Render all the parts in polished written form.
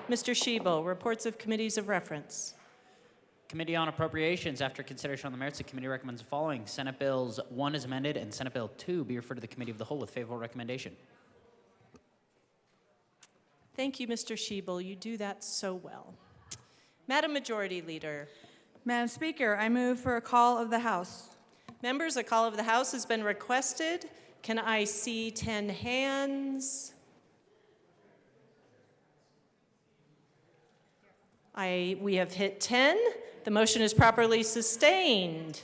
Mr. Shebel, reports of committees of reference. Committee on Appropriations, after consideration on the merits, the committee recommends the following. Senate Bills 1 as amended and Senate Bill 2 be referred to the Committee of the Whole with favorable recommendation. Thank you, Mr. Shebel. You do that so well. Madam Majority Leader. Madam Speaker, I move for a call of the House. Members, a call of the House has been requested. Can I see 10 hands? We have hit 10. The motion is properly sustained.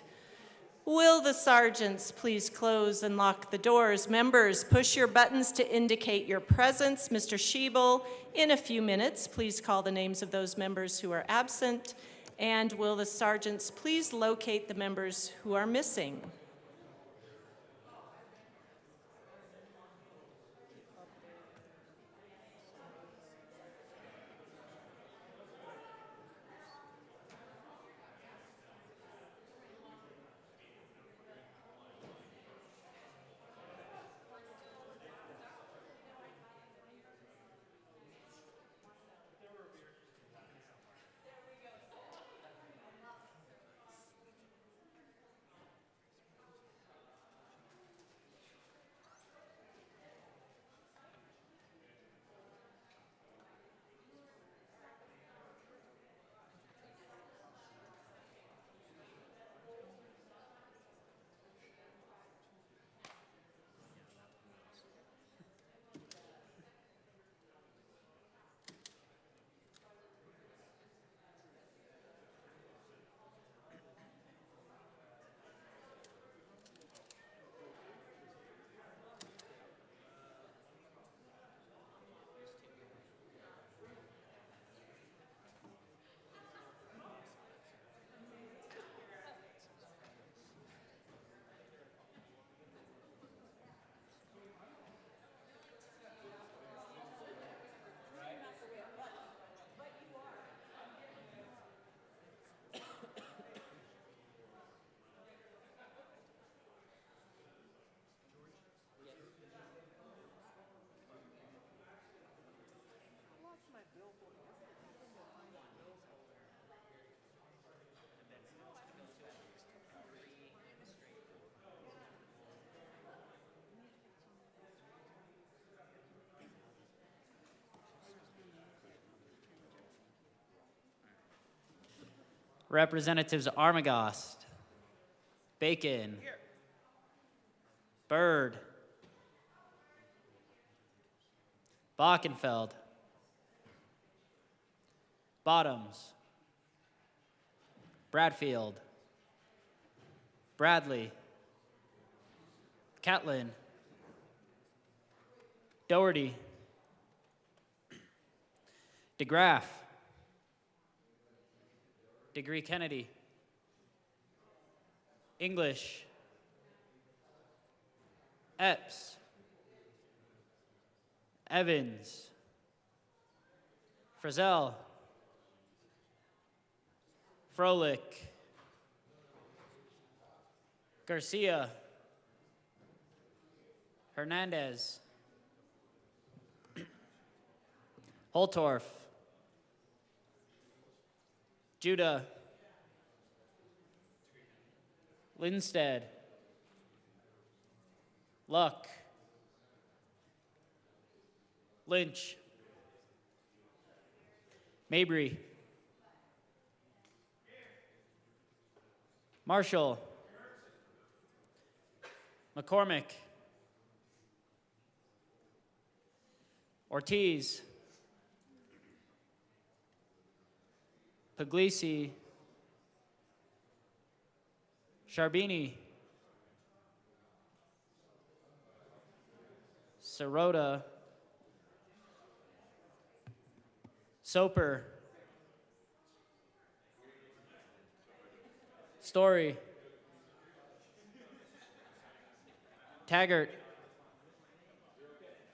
Will the sergeants please close and lock the doors? Members, push your buttons to indicate your presence. Mr. Shebel, in a few minutes, please call the names of those members who are absent. And will the sergeants please locate the members who are missing? Representatives Armagost, Bacon, Byrd, Bockenfeld, Bottoms, Bradfield, Bradley, Catlin, Doherty, DeGraff, Degree Kennedy, English, Epps, Evans, Frizzell, Froelich, Garcia, Hernandez, Holtorf, Judah, Lindstedt, Luck, Lynch, Mabry, Marshall, McCormick, Ortiz, Puglisi, Sharbini, Sirota, Soper, Story, Taggart,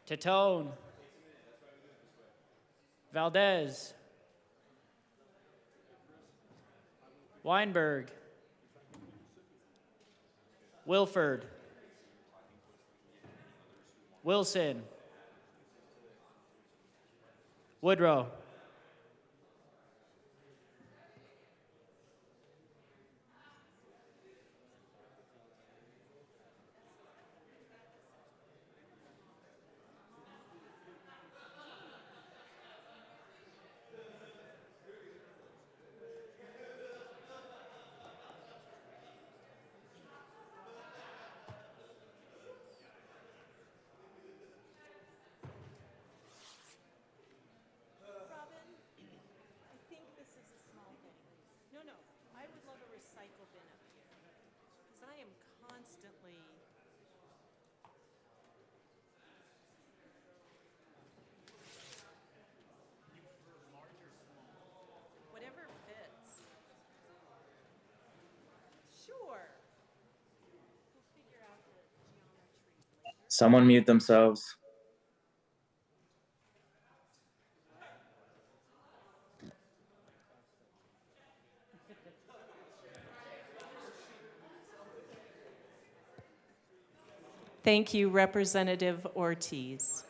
Titone, Valdez, Weinberg, Wilford, Wilson, Woodrow. Robin, I think this is a small thing. No, I would love a recycle bin up here. Because I am constantly. Whatever fits. Sure. We'll figure out the geometry later. Someone mute themselves. Thank you, Representative Ortiz.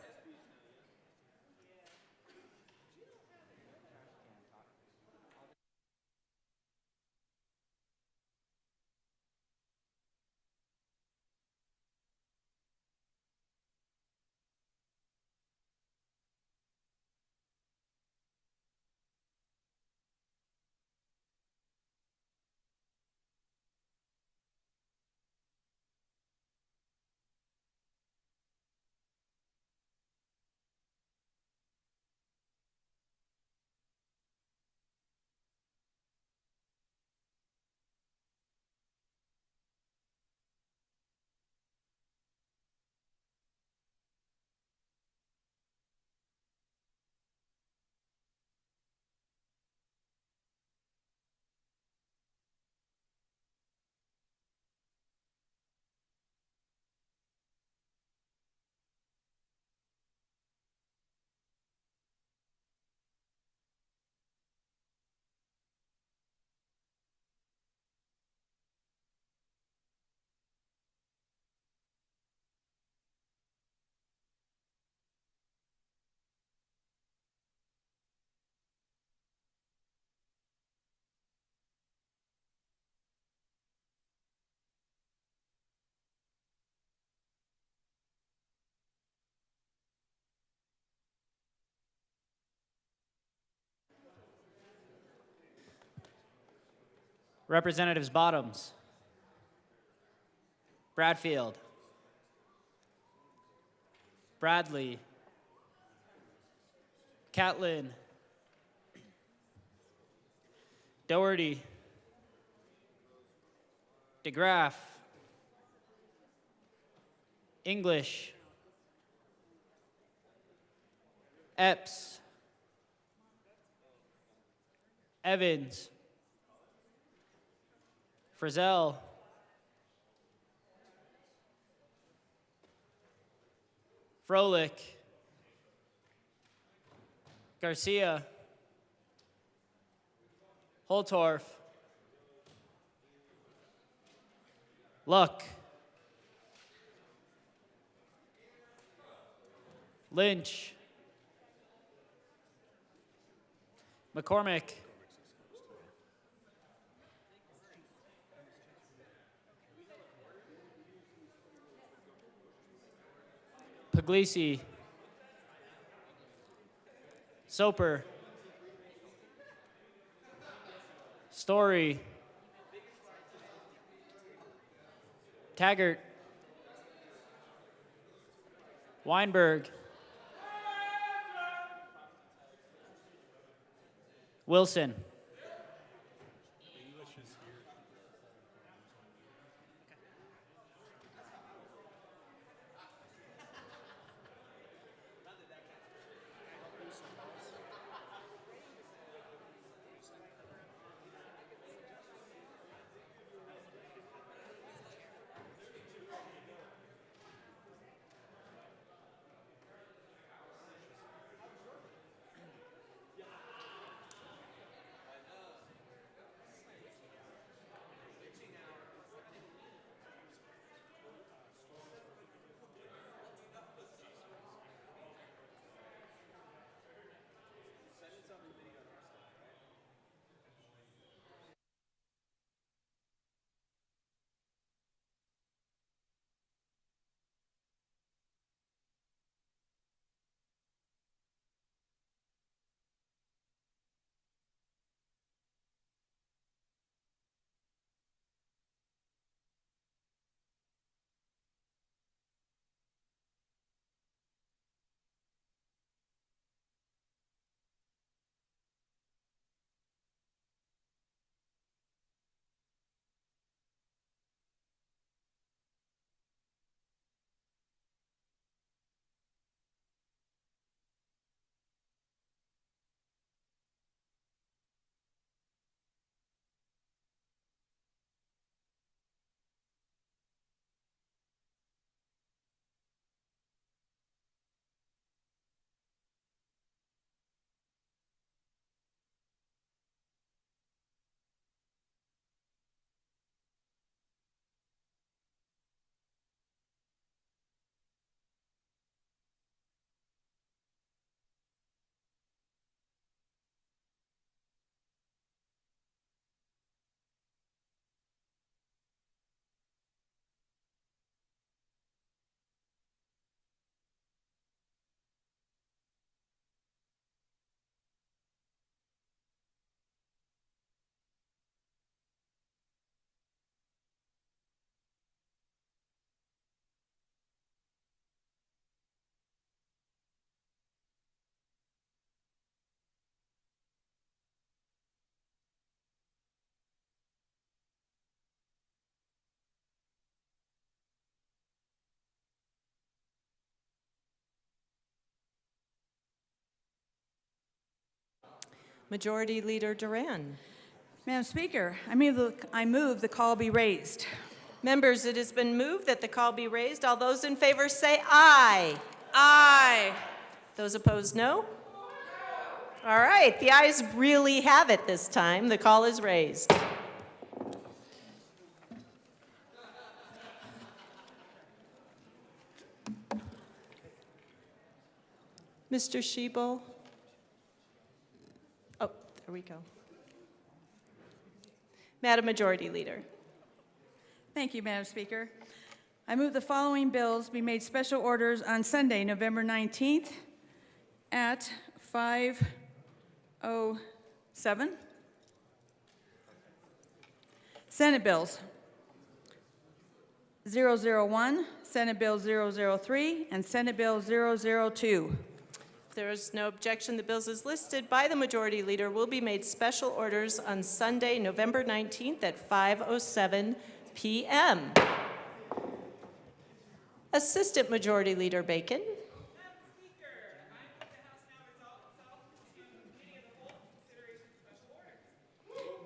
Representatives Bottoms, Bradfield, Bradley, Catlin, Doherty, DeGraff, English, Epps, Evans, Frizzell, Froelich, Garcia, Holtorf, Luck, Lynch, McCormick, Puglisi, Soper, Story, Taggart, Weinberg, Wilson. Majority Leader Duran. Madam Speaker, I move the call be raised. Members, it has been moved that the call be raised. All those in favor say aye. Aye. Those opposed, no? All right, the ayes really have it this time. The call is raised. Mr. Schiebel? Oh, there we go. Madam Majority Leader. Thank you, Madam Speaker. I move the following bills be made special orders on Sunday, November 19th at 5:07. Senate bills 001, Senate Bill 003, and Senate Bill 002. If there is no objection, the bills as listed by the Majority Leader will be made special orders on Sunday, November 19th at 5:07 p.m. Assistant Majority Leader Bacon.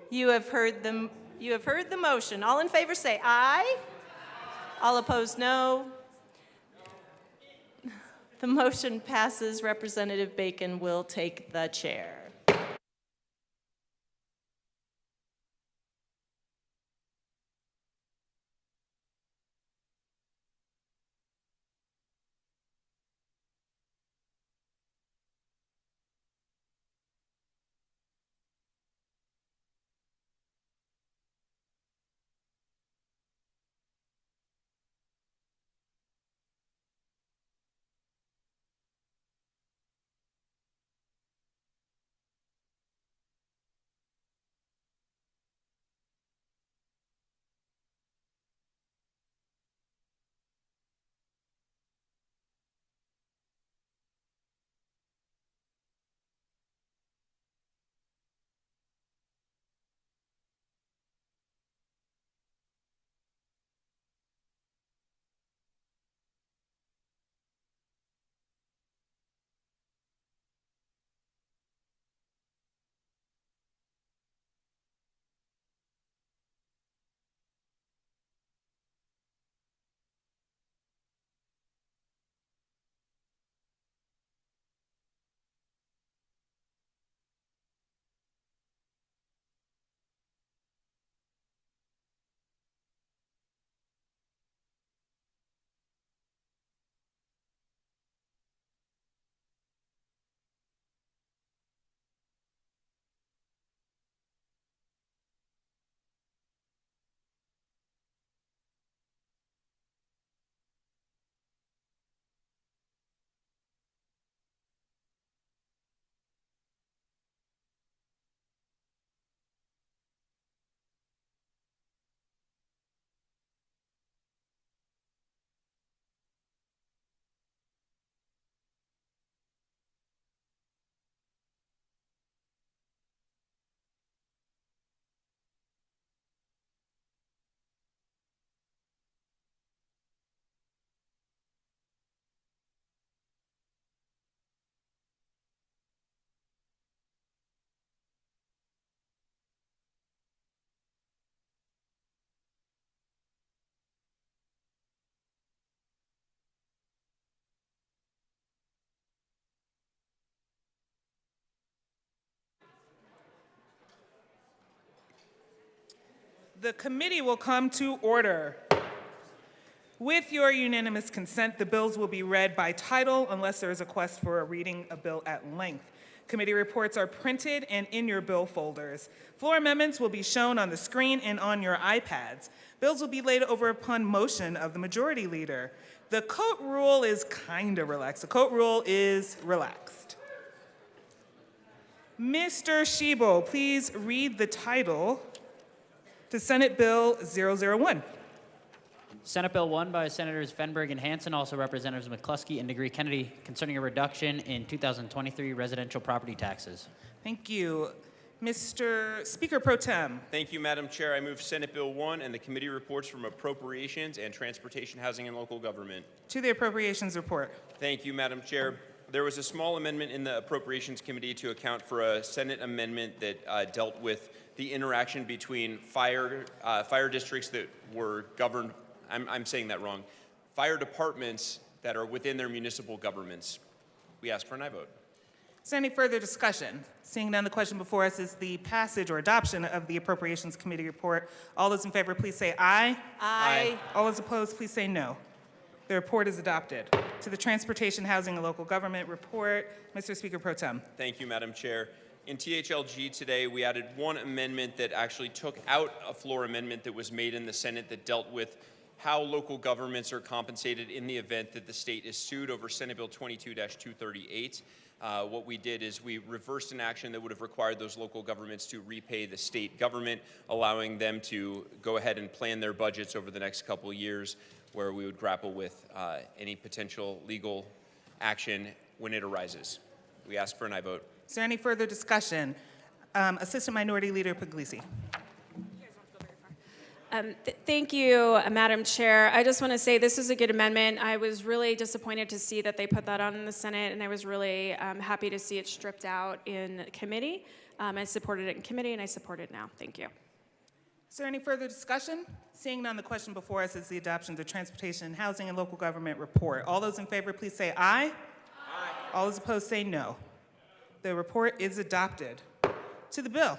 You have heard the motion. All in favor say aye. All opposed, no. The motion passes. Representative Bacon will take the chair. The committee will come to order. With your unanimous consent, the bills will be read by title unless there is a request for a reading of bill at length. Committee reports are printed and in your bill folders. Floor amendments will be shown on the screen and on your iPads. Bills will be laid over upon motion of the Majority Leader. The coat rule is kind of relaxed. The coat rule is relaxed. Mr. Schiebel, please read the title to Senate Bill 001. Senate Bill 1 by Senators Fenberg and Hansen, also Representatives McCluskey and Degree Kennedy, concerning a reduction in 2023 residential property taxes. Thank you. Mr. Speaker Pro Tem. Thank you, Madam Chair. I move Senate Bill 1 and the committee reports from Appropriations and Transportation, Housing, and Local Government. To the Appropriations Report. Thank you, Madam Chair. There was a small amendment in the Appropriations Committee to account for a Senate amendment that dealt with the interaction between fire districts that were governed, I'm saying that wrong, fire departments that are within their municipal governments. We ask for an aye vote. Is there any further discussion? Seeing none, the question before us is the passage or adoption of the Appropriations Committee report. All those in favor, please say aye. Aye. All those opposed, please say no. The report is adopted. To the Transportation, Housing, and Local Government report, Mr. Speaker Pro Tem. Thank you, Madam Chair. In THLG today, we added one amendment that actually took out a floor amendment that was made in the Senate that dealt with how local governments are compensated in the event that the state is sued over Senate Bill 22-238. What we did is we reversed an action that would have required those local governments to repay the state government, allowing them to go ahead and plan their budgets over the next couple of years, where we would grapple with any potential legal action when it arises. We ask for an aye vote. Is there any further discussion? Assistant Minority Leader Puglisi. Thank you, Madam Chair. I just want to say this is a good amendment. I was really disappointed to see that they put that on in the Senate, and I was really happy to see it stripped out in committee. I supported it in committee, and I support it now. Thank you. Is there any further discussion? Seeing none, the question before us is the adoption of the Transportation, Housing, and Local Government report. All those in favor, please say aye. Aye. All those opposed, say no. The report is adopted. To the bill.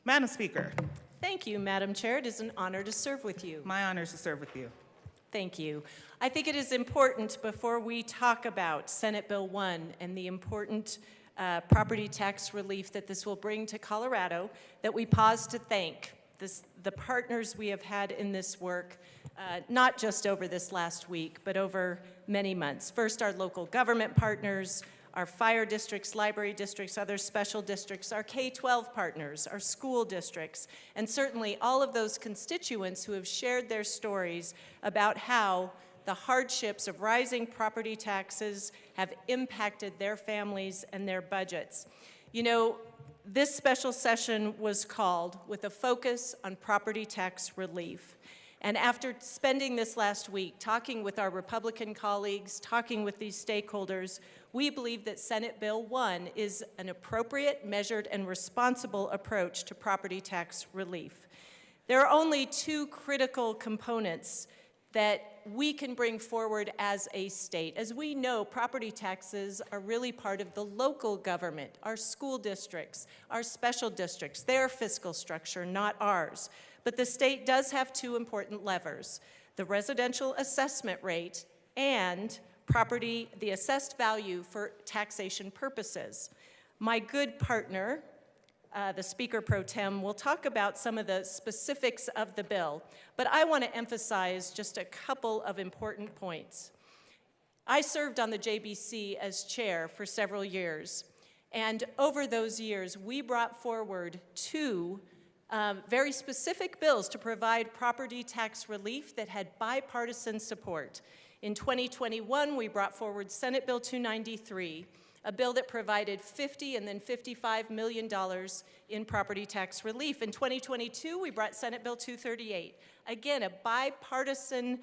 Madam Speaker, Thank you, Madam Chair. It is an honor to serve with you. my honor is to serve with you. Thank you. I think it is important, before we talk about Senate Bill 1 and the important property tax relief that this will bring to Colorado, that we pause to thank the partners we have had in this work, not just over this last week, but over many months. First, our local government partners, our fire districts, library districts, other special districts, our K-12 partners, our school districts, and certainly all of those constituents who have shared their stories about how the hardships of rising property taxes have impacted their families and their budgets. You know, this special session was called with a focus on property tax relief. And after spending this last week talking with our Republican colleagues, talking with these stakeholders, we believe that Senate Bill 1 is an appropriate, measured, and responsible approach to property tax relief. There are only two critical components that we can bring forward as a state. As we know, property taxes are really part of the local government, our school districts, our special districts, their fiscal structure, not ours. But the state does have two important levers: the residential assessment rate and the assessed value for taxation purposes. My good partner, the Speaker Pro Tem, will talk about some of the specifics of the bill, but I want to emphasize just a couple of important points. I served on the JBC as chair for several years, and over those years, we brought forward two very specific bills to provide property tax relief that had bipartisan support. In 2021, we brought forward Senate Bill 293, a bill that provided $50 and then $55 million in property tax relief. In 2022, we brought Senate Bill 238, again, a bipartisan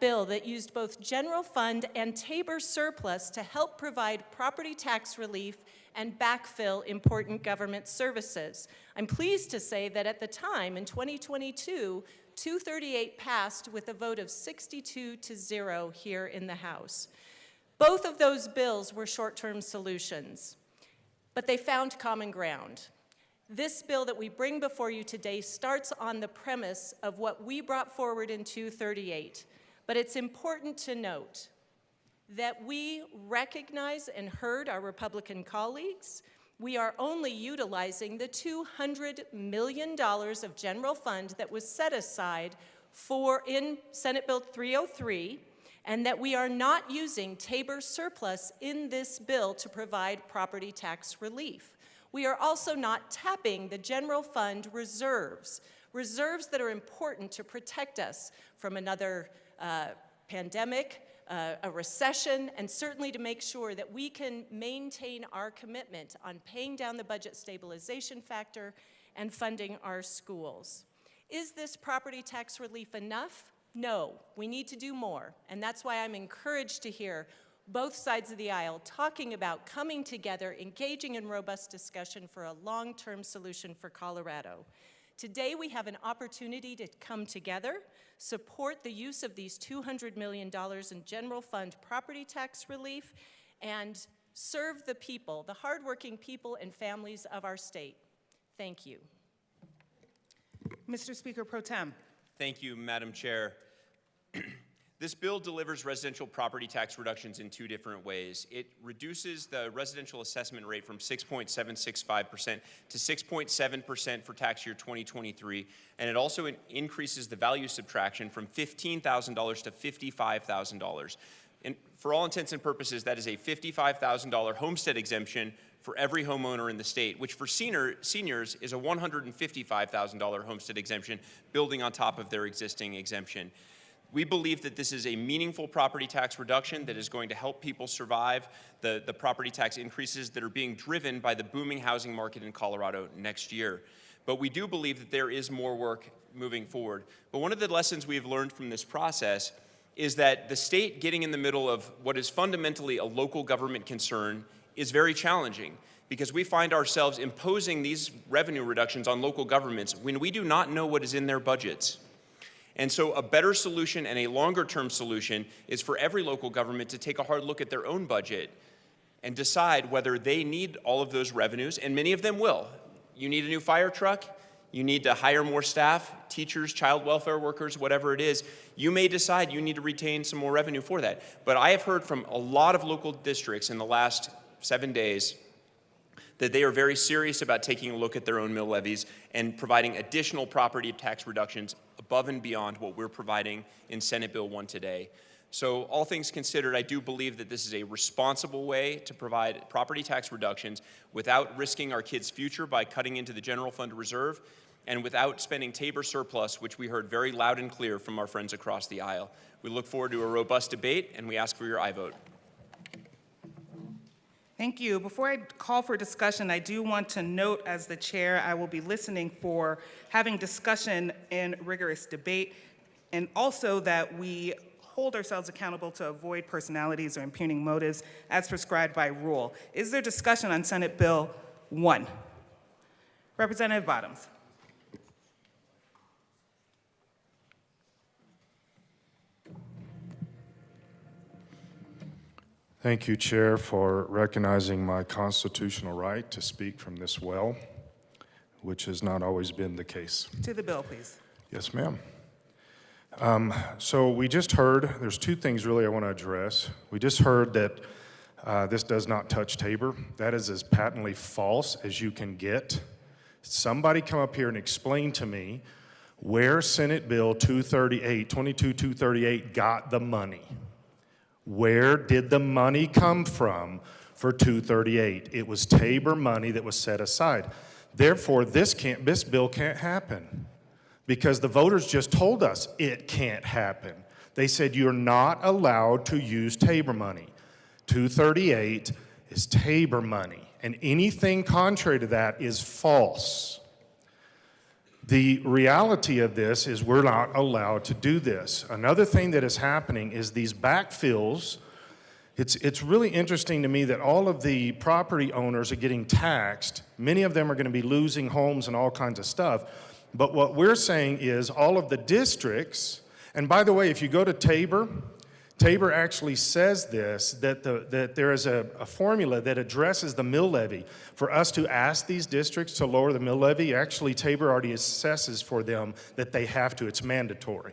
bill that used both general fund and Tabor surplus to help provide property tax relief and backfill important government services. I'm pleased to say that at the time, in 2022, 238 passed with a vote of 62-0 here in the House. Both of those bills were short-term solutions, but they found common ground. This bill that we bring before you today starts on the premise of what we brought forward in 238, but it's important to note that we recognize and heard our Republican colleagues. We are only utilizing the $200 million of general fund that was set aside in Senate Bill 303, and that we are not using Tabor surplus in this bill to provide property tax relief. We are also not tapping the general fund reserves that are important to protect us from another pandemic, a recession, and certainly to make sure that we can maintain our commitment on paying down the budget stabilization factor and funding our schools. Is this property tax relief enough? No, we need to do more, and that's why I'm encouraged to hear both sides of the aisle, talking about coming together, engaging in robust discussion for a long-term solution for Colorado. Today, we have an opportunity to come together, support the use of these $200 million in general fund property tax relief, and serve the people, the hardworking people and families of our state. Thank you. Mr. Speaker Pro Tem. Thank you, Madam Chair. This bill delivers residential property tax reductions in two different ways. It reduces the residential assessment rate from 6.765% to 6.7% for tax year 2023, and it also increases the value subtraction from $15,000 to $55,000. And for all intents and purposes, that is a $55,000 homestead exemption for every homeowner in the state, which for seniors is a $155,000 homestead exemption, building on top of their existing exemption. We believe that this is a meaningful property tax reduction that is going to help people survive the property tax increases that are being driven by the booming housing market in Colorado next year. But we do believe that there is more work moving forward. But one of the lessons we've learned from this process is that the state getting in the middle of what is fundamentally a local government concern is very challenging, because we find ourselves imposing these revenue reductions on local governments when we do not know what is in their budgets. And so a better solution and a longer-term solution is for every local government to take a hard look at their own budget and decide whether they need all of those revenues, and many of them will. You need a new fire truck, you need to hire more staff, teachers, child welfare workers, whatever it is. You may decide you need to retain some more revenue for that. But I have heard from a lot of local districts in the last 7 days that they are very serious about taking a look at their own mill levies and providing additional property tax reductions above and beyond what we're providing in Senate Bill 1 today. So all things considered, I do believe that this is a responsible way to provide property tax reductions without risking our kids' future by cutting into the general fund reserve and without spending Tabor surplus, which we heard very loud and clear from our friends across the aisle. We look forward to a robust debate, and we ask for your aye vote. Thank you. Before I call for discussion, I do want to note, as the chair, I will be listening for having discussion and rigorous debate, and also that we hold ourselves accountable to avoid personalities or impugning motives as prescribed by rule. Is there discussion on Senate Bill 1? Representative Bottoms. Thank you, Chair, for recognizing my constitutional right to speak from this well, which has not always been the case. To the bill, please. Yes, ma'am. So we just heard, there's two things really I want to address. We just heard that this does not touch Tabor. That is as patently false as you can get. Somebody come up here and explain to me where Senate Bill 22-238 got the money. Where did the money come from for 238? It was Tabor money that was set aside. Therefore, this bill can't happen, because the voters just told us it can't happen. They said you're not allowed to use Tabor money. 238 is Tabor money, and anything contrary to that is false. The reality of this is we're not allowed to do this. Another thing that is happening is these backfills. It's really interesting to me that all of the property owners are getting taxed. Many of them are going to be losing homes and all kinds of stuff. But what we're saying is all of the districts, and by the way, if you go to Tabor, Tabor actually says this, that there is a formula that addresses the mill levy. For us to ask these districts to lower the mill levy, actually Tabor already assesses for them that they have to. It's mandatory.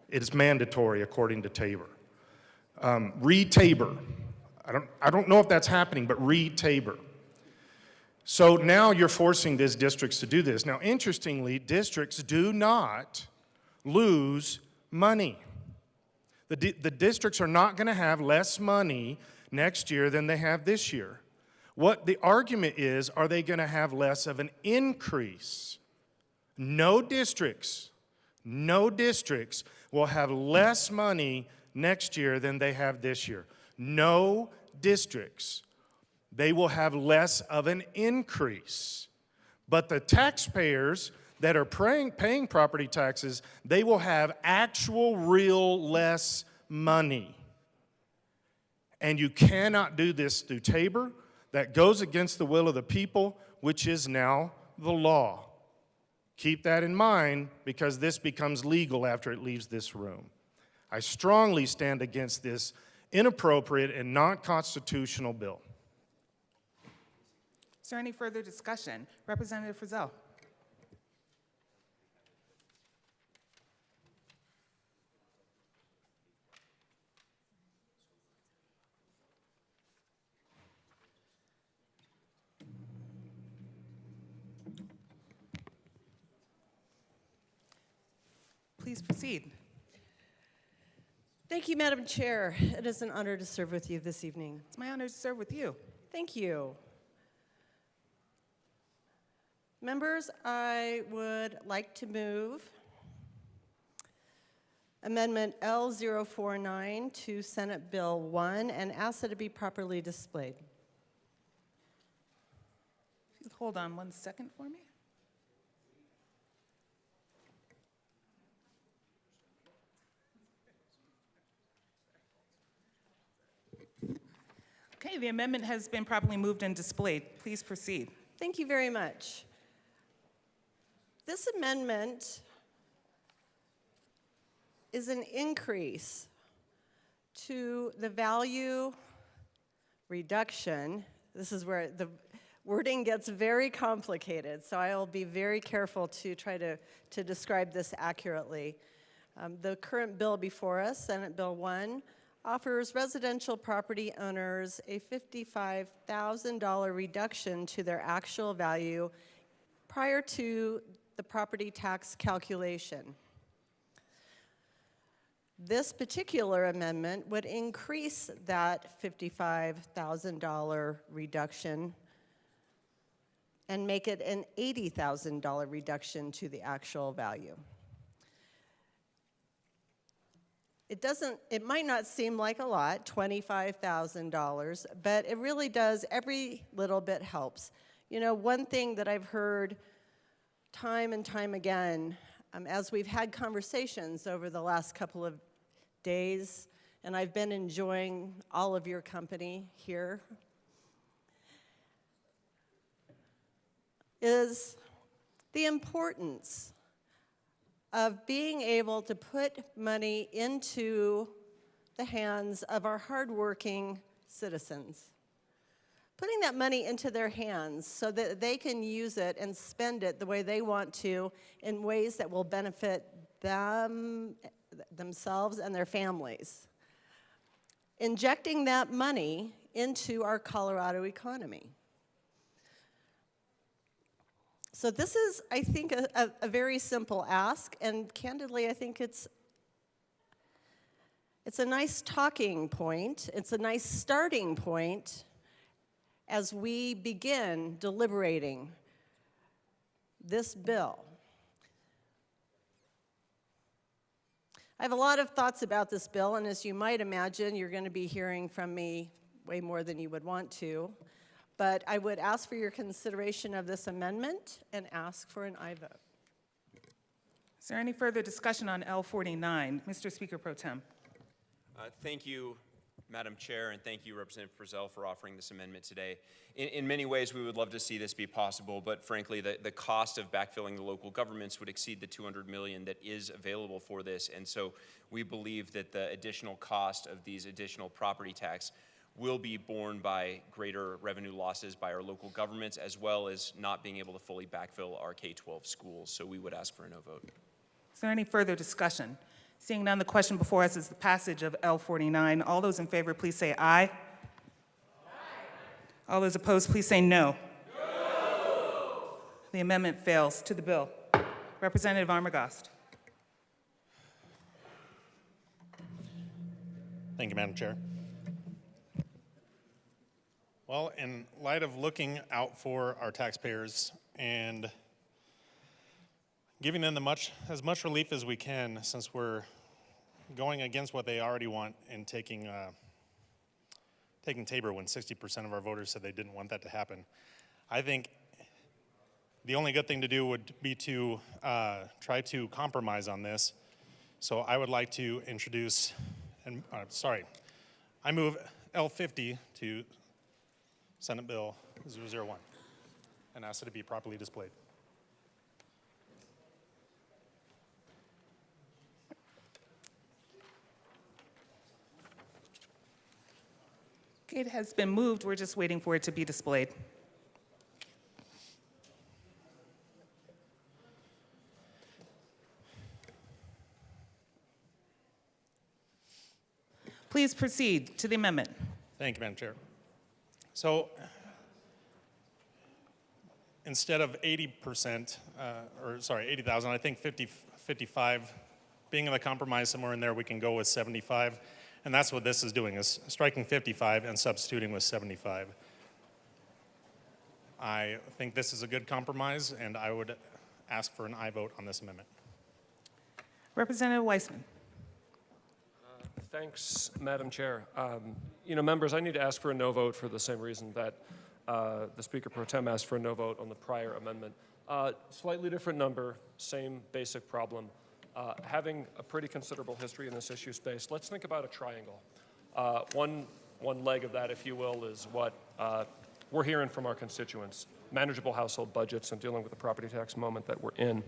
It is mandatory according to Tabor. Read Tabor. I don't know if that's happening, but read Tabor. So now you're forcing these districts to do this. Now, interestingly, districts do not lose money. The districts are not going to have less money next year than they have this year. What the argument is, are they going to have less of an increase? No districts will have less money next year than they have this year. No districts. They will have less of an increase. But the taxpayers that are paying property taxes, they will have actual, real less money. And you cannot do this through Tabor. That goes against the will of the people, which is now the law. Keep that in mind because this becomes legal after it leaves this room. I strongly stand against this inappropriate and non-constitutional bill. Is there any further discussion? Representative Frizzell. Please proceed. Thank you, Madam Chair. It is an honor to serve with you this evening. It's my honor to serve with you. Thank you. Members, I would like to move Amendment L049 to Senate Bill 1 and ask that it be properly displayed. Hold on 1 second for me. Okay, the amendment has been properly moved and displayed. Please proceed. Thank you very much. This amendment is an increase to the value reduction. This is where the wording gets very complicated, so I will be very careful to try to describe this accurately. The current bill before us, Senate Bill 1, offers residential property owners a $55,000 reduction to their actual value prior to the property tax calculation. This particular amendment would increase that $55,000 reduction and make it an $80,000 reduction to the actual value. It might not seem like a lot, $25,000, but it really does, every little bit helps. You know, one thing that I've heard time and time again, as we've had conversations over the last couple of days, and I've been enjoying all of your company here, is the importance of being able to put money into the hands of our hardworking citizens. Putting that money into their hands so that they can use it and spend it the way they want to in ways that will benefit themselves and their families. Injecting that money into our Colorado economy. So this is, I think, a very simple ask, and candidly, I think it's a nice talking point. It's a nice starting point as we begin deliberating this bill. I have a lot of thoughts about this bill, and as you might imagine, you're going to be hearing from me way more than you would want to. But I would ask for your consideration of this amendment and ask for an aye vote. Is there any further discussion on L49? Mr. Speaker Pro Tem. Thank you, Madam Chair, and thank you, Representative Frizzell, for offering this amendment today. In many ways, we would love to see this be possible, but frankly, the cost of backfilling the local governments would exceed the $200 million that is available for this, and so we believe that the additional cost of these additional property tax will be borne by greater revenue losses by our local governments, as well as not being able to fully backfill our K-12 schools. So we would ask for a no vote. Is there any further discussion? Seeing none, the question before us is the passage of L49. All those in favor, please say aye. Aye. All those opposed, please say no. No. The amendment fails. To the bill. Representative Armagost. Thank you, Madam Chair. Well, in light of looking out for our taxpayers and giving them as much relief as we can, since we're going against what they already want and taking Tabor when 60% of our voters said they didn't want that to happen, I think the only good thing to do would be to try to compromise on this. So I would like to introduce, I move L50 to Senate Bill 001 and ask it to be properly displayed. It has been moved. We're just waiting for it to be displayed. Please proceed to the amendment. Thank you, Madam Chair. So instead of 80%, 80,000, I think 55, being in the compromise somewhere in there, we can go with 75. And that's what this is doing, is striking 55 and substituting with 75. I think this is a good compromise, and I would ask for an aye vote on this amendment. Representative Weissman. Thanks, Madam Chair. Members, I need to ask for a no vote for the same reason that the Speaker Pro Tem asked for a no vote on the prior amendment. Slightly different number, same basic problem. Having a pretty considerable history in this issue space, let's think about a triangle. One leg of that, if you will, is what we're hearing from our constituents, manageable household budgets and dealing with the property tax moment that we're in.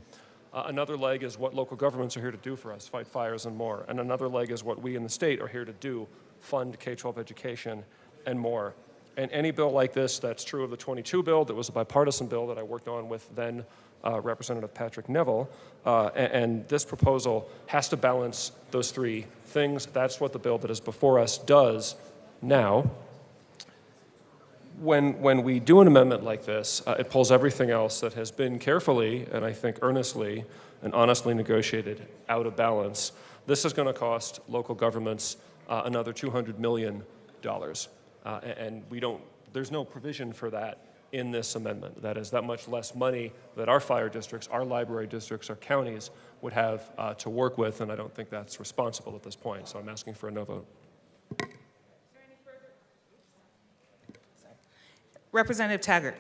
Another leg is what local governments are here to do for us, fight fires and more. And another leg is what we in the state are here to do, fund K-12 education and more. And any bill like this, that's true of the 22 bill, that was a bipartisan bill that I worked on with then Representative Patrick Neville, and this proposal has to balance those three things. That's what the bill that is before us does now. When we do an amendment like this, it pulls everything else that has been carefully, and I think earnestly and honestly negotiated out of balance. This is going to cost local governments another $200 million. And there's no provision for that in this amendment. That is that much less money that our fire districts, our library districts, our counties would have to work with, and I don't think that's responsible at this point. So I'm asking for a no vote. Representative Taggart.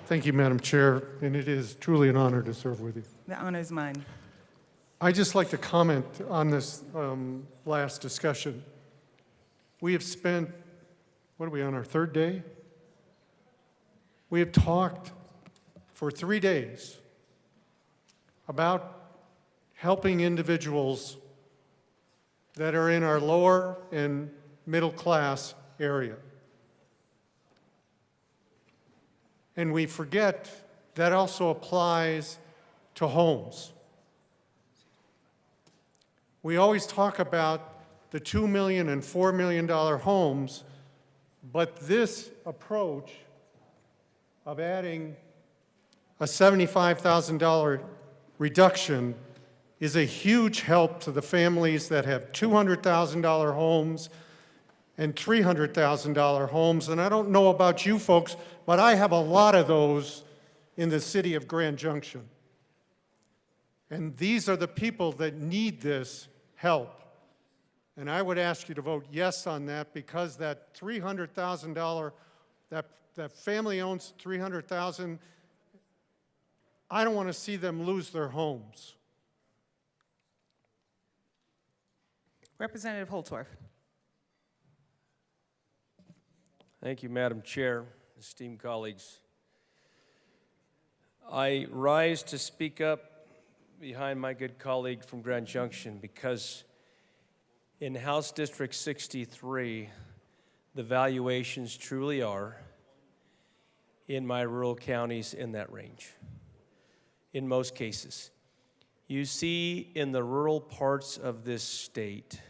Thank you, Madam Chair, and it is truly an honor to serve with you. The honor is mine. I'd just like to comment on this last discussion. We have spent, what are we on, our third day? We have talked for 3 days about helping individuals that are in our lower and middle class area. And we forget that also applies to homes. We always talk about the $2 million and $4 million homes, but this approach of adding a $75,000 reduction is a huge help to the families that have $200,000 homes and $300,000 homes. And I don't know about you folks, but I have a lot of those in the city of Grand Junction. And these are the people that need this help. And I would ask you to vote yes on that, because that $300,000, that family owns $300,000, I don't want to see them lose their homes. Representative Holtorf. Thank you, Madam Chair, esteemed colleagues. I rise to speak up behind my good colleague from Grand Junction because in House District 63, the valuations truly are, in my rural counties, in that range, in most cases. You see in the rural parts of this state,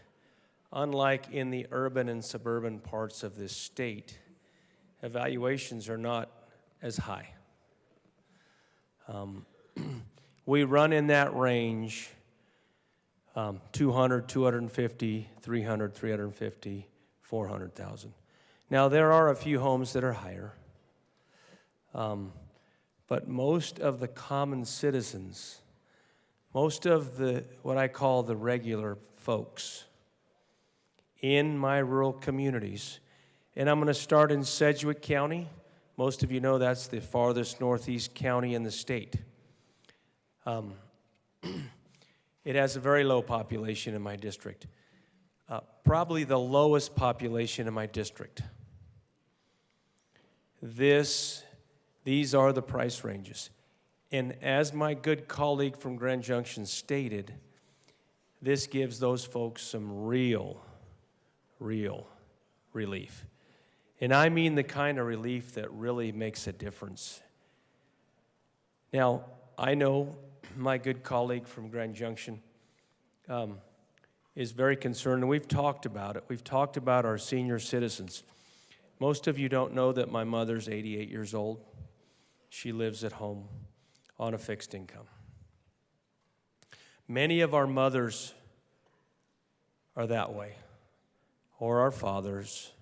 unlike in the urban and suburban parts of this state, evaluations are not as high. We run in that range, 200, 250, 300, 350, 400,000. Now, there are a few homes that are higher, but most of the common citizens, most of the, what I call the regular folks in my rural communities, and I'm going to start in Sedgwick County. Most of you know that's the farthest northeast county in the state. It has a very low population in my district. probably the lowest population in my district. These are the price ranges. And as my good colleague from Grand Junction stated, this gives those folks some real relief. And I mean the kind of relief that really makes a difference. Now, I know my good colleague from Grand Junction is very concerned, and we've talked about it. We've talked about our senior citizens. Most of you don't know that my mother's 88 years old. She lives at home on a fixed income. Many of our mothers are that way, or our fathers,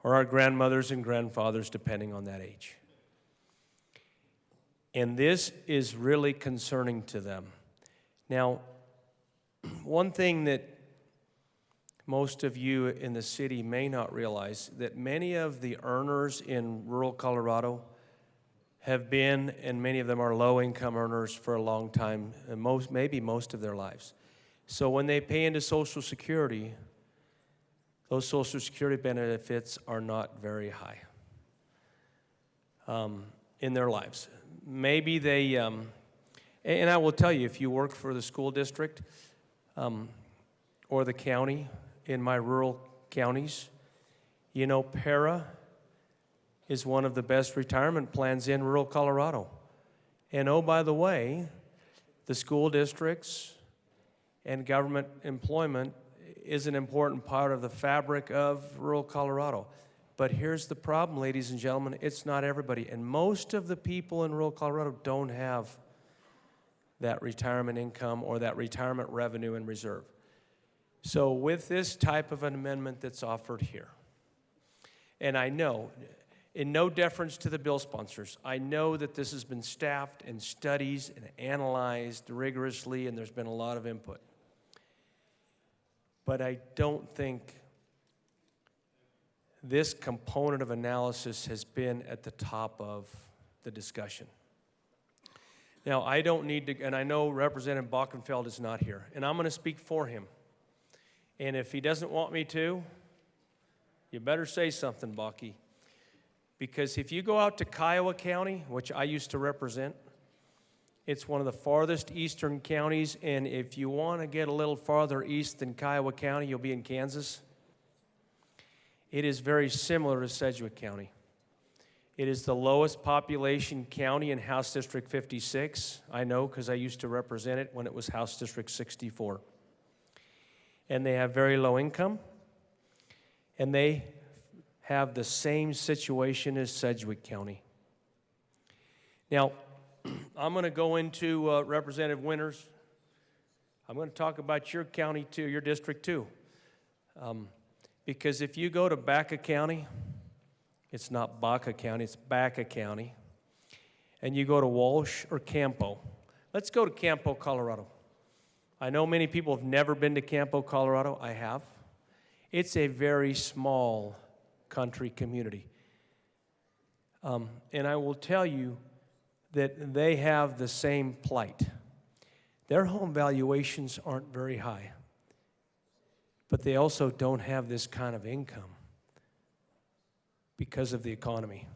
or our grandmothers and grandfathers, depending on that age. And this is really concerning to them. Now, one thing that most of you in the city may not realize, that many of the earners in rural Colorado have been, and many of them are low-income earners for a long time, and maybe most of their lives. So when they pay into Social Security, those Social Security benefits are not very high in their lives. Maybe they, and I will tell you, if you work for the school district or the county in my rural counties, you know, PARA is one of the best retirement plans in rural Colorado. And oh, by the way, the school districts and government employment is an important part of the fabric of rural Colorado. But here's the problem, ladies and gentlemen, it's not everybody. And most of the people in rural Colorado don't have that retirement income or that retirement revenue in reserve. So with this type of an amendment that's offered here, and I know, in no deference to the bill sponsors, I know that this has been staffed and studied and analyzed rigorously, and there's been a lot of input. But I don't think this component of analysis has been at the top of the discussion. Now, I don't need to, and I know Representative Bockenfeld is not here, and I'm going to speak for him. And if he doesn't want me to, you better say something, Bocky. Because if you go out to Kiowa County, which I used to represent, it's one of the farthest eastern counties, and if you want to get a little farther east than Kiowa County, you'll be in Kansas. It is very similar to Sedgwick County. It is the lowest population county in House District 56. I know because I used to represent it when it was House District 64. And they have very low income, and they have the same situation as Sedgwick County. Now, I'm going to go into Representative Winters. I'm going to talk about your county too, your district too. Because if you go to Baca County, it's not Baca County, it's Baca County. And you go to Walsh or Campo. Let's go to Campo, Colorado. I know many people have never been to Campo, Colorado. I have. It's a very small country community. And I will tell you that they have the same plight. Their home valuations aren't very high, but they also don't have this kind of income because of the economy.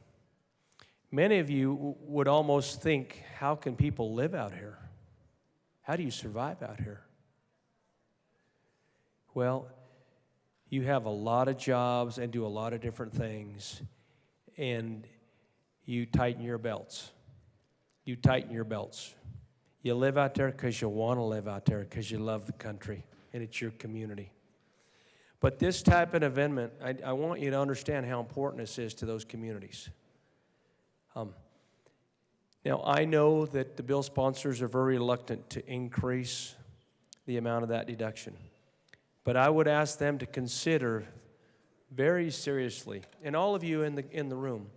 Many of you would almost think, how can people live out here? How do you survive out here? Well, you have a lot of jobs and do a lot of different things, and you tighten your belts. You tighten your belts. You live out there because you want to live out there, because you love the country, and it's your community. But this type of amendment, I want you to understand how important this is to those communities. Now, I know that the bill sponsors are very reluctant to increase the amount of that deduction. But I would ask them to consider very seriously, and all of you in the room,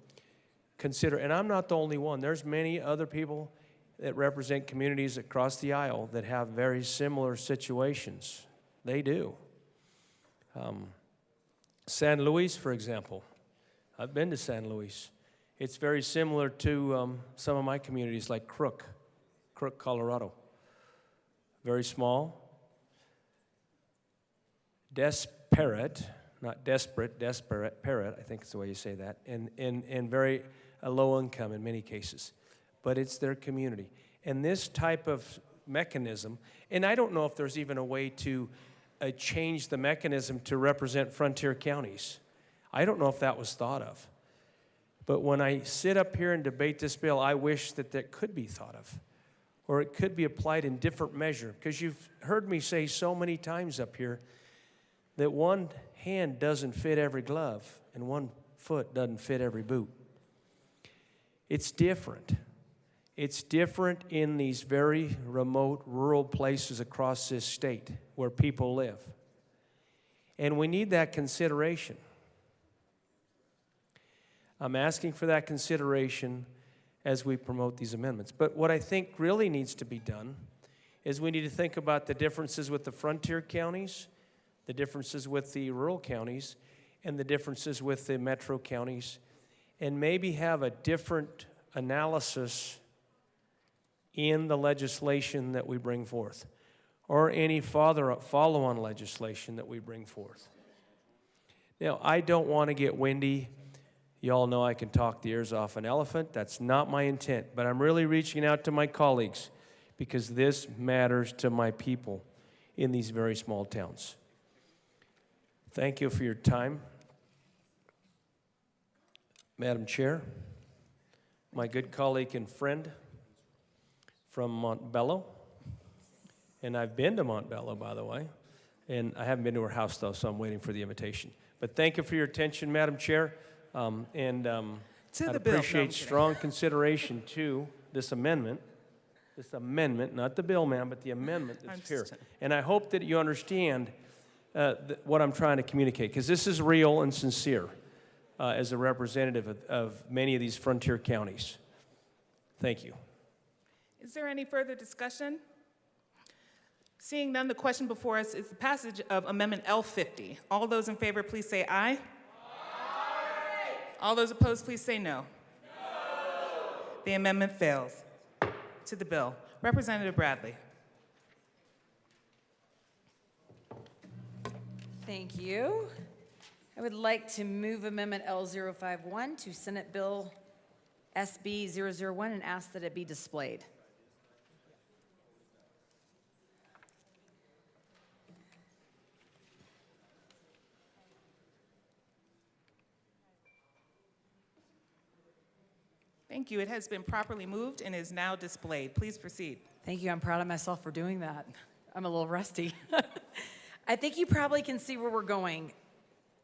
consider, and I'm not the only one. There's many other people that represent communities across the aisle that have very similar situations. They do. San Luis, for example. I've been to San Luis. It's very similar to some of my communities like Crook, Colorado. Very small. desperate, not desperate, desperate, I think is the way you say that, and very low income in many cases. But it's their community. And this type of mechanism, and I don't know if there's even a way to change the mechanism to represent frontier counties. I don't know if that was thought of. But when I sit up here and debate this bill, I wish that that could be thought of, or it could be applied in different measure, because you've heard me say so many times up here that one hand doesn't fit every glove and one foot doesn't fit every boot. It's different. It's different in these very remote rural places across this state where people live. And we need that consideration. I'm asking for that consideration as we promote these amendments. But what I think really needs to be done is we need to think about the differences with the frontier counties, the differences with the rural counties, and the differences with the metro counties, and maybe have a different analysis in the legislation that we bring forth, or any follow-on legislation that we bring forth. Now, I don't want to get windy. You all know I can talk the ears off an elephant. That's not my intent, but I'm really reaching out to my colleagues because this matters to my people in these very small towns. Thank you for your time. Madam Chair, my good colleague and friend from Montbello, and I've been to Montbello, by the way, and I haven't been to her house, though, so I'm waiting for the invitation. But thank you for your attention, Madam Chair, and I'd appreciate strong consideration to this amendment, not the bill, ma'am, but the amendment that's here. And I hope that you understand what I'm trying to communicate, because this is real and sincere as a representative of many of these frontier counties. Thank you. Is there any further discussion? Seeing none, the question before us is the passage of Amendment L50. All those in favor, please say aye. Aye. All those opposed, please say no. No. The amendment fails. To the bill. Representative Bradley. Thank you. I would like to move Amendment L051 to Senate Bill SB 001 and ask that it be displayed. Thank you. It has been properly moved and is now displayed. Please proceed. Thank you. I'm proud of myself for doing that. I'm a little rusty. I think you probably can see where we're going.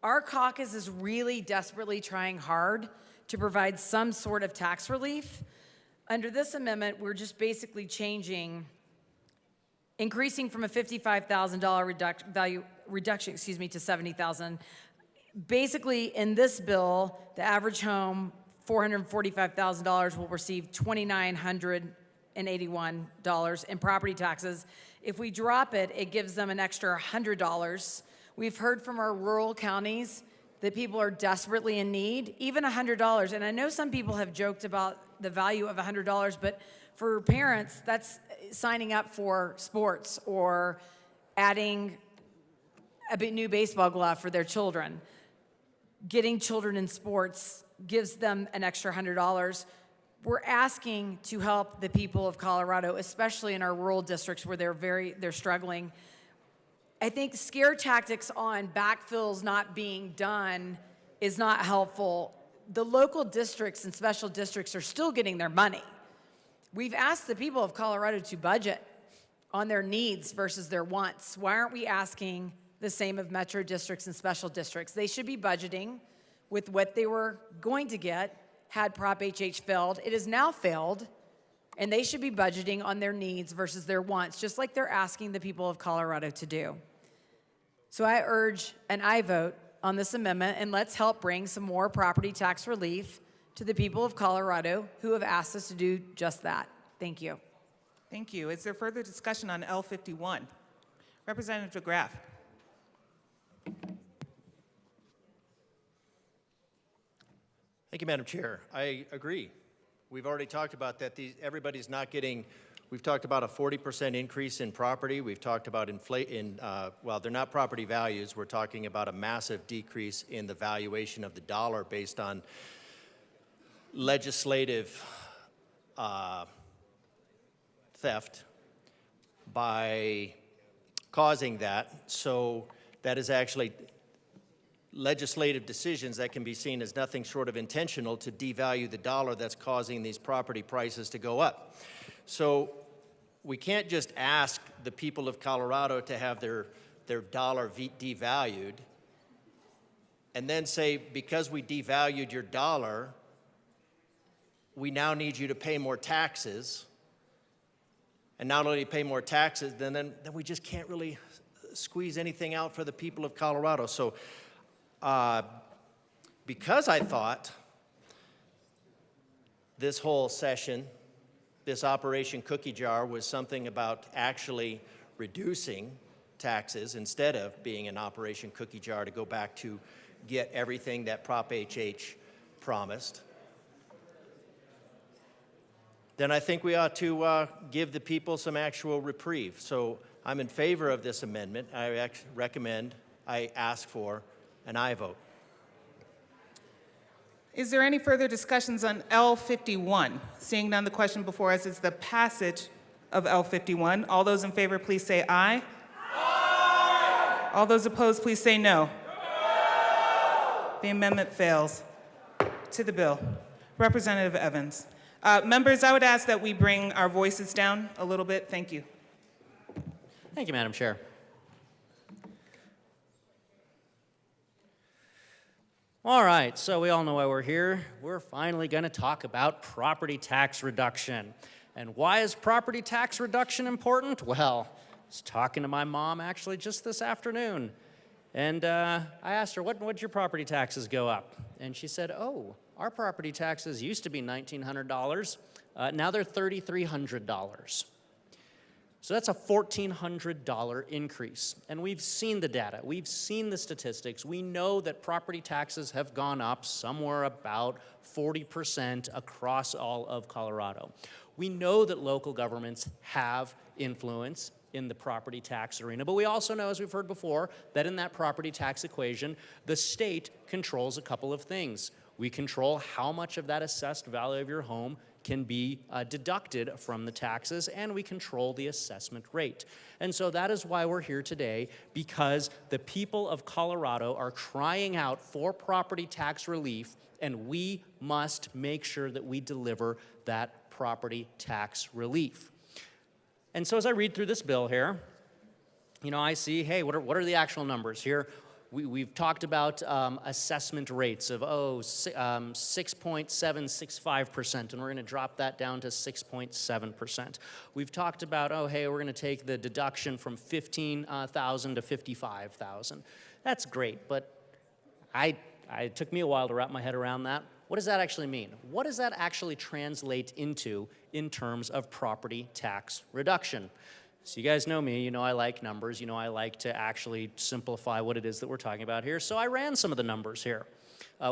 Our caucus is really desperately trying hard to provide some sort of tax relief. Under this amendment, we're just basically increasing from a $55,000 reduction to $70,000. Basically, in this bill, the average home, $445,000, will receive $2,981 in property taxes. If we drop it, it gives them an extra $100. We've heard from our rural counties that people are desperately in need, even $100. And I know some people have joked about the value of $100, but for parents, that's signing up for sports or adding a new baseball glove for their children. Getting children in sports gives them an extra $100. We're asking to help the people of Colorado, especially in our rural districts where they're struggling. I think scare tactics on backfills not being done is not helpful. The local districts and special districts are still getting their money. We've asked the people of Colorado to budget on their needs versus their wants. Why aren't we asking the same of metro districts and special districts? They should be budgeting with what they were going to get had Prop HH failed. It has now failed, and they should be budgeting on their needs versus their wants, just like they're asking the people of Colorado to do. So I urge an aye vote on this amendment, and let's help bring some more property tax relief to the people of Colorado who have asked us to do just that. Thank you. Thank you. Is there further discussion on L51? Representative DeGraff. Thank you, Madam Chair. I agree. We've already talked about that. Everybody's not getting We've talked about a 40% increase in property. We've talked about well, they're not property values. We're talking about a massive decrease in the valuation of the dollar based on legislative theft by causing that. So that is actually legislative decisions that can be seen as nothing short of intentional to devalue the dollar that's causing these property prices to go up. So we can't just ask the people of Colorado to have their dollar devalued and then say, because we devalued your dollar, we now need you to pay more taxes. And not only pay more taxes, then we just can't really squeeze anything out for the people of Colorado. So because I thought this whole session, this Operation Cookie Jar, was something about actually reducing taxes instead of being an Operation Cookie Jar to go back to get everything that Prop HH promised, then I think we ought to give the people some actual reprieve. So I'm in favor of this amendment. I ask for an aye vote. Is there any further discussions on L51? Seeing none, the question before us is the passage of L51. All those in favor, please say aye. Aye. All those opposed, please say no. No. The amendment fails. To the bill. Representative Evans. Members, I would ask that we bring our voices down a little bit. Thank you. Thank you, Madam Chair. All right, so we all know why we're here. We're finally going to talk about property tax reduction. And why is property tax reduction important? Well, I was talking to my mom actually just this afternoon. And I asked her, what'd your property taxes go up? And she said, oh, our property taxes used to be $1,900. Now they're $3,300. So that's a $1,400 increase. And we've seen the data. We've seen the statistics. We know that property taxes have gone up somewhere about 40% across all of Colorado. We know that local governments have influence in the property tax arena, but we also know, as we've heard before, that in that property tax equation, the state controls a couple of things. We control how much of that assessed value of your home can be deducted from the taxes, and we control the assessment rate. And so that is why we're here today, because the people of Colorado are crying out for property tax relief, and we must make sure that we deliver that property tax relief. And so as I read through this bill here, you know, I see, hey, what are the actual numbers here? We've talked about assessment rates of 6.765%, and we're going to drop that down to 6.7%. We've talked about, oh, hey, we're going to take the deduction from $15,000 to $55,000. That's great, but it took me a while to wrap my head around that. What does that actually mean? What does that actually translate into in terms of property tax reduction? So you guys know me, you know I like numbers, you know I like to actually simplify what it is that we're talking about here. So I ran some of the numbers here.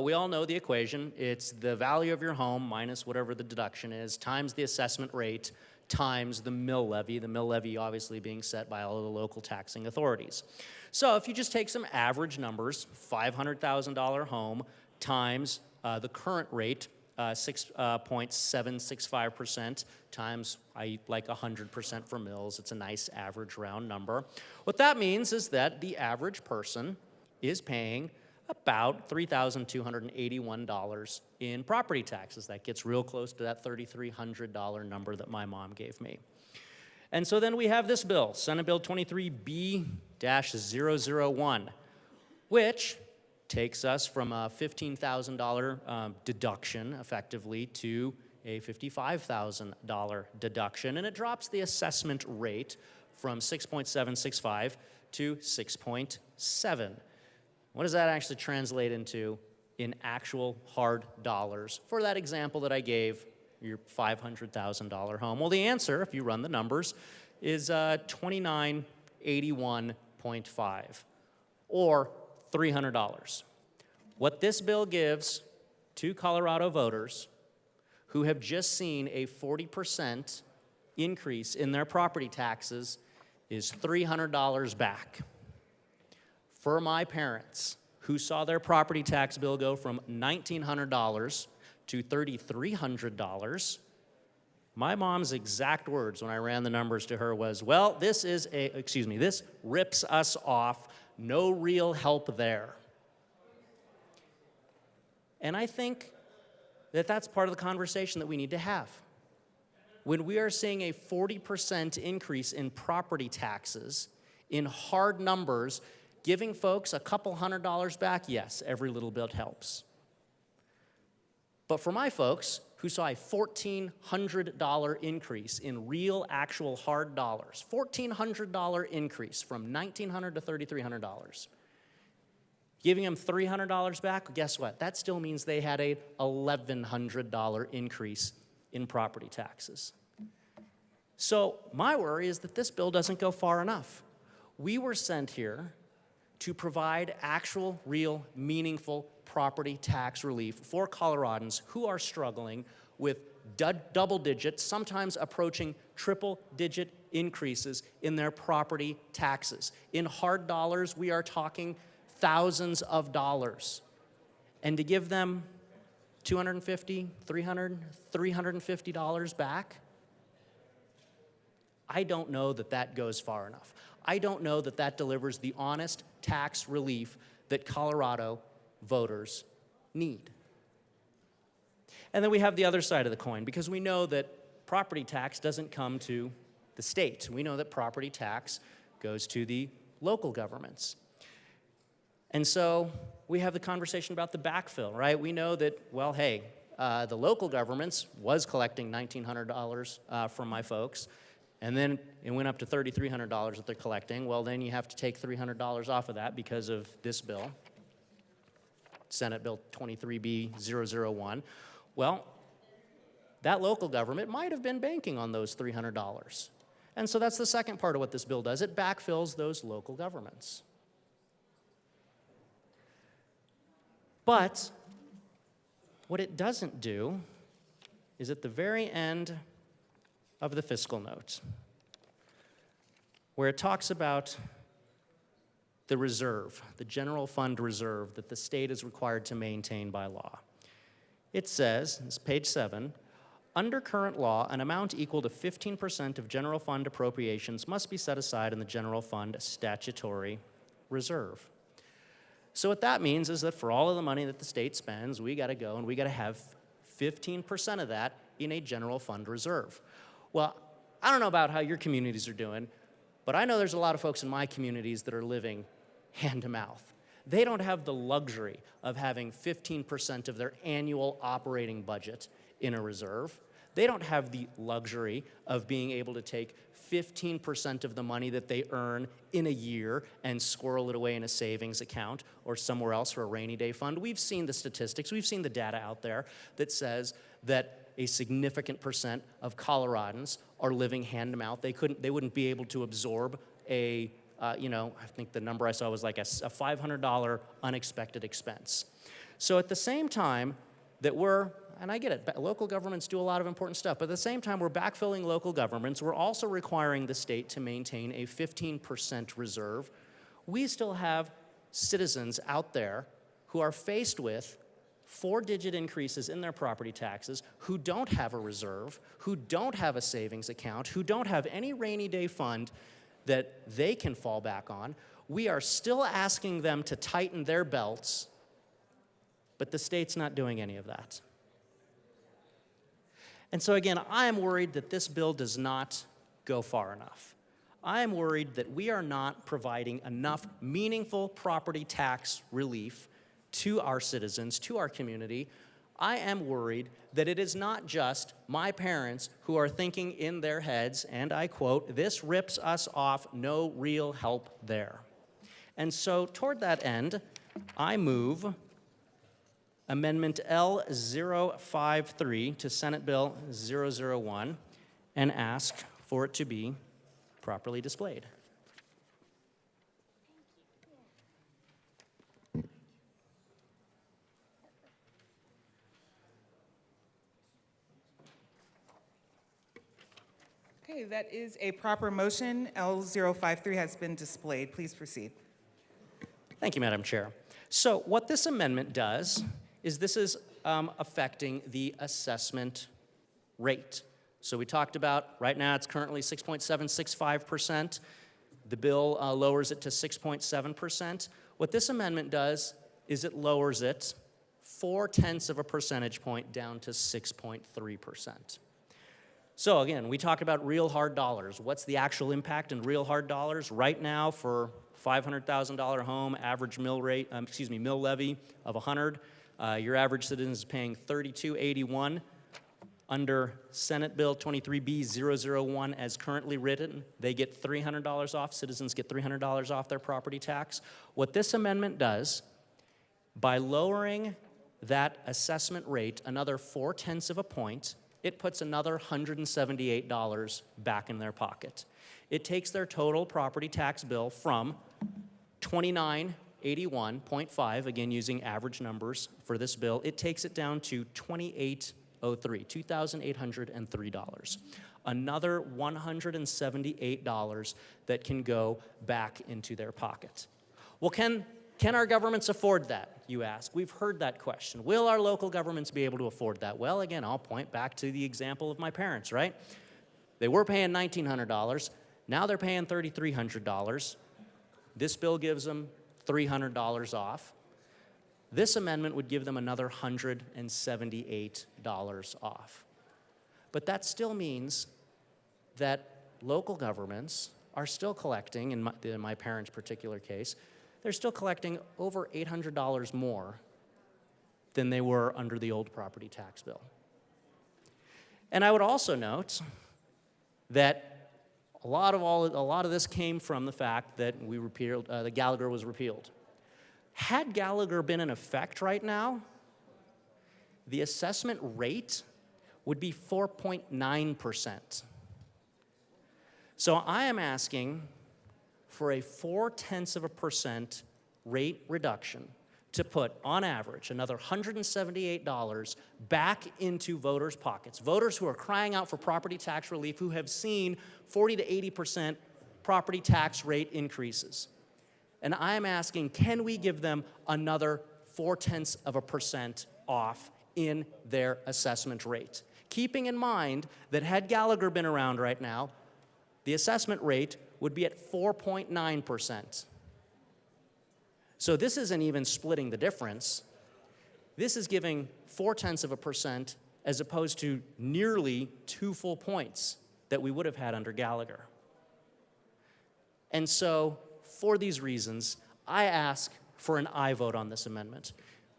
We all know the equation. It's the value of your home minus whatever the deduction is, times the assessment rate, times the mill levy obviously being set by all of the local taxing authorities. So if you just take some average numbers, $500,000 home times the current rate, 6.765% times, I like 100% for mills. It's a nice average round number. What that means is that the average person is paying about $3,281 in property taxes. That gets real close to that $3,300 number that my mom gave me. And so then we have this bill, Senate Bill 23B-001, which takes us from a $15,000 deduction, effectively, to a $55,000 deduction, and it drops the assessment rate from 6.765 to 6.7. What does that actually translate into in actual hard dollars for that example that I gave, your $500,000 home? Well, the answer, if you run the numbers, is $2981.5, or $300. What this bill gives to Colorado voters who have just seen a 40% increase in their property taxes is $300 back. For my parents, who saw their property tax bill go from $1,900 to $3,300, my mom's exact words when I ran the numbers to her was, well, this rips us off, no real help there. And I think that that's part of the conversation that we need to have. When we are seeing a 40% increase in property taxes, in hard numbers, giving folks a couple $100 back, yes, every little bit helps. But for my folks who saw a $1,400 increase in real, actual hard dollars, $1,400 increase from $1,900 to $3,300, giving them $300 back, guess what? That still means they had a $1,100 increase in property taxes. So my worry is that this bill doesn't go far enough. We were sent here to provide actual, real, meaningful property tax relief for Coloradans who are struggling with double-digit, sometimes approaching triple-digit increases in their property taxes. In hard dollars, we are talking thousands of dollars. And to give them $250, $300, $350 back, I don't know that that goes far enough. I don't know that that delivers the honest tax relief that Colorado voters need. And then we have the other side of the coin, because we know that property tax doesn't come to the state. We know that property tax goes to the local governments. And so we have the conversation about the backfill, right? We know that, well, hey, the local governments was collecting $1,900 from my folks, and then it went up to $3,300 that they're collecting. Well, then you have to take $300 off of that because of this bill, Senate Bill 23B-001. Well, that local government might have been banking on those $300. And so that's the second part of what this bill does. It backfills those local governments. But what it doesn't do is at the very end of the fiscal note, where it talks about the reserve, the general fund reserve that the state is required to maintain by law. It says, it's page 7, under current law, an amount equal to 15% of general fund appropriations must be set aside in the general fund statutory reserve. So what that means is that for all of the money that the state spends, we got to go and we got to have 15% of that in a general fund reserve. Well, I don't know about how your communities are doing, but I know there's a lot of folks in my communities that are living hand to mouth. They don't have the luxury of having 15% of their annual operating budget in a reserve. They don't have the luxury of being able to take 15% of the money that they earn in a year and squirrel it away in a savings account or somewhere else for a rainy day fund. We've seen the statistics, we've seen the data out there that says that a significant percent of Coloradans are living hand to mouth. They wouldn't be able to absorb a, I think the number I saw was like a $500 unexpected expense. So at the same time that we're, and I get it, local governments do a lot of important stuff, but at the same time we're backfilling local governments, we're also requiring the state to maintain a 15% reserve. We still have citizens out there who are faced with 4-digit increases in their property taxes, who don't have a reserve, who don't have a savings account, who don't have any rainy day fund that they can fall back on. We are still asking them to tighten their belts, but the state's not doing any of that. And so again, I am worried that this bill does not go far enough. I am worried that we are not providing enough meaningful property tax relief to our citizens, to our community. I am worried that it is not just my parents who are thinking in their heads, and I quote, "This rips us off, no real help there." And so toward that end, I move Amendment L053 to Senate Bill 001 and ask for it to be properly displayed. Okay, Okay, that is a proper motion. L053 has been displayed. Please proceed. Thank you, Madam Chair. So what this amendment does is this is affecting the assessment rate. So we talked about, right now it's currently 6.765%. The bill lowers it to 6.7%. What this amendment does is it lowers it 0.4 of a percentage point down to 6.3%. So again, we talk about real hard dollars. What's the actual impact in real hard dollars? Right now, for $500,000 home, average mill levy of 100. Your average citizen is paying $32.81. Under Senate Bill 23B001 as currently written, they get $300 off. Citizens get $300 off their property tax. What this amendment does, by lowering that assessment rate another 0.4 of a point, it puts another $178 back in their pocket. It takes their total property tax bill from $29.81.5, again using average numbers for this bill, it takes it down to $2,803. Another $178 that can go back into their pocket. Well, can our governments afford that, you ask? We've heard that question. Will our local governments be able to afford that? Well, again, I'll point back to the example of my parents, right? They were paying $1,900. Now they're paying $3,300. This bill gives them $300 off. This amendment would give them another $178 off. But that still means that local governments are still collecting, in my parents' particular case, they're still collecting over $800 more than they were under the old property tax bill. And I would also note that a lot of this came from the fact that we repealed, the Gallagher was repealed. Had Gallagher been in effect right now, the assessment rate would be 4.9%. So I am asking for a 0.4% rate reduction to put, on average, another $178 back into voters' pockets. Voters who are crying out for property tax relief, who have seen 40 to 80% property tax rate increases. And I am asking, can we give them another 0.4% off in their assessment rate? Keeping in mind that had Gallagher been around right now, the assessment rate would be at 4.9%. So this isn't even splitting the difference. This is giving 0.4% as opposed to nearly 2 full points that we would have had under Gallagher. And so, for these reasons, I ask for an aye vote on this amendment.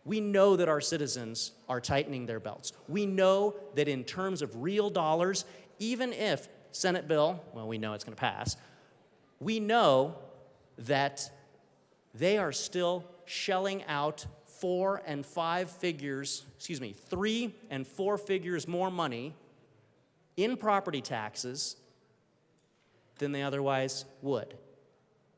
We know that our citizens are tightening their belts. We know that in terms of real dollars, even if Senate bill, well, we know it's going to pass, we know that they are still shelling out 3 and 4 figures more money in property taxes than they otherwise would.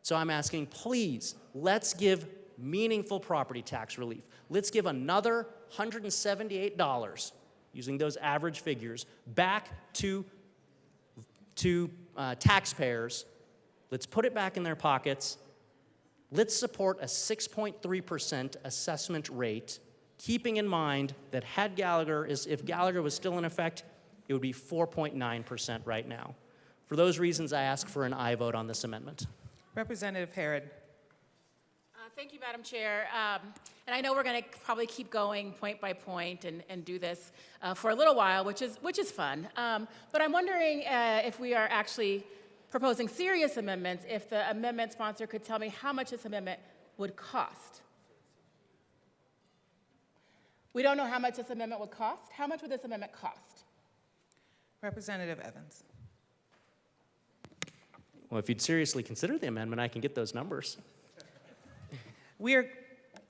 So I'm asking, please, let's give meaningful property tax relief. Let's give another $178, using those average figures, back to taxpayers. Let's put it back in their pockets. Let's support a 6.3% assessment rate, keeping in mind that if Gallagher was still in effect, it would be 4.9% right now. For those reasons, I ask for an aye vote on this amendment. Representative Herod. Thank you, Madam Chair. And I know we're going to probably keep going point by point and do this for a little while, which is fun. But I'm wondering if we are actually proposing serious amendments, if the amendment sponsor could tell me how much this amendment would cost. We don't know how much this amendment would cost. How much would this amendment cost? Representative Evans. Well, if you'd seriously consider the amendment, I can get those numbers.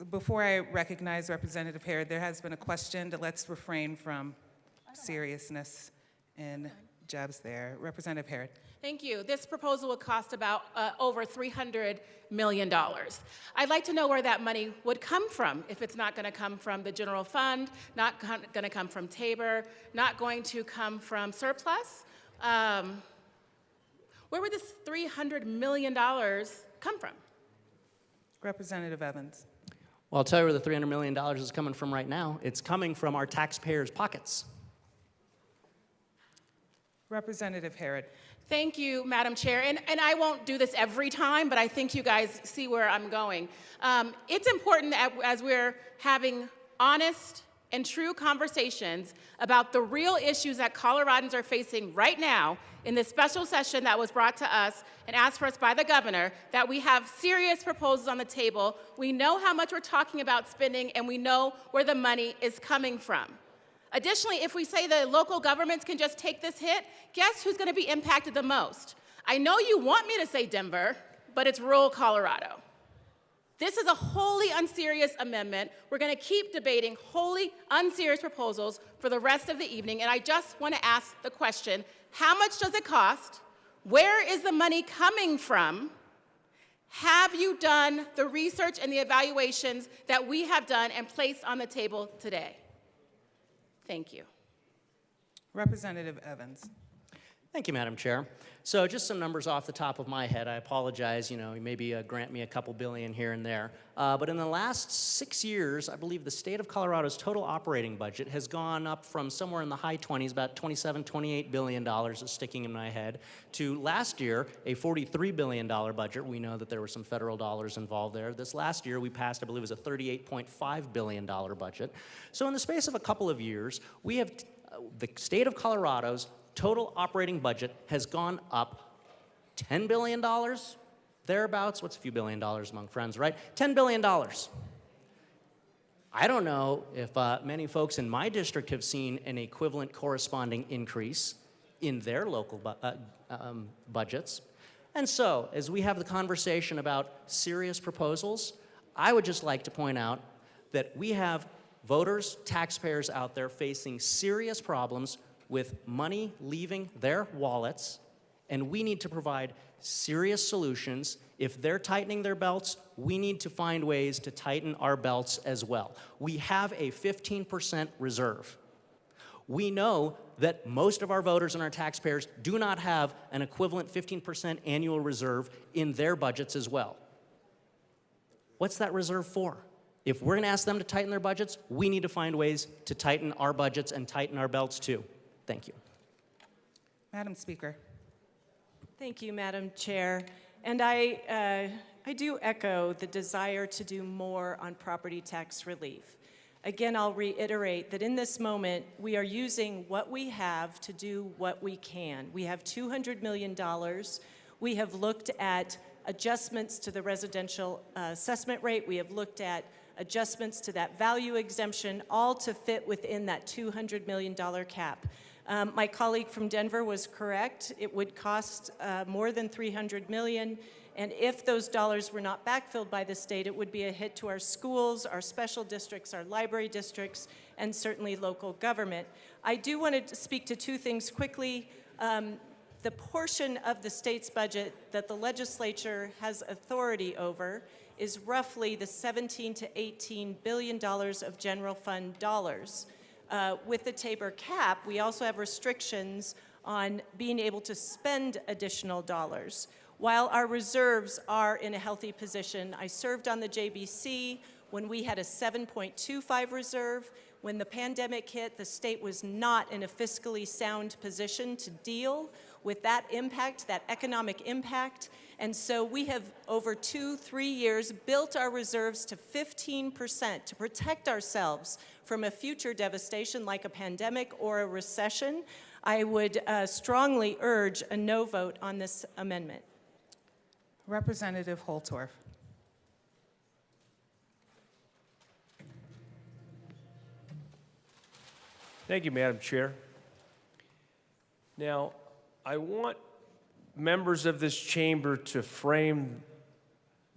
Before I recognize Representative Herod, there has been a question. Let's refrain from seriousness and jabs there. Representative Herod. Thank you. This proposal would cost about over $300 million. I'd like to know where that money would come from, if it's not going to come from the general fund, not going to come from Tabor, not going to come from surplus. Where would this $300 million come from? Representative Evans. Well, I'll tell you where the $300 million is coming from right now. It's coming from our taxpayers' pockets. Representative Harrod. Thank you, Madam Chair. And I won't do this every time, but I think you guys see where I'm going. It's important that as we're having honest and true conversations about the real issues that Coloradans are facing right now in this special session that was brought to us and asked for us by the governor, that we have serious proposals on the table. We know how much we're talking about spending, and we know where the money is coming from. Additionally, if we say the local governments can just take this hit, guess who's going to be impacted the most? I know you want me to say Denver, but it's rural Colorado. This is a wholly unserious amendment. We're going to keep debating wholly unserious proposals for the rest of the evening, and I just want to ask the question, how much does it cost? Where is the money coming from? Have you done the research and the evaluations that we have done and placed on the table today? Thank you. Representative Evans. Thank you, Madam Chair. So just some numbers off the top of my head. I apologize, you maybe grant me a couple billion here and there. But in the last 6 years, I believe the state of Colorado's total operating budget has gone up from somewhere in the high 20s, about $27, $28 billion is sticking in my head, to last year, a $43 billion budget. We know that there were some federal dollars involved there. This last year, we passed, I believe, it was a $38.5 billion budget. So in the space of a couple of years, we have the state of Colorado's total operating budget has gone up $10 billion, thereabouts. What's a few billion dollars among friends, right? $10 billion. I don't know if many folks in my district have seen an equivalent corresponding increase in their local budgets. And so, as we have the conversation about serious proposals, I would just like to point out that we have voters, taxpayers out there facing serious problems with money leaving their wallets, and we need to provide serious solutions. If they're tightening their belts, we need to find ways to tighten our belts as well. We have a 15% reserve. We know that most of our voters and our taxpayers do not have an equivalent 15% annual reserve in their budgets as well. What's that reserve for? If we're gonna ask them to tighten their budgets, we need to find ways to tighten our budgets and tighten our belts too. Thank you. Madam Speaker. Thank you, Madam Chair. And I do echo the desire to do more on property tax relief. Again, I'll reiterate that in this moment, we are using what we have to do what we can. We have $200 million. We have looked at adjustments to the residential assessment rate. We have looked at adjustments to that value exemption, all to fit within that $200 million cap. My colleague from Denver was correct. It would cost more than $300 million, and if those dollars were not backfilled by the state, it would be a hit to our schools, our special districts, our library districts, and certainly local government. I do want to speak to two things quickly. The portion of the state's budget that the legislature has authority over is roughly the $17 to $18 billion of general fund dollars. With the Tabor cap, we also have restrictions on being able to spend additional dollars. While our reserves are in a healthy position, I served on the JBC when we had a 7.25 reserve. When the pandemic hit, the state was not in a fiscally sound position to deal with that impact, that economic impact. And so we have, over 2-3 years, built our reserves to 15% to protect ourselves from a future devastation like a pandemic or a recession. I would strongly urge a no vote on this amendment. Representative Holtorf. Thank you, Madam Chair. Now, I want members of this chamber to frame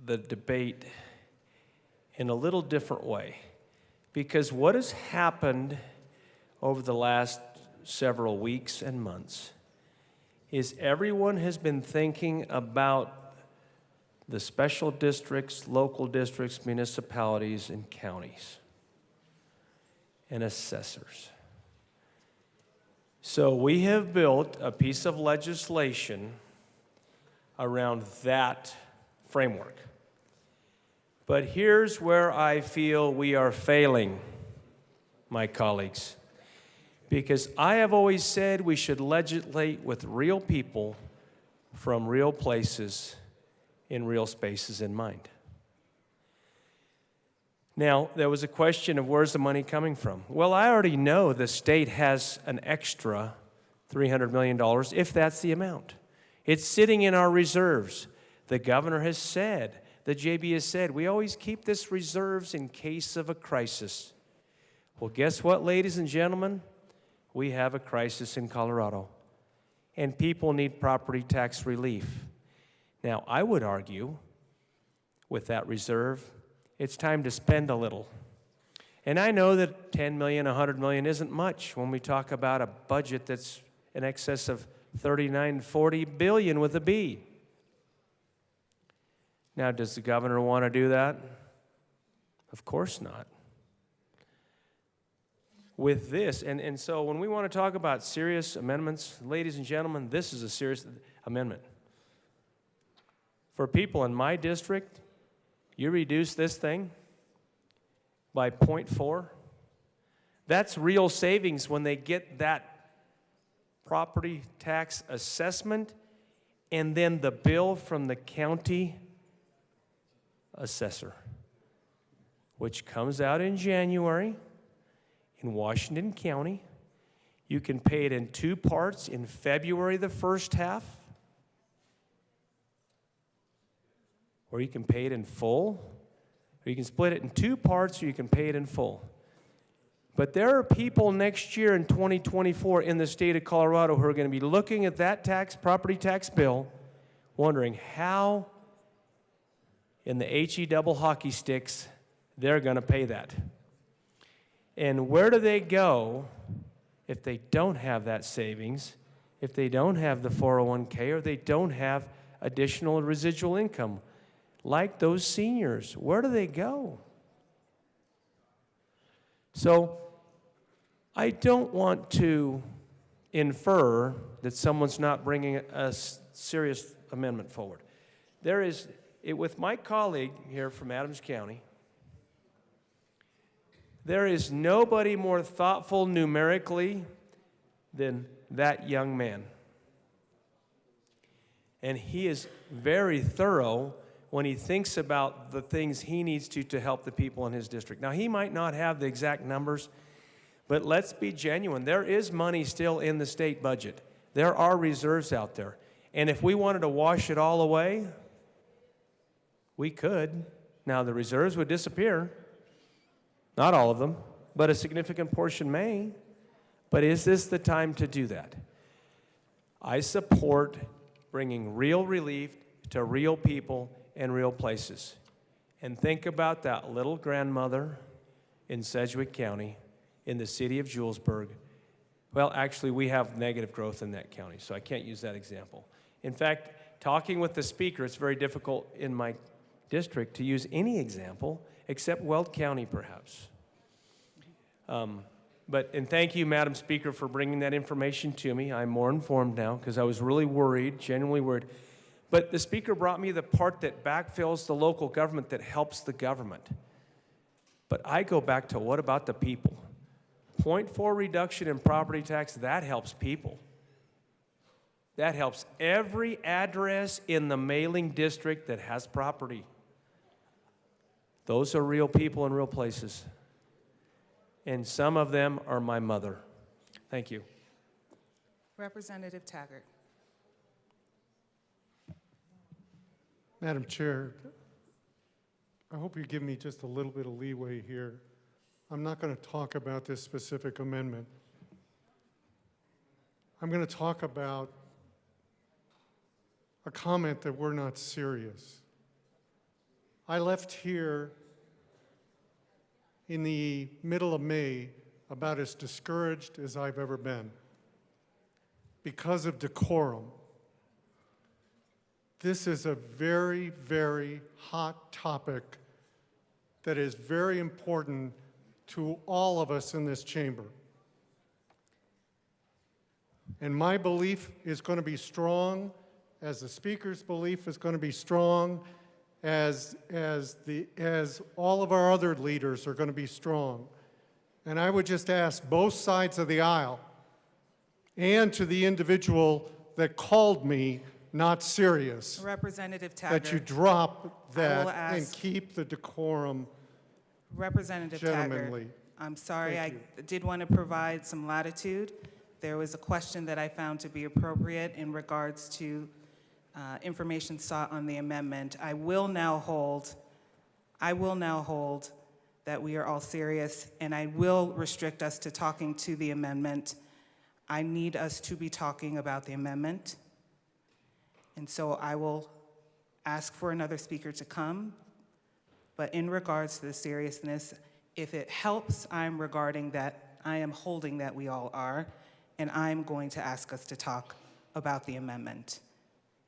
the debate in a little different way, because what has happened over the last several weeks and months is everyone has been thinking about the special districts, local districts, municipalities, and counties, and assessors. So we have built a piece of legislation around that framework. But here's where I feel we are failing, my colleagues, because I have always said we should legislate with real people from real places in real spaces in mind. Now, there was a question of where's the money coming from? Well, I already know the state has an extra $300 million, if that's the amount. It's sitting in our reserves. The governor has said, the JB has said, we always keep this reserves in case of a crisis. Well, guess what, ladies and gentlemen? We have a crisis in Colorado, and people need property tax relief. Now, I would argue, with that reserve, it's time to spend a little. And I know that 10 million, 100 million isn't much when we talk about a budget that's in excess of 39, 40 billion with a B. Now, does the governor want to do that? Of course not. With this, and so when we want to talk about serious amendments, ladies and gentlemen, this is a serious amendment. For people in my district, you reduce this thing by 0.4. That's real savings when they get that property tax assessment and then the bill from the county assessor, which comes out in January in Washington County. You can pay it in two parts in February, the first half, or you can pay it in full, or you can split it in two parts, or you can pay it in full. But there are people next year in 2024 in the state of Colorado who are going to be looking at that property tax bill, wondering how in the HE double hockey sticks they're going to pay that. And where do they go if they don't have that savings, if they don't have the 401k, or they don't have additional residual income? Like those seniors, where do they go? So I don't want to infer that someone's not bringing a serious amendment forward. There is, with my colleague here from Adams County, there is nobody more thoughtful numerically than that young man. And he is very thorough when he thinks about the things he needs to help the people in his district. Now, he might not have the exact numbers, but let's be genuine. There is money still in the state budget. There are reserves out there. And if we wanted to wash it all away, we could. Now, the reserves would disappear. Not all of them, but a significant portion may. But is this the time to do that? I support bringing real relief to real people and real places. And think about that little grandmother in Sedgwick County, in the city of Julesburg. Well, actually, we have negative growth in that county, so I can't use that example. In fact, talking with the speaker, it's very difficult in my district to use any example except Weld County, perhaps. And thank you, Madam Speaker, for bringing that information to me. I'm more informed now because I was really worried, genuinely worried. But the Speaker brought me the part that backfills the local government that helps the government. But I go back to what about the people? 0.4 reduction in property tax, that helps people. That helps every address in the mailing district that has property. Those are real people in real places. And some of them are my mother. Thank you. Representative Taggart. Madam Chair, I hope you give me just a little bit of leeway here. I'm not going to talk about this specific amendment. I'm going to talk about a comment that we're not serious. I left here in the middle of May about as discouraged as I've ever been because of decorum. This is a very, very hot topic that is very important to all of us in this chamber. And my belief is going to be strong as the speaker's belief is going to be strong, as all of our other leaders are going to be strong. And I would just ask both sides of the aisle and to the individual that called me not serious, Representative Taggart. that you drop I that will and ask- keep the decorum Representative gentlemanly. Taggart, I'm sorry, Thank I did want to provide some latitude. There was a question that I found to be appropriate in regards to information sought on the amendment. I will now hold that we are all serious, and I will restrict us to talking to the amendment. I need us to be talking about the amendment. And so I will ask for another speaker to come. But in regards to the seriousness, if it helps, I am holding that we all are, and I'm going to ask us to talk about the amendment.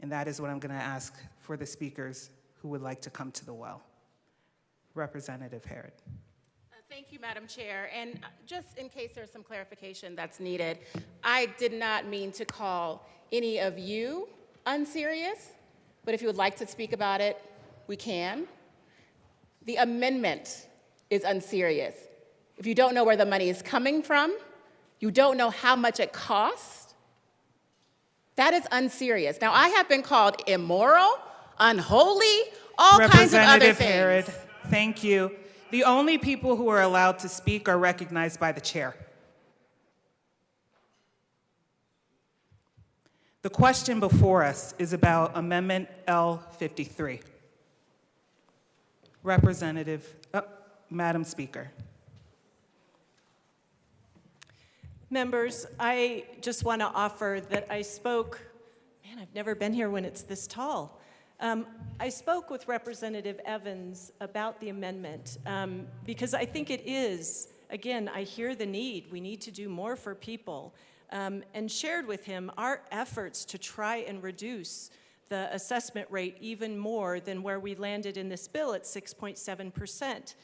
And that is what I'm going to ask for the speakers who would like to come to the well. Representative Herod. Thank you, Madam Chair. And just in case there's some clarification that's needed, I did not mean to call any of you unserious, but if you would like to speak about it, we can. The amendment is unserious. If you don't know where the money is coming from, you don't know how much it costs, that is unserious. Now, I have been called immoral, unholy, all kinds of other Representative things. Herod, thank you. The only people who are allowed to speak are recognized by the chair. The question before us is about Amendment L53. Madam Speaker. Members, I just want to offer that I spoke, man, I've never been here when it's this tall. I spoke with Representative Evans about the amendment because I think it is, again, I hear the need. We need to do more for people. And shared with him our efforts to try and reduce the assessment rate even more than where we landed in this bill at 6.7%.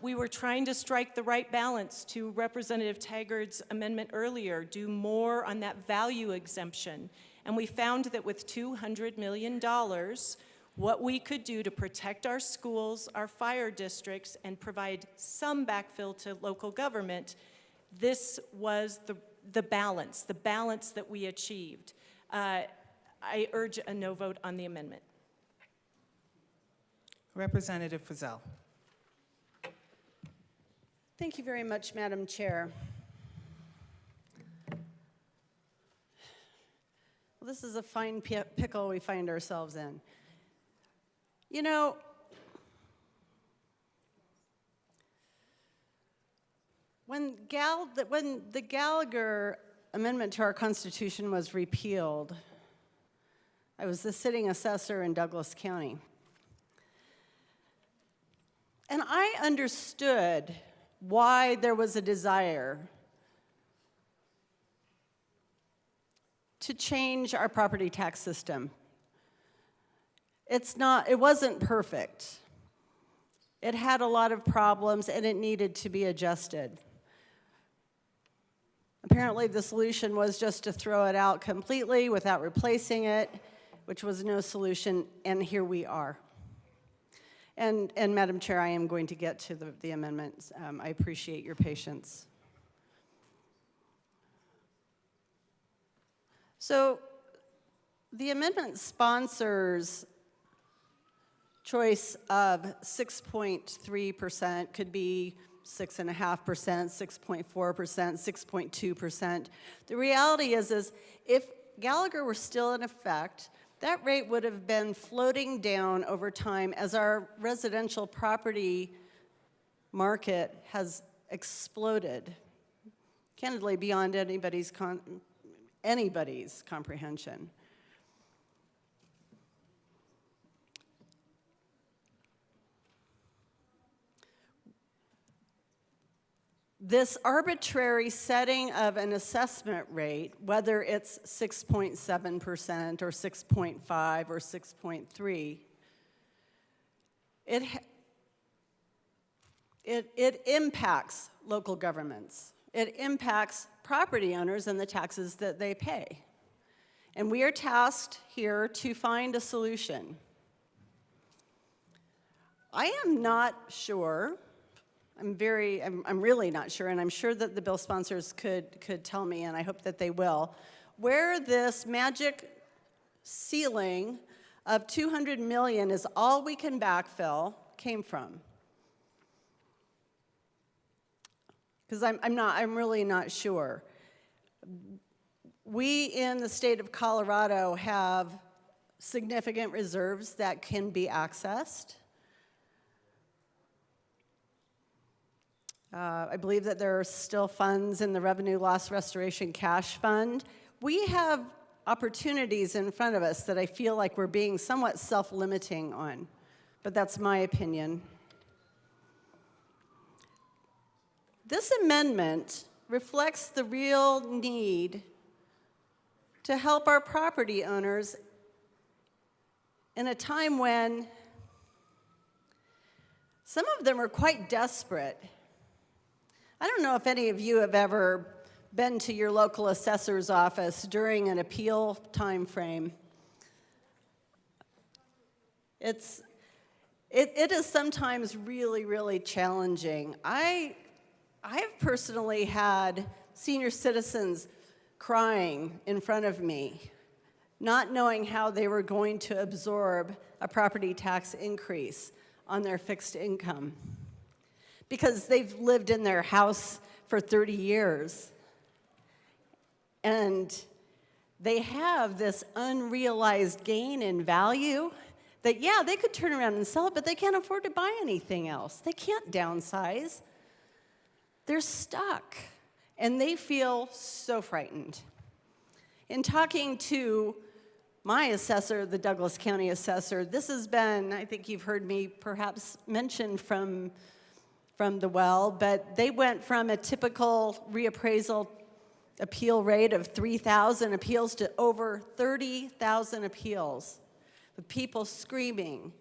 We were trying to strike the right balance to Representative Taggart's amendment earlier, do more on that value exemption. And we found that with $200 million, what we could do to protect our schools, our fire districts, and provide some backfill to local government, this was the balance that we achieved. I urge a no vote on the amendment. Representative Fiscal. Thank you very much, Madam Chair. Well, this is a fine pickle we find ourselves in. You know, when the Gallagher Amendment to our Constitution was repealed, I was the sitting assessor in Douglas County. And I understood why there was a desire to change our property tax system. It wasn't perfect. It had a lot of problems and it needed to be adjusted. Apparently the solution was just to throw it out completely without replacing it, which was no solution, and here we are. And Madam Chair, I am going to get to the amendments. I appreciate your patience. So the amendment sponsors choice of 6.3%, could be 6.5%, 6.4%, 6.2%. The reality is if Gallagher were still in effect, that rate would have been floating down over time as our residential property market has exploded, candidly beyond anybody's comprehension. This arbitrary setting of an assessment rate, whether it's 6.7% or 6.5 or 6.3, it impacts local governments. It impacts property owners and the taxes that they pay. And we are tasked here to find a solution. I am not sure, I'm really not sure, and I'm sure that the bill sponsors could tell me, and I hope that they will, where this magic ceiling of 200 million is all we can backfill came from. Because I'm really not sure. We in the state of Colorado have significant reserves that can be accessed. I believe that there are still funds in the Revenue Loss Restoration Cash Fund. We have opportunities in front of us that I feel like we're being somewhat self-limiting on, but that's my opinion. This amendment reflects the real need to help our property owners in a time when some of them are quite desperate. I don't know if any of you have ever been to your local assessor's office during an appeal time frame. It is sometimes really, really challenging. I have personally had senior citizens crying in front of me, not knowing how they were going to absorb a property tax increase on their fixed income because they've lived in their house for 30 years. And they have this unrealized gain in value that, yeah, they could turn around and sell it, but they can't afford to buy anything else. They can't downsize. They're stuck, and they feel so frightened. In talking to my assessor, the Douglas County assessor, this has been, I think you've heard me perhaps mention from the well, but they went from a typical reappraisal appeal rate of 3,000 appeals to over 30,000 appeals, with people screaming,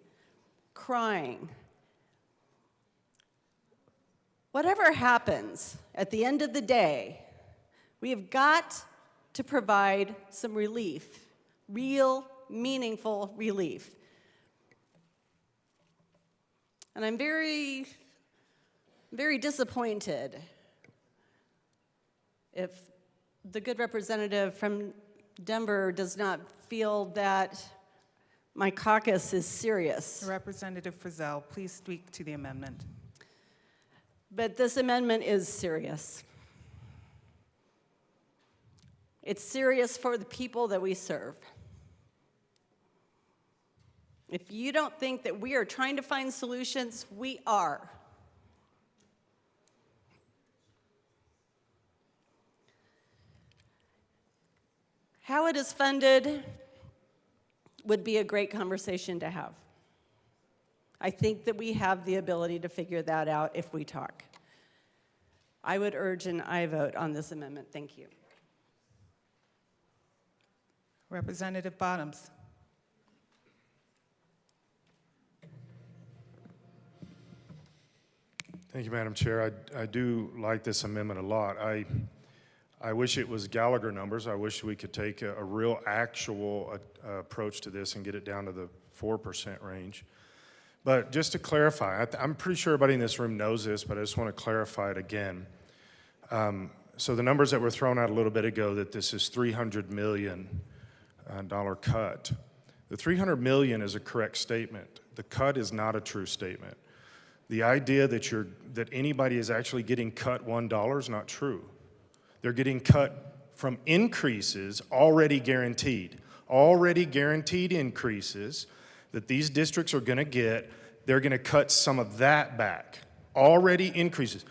crying. Whatever happens, at the end of the day, we have got to provide some relief, real, meaningful relief. And I'm very, very disappointed if the good representative from Denver does not feel that my caucus is serious. Representative Frizzell, please speak to the amendment. But this amendment is serious. It's serious for the people that we serve. If you don't think that we are trying to find solutions, we are. How it is funded would be a great conversation to have. I think that we have the ability to figure that out if we talk. I would urge an aye vote on this amendment. Thank you. Representative Bottoms. Thank you, Madam Chair. I do like this amendment a lot. I wish it was Gallagher numbers. I wish we could take a real actual approach to this and get it down to the 4% range. But just to clarify, I'm pretty sure everybody in this room knows this, but I just want to clarify it again. So the numbers that were thrown out a little bit ago, that this is $300 million cut. The $300 million is a correct statement. The cut is not a true statement. The idea that anybody is actually getting cut $1 is not true. They're getting cut from increases already guaranteed increases that these districts are going to get. They're going to cut some of that back. Already increases.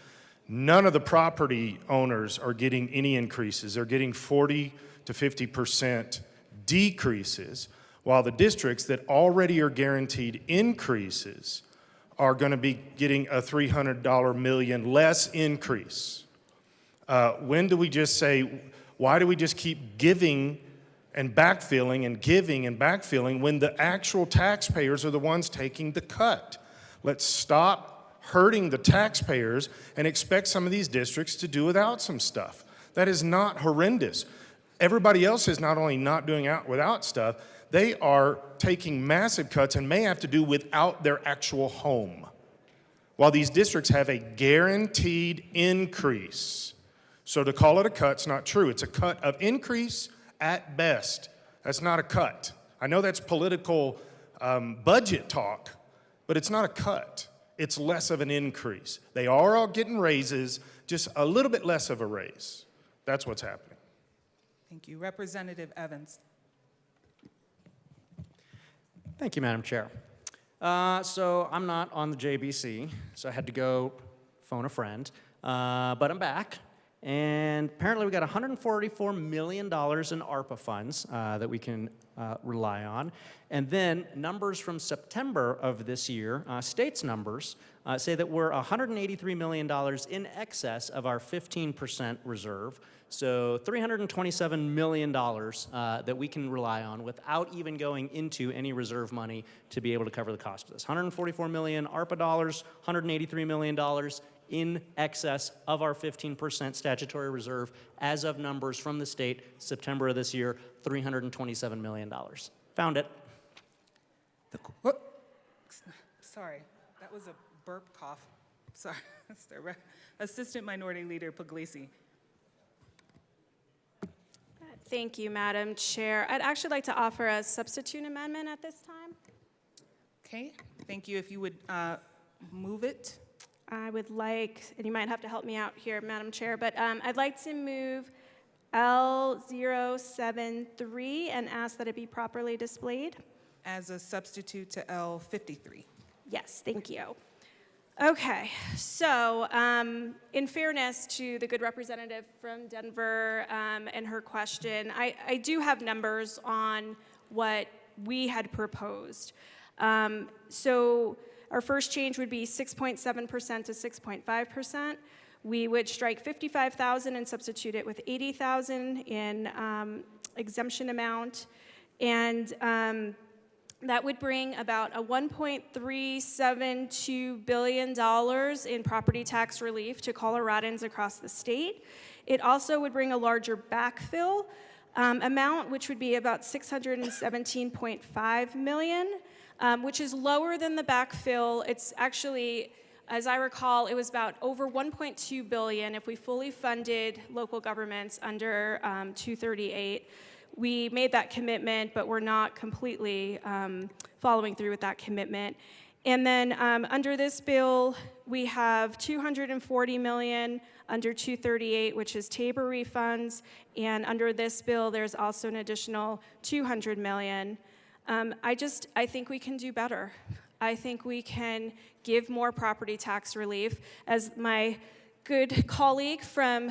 None of the property owners are getting any increases. They're getting 40 to 50% decreases, while the districts that already are guaranteed increases are going to be getting a $300 million less increase. When do we just say, why do we just keep giving and backfilling and giving and backfilling when the actual taxpayers are the ones taking the cut? Let's stop hurting the taxpayers and expect some of these districts to do without some stuff. That is not horrendous. Everybody else is not only not doing out without stuff, they are taking massive cuts and may have to do without their actual home. While these districts have a guaranteed increase. So to call it a cut's not true. It's a cut of increase at best. That's not a cut. I know that's political budget talk, but it's not a cut. It's less of an increase. They are all getting raises, just a little bit less of a raise. That's what's happening. Thank you. Representative Evans. Thank you, Madam Chair. So I'm not on the JBC, so I had to go phone a friend, but I'm back. And apparently we got $144 million in ARPA funds that we can rely on. And then numbers from September of this year, states numbers, say that we're $183 million in excess of our 15% reserve. So $327 million that we can rely on without even going into any reserve money to be able to cover the cost of this. 144 million ARPA dollars, $183 million in excess of our 15% statutory reserve as of numbers from the state, September of this year, $327 million. Found it. Sorry, that was a burp cough. Sorry, that's the Assistant Minority Leader Puglisi. Thank you, Madam Chair. I'd actually like to offer a substitute amendment at this time. Okay, thank you. If you would move it. I would like, and you might have to help me out here, Madam Chair, but I'd like to move L073 and ask that it be properly displayed. As a substitute to L53. Yes, thank you. Okay, so in fairness to the good representative from Denver and her question, I do have numbers on what we had proposed. So our first change would be 6.7% to 6.5%. We would strike 55,000 and substitute it with 80,000 in exemption amount. And that would bring about a $1.372 billion in property tax relief to Coloradans across the state. It also would bring a larger backfill amount, which would be about $617.5 million. Which is lower than the backfill. It's actually, as I recall, it was about over $1.2 billion if we fully funded local governments under 238. We made that commitment, but we're not completely following through with that commitment. And then under this bill, we have $240 million under 238, which is Tabor refunds. And under this bill, there's also an additional $200 million. I think we can do better. I think we can give more property tax relief. As my good colleague from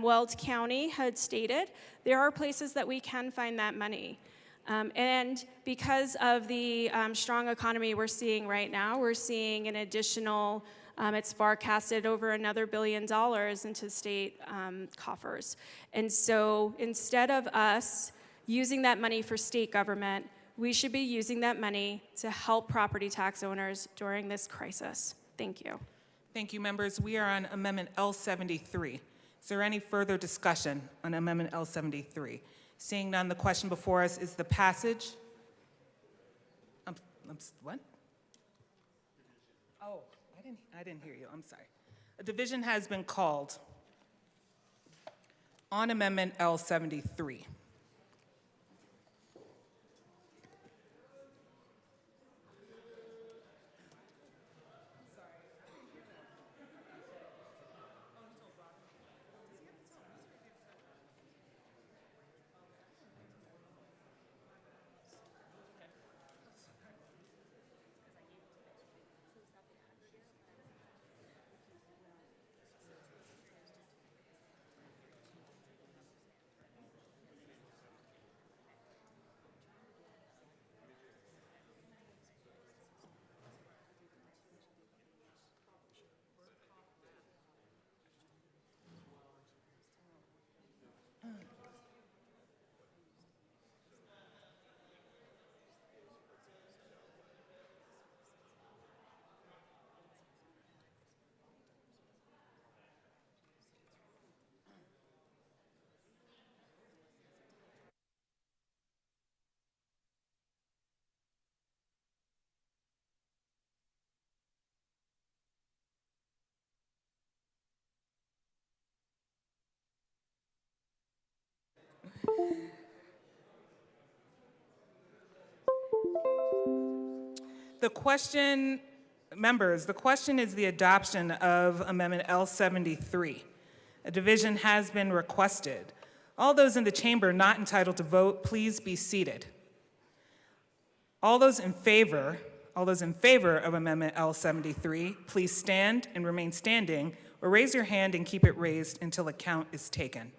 Weld County had stated, there are places that we can find that money. And because of the strong economy we're seeing right now, we're seeing an additional, it's forecasted over another $1 billion into state coffers. And so instead of us using that money for state government, we should be using that money to help property tax owners during this crisis. Thank you. Thank you, members. We are on Amendment L73. Is there any further discussion on Amendment L73? Seeing none, the question before us is the passage. What? Oh, I didn't hear you. I'm sorry. A division has been called on Amendment L73. The question, members, the question is the adoption of Amendment L73. A division has been requested. All those in the chamber not entitled to vote, please be seated. All those in favor of Amendment L73, please stand and remain standing, or raise your hand and keep it raised until a count is taken.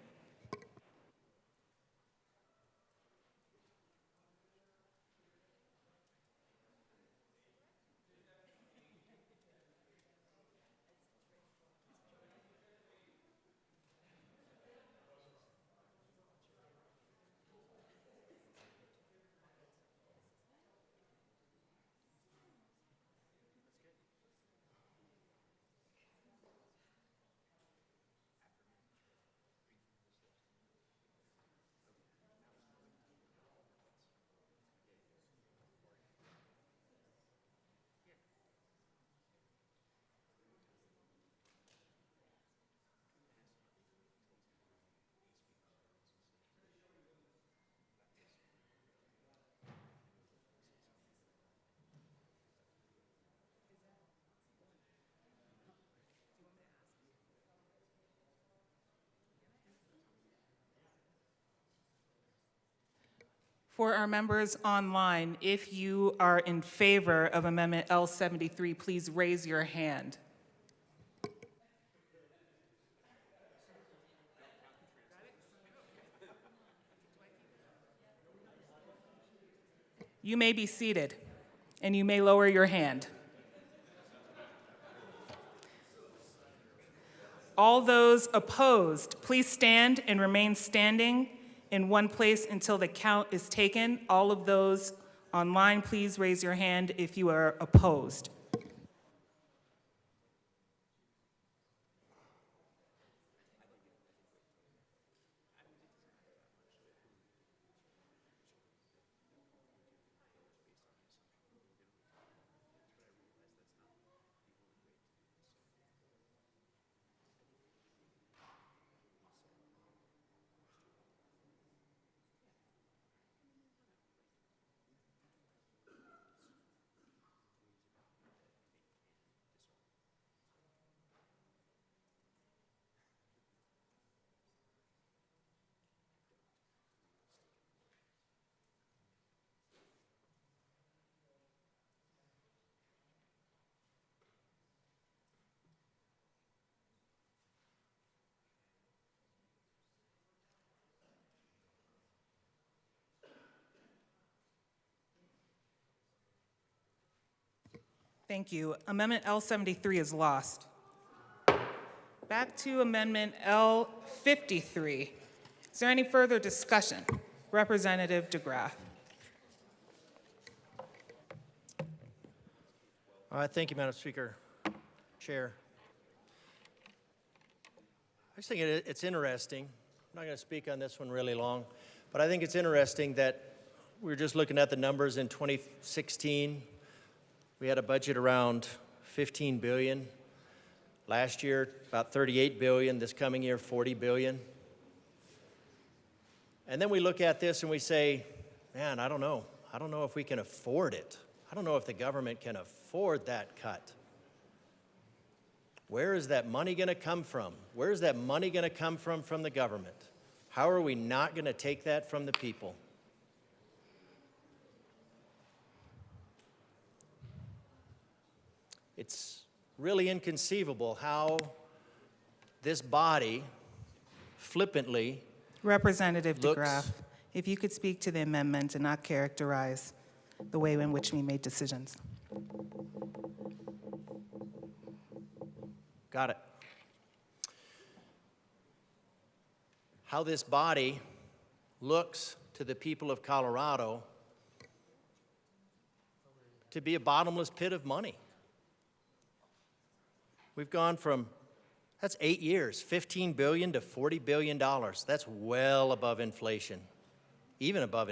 For our members online, if you are in favor of Amendment L73, please raise your hand. You may be seated, and you may lower your hand. All those opposed, please stand and remain standing in one place until the count is taken. All of those online, please raise your hand if you are opposed. Thank you. Amendment L73 is lost. Back to Amendment L53. Is there any further discussion? Representative DeGraff. All right, thank you, Madam Speaker. Chair. I just think it's interesting. I'm not going to speak on this one really long, but I think it's interesting that we were just looking at the numbers in 2016. We had a budget around $15 billion. Last year, about $38 billion. This coming year, $40 billion. And then we look at this and we say, man, I don't know. I don't know if we can afford it. I don't know if the government can afford that cut. Where is that money going to come from? Where is that money going to come from the government? How are we not going to take that from the people? It's really inconceivable how this body flippantly Representative DeGraff, if you could speak to the amendment and not characterize the way in which we made decisions. Got it. How this body looks to the people of Colorado to be a bottomless pit of money. We've gone from, that's 8 years, $15 billion to $40 billion. That's well above inflation, even above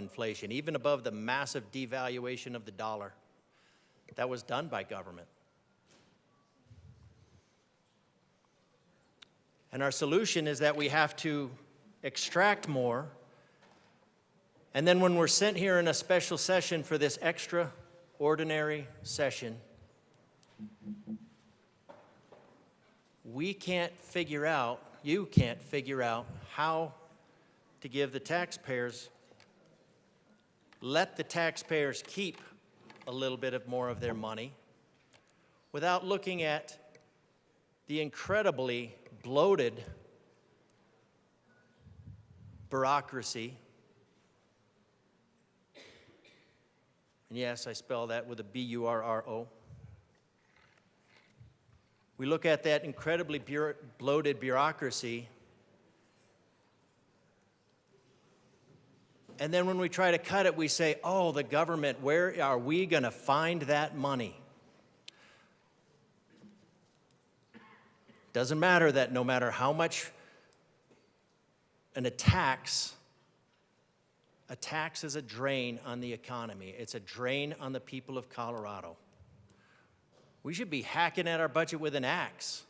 the massive devaluation of the dollar that was done by government. And our solution is that we have to extract more And then when we're sent here in a special session for this extraordinary session, we can't figure out, you can't figure out how to give the taxpayers, let the taxpayers keep a little bit of more of their money without looking at the incredibly bloated bureaucracy. And yes, I spell that with a B-U-R-R-O. We look at that incredibly bloated bureaucracy, and then when we try to cut it, we say, oh, the government, where are we going to find that money? Doesn't matter that no matter how much a tax is a drain on the economy. It's a drain on the people of Colorado. We should be hacking at our budget with an axe.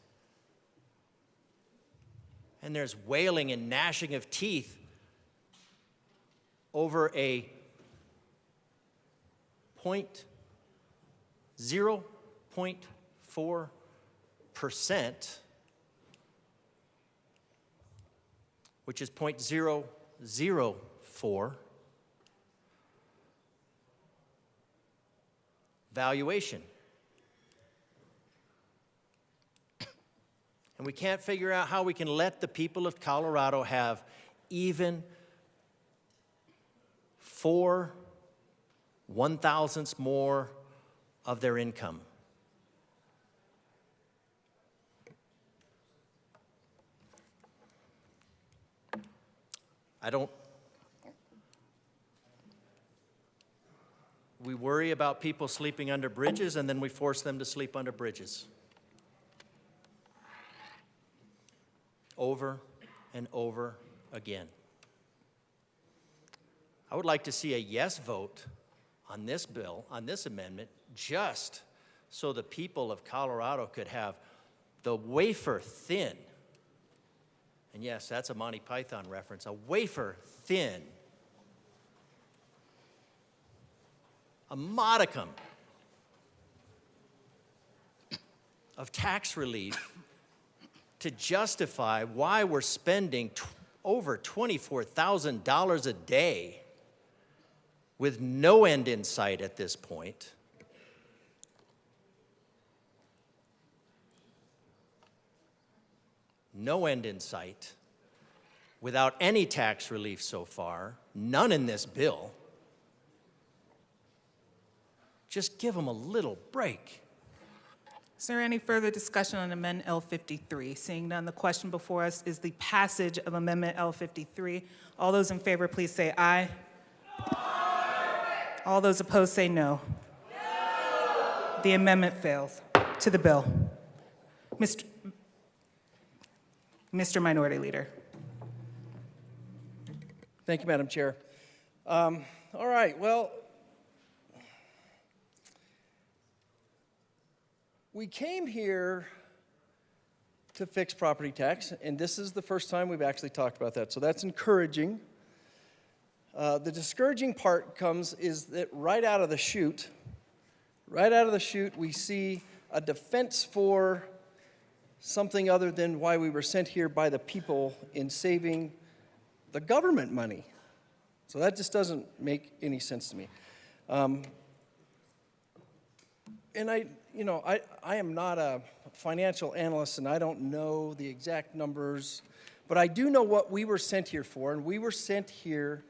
And there's wailing and gnashing of teeth over a 0.4%, which is 0.004 valuation. And we can't figure out how we can let the people of Colorado have even 4 1,000ths more of their income. We worry about people sleeping under bridges, and then we force them to sleep under bridges. Over and over again. I would like to see a yes vote on this bill, on this amendment, just so the people of Colorado could have the wafer thin, and yes, that's a Monty Python reference, a wafer thin, a modicum of tax relief to justify why we're spending over $24,000 a day with no end in sight at this point. No end in sight, without any tax relief so far, none in this bill. Just give them a little break. Is there any further discussion on Amendment L53? Seeing none, the question before us is the passage of Amendment L53. All those in favor, please say aye. Aye. All those opposed say no. No. The amendment fails. To the bill. Mr. Minority Leader. Thank you, Madam Chair. All right, well, we came here to fix property tax, and this is the first time we've actually talked about that, so that's encouraging. The discouraging part is that right out of the chute, we see a defense for something other than why we were sent here by the people in saving the government money. So that just doesn't make any sense to me. And I am not a financial analyst, and I don't know the exact numbers, but I do know what we were sent here for, and we were sent here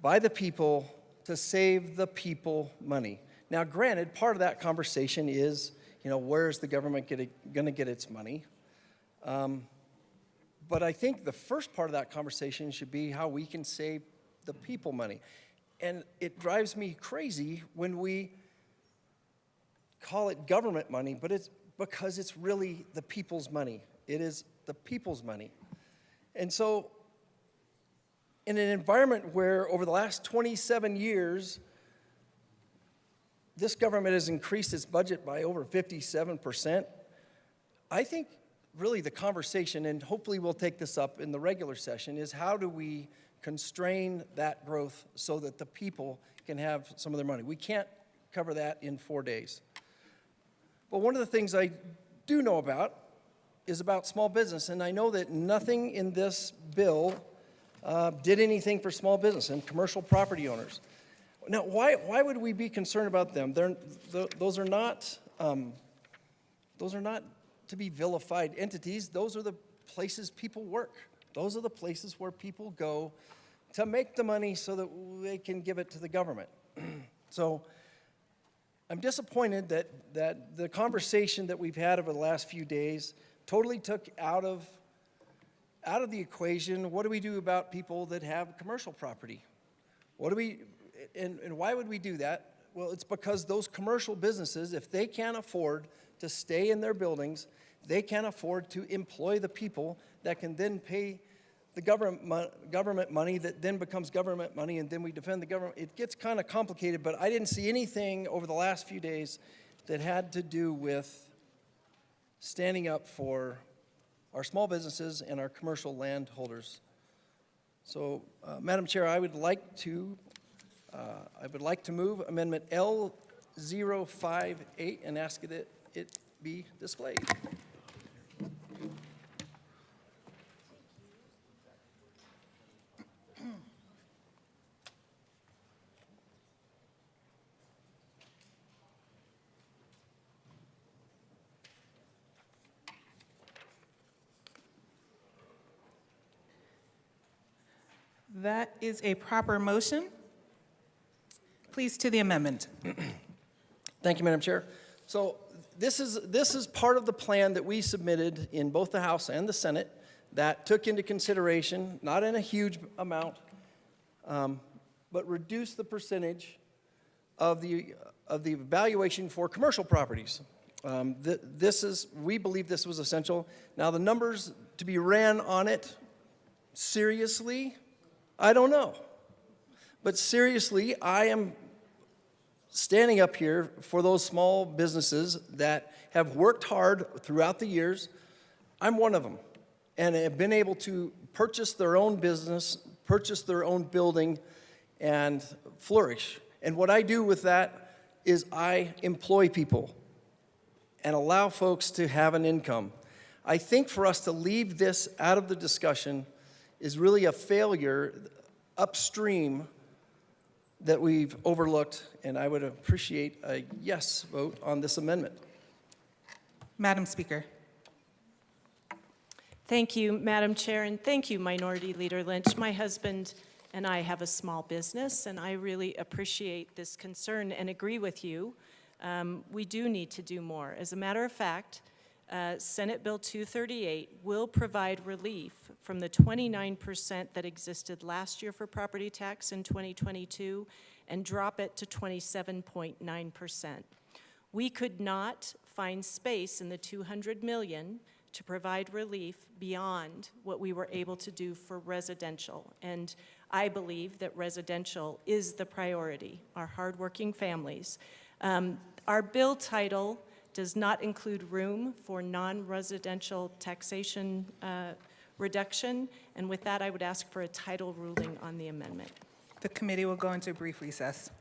by the people to save the people money. Now, granted, part of that conversation is, where is the government going to get its money? But I think the first part of that conversation should be how we can save the people money. And it drives me crazy when we call it government money, but it's because it's really the people's money. It is the people's money. And so, in an environment where over the last 27 years, this government has increased its budget by over 57%, I think really the conversation, and hopefully we'll take this up in the regular session, is how do we constrain that growth so that the people can have some of their money. We can't cover that in 4 days. But one of the things I do know about is about small business, and I know that nothing in this bill did anything for small business and commercial property owners. Now, why would we be concerned about them? Those are not to be vilified entities. Those are the places people work. Those are the places where people go to make the money so that they can give it to the government. So I'm disappointed that the conversation that we've had over the last few days totally took out of the equation, what do we do about people that have commercial property? And why would we do that? Well, it's because those commercial businesses, if they can't afford to stay in their buildings, they can't afford to employ the people that can then pay the government money that then becomes government money, and then we defend the government. It gets kind of complicated, but I didn't see anything over the last few days that had to do with standing up for our small businesses and our commercial landholders. So, Madam Chair, I would like to move Amendment L058 and ask that it be displayed. That is a proper motion. Please to the amendment. Thank you, Madam Chair. So this is part of the plan that we submitted in both the House and the Senate that took into consideration, not in a huge amount, but reduced the percentage of the valuation for commercial properties. We believe this was essential. Now, the numbers to be ran on it, seriously, I don't know. But seriously, I am standing up here for those small businesses that have worked hard throughout the years. I'm one of them, and have been able to purchase their own business, purchase their own building, and flourish. And what I do with that is I employ people and allow folks to have an income. I think for us to leave this out of the discussion is really a failure upstream that we've overlooked, and I would appreciate a yes vote on this amendment. Madam Speaker. Thank you, Madam Chair, and thank you, Minority Leader Lynch. My husband and I have a small business, and I really appreciate this concern and agree with you. We do need to do more. As a matter of fact, Senate Bill 238 will provide relief from the 29% that existed last year for property tax in 2022 and drop it to 27.9%. We could not find space in the $200 million to provide relief beyond what we were able to do for residential. And I believe that residential is the priority, our hardworking families. Our bill title does not include room for non-residential taxation reduction. And with that, I would ask for a title ruling on the amendment. The committee will go into a brief recess.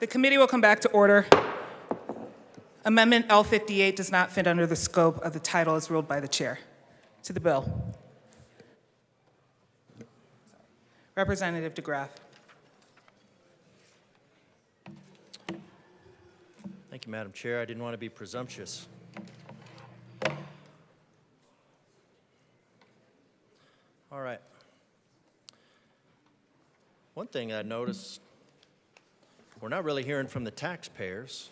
The committee will come back to order. Amendment L58 does not fit under the scope of the title as ruled by the chair. To the bill. Representative DeGraff. Thank you, Madam Chair. I didn't want to be presumptuous. All right. One thing I noticed, we're not really hearing from the taxpayers.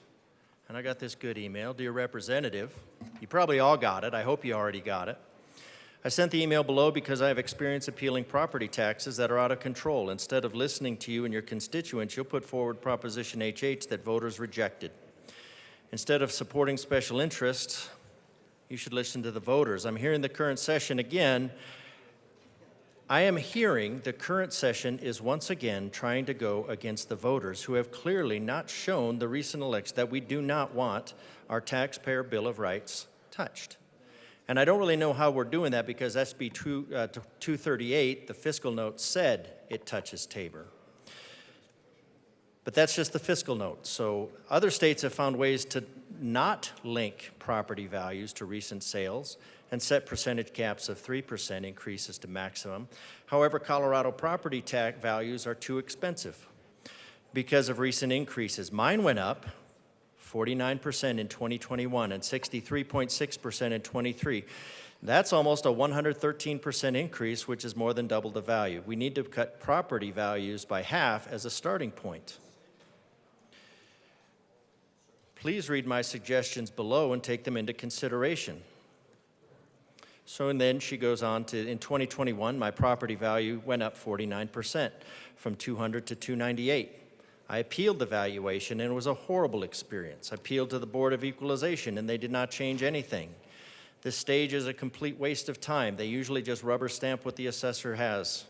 And I got this good email. Dear Representative, you probably all got it. I hope you already got it. I sent the email below because I have experience appealing property taxes that are out of control. Instead of listening to you and your constituents, you'll put forward Proposition HH that voters rejected. Instead of supporting special interests, you should listen to the voters. I'm hearing the current session again. I am hearing the current session is once again trying to go against the voters who have clearly not shown the recent elections that we do not want our taxpayer Bill of Rights touched. And I don't really know how we're doing that because SB 238, the fiscal note, said it touches Tabor. But that's just the fiscal note. So other states have found ways to not link property values to recent sales and set percentage caps of 3% increases to maximum. However, Colorado property tax values are too expensive because of recent increases. Mine went up 49% in 2021 and 63.6% in 23. That's almost a 113% increase, which is more than double the value. We need to cut property values by half as a starting point. Please read my suggestions below and take them into consideration. So, and then she goes on to, in 2021, my property value went up 49%, from 200 to 298. I appealed the valuation, and it was a horrible experience. I appealed to the Board of Equalization, and they did not change anything. This stage is a complete waste of time. They usually just rubber stamp what the assessor has.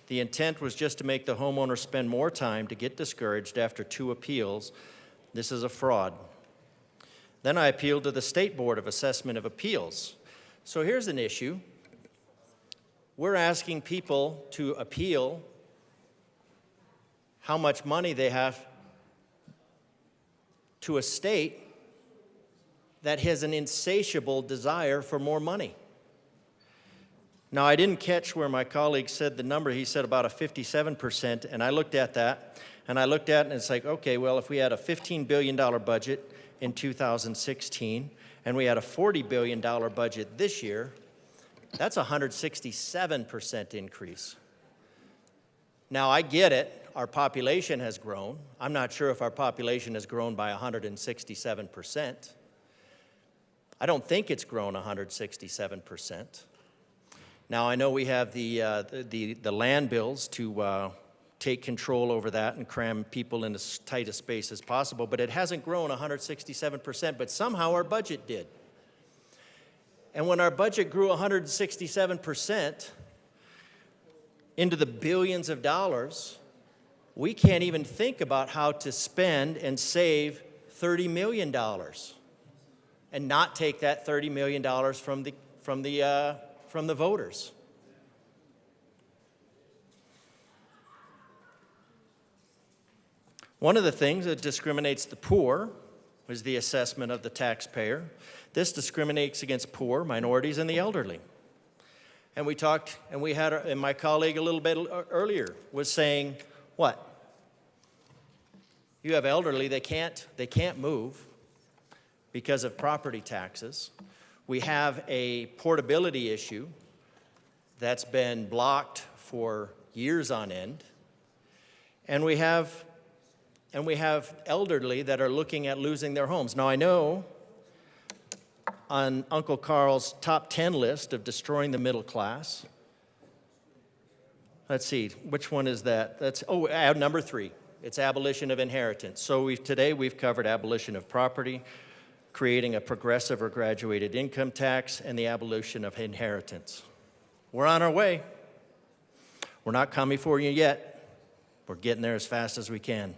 The intent was just to make the homeowner spend more time to get discouraged after 2 appeals. This is a fraud. Then I appealed to the State Board of Assessment of Appeals. So here's an issue. We're asking people to appeal how much money they have to a state that has an insatiable desire for more money. Now, I didn't catch where my colleague said the number. He said about a 57%, and I looked at that, and it's like, okay, well, if we had a $15 billion budget in 2016, and we had a $40 billion budget this year, that's a 167% increase. Now, I get it. Our population has grown. I'm not sure if our population has grown by 167%. I don't think it's grown 167%. Now, I know we have the land bills to take control over that and cram people in as tight a space as possible, but it hasn't grown 167%, but somehow our budget did. And when our budget grew 167% into the billions of dollars, we can't even think about how to spend and save $30 million and not take that $30 million from the voters. One of the things that discriminates the poor is the assessment of the taxpayer. This discriminates against poor, minorities, and the elderly. And we talked, and we had, and my colleague a little bit earlier was saying, what? You have elderly, they can't move because of property taxes. We have a portability issue that's been blocked for years on end. And we have elderly that are looking at losing their homes. Now, I know on Uncle Carl's top 10 list of destroying the middle class, let's see, which one is that? That's, number 3. It's abolition of inheritance. So today we've covered abolition of property, creating a progressive or graduated income tax, and the abolition of inheritance. We're on our way. We're not coming for you yet. We're getting there as fast as we can.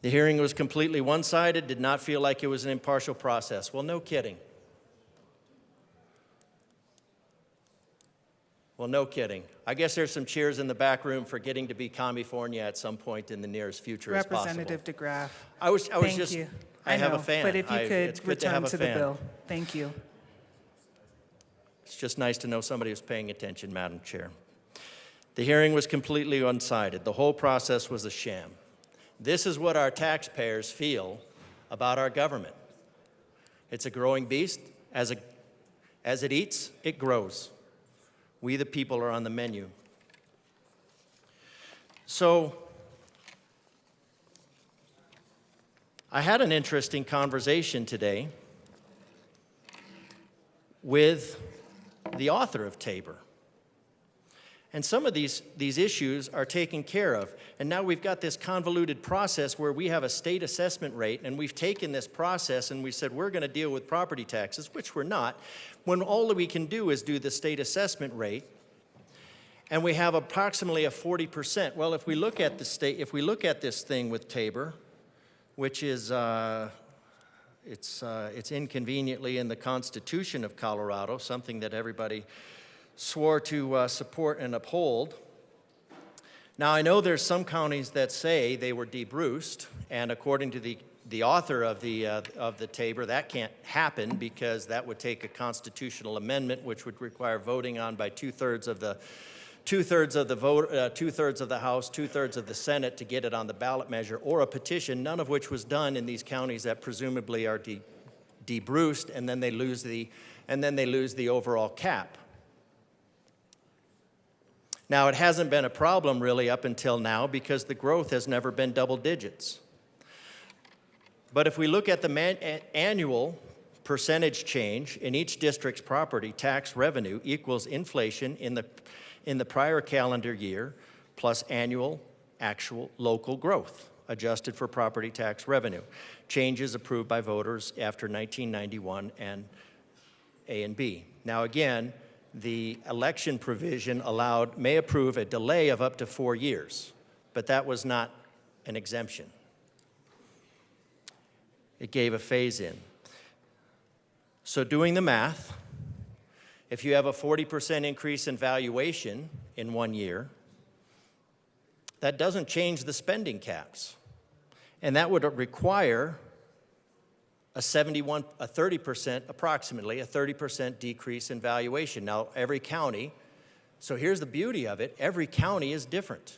The hearing was completely one-sided, did not feel like it was an impartial process. Well, no kidding. Well, no kidding. I guess there's some cheers in the back room for getting to be California at some point in the nearest future as possible. Representative DeGraff. I was Thank just, you. I have know, a fan. But if you It's could good to have return a to the fan. bill. Thank you. It's just nice to know somebody was paying attention, Madam Chair. The hearing was completely one-sided. The whole process was a sham. This is what our taxpayers feel about our government. It's a growing beast. As it eats, it grows. We, the people, are on the menu. So, I had an interesting conversation today with the author of Tabor. And some of these issues are taken care of. And now we've got this convoluted process where we have a state assessment rate, and we've taken this process and we said we're going to deal with property taxes, which we're not, when all that we can do is do the state assessment rate, and we have approximately a 40%. Well, if we look at this thing with Tabor, which is it's inconveniently in the Constitution of Colorado, something that everybody swore to support and uphold. Now, I know there's some counties that say they were debruced, and according to the author of the Tabor, that can't happen because that would take a constitutional amendment, which would require voting on by two-thirds of the House, two-thirds of the Senate to get it on the ballot measure, or a petition, none of which was done in these counties that presumably are debruced, and then they lose the overall cap. Now, it hasn't been a problem really up until now because the growth has never been double digits. But if we look at the annual percentage change in each district's property tax revenue equals inflation in the prior calendar year plus annual actual local growth adjusted for property tax revenue. Changes approved by voters after 1991 and A and B. Now again, the election provision may approve a delay of up to 4 years, but that was not an exemption. It gave a phase-in. So doing the math, if you have a 40% increase in valuation in 1 year, that doesn't change the spending caps. And that would require approximately a 30% decrease in valuation. Now, every county, so here's the beauty of it, every county is different.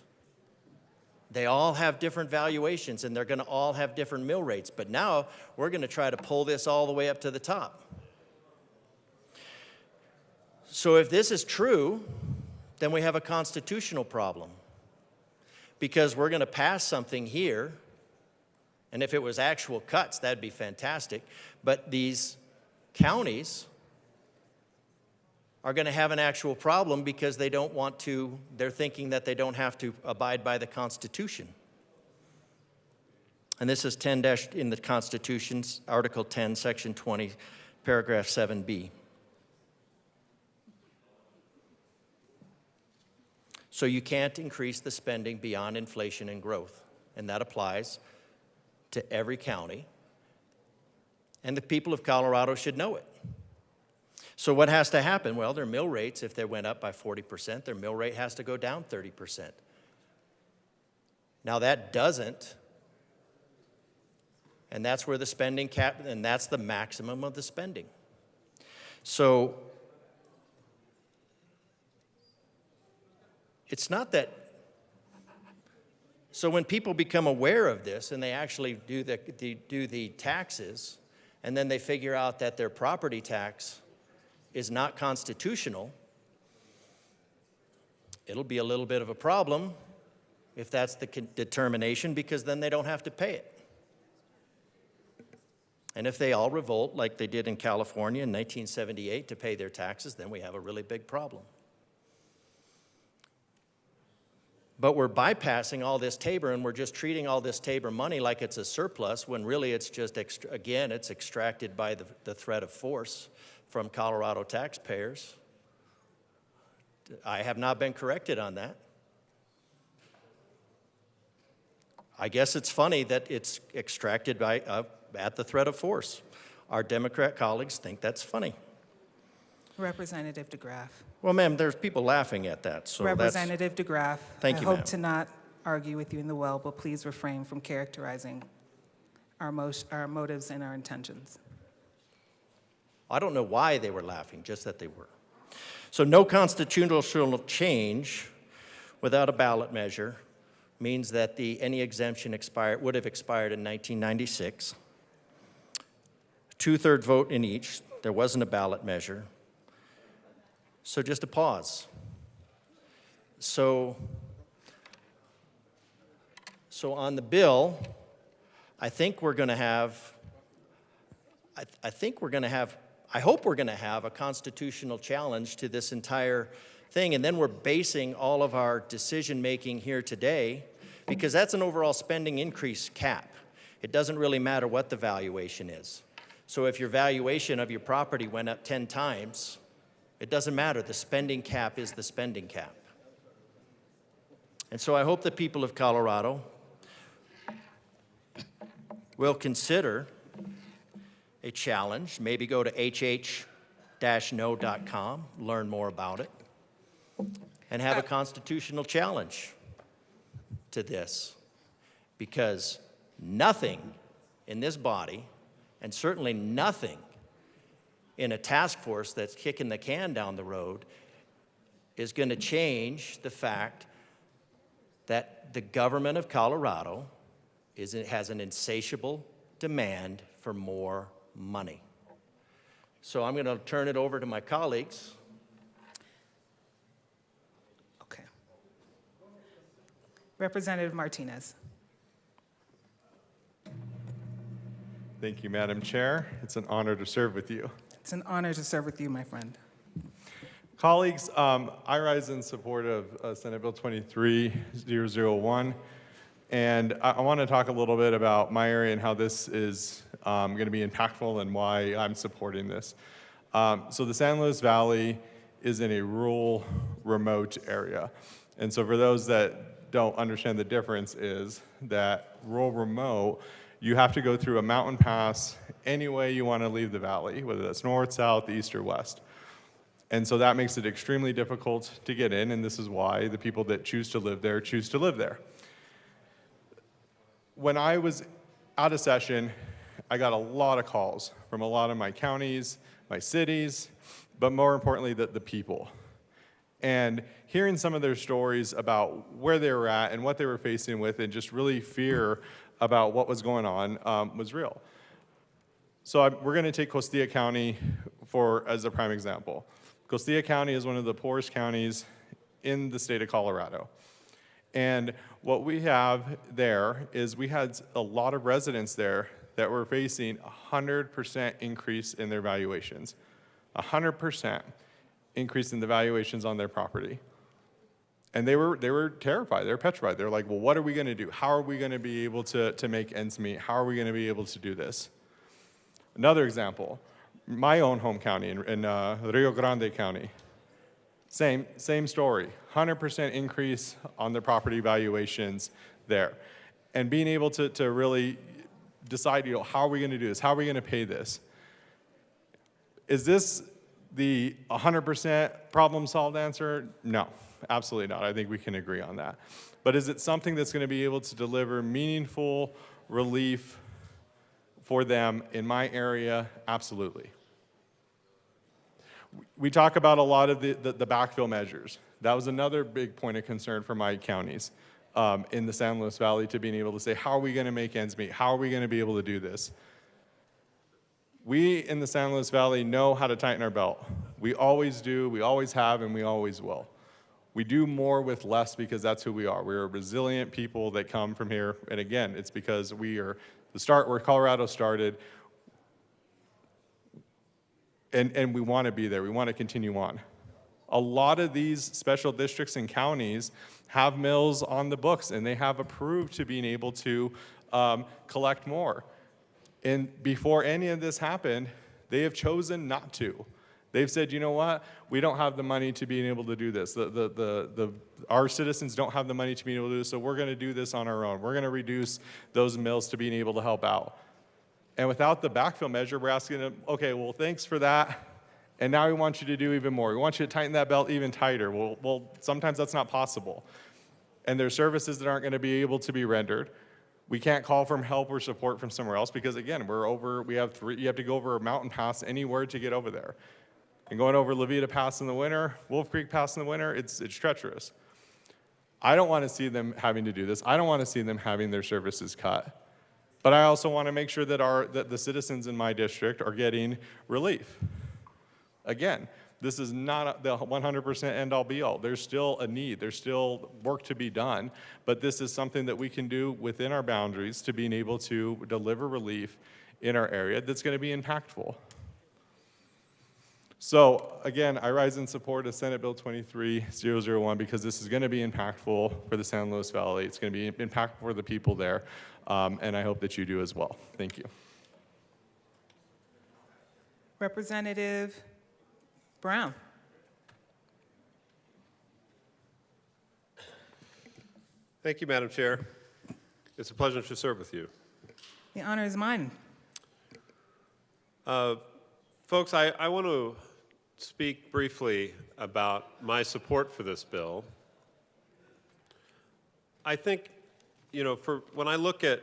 They all have different valuations, and they're going to all have different mill rates. But now, we're going to try to pull this all the way up to the top. So if this is true, then we have a constitutional problem. Because we're going to pass something here, and if it was actual cuts, that'd be fantastic. But these counties are going to have an actual problem because they're thinking that they don't have to abide by the Constitution. And this is in the Constitution's Article 10, Section 20, Paragraph 7B. So you can't increase the spending beyond inflation and growth, and that applies to every county, and the people of Colorado should know it. So what has to happen? Well, their mill rates, if they went up by 40%, their mill rate has to go down 30%. Now that doesn't, and that's where the spending cap, and that's the maximum of the spending. So it's not that. So when people become aware of this and they actually do the taxes, and then they figure out that their property tax is not constitutional, it'll be a little bit of a problem if that's the determination, because then they don't have to pay it. And if they all revolt like they did in California in 1978 to pay their taxes, then we have a really big problem. But we're bypassing all this Tabor, and we're just treating all this Tabor money like it's a surplus, when really it's just, again, it's extracted by the threat of force from Colorado taxpayers. I have not been corrected on that. I guess it's funny that it's extracted at the threat of force. Our Democrat colleagues think that's funny. Representative DeGraff. Well, ma'am, there's people laughing at that, so that's... Representative DeGraff. Thank you, I ma'am. hope to not argue with you in the well, but please refrain from characterizing our motives and our intentions. I don't know why they were laughing, just that they were. So no constitutional change without a ballot measure means that any exemption would have expired in 1996. Two-third vote in each. There wasn't a ballot measure. So just a pause. So on the bill, I think we're going to have, I hope we're going to have a constitutional challenge to this entire thing, and then we're basing all of our decision-making here today, because that's an overall spending increase cap. It doesn't really matter what the valuation is. So if your valuation of your property went up 10 times, it doesn't matter. The spending cap is the spending cap. And so I hope the people of Colorado will consider a challenge, maybe go to hh-no.com, learn more about it, and have a constitutional challenge to this. Because nothing in this body, and certainly nothing in a task force that's kicking the can down the road, is going to change the fact that the government of Colorado has an insatiable demand for more money. So I'm going to turn it over to my colleagues. Okay. Representative Martinez. Thank you, Madam Chair. It's an honor to serve with you. It's an honor to serve with you, my friend. Colleagues, I rise in support of Senate Bill 23001, and I want to talk a little bit about my area and how this is going to be impactful and why I'm supporting this. So the San Luis Valley is in a rural, remote area. And so for those that don't understand, the difference is that rural, remote, you have to go through a mountain pass any way you want to leave the valley, whether that's north, south, east, or west. And so that makes it extremely difficult to get in, and this is why the people that choose to live there choose to live there. When I was out of session, I got a lot of calls from a lot of my counties, my cities, but more importantly, the people. And hearing some of their stories about where they were at and what they were facing with, and just really fear about what was going on was real. So we're going to take Costilla County as a prime example. Costilla County is one of the poorest counties in the state of Colorado. And what we have there is we had a lot of residents there that were facing 100% increase in their valuations. 100% increase in the valuations on their property. And they were terrified, they were petrified. They're like, well, what are we gonna do? How are we gonna be able to make ends meet? How are we gonna be able to do this? Another example, my own home county in Rio Grande County. Same story, 100% increase on their property valuations there. And being able to really decide, how are we gonna do this? How are we gonna pay this? Is this the 100% problem solved answer? No, absolutely not. I think we can agree on that. But is it something that's gonna be able to deliver meaningful relief for them in my area? Absolutely. We talk about a lot of the backfill measures. That was another big point of concern for my counties in the San Luis Valley, to being able to say, how are we gonna make ends meet? How are we gonna be able to do this? We in the San Luis Valley know how to tighten our belt. We always do, we always have, and we always will. We do more with less because that's who we are. We're a resilient people that come from here. And again, it's because we are the start where Colorado started. And we want to be there. We want to continue on. A lot of these special districts and counties have mills on the books, and they have approved to being able to collect more. And before any of this happened, they have chosen not to. They've said, you know what? We don't have the money to be able to do this. Our citizens don't have the money to be able to do this, so we're going to do this on our own. We're going to reduce those mills to being able to help out. And without the backfill measure, we're asking them, okay, well, thanks for that. And now we want you to do even more. We want you to tighten that belt even tighter. Well, sometimes that's not possible. And there's services that aren't going to be able to be rendered. We can't call for help or support from somewhere else because, again, you have to go over a mountain pass anywhere to get over there. And going over Levita Pass in the winter, Wolf Creek Pass in the winter, it's treacherous. I don't want to see them having to do this. I don't want to see them having their services cut. But I also want to make sure that the citizens in my district are getting relief. Again, this is not the 100% end-all be-all. There's still a need. There's still work to be done. But this is something that we can do within our boundaries to being able to deliver relief in our area that's going to be impactful. So again, I rise in support of Senate Bill 23001 because this is going to be impactful for the San Luis Valley. It's going to be impactful for the people there, and I hope that you do as well. Thank you. Representative Brown. Thank you, Madam Chair. It's a pleasure to serve with you. The honor is mine. Folks, I want to speak briefly about my support for this bill. I think, when I look at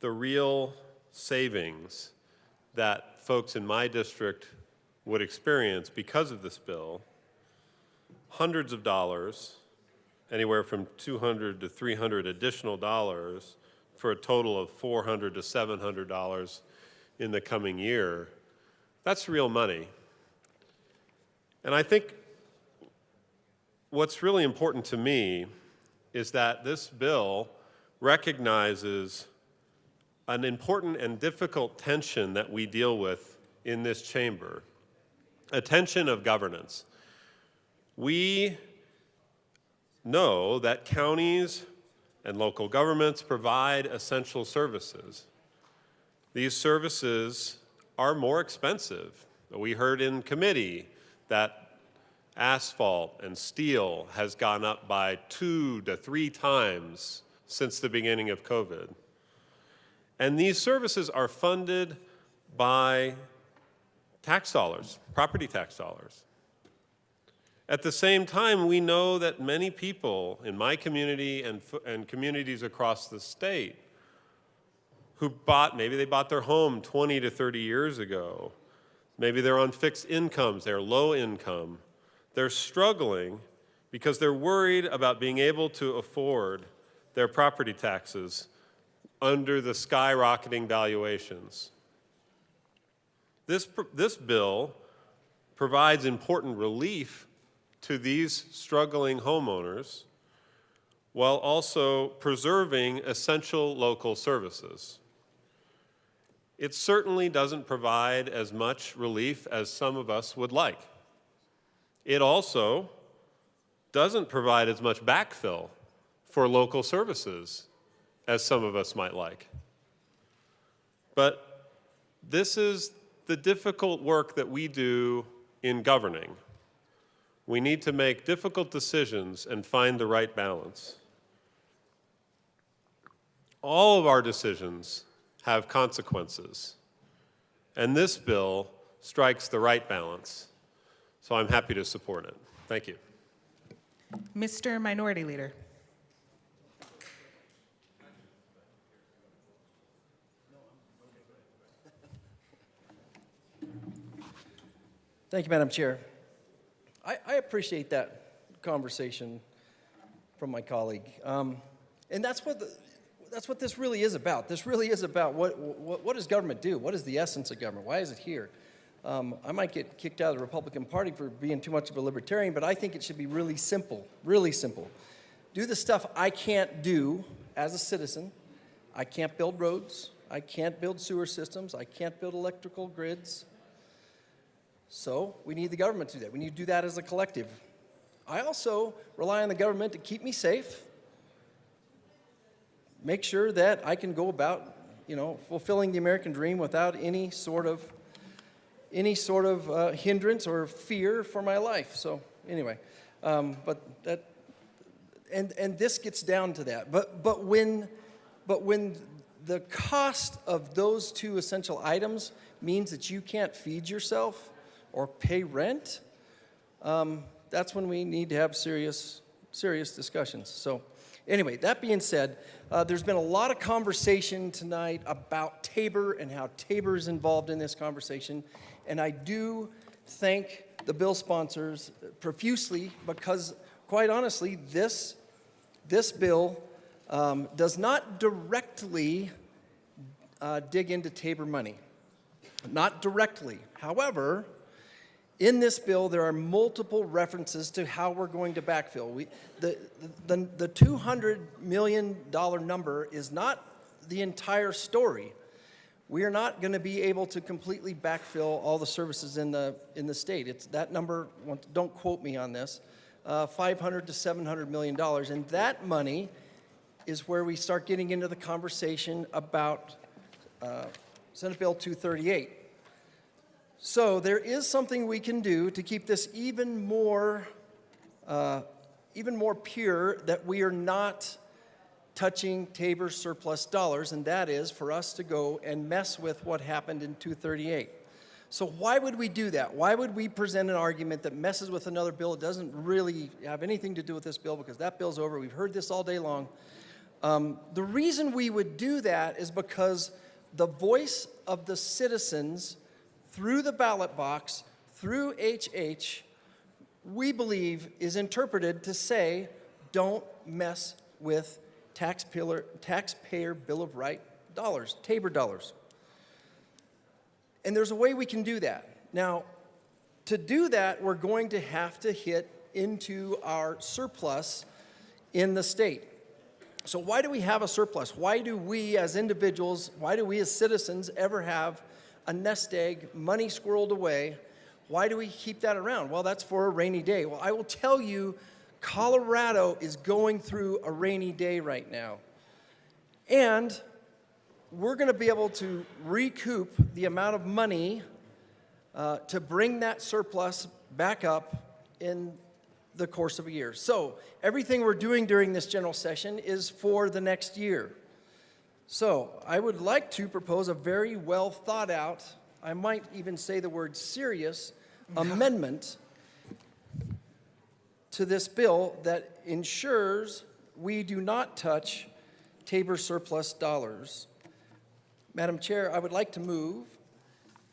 the real savings that folks in my district would experience because of this bill, hundreds of dollars, anywhere from $200 to $300 additional dollars for a total of $400 to $700 in the coming year, that's real money. And I think what's really important to me is that this bill recognizes an important and difficult tension that we deal with in this chamber, a tension of governance. We know that counties and local governments provide essential services. These services are more expensive. We heard in committee that asphalt and steel has gone up by 2 to 3 times since the beginning of COVID. And these services are funded by tax dollars, property tax dollars. At the same time, we know that many people in my community and communities across the state who maybe they bought their home 20 to 30 years ago, maybe they're on fixed incomes, they're low income, they're struggling because they're worried about being able to afford their property taxes under the skyrocketing valuations. This bill provides important relief to these struggling homeowners while also preserving essential local services. It certainly doesn't provide as much relief as some of us would like. It also doesn't provide as much backfill for local services as some of us might like. But this is the difficult work that we do in governing. We need to make difficult decisions and find the right balance. All of our decisions have consequences, and this bill strikes the right balance. So I'm happy to support it. Thank you. Mr. Minority Leader. Thank you, Madam Chair. I appreciate that conversation from my colleague. And that's what this really is about. This really is about what does government do? What is the essence of government? Why is it here? I might get kicked out of the Republican Party for being too much of a libertarian, but I think it should be really simple, really simple. Do the stuff I can't do as a citizen. I can't build roads. I can't build sewer systems. I can't build electrical grids. So we need the government to do that. We need to do that as a collective. I also rely on the government to keep me safe, make sure that I can go about, fulfilling the American dream without any sort of hindrance or fear for my life. So anyway, but this gets down to that. But when the cost of those two essential items means that you can't feed yourself, or pay rent, that's when we need to have serious discussions. So anyway, that being said, there's been a lot of conversation tonight about Tabor and how Tabor is involved in this conversation. And I do thank the bill sponsors profusely because, quite honestly, this bill does not directly dig into Tabor money. Not directly. However, in this bill, there are multiple references to how we're going to backfill. The $200 million number is not the entire story. We are not going to be able to completely backfill all the services in the state. It's that number, don't quote me on this, $500 to $700 million. And that money is where we start getting into the conversation about Senate Bill 238. So there is something we can do to keep this even more pure, that we are not touching Tabor surplus dollars, and that is for us to go and mess with what happened in 238. So why would we do that? Why would we present an argument that messes with another bill? It doesn't really have anything to do with this bill because that bill's over. We've heard this all day long. The reason we would do that is because the voice of the citizens through the ballot box, through HH, we believe is interpreted to say, don't mess with taxpayer Bill of Rights dollars, Tabor dollars. And there's a way we can do that. Now, to do that, we're going to have to hit into our surplus in the state. So why do we have a surplus? Why do we as individuals, why do we as citizens ever have a nest egg, money squirreled away? Why do we keep that around? Well, that's for a rainy day. Well, I will tell you, Colorado is going through a rainy day right now. And we're going to be able to recoup the amount of money to bring that surplus back up in the course of a year. So everything we're doing during this general session is for the next year. So I would like to propose a very well thought out, I might even say the word serious, amendment to this bill that ensures we do not touch Tabor surplus dollars. Madam Chair, I would like to move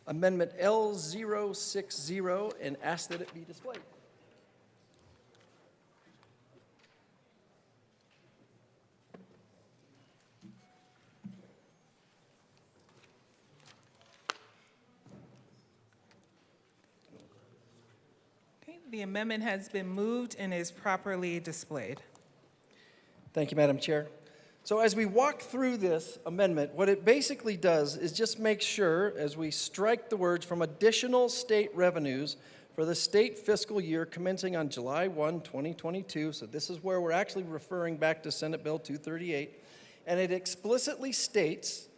Amendment L060 and ask that it be displayed. The amendment has been moved and is properly displayed. Thank you, Madam Chair. So as we walk through this amendment, what it basically does is just make sure, as we strike the words from additional state revenues for the state fiscal year commencing on July 1, 2022, so this is where we're actually referring back to Senate Bill 238, and it explicitly states,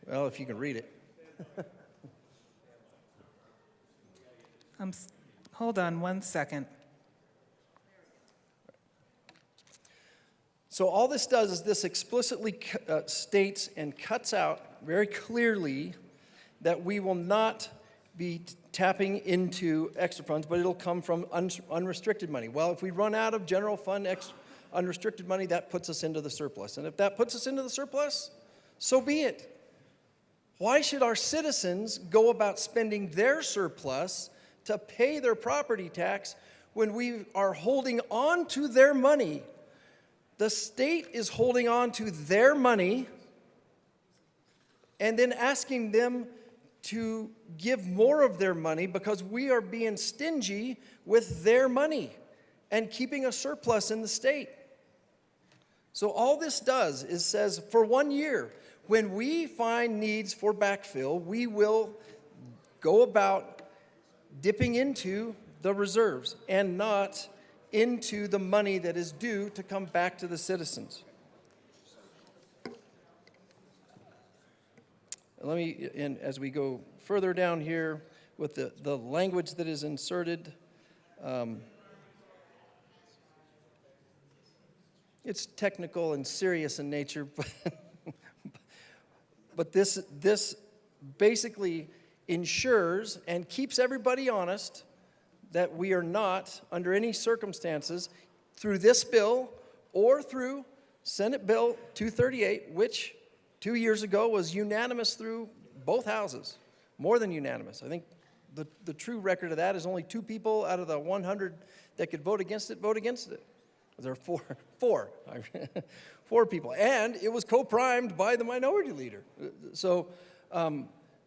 well, if you can read it. Hold on one second. So all this does is this explicitly states and cuts out very clearly that we will not be tapping into extra funds, but it'll come from unrestricted money. Well, if we run out of general fund unrestricted money, that puts us into the surplus. And if that puts us into the surplus, so be it. Why should our citizens go about spending their surplus to pay their property tax when we are holding on to their money? The state is holding on to their money and then asking them to give more of their money because we are being stingy with their money and keeping a surplus in the state. So all this does is says for 1 year, when we find needs for backfill, we will go about dipping into the reserves and not into the money that is due to come back to the citizens. Let me, and as we go further down here with the language that is inserted, it's technical and serious in nature, but this basically ensures and keeps everybody honest that we are not, under any circumstances, through this bill or through Senate Bill 238, which 2 years ago was unanimous through both houses, more than unanimous. I think the true record of that is only 2 people out of the 100 that could vote against it. There are four people. And it was co-primed by the minority leader. So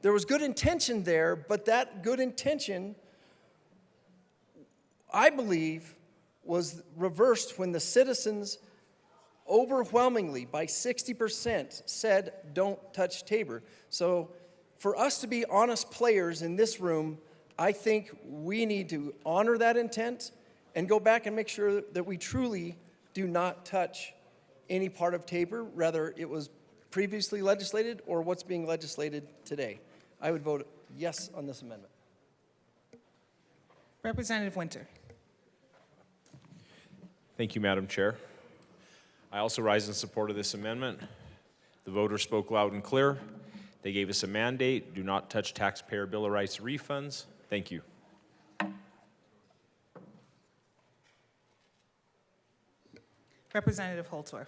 there was good intention there, but that good intention, I believe, was reversed when the citizens overwhelmingly, by 60%, said don't touch Tabor. So for us to be honest players in this room, I think we need to honor that intent and go back and make sure that we truly do not touch any part of Tabor, whether it was previously legislated or what's being legislated today. I would vote yes on this amendment. Representative Winter. Thank you, Madam Chair. I also rise in support of this amendment. The voters spoke loud and clear. They gave us a mandate: do not touch taxpayer Bill of Rights refunds. Thank you. Representative Holtorf.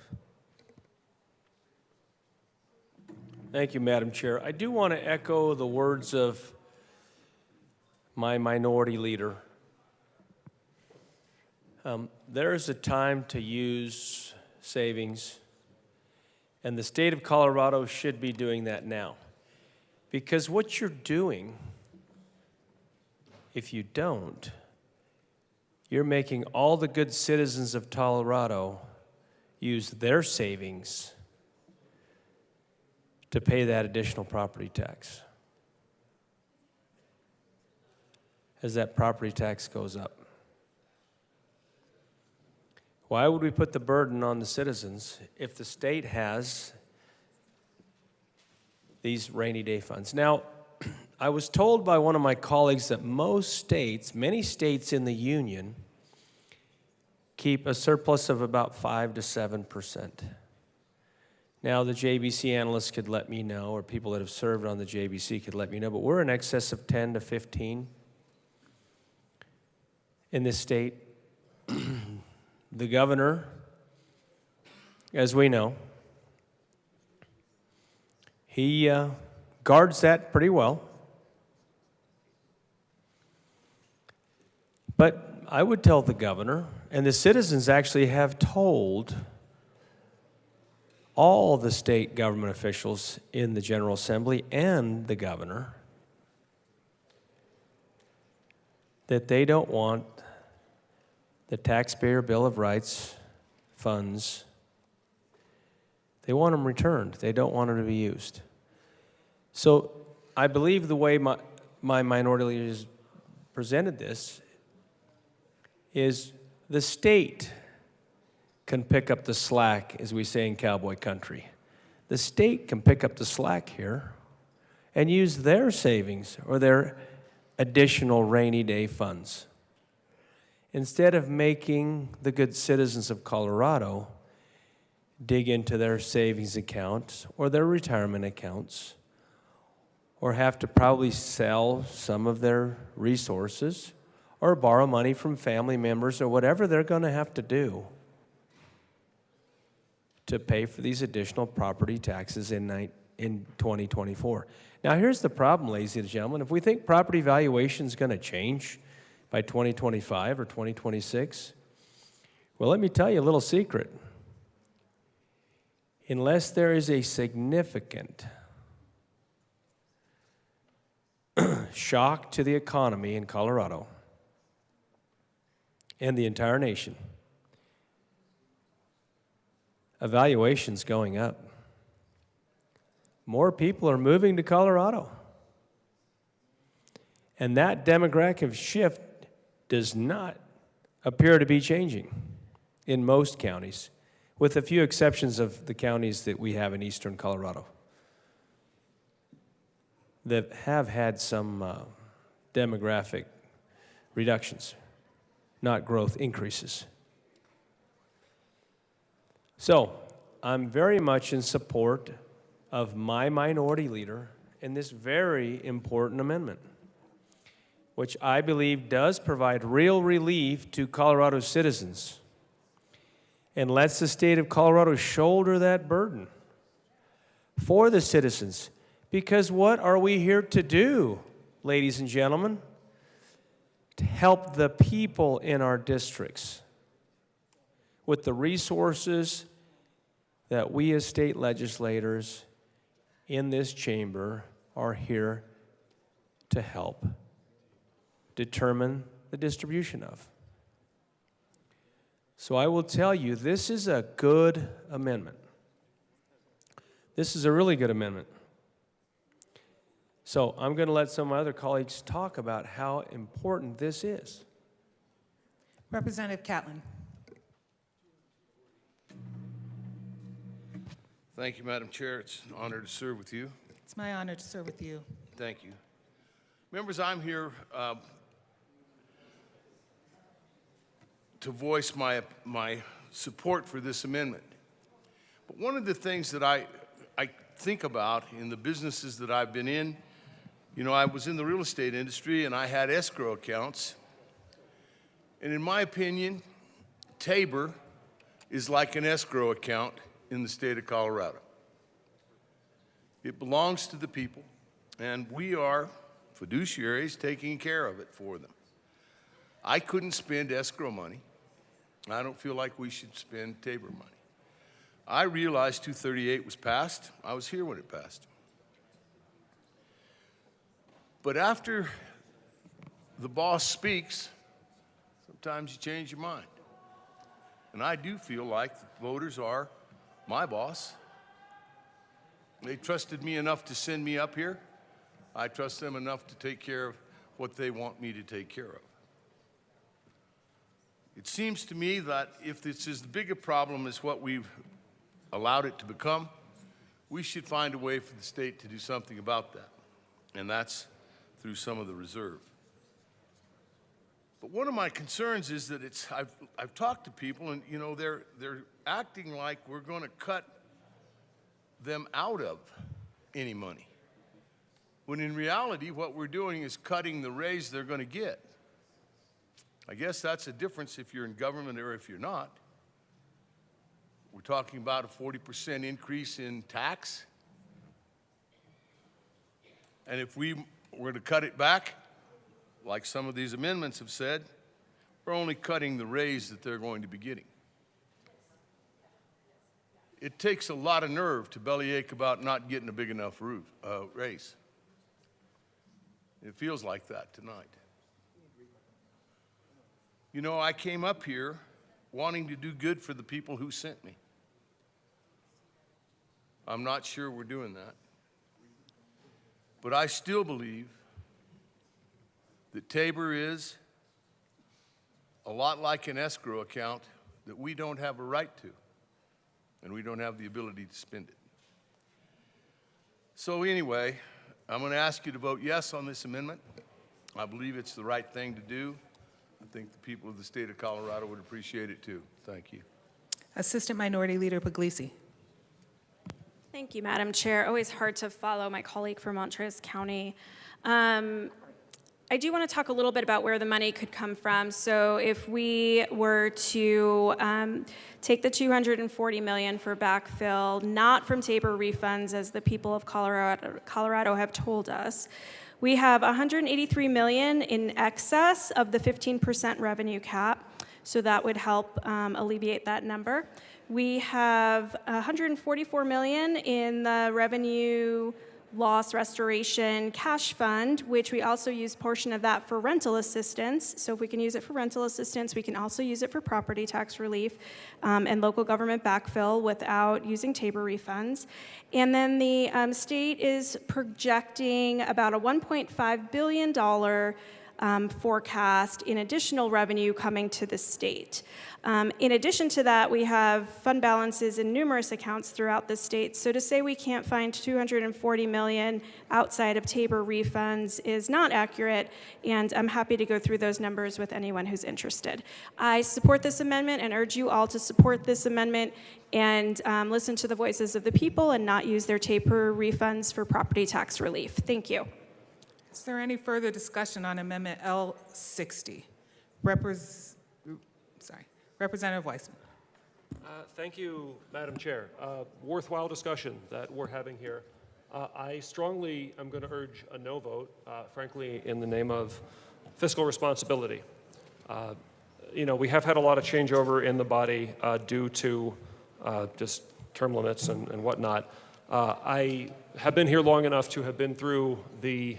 Thank you, Madam Chair. I do want to echo the words of my minority leader. There is a time to use savings, and the state of Colorado should be doing that now. Because what you're doing, if you don't, you're making all the good citizens of Colorado use their savings to pay that additional property tax as that property tax goes up. Why would we put the burden on the citizens if the state has these rainy day funds? Now, I was told by one of my colleagues that most states, many states in the union, keep a surplus of about 5 to 7%. Now, the JBC analysts could let me know, or people that have served on the JBC could let me know, but we're in excess of 10 to 15 in this state. The governor, as we know, he guards that pretty well. But I would tell the governor, and the citizens actually have told all the state government officials in the General Assembly and the governor that they don't want the taxpayer Bill of Rights funds. They want them returned. They don't want them to be used. So I believe the way my minority leaders presented this is the state can pick up the slack, as we say in cowboy country. The state can pick up the slack here and use their savings or their additional rainy day funds, instead of making the good citizens of Colorado dig into their savings accounts or their retirement accounts, or have to probably sell some of their resources or borrow money from family members or whatever they're going to have to do to pay for these additional property taxes in 2024. Now, here's the problem, ladies and gentlemen. If we think property valuation is going to change by 2025 or 2026, well, let me tell you a little secret. Unless there is a significant shock to the economy in Colorado and the entire nation, valuation's going up. More people are moving to Colorado. And that demographic shift does not appear to be changing in most counties, with a few exceptions of the counties that we have in eastern Colorado that have had some demographic reductions, not growth increases. So I'm very much in support of my minority leader in this very important amendment, which I believe does provide real relief to Colorado citizens and lets the state of Colorado shoulder that burden for the citizens. Because what are we here to do, ladies and gentlemen? To help the people in our districts with the resources that we as state legislators in this chamber are here to help determine the distribution of. So I will tell you, this is a good amendment. This is a really good amendment. So I'm going to let some of my other colleagues talk about how important this is. Representative Catlin. Thank you, Madam Chair. It's an honor to serve with you. It's my honor to serve with you. Thank you. Members, I'm here to voice my support for this amendment. But one of the things that I think about in the businesses that I've been in, you know, I was in the real estate industry and I had escrow accounts. And in my opinion, Tabor is like an escrow account in the state of Colorado. It belongs to the people, and we are fiduciaries taking care of it for them. I couldn't spend escrow money. I don't feel like we should spend Tabor money. I realized 238 was passed. I was here when it passed. But after the boss speaks, sometimes you change your mind. And I do feel like the voters are my boss. They trusted me enough to send me up here. I trust them enough to take care of what they want me to take care of. It seems to me that if this is as big a problem as what we've allowed it to become, we should find a way for the state to do something about that. And that's through some of the reserve. But one of my concerns is that I've talked to people, and you know, they're acting like we're going to cut them out of any money, when in reality what we're doing is cutting the raise they're going to get. I guess that's a difference if you're in government or if you're not. We're talking about a 40% increase in tax, and if we were to cut it back, like some of these amendments have said, we're only cutting the raise that they're going to be getting. It takes a lot of nerve to bellyache about not getting a big enough raise. It feels like that tonight. You know, I came up here wanting to do good for the people who sent me. I'm not sure we're doing that. But I still believe that Tabor is a lot like an escrow account that we don't have a right to, and we don't have the ability to spend it. So anyway, I'm going to ask you to vote yes on this amendment. I believe it's the right thing to do. I think the people of the state of Colorado would appreciate it too. Thank you. Assistant Minority Leader Puglisi. Thank you, Madam Chair. Always hard to follow my colleague from Montrose County. I do want to talk a little bit about where the money could come from. So if we were to take the $240 million for backfill, not from Tabor refunds, as the people of Colorado have told us, we have $183 million in excess of the 15% revenue cap. So that would help alleviate that number. We have $144 million in the revenue loss restoration cash fund, which we also use portion of that for rental assistance. So if we can use it for rental assistance, we can also use it for property tax relief and local government backfill without using Tabor refunds. And then the state is projecting about a $1.5 billion forecast in additional revenue coming to the state. In addition to that, we have fund balances in numerous accounts throughout the state. So to say we can't find $240 million outside of Tabor refunds is not accurate, and I'm happy to go through those numbers with anyone who's interested. I support this amendment and urge you all to support this amendment and listen to the voices of the people and not use their Tabor refunds for property tax relief. Thank you. Is there any further discussion on Amendment L60? Representative Weissman. Thank you, Madam Chair. Worthwhile discussion that we're having here. I strongly am going to urge a no vote, frankly, in the name of fiscal responsibility. We have had a lot of changeover in the body due to just term limits and whatnot. I have been here long enough to have been through the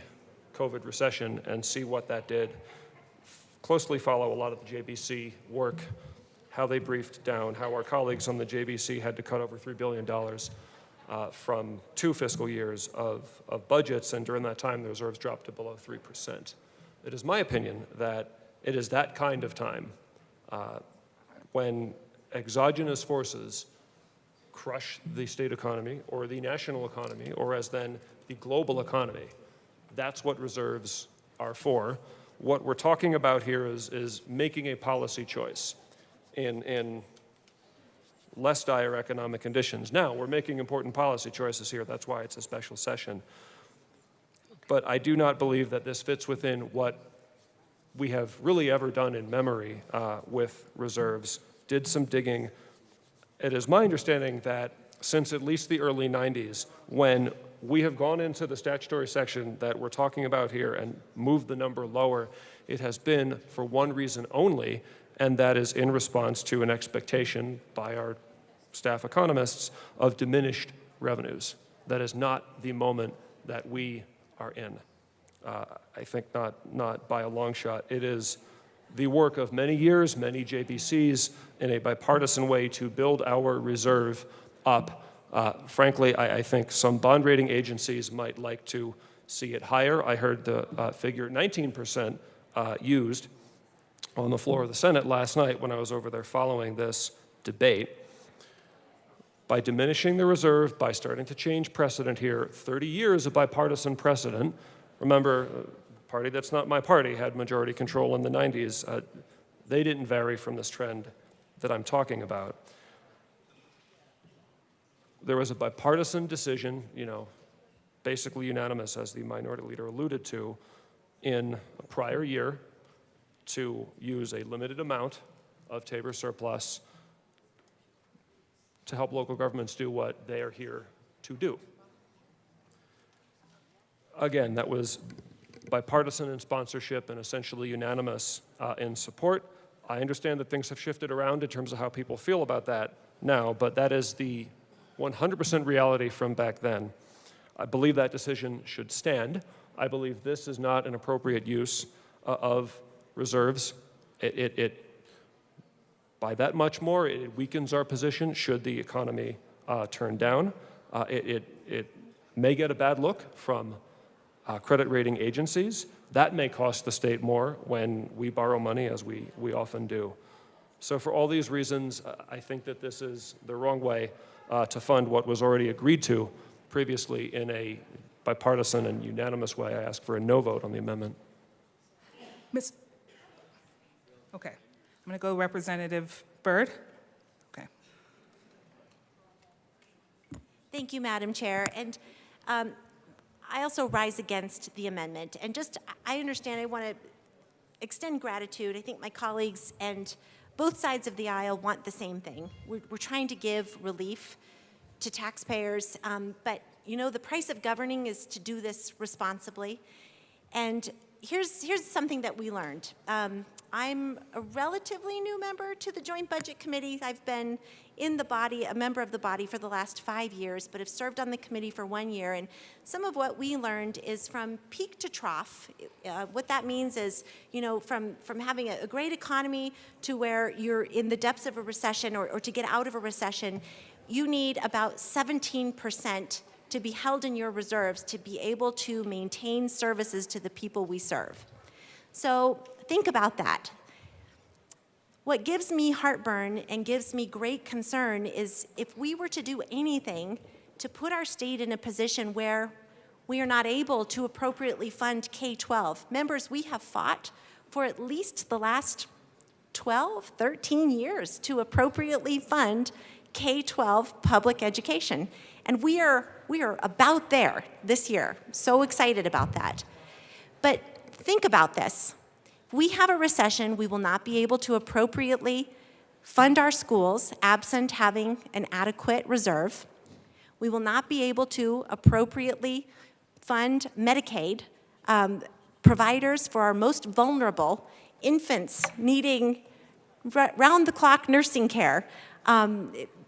COVID recession and see what that did. Closely follow a lot of the JBC work, how they briefed down, how our colleagues on the JBC had to cut over $3 billion from 2 fiscal years of budgets, and during that time the reserves dropped to below 3%. It is my opinion that it is that kind of time when exogenous forces crush the state economy or the national economy, or as then the global economy. That's what reserves are for. What we're talking about here is making a policy choice in less dire economic conditions. Now, we're making important policy choices here. That's why it's a special session. But I do not believe that this fits within what we have really ever done in memory with reserves. Did some digging. It is my understanding that since at least the early 90s, when we have gone into the statutory section that we're talking about here and moved the number lower, it has been for one reason only, and that is in response to an expectation by our staff economists of diminished revenues. That is not the moment that we are in. I think not by a long shot. It is the work of many years, many JBCs, in a bipartisan way to build our reserve up. Frankly, I think some bond rating agencies might like to see it higher. I heard the figure 19% used on the floor of the Senate last night when I was over there following this debate. By diminishing the reserve, by starting to change precedent here, 30 years of bipartisan precedent. Remember, a party that's not my party had majority control in the 90s. They didn't vary from this trend that I'm talking about. There was a bipartisan decision, basically unanimous, as the minority leader alluded to, in a prior year to use a limited amount of Tabor surplus to help local governments do what they are here to do. Again, that was bipartisan in sponsorship and essentially unanimous in support. I understand that things have shifted around in terms of how people feel about that now, but that is the 100% reality from back then. I believe that decision should stand. I believe this is not an appropriate use of reserves. By that much more, it weakens our position should the economy turn down. It may get a bad look from credit rating agencies. That may cost the state more when we borrow money, as we often do. So for all these reasons, I think that this is the wrong way to fund what was already agreed to previously in a bipartisan and unanimous way. I ask for a no vote on the amendment. Okay, I'm going to go Representative Byrd. Okay. Thank you, Madam Chair. And I also rise against the amendment. And I understand, I want to extend gratitude. I think my colleagues and both sides of the aisle want the same thing. We're trying to give relief to taxpayers, but the price of governing is to do this responsibly. And here's something that we learned. I'm a relatively new member to the Joint Budget Committee. I've been in the body, a member of the body for the last 5 years, but have served on the committee for 1 year. And some of what we learned is from peak to trough. What that means is, from having a great economy to where you're in the depths of a recession or to get out of a recession, you need about 17% to be held in your reserves to be able to maintain services to the people we serve. So think about that. What gives me heartburn and gives me great concern is if we were to do anything to put our state in a position where we are not able to appropriately fund K-12. Members, we have fought for at least the last 12, 13 years to appropriately fund K-12 public education. And we are about there this year. So excited about that. But think about this. If we have a recession, we will not be able to appropriately fund our schools absent having an adequate reserve. We will not be able to appropriately fund Medicaid, providers for our most vulnerable, infants needing round-the-clock nursing care,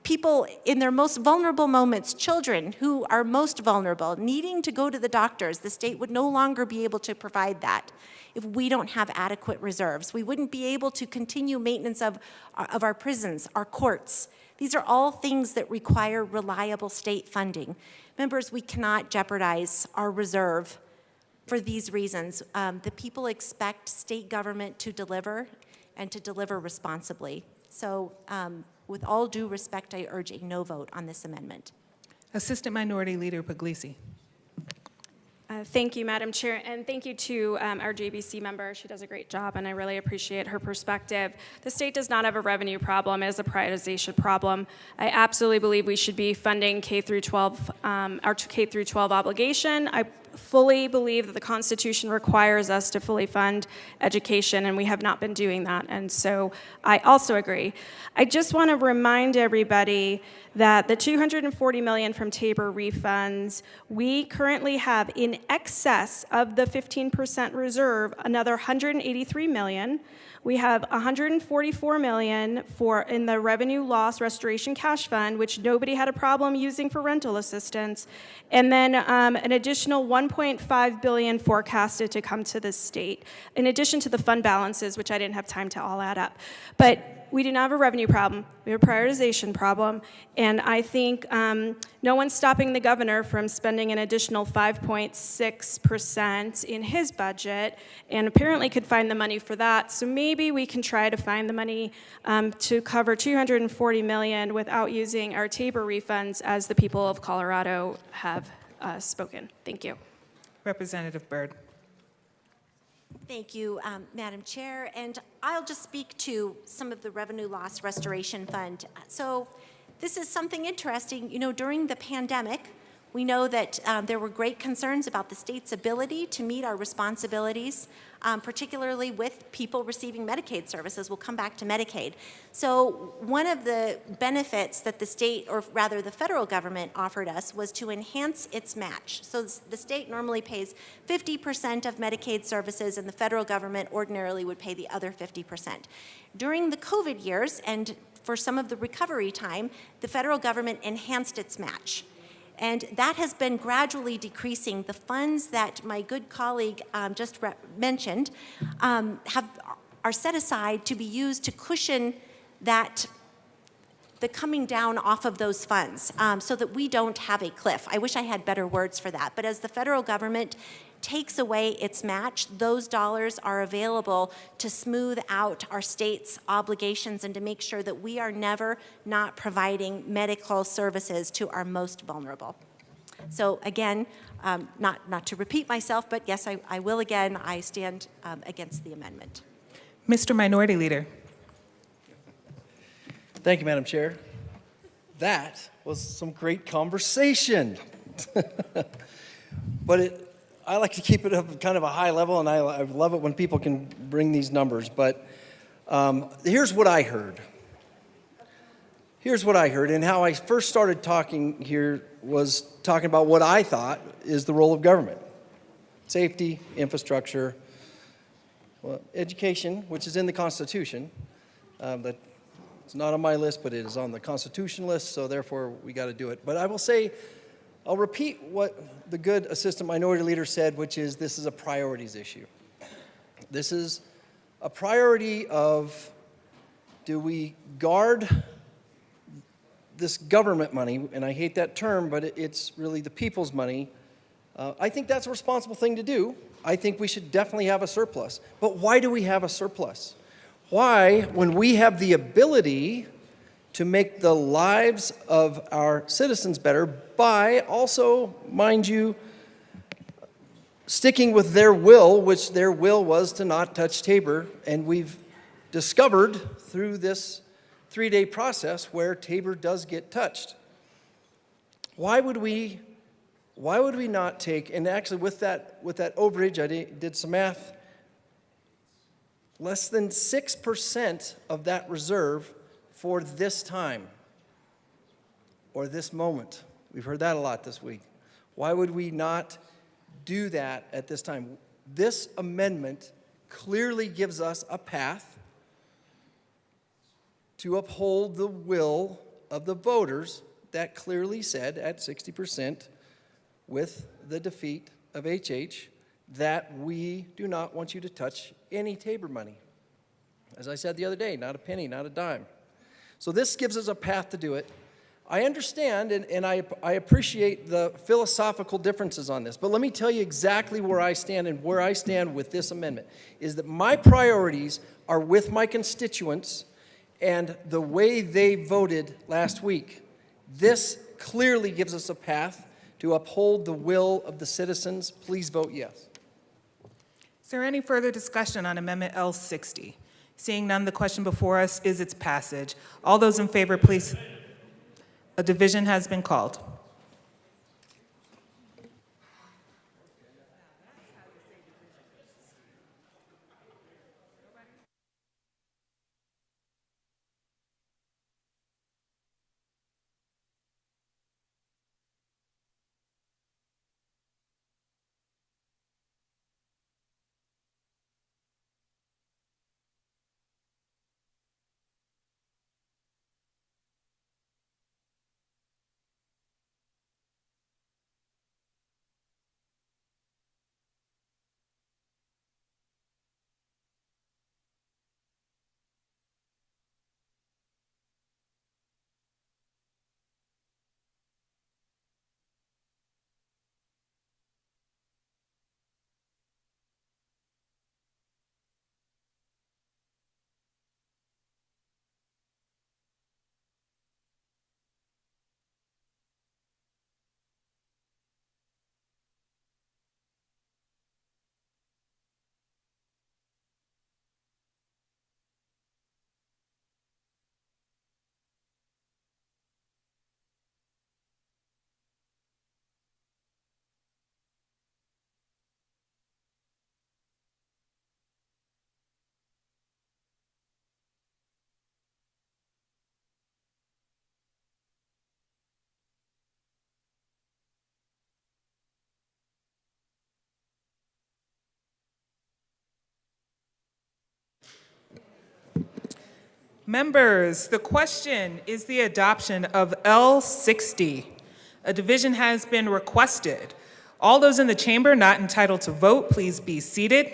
people in their most vulnerable moments, children who are most vulnerable, needing to go to the doctors. The state would no longer be able to provide that if we don't have adequate reserves. We wouldn't be able to continue maintenance of our prisons, our courts. These are all things that require reliable state funding. Members, we cannot jeopardize our reserve for these reasons. The people expect state government to deliver and to deliver responsibly. So with all due respect, I urge a no vote on this amendment. Assistant Minority Leader Puglisi. Thank you, Madam Chair, and thank you to our JBC member. She does a great job, and I really appreciate her perspective. The state does not have a revenue problem; it is a prioritization problem. I absolutely believe we should be funding K through 12, our K through 12 obligation. I fully believe that the Constitution requires us to fully fund education, and we have not been doing that, and so I also agree. I just want to remind everybody that the $240 million from Tabor refunds, we currently have in excess of the 15% reserve another $183 million. We have $144 million in the Revenue Loss Restoration Cash Fund, which nobody had a problem using for rental assistance, and then an additional $1.5 billion forecasted to come to the state, in addition to the fund balances, which I didn't have time to all add up. But we do not have a revenue problem. We have a prioritization problem, and I think no one's stopping the governor from spending an additional 5.6% in his budget, and apparently could find the money for that. So maybe we can try to find the money to cover $240 million without using our Tabor refunds, as the people of Colorado have spoken. Thank you. Representative Byrd. Thank you, Madam Chair. And I'll just speak to some of the Revenue Loss Restoration Fund. So this is something interesting. You know, during the pandemic, we know that there were great concerns about the state's ability to meet our responsibilities, particularly with people receiving Medicaid services. We'll come back to Medicaid. So one of the benefits that the state, or rather the federal government, offered us was to enhance its match. So the state normally pays 50% of Medicaid services, and the federal government ordinarily would pay the other 50%. During the COVID years, and for some of the recovery time, the federal government enhanced its match. And that has been gradually decreasing. The funds that my good colleague just mentioned are set aside to be used to cushion the coming down off of those funds so that we don't have a cliff. I wish I had better words for that. But as the federal government takes away its match, those dollars are available to smooth out our state's obligations and to make sure that we are never not providing medical services to our most vulnerable. So again, not to repeat myself, but yes, I will again, I stand against the amendment. Mr. Minority Leader. Thank you, Madam Chair. That was some great conversation. But I like to keep it up at kind of a high level, and I love it when people can bring these numbers. But here's what I heard. Here's what I heard, and how I first started talking here was talking about what I thought is the role of government. Safety, infrastructure, well, education, which is in the Constitution. That it's not on my list, but it is on the Constitution list, so therefore we got to do it. But I will say, I'll repeat what the good Assistant Minority Leader said, which is this is a priorities issue. This is a priority of, do we guard this government money, and I hate that term, but it's really the people's money, I think that's a responsible thing to do. I think we should definitely have a surplus. But why do we have a surplus? Why, when we have the ability to make the lives of our citizens better by also, mind you, sticking with their will, which their will was to not touch Tabor, and we've discovered through this 3-day process where Tabor does get touched. Why would we not take, and actually with that overage, I did some math, less than 6% of that reserve for this time or this moment. We've heard that a lot this week. Why would we not do that at this time? This amendment clearly gives us a path to uphold the will of the voters that clearly said at 60% with the defeat of HH that we do not want you to touch any Tabor money. As I said the other day, not a penny, not a dime. So this gives us a path to do it. I understand and I appreciate the philosophical differences on this, but let me tell you exactly where I stand and where I stand with this amendment, is that my priorities are with my constituents and the way they voted last week. This clearly gives us a path to uphold the will of the citizens. Please vote yes. Is there any further discussion on Amendment L60? Seeing none, the question before us is its passage. All those in favor, please. A division has been called. Members, the question is the adoption of L60. A division has been requested. All those in the chamber not entitled to vote, please be seated.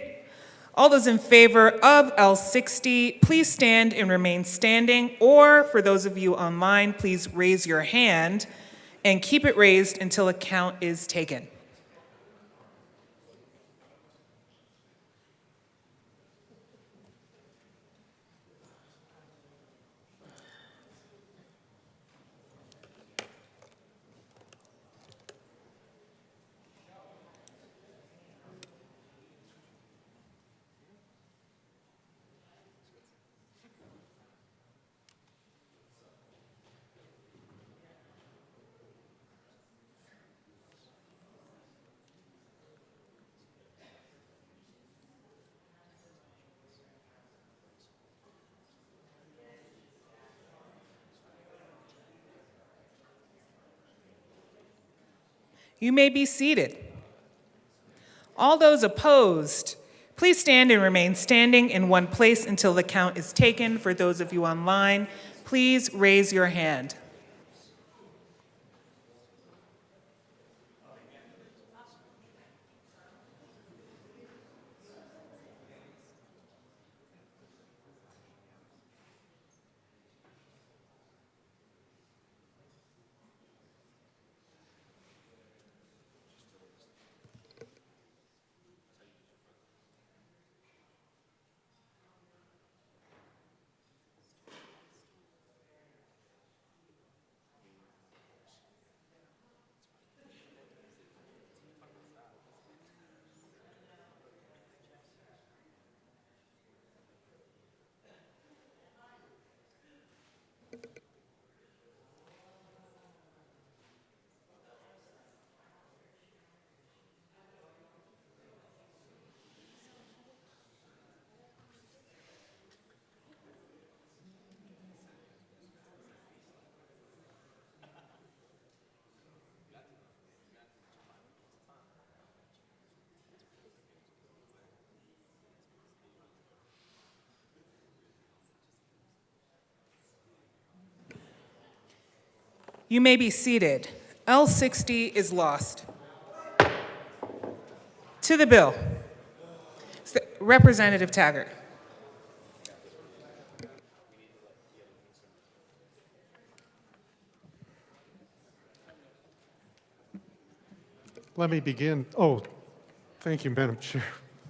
All those in favor of L60, please stand and remain standing, or for those of you online, please raise your hand and keep it raised until a count is taken. You may be seated. All those opposed, please stand and remain standing in one place until the count is taken. For those of you online, please raise your hand. You may be seated. L60 is lost. To the bill. Representative Taggart. Let me begin. Oh, thank you, Madam Chair.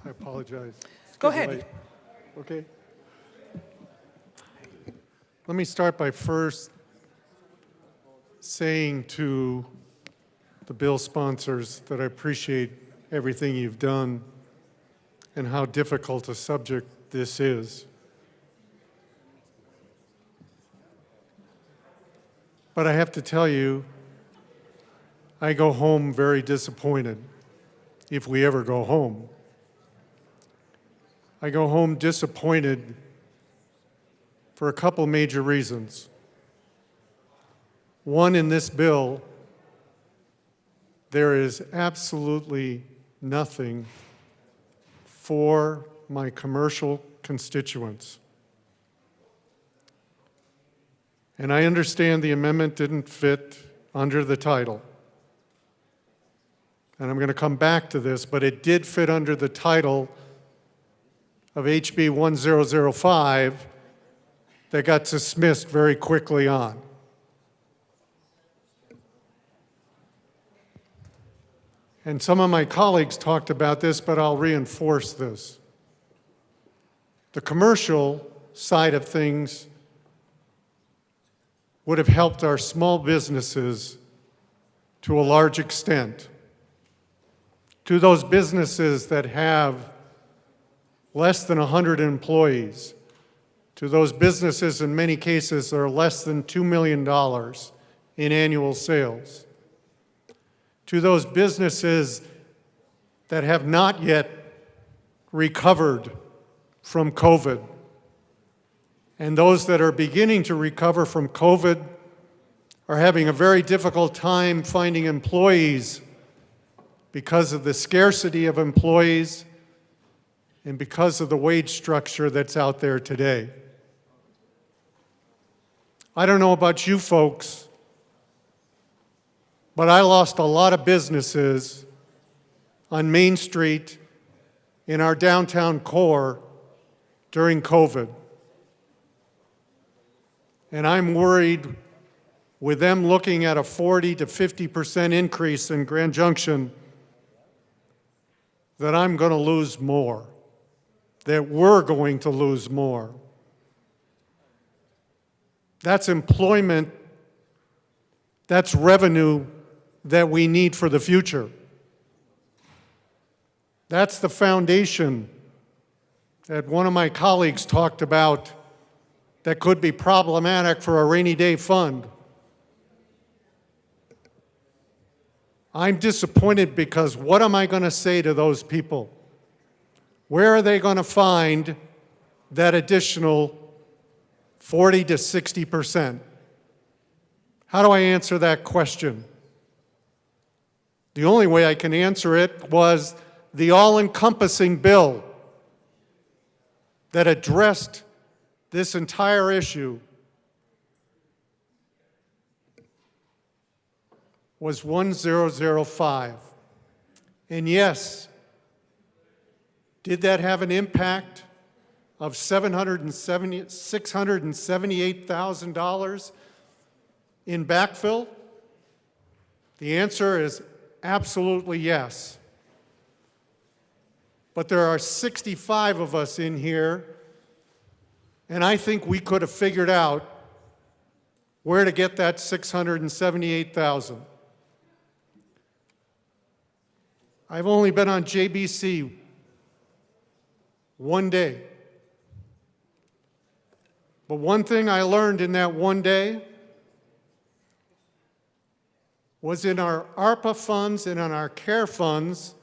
I apologize. It's Go getting ahead. late. Okay. Let me start by first saying to the bill sponsors that I appreciate everything you've done and how difficult a subject this is. But I have to tell you, I go home very disappointed, if we ever go home. I go home disappointed for a couple major reasons. One, in this bill, there is absolutely nothing for my commercial constituents. And I understand the amendment didn't fit under the title. And I'm going to come back to this, but it did fit under the title of HB 1005 that got dismissed very quickly on. And some of my colleagues talked about this, but I'll reinforce this. The commercial side of things would have helped our small businesses to a large extent. To those businesses that have less than 100 employees, to those businesses in many cases that are less than $2 million in annual sales, to those businesses that have not yet recovered from COVID, and those that are beginning to recover from COVID are having a very difficult time finding employees because of the scarcity of employees and because of the wage structure that's out there today. I don't know about you folks, but I lost a lot of businesses on Main Street in our downtown core during COVID. And I'm worried with them looking at a 40 to 50% increase in Grand Junction that I'm going to lose more, that we're going to lose more. That's employment, that's revenue that we need for the future. That's the foundation that one of my colleagues talked about that could be problematic for a rainy day fund. I'm disappointed because what am I going to say to those people? Where are they going to find that additional 40 to 60%? How do I answer that question? The only way I can answer it was the all-encompassing bill that addressed this entire issue was 1005. And yes, did that have an impact of $678,000 in backfill? The answer is absolutely yes. But there are 65 of us in here, and I think we could have figured out where to get that $678,000. I've only been on JBC one day. But one thing I learned in that one day was in our ARPA funds and in our CARE funds,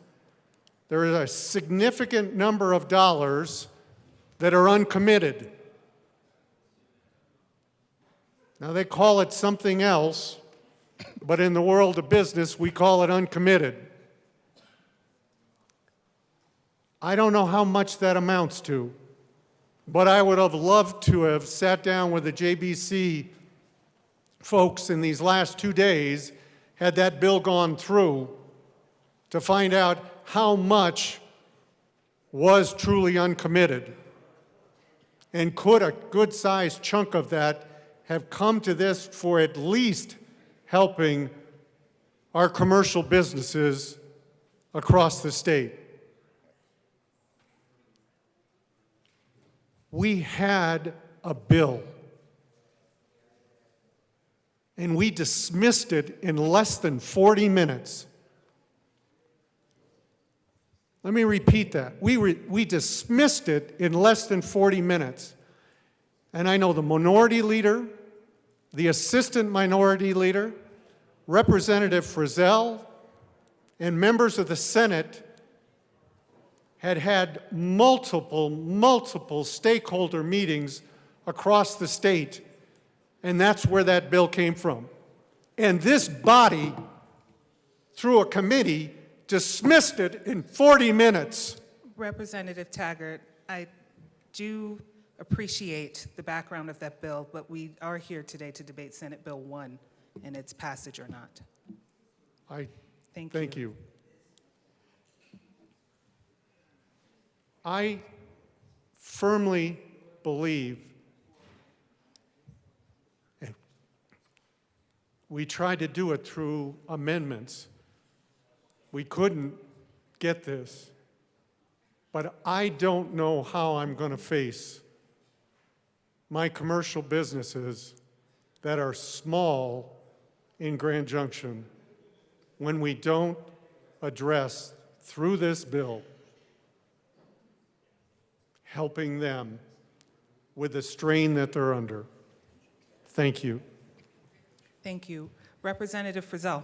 there is a significant number of dollars that are uncommitted. Now they call it something else, but in the world of business, we call it uncommitted. I don't know how much that amounts to, but I would have loved to have sat down with the JBC folks in these last 2 days, had that bill gone through, to find out how much was truly uncommitted. And could a good-sized chunk of that have come to this for at least helping our commercial businesses across the state? We had a bill, and we dismissed it in less than 40 minutes. Let me repeat that. We dismissed it in less than 40 minutes. And I know the minority leader, the assistant minority leader, Representative Fiscal, and members of the Senate had multiple stakeholder meetings across the state, and that's where that bill came from. And this body, through a committee, dismissed it in 40 minutes. Representative Taggart, I do appreciate the background of that bill, but we are here today to debate Senate Bill 1 and its passage or not. Thank you. I firmly believe, and we tried to do it through amendments. We couldn't get this, but I don't know how I'm going to face my commercial businesses that are small in Grand Junction when we don't address, through this bill, helping them with the strain that they're under. Thank you. Thank you. Representative Fiscal.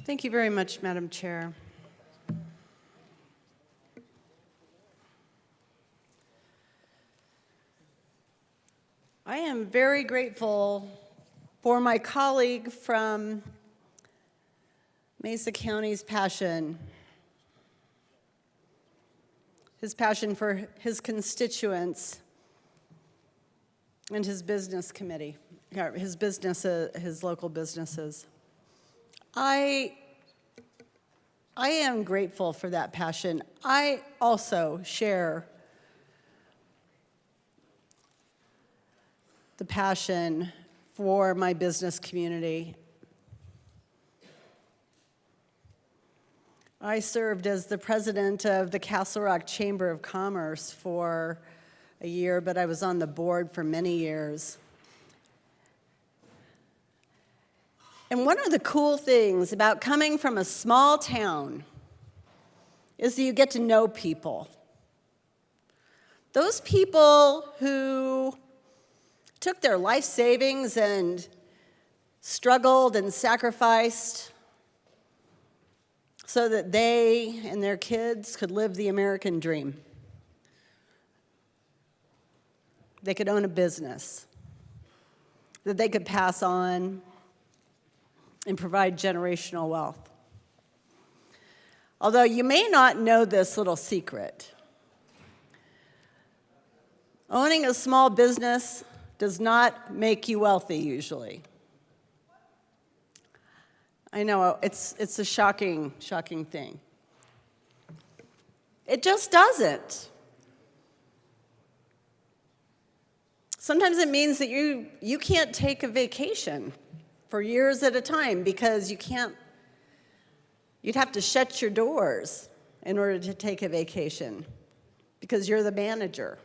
Thank you very much, Madam Chair. I am very grateful for my colleague from Mesa County's passion. His passion for his constituents and his business committee, his local businesses. I am grateful for that passion. I also share the passion for my business community. I served as the president of the Castle Rock Chamber of Commerce for a year, but I was on the board for many years. And one of the cool things about coming from a small town is that you get to know people. Those people who took their life savings and struggled and sacrificed so that they and their kids could live the American dream. They could own a business that they could pass on and provide generational wealth. Although you may not know this little secret, owning a small business does not make you wealthy usually. I know, it's a shocking thing. It just doesn't. Sometimes it means that you can't take a vacation for years at a time because you'd have to shut your doors in order to take a vacation because you're the manager.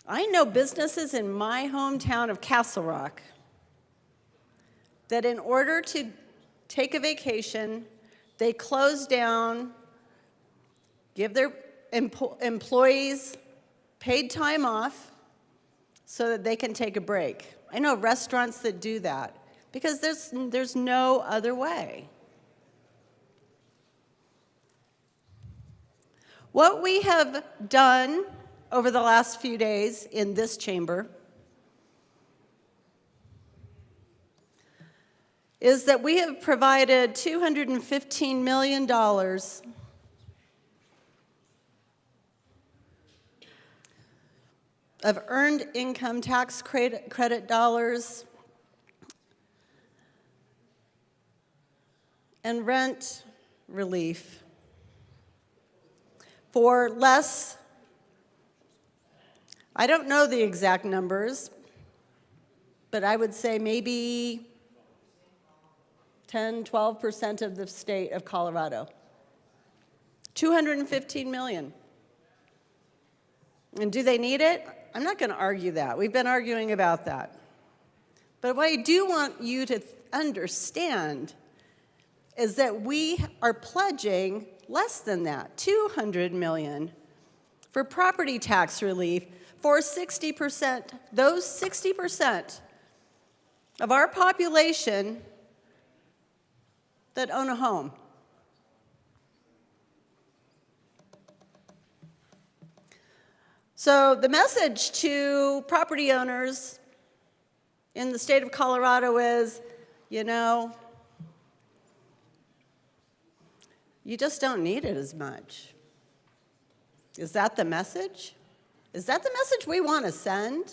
I know businesses in my hometown of Castle Rock that in order to take a vacation, they close down, give their employees paid time off so that they can take a break. I know restaurants that do that because there's no other way. What we have done over the last few days in this chamber is that we have provided $215 million of earned income tax credit dollars and rent relief for less, I don't know the exact numbers, but I would say maybe 10, 12% of the state of Colorado. 215 million. And do they need it? I'm not going to argue that. We've been arguing about that. But what I do want you to understand is that we are pledging less than that, 200 million, for property tax relief for 60%, those 60% of our population that own a home. So the message to property owners in the state of Colorado is, you know, you just don't need it as much. Is that the message? Is that the message we want to send?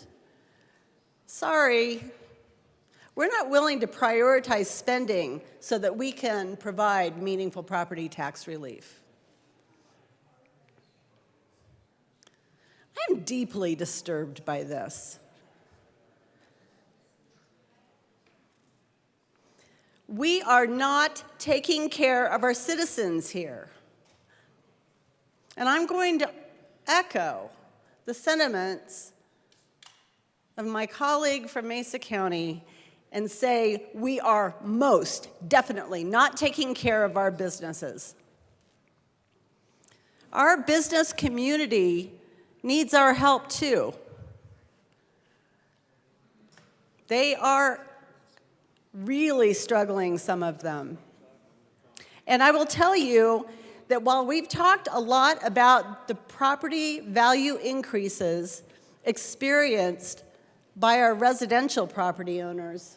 Sorry. We're not willing to prioritize spending so that we can provide meaningful property tax relief. I'm deeply disturbed by this. We are not taking care of our citizens here. And I'm going to echo the sentiments of my colleague from Mesa County and say we are most definitely not taking care of our businesses. Our business community needs our help too. They are really struggling, some of them. And I will tell you that while we've talked a lot about the property value increases experienced by our residential property owners,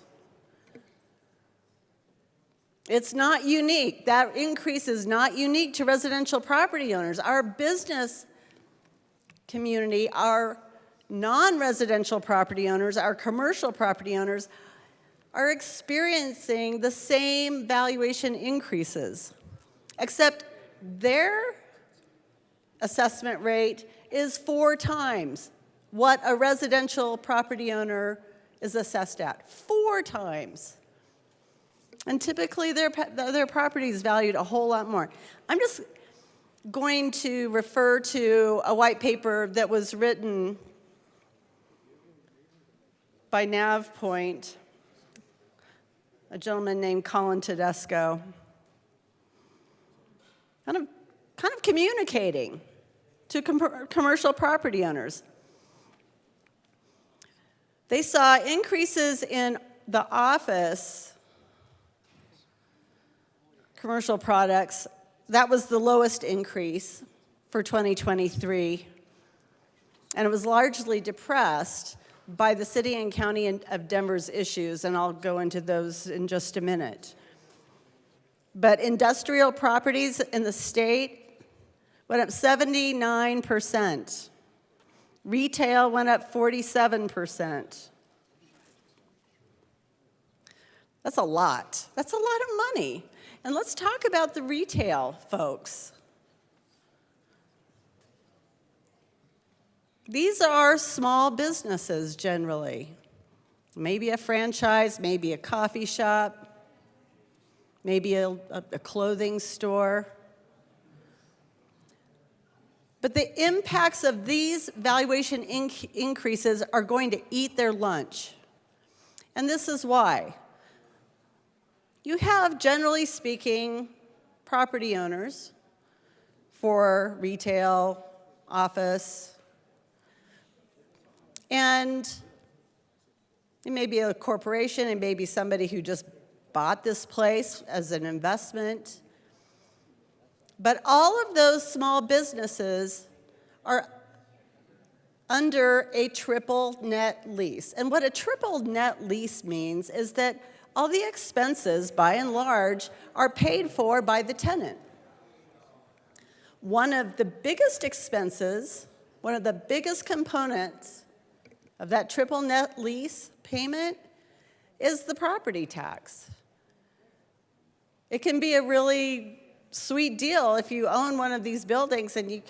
it's not unique. That increase is not unique to residential property owners. Our business community, our non-residential property owners, our commercial property owners are experiencing the same valuation increases, except their assessment rate is 4 times what a residential property owner is assessed at. 4 times. And typically their property is valued a whole lot more. I'm just going to refer to a white paper that was written by NavPoint, a gentleman named Colin Tedesco, kind of communicating to commercial property owners. They saw increases in the office commercial products. That was the lowest increase for 2023, and it was largely depressed by the city and county of Denver's issues, and I'll go into those in just a minute. But industrial properties in the state went up 79%. Retail went up 47%. That's a lot. That's a lot of money. And let's talk about the retail folks. These are small businesses generally. Maybe a franchise, maybe a coffee shop, maybe a clothing store. But the impacts of these valuation increases are going to eat their lunch. And this is why. You have, generally speaking, property owners for retail, office, and it may be a corporation, it may be somebody who just bought this place as an investment. But all of those small businesses are under a triple net lease. And what a triple net lease means is that all the expenses, by and large, are paid for by the tenant. One of the biggest expenses, one of the biggest components of that triple net lease payment is the property tax. It can be a really sweet deal if you own one of these buildings and you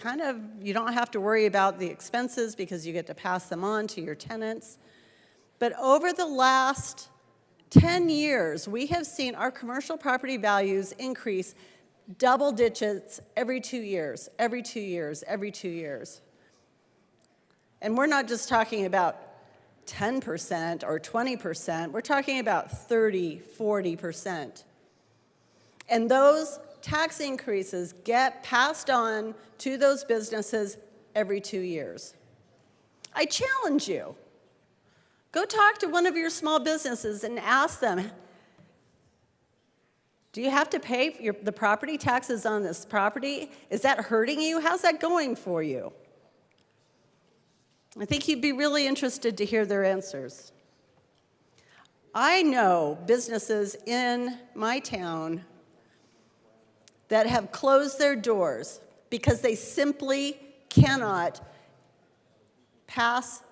don't have to worry about the expenses because you get to pass them on to your tenants. But over the last 10 years, we have seen our commercial property values increase double digits every 2 years, every 2 years, every 2 years. And we're not just talking about 10% or 20%, we're talking about 30, 40%. And those tax increases get passed on to those businesses every 2 years. I challenge you. Go talk to one of your small businesses and ask them, do you have to pay the property taxes on this property? Is that hurting you? How's that going for you? I think you'd be really interested to hear their answers. I know businesses in my town that have closed their doors because they simply cannot pass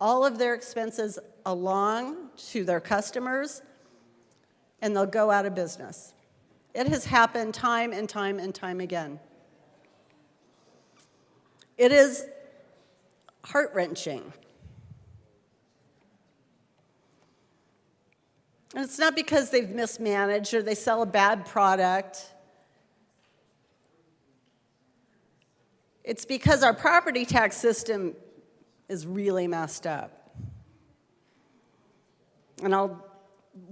all of their expenses along to their customers, and they'll go out of business. It has happened time and time and time again. It is heart-wrenching. And it's not because they've mismanaged or they sell a bad product. It's because our property tax system is really messed up. And I'll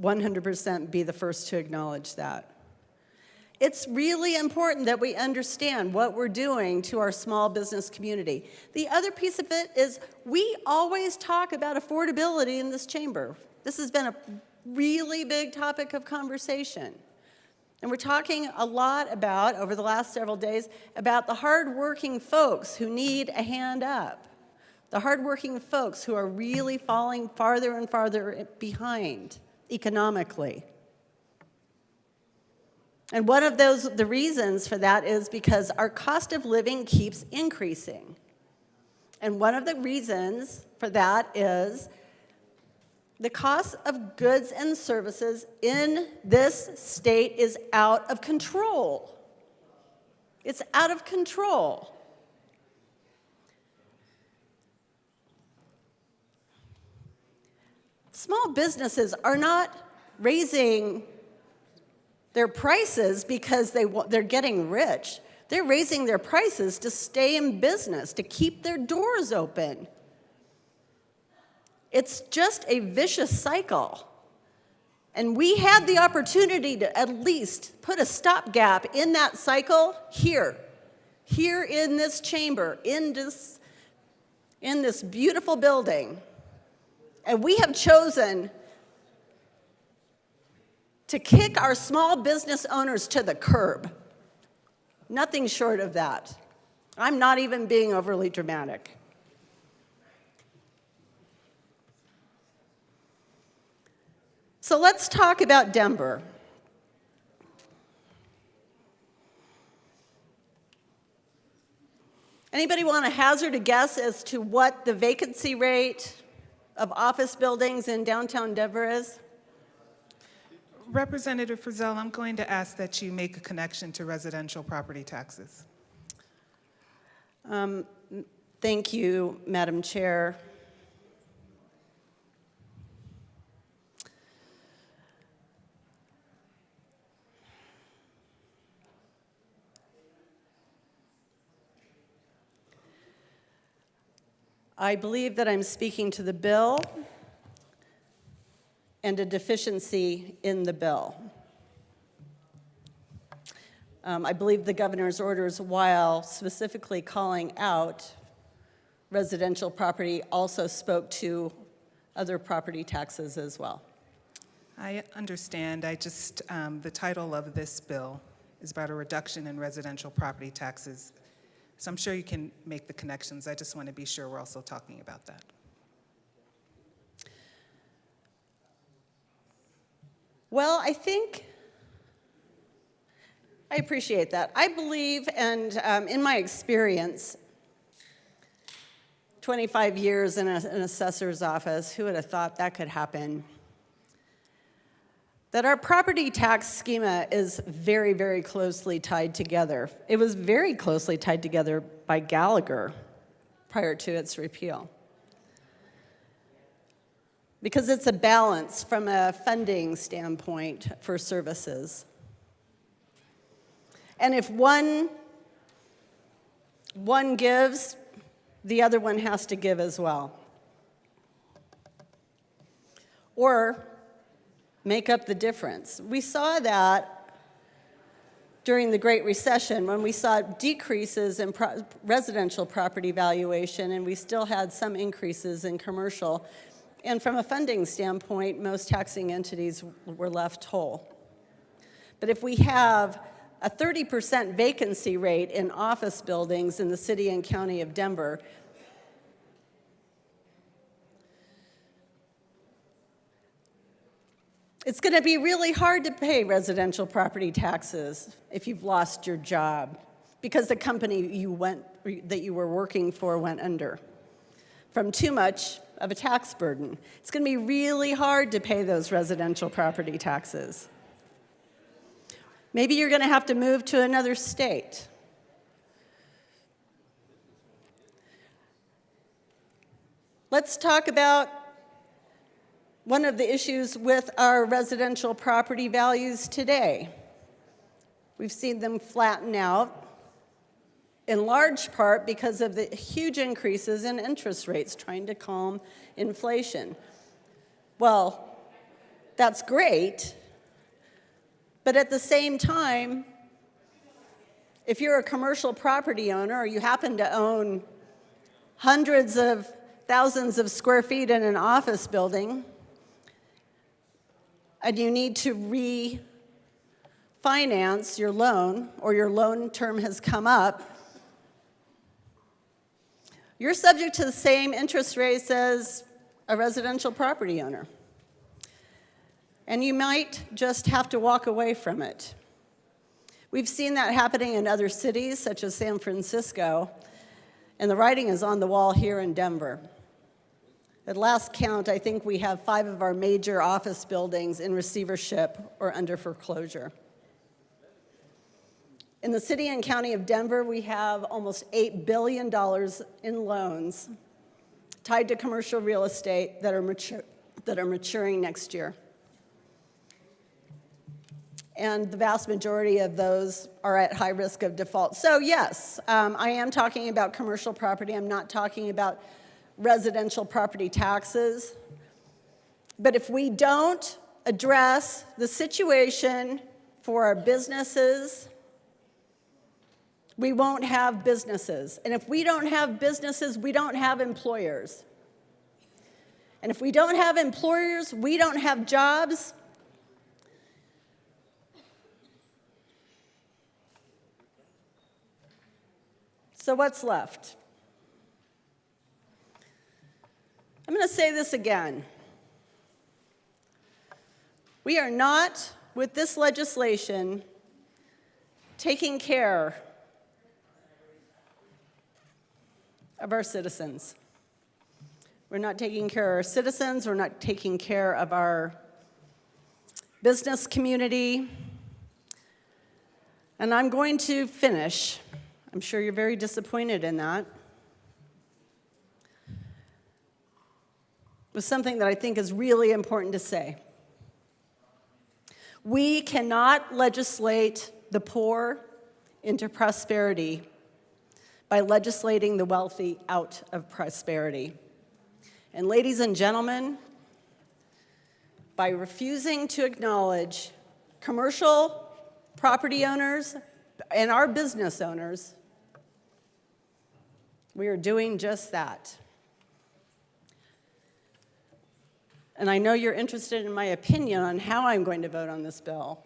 100% be the first to acknowledge that. It's really important that we understand what we're doing to our small business community. The other piece of it is we always talk about affordability in this chamber. This has been a really big topic of conversation. And we're talking a lot about, over the last several days, about the hardworking folks who need a hand up. The hardworking folks who are really falling farther and farther behind economically. And one of the reasons for that is because our cost of living keeps increasing. And one of the reasons for that is the cost of goods and services in this state is out of control. It's out of control. Small businesses are not raising their prices because they're getting rich. They're raising their prices to stay in business, to keep their doors open. It's just a vicious cycle. And we had the opportunity to at least put a stopgap in that cycle here in this chamber, in this beautiful building. And we have chosen to kick our small business owners to the curb. Nothing short of that. I'm not even being overly dramatic. So let's talk about Denver. Anybody want to hazard a guess as to what the vacancy rate of office buildings in downtown Denver is? Representative Frizzell, I'm going to ask that you make a connection to residential property taxes. Thank you, Madam Chair. I believe that I'm speaking to the bill and a deficiency in the bill. I believe the governor's orders, while specifically calling out residential property, also spoke to other property taxes as well. I understand. The title of this bill is about a reduction in residential property taxes. So I'm sure you can make the connections. I just want to be sure we're also talking about that. Well, I appreciate that. I believe, and in my experience, 25 years in an assessor's office, who would have thought that could happen? That our property tax schema is very, very closely tied together. It was very closely tied together by Gallagher prior to its repeal. Because it's a balance from a funding standpoint for services. And if one gives, the other one has to give as well. Or make up the difference. We saw that during the Great Recession when we saw decreases in residential property valuation, and we still had some increases in commercial. And from a funding standpoint, most taxing entities were left whole. But if we have a 30% vacancy rate in office buildings in the city and county of Denver, it's going to be really hard to pay residential property taxes if you've lost your job because the company that you were working for went under from too much of a tax burden. It's going to be really hard to pay those residential property taxes. Maybe you're going to have to move to another state. Let's talk about one of the issues with our residential property values today. We've seen them flatten out, in large part because of the huge increases in interest rates trying to calm inflation. Well, that's great, but at the same time, if you're a commercial property owner or you happen to own hundreds of thousands of square feet in an office building, and you need to refinance your loan, or your loan term has come up, you're subject to the same interest rates as a residential property owner. And you might just have to walk away from it. We've seen that happening in other cities, such as San Francisco, and the writing is on the wall here in Denver. At last count, I think we have 5 of our major office buildings in receivership or under foreclosure. In the city and county of Denver, we have almost $8 billion in loans tied to commercial real estate that are maturing next year. And the vast majority of those are at high risk of default. So yes, I am talking about commercial property. I'm not talking about residential property taxes. But if we don't address the situation for our businesses, we won't have businesses. And if we don't have businesses, we don't have employers. And if we don't have employers, we don't have jobs. So what's left? I'm going to say this again. We are not, with this legislation, taking care of our citizens. We're not taking care of our citizens. We're not taking care of our business community. And I'm going to finish. I'm sure you're very disappointed in that. With something that I think is really important to say. We cannot legislate the poor into prosperity by legislating the wealthy out of prosperity. And ladies and gentlemen, by refusing to acknowledge commercial property owners and our business owners, we are doing just that. And I know you're interested in my opinion on how I'm going to vote on this bill.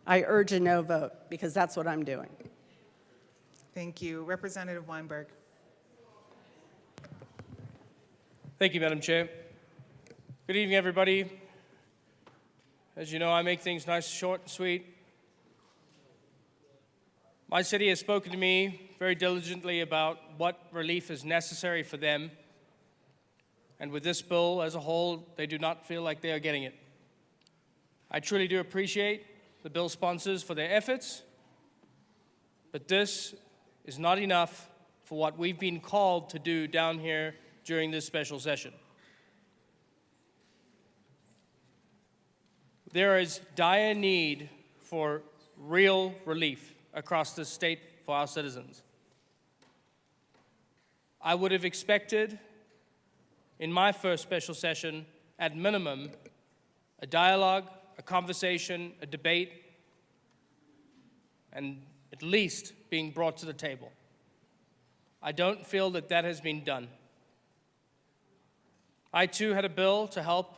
I urge a no vote, because that's what I'm doing. Thank you. Representative Weinberg. Thank you, Madam Chair. Good evening, everybody. As you know, I make things nice, short, and sweet. My city has spoken to me very diligently about what relief is necessary for them. And with this bill as a whole, they do not feel like they are getting it. I truly do appreciate the bill sponsors for their efforts, but this is not enough for what we've been called to do down here during this special session. There is dire need for real relief across the state for our citizens. I would have expected in my first special session, at minimum, a dialogue, a conversation, a debate, and at least being brought to the table. I don't feel that that has been done. I too had a bill to help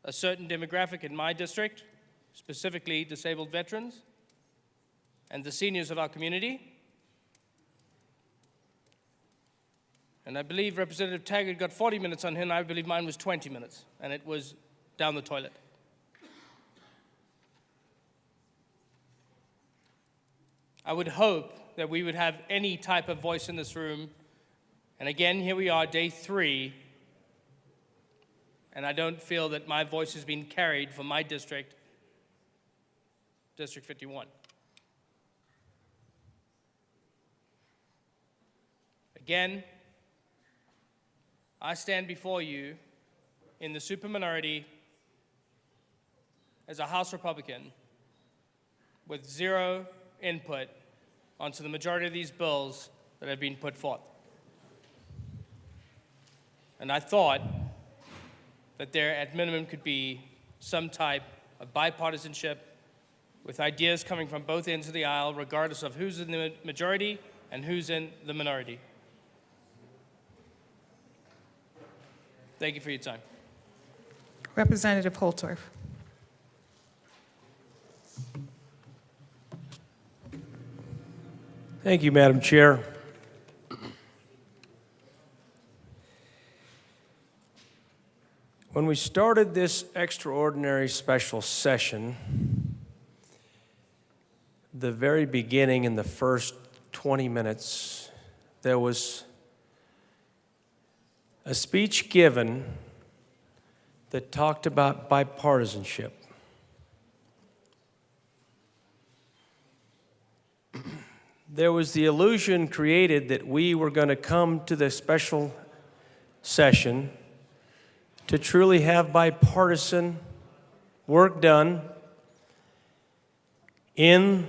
a certain demographic in my district, specifically disabled veterans and the seniors of our community. And I believe Representative Taggart got 40 minutes on him. I believe mine was 20 minutes, and it was down the toilet. I would hope that we would have any type of voice in this room. And again, here we are, day 3, and I don't feel that my voice has been carried for my district, District 51. Again, I stand before you in the superminority as a House Republican with zero input onto the majority of these bills that have been put forth. And I thought that there at minimum could be some type of bipartisanship with ideas coming from both ends of the aisle, regardless of who's in the majority and who's in the minority. Thank you for your time. Representative Holtorf. Thank you, Madam Chair. When we started this extraordinary special session, the very beginning, in the first 20 minutes, there was a speech given that talked about bipartisanship. There was the illusion created that we were going to come to the special session to truly have bipartisan work done in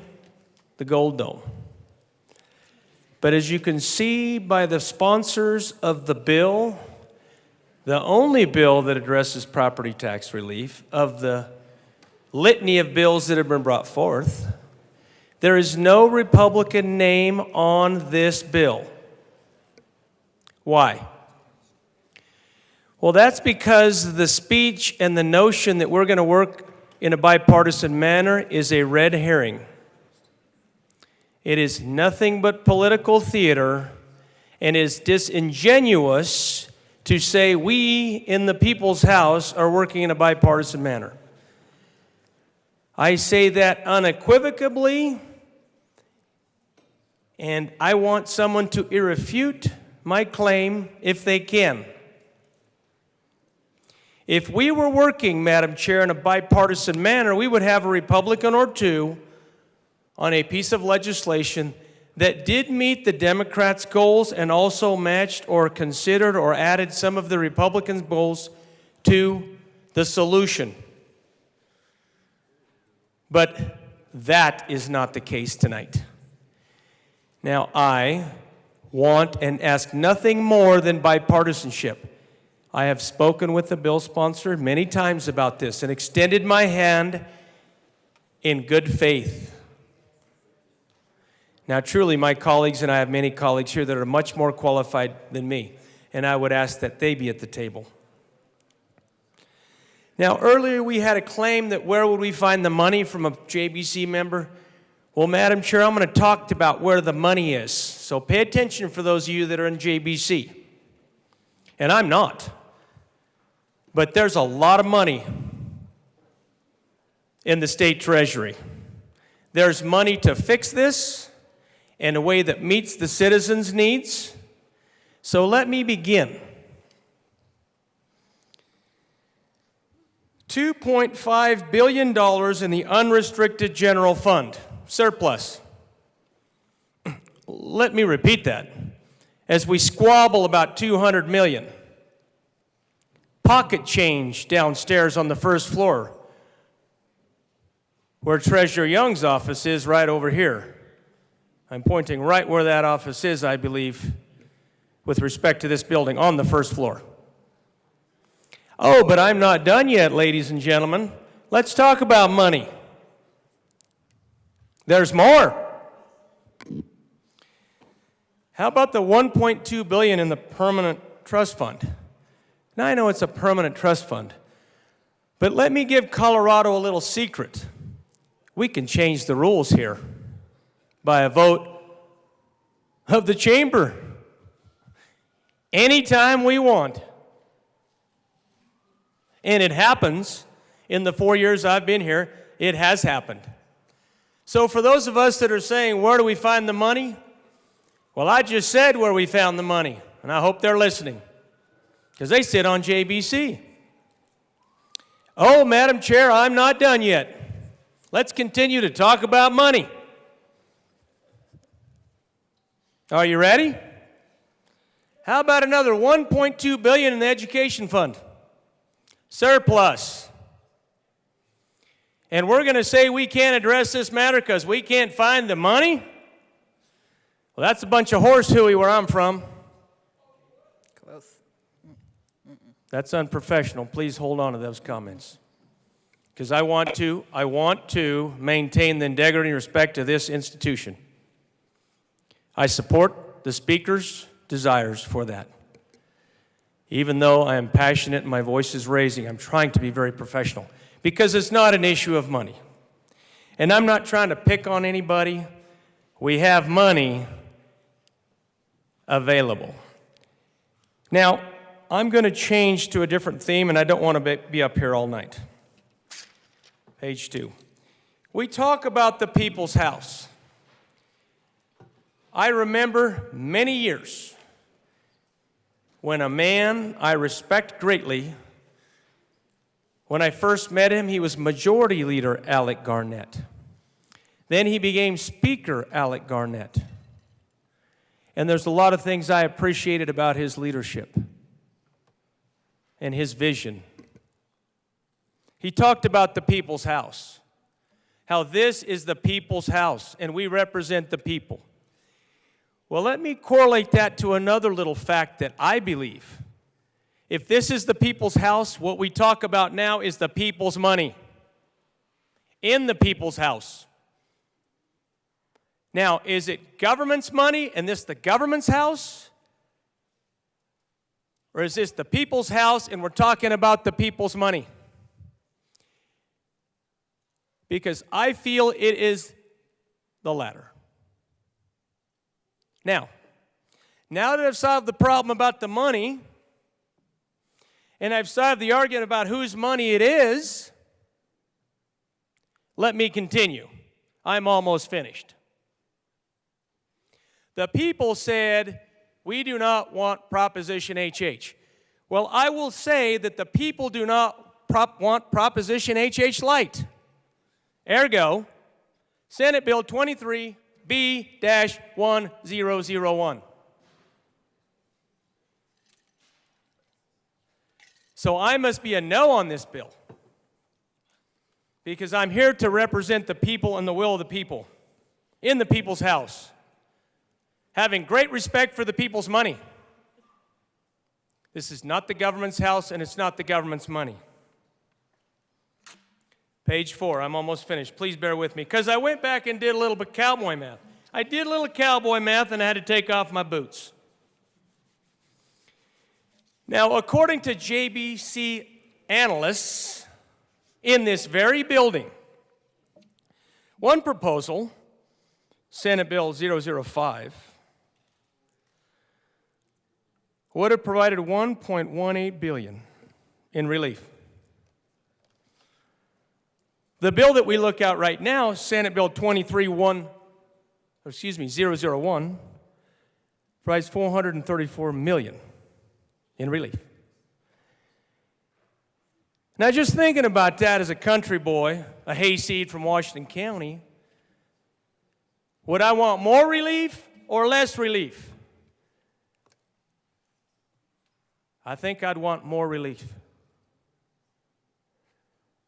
the Gold Dome. But as you can see by the sponsors of the bill, the only bill that addresses property tax relief of the litany of bills that have been brought forth, there is no Republican name on this bill. Why? Well, that's because the speech and the notion that we're going to work in a bipartisan manner is a red herring. It is nothing but political theater and is disingenuous to say we in the people's house are working in a bipartisan manner. I say that unequivocally, and I want someone to irrefute my claim if they can. If we were working, Madam Chair, in a bipartisan manner, we would have a Republican or two on a piece of legislation that did meet the Democrats' goals and also matched or considered or added some of the Republicans' goals to the solution. But that is not the case tonight. Now, I want and ask nothing more than bipartisanship. I have spoken with the bill sponsor many times about this and extended my hand in good faith. Now, truly, my colleagues, and I have many colleagues here that are much more qualified than me, and I would ask that they be at the table. Now, earlier we had a claim that where would we find the money from a JBC member? Well, Madam Chair, I'm going to talk about where the money is. So pay attention for those of you that are in JBC. And I'm not. But there's a lot of money in the state treasury. There's money to fix this, in a way that meets the citizens' needs. So let me begin. $2.5 billion in the unrestricted general fund, surplus. Let me repeat that. As we squabble about $200 million. Pocket change downstairs on the first floor, where Treasurer Young's office is, right over here. I'm pointing right where that office is, I believe, with respect to this building, on the first floor. Oh, but I'm not done yet, ladies and gentlemen. Let's talk about money. There's more. How about the $1.2 billion in the permanent trust fund? Now, I know it's a permanent trust fund, but let me give Colorado a little secret. We can change the rules here by a vote of the chamber anytime we want. And it happens. In the 4 years I've been here, it has happened. So for those of us that are saying, where do we find the money? Well, I just said where we found the money, and I hope they're listening, because they sit on JBC. Oh, Madam Chair, I'm not done yet. Let's continue to talk about money. Are you ready? How about another $1.2 billion in the education fund? Surplus. And we're going to say we can't address this matter because we can't find the money? Well, that's a bunch of horse hooey where I'm from. Close. That's unprofessional. Please hold on to those comments. Because I want to maintain the integrity and respect of this institution. I support the Speaker's desires for that. Even though I am passionate and my voice is raising, I'm trying to be very professional. Because it's not an issue of money. And I'm not trying to pick on anybody. We have money available. Now, I'm going to change to a different theme, and I don't want to be up here all night. Page 2. We talk about the people's house. I remember many years when a man I respect greatly, when I first met him, he was Majority Leader Alec Garnett. Then he became Speaker Alec Garnett. And there's a lot of things I appreciated about his leadership and his vision. He talked about the people's house, how this is the people's house, and we represent the people. Well, let me correlate that to another little fact that I believe. If this is the people's house, what we talk about now is the people's money in the people's house. Now, is it government's money and this the government's house? Or is this the people's house and we're talking about the people's money? Because I feel it is the latter. Now that I've solved the problem about the money, and I've solved the argument about whose money it is, let me continue. I'm almost finished. The people said, we do not want Proposition HH. Well, I will say that the people do not want Proposition HH light. Ergo, Senate Bill 23B-1001. So I must be a no on this bill because I'm here to represent the people and the will of the people in the people's house, having great respect for the people's money. This is not the government's house and it's not the government's money. Page 4, I'm almost finished. Please bear with me because I went back and did a little bit cowboy math. I did a little cowboy math and I had to take off my boots. Now, according to JBC analysts in this very building, one proposal, Senate Bill 005, would have provided $1.18 billion in relief. The bill that we look at right now, Senate Bill 23B-1001, 001, provides $434 million in relief. Now, just thinking about that as a country boy, a hayseed from Washington County, would I want more relief or less relief? I think I'd want more relief.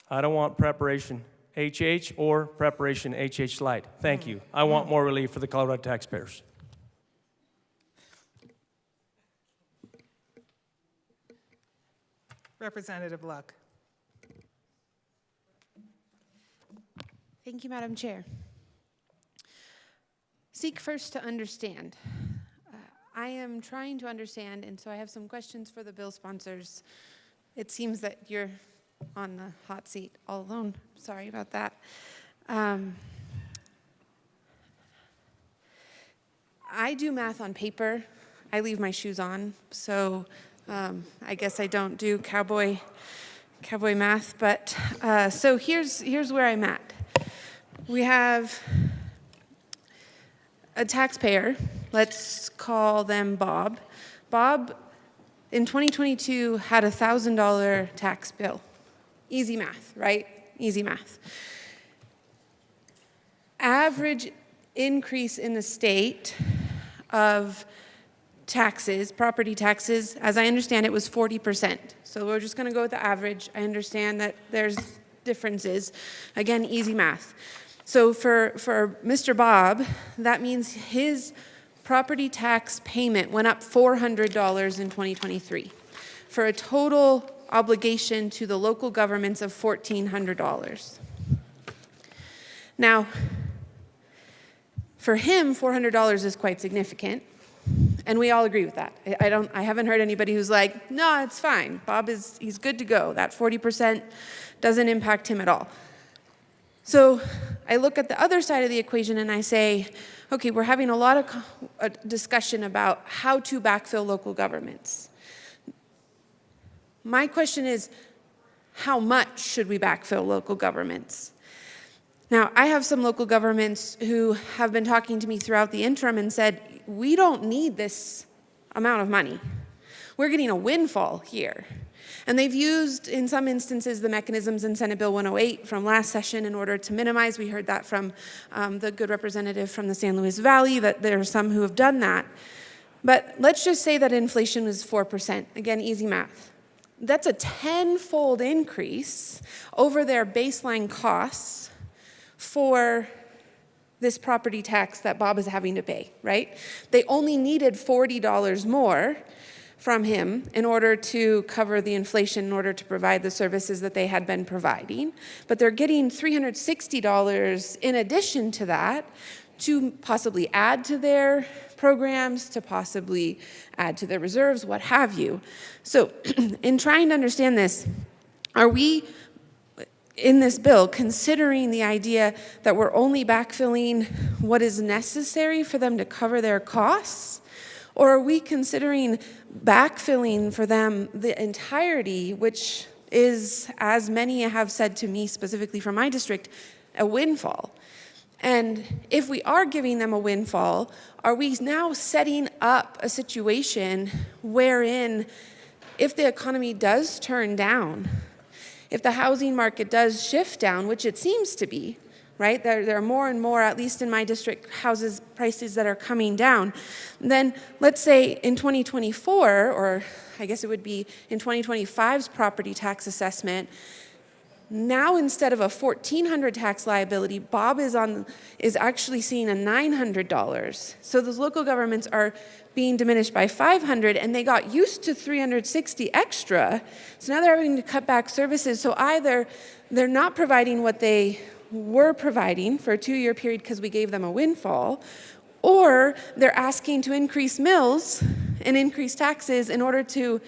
I don't want preparation HH or preparation HH light. Thank you. I want more relief for the Colorado taxpayers. Representative Luck. Thank you, Madam Chair. Seek first to understand. I am trying to understand, and so I have some questions for the bill sponsors. It seems that you're on the hot seat all alone. Sorry about that. I do math on paper. I leave my shoes on, so I guess I don't do cowboy math. But so here's where I'm at. We have a taxpayer. Let's call them Bob. Bob, in 2022, had a $1,000 tax bill. Easy math, right? Easy math. Average increase in the state of taxes, property taxes, as I understand it, was 40%. So we're just going to go with the average. I understand that there's differences. Again, easy math. So for Mr. Bob, that means his property tax payment went up $400 in 2023 for a total obligation to the local governments of $1,400. Now, for him, $400 is quite significant, and we all agree with that. I haven't heard anybody who's like, no, it's fine. Bob he's good to go. That 40% doesn't impact him at all. So I look at the other side of the equation and I say, okay, we're having a lot of discussion about how to backfill local governments. My question is, how much should we backfill local governments? Now, I have some local governments who have been talking to me throughout the interim and said, we don't need this amount of money. We're getting a windfall here. And they've used, in some instances, the mechanisms in Senate Bill 108 from last session in order to minimize. We heard that from the good representative from the San Luis Valley, that there are some who have done that. But let's just say that inflation was 4%. Again, easy math. That's a 10-fold increase over their baseline costs for this property tax that Bob is having to pay, right? They only needed $40 more from him in order to cover the inflation, in order to provide the services that they had been providing. But they're getting $360 in addition to that to possibly add to their programs, to possibly add to their reserves, what have you. So in trying to understand this, are we in this bill considering the idea that we're only backfilling what is necessary for them to cover their costs? Or are we considering backfilling for them the entirety, which is, as many have said to me specifically from my district, a windfall? And if we are giving them a windfall, are we now setting up a situation wherein if the economy does turn down, if the housing market does shift down, which it seems to be, right? There are more and more, at least in my district, houses prices that are coming down. Then let's say in 2024, or I guess it would be in 2025's property tax assessment, now instead of a $1,400 tax liability, Bob is actually seeing a $900. So those local governments are being diminished by $500, and they got used to $360 extra. So now they're having to cut back services. So either they're not providing what they were providing for a 2-year period because we gave them a windfall, or they're asking to increase mills and increase taxes in order to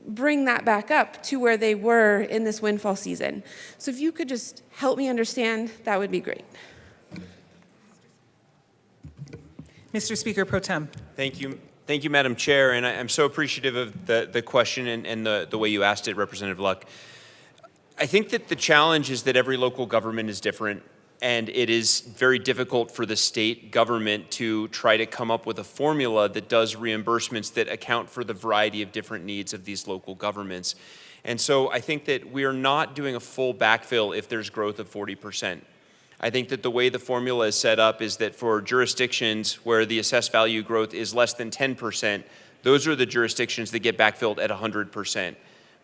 bring that back up to where they were in this windfall season. So if you could just help me understand, that would be great. Mr. Speaker Pro Tem. Thank you, Madam Chair, and I'm so appreciative of the question and the way you asked it, Representative Luck. I think that the challenge is that every local government is different. And it is very difficult for the state government to try to come up with a formula that does reimbursements that account for the variety of different needs of these local governments. And so I think that we are not doing a full backfill if there's growth of 40%. I think that the way the formula is set up is that for jurisdictions where the assessed value growth is less than 10%, those are the jurisdictions that get backfilled at 100%.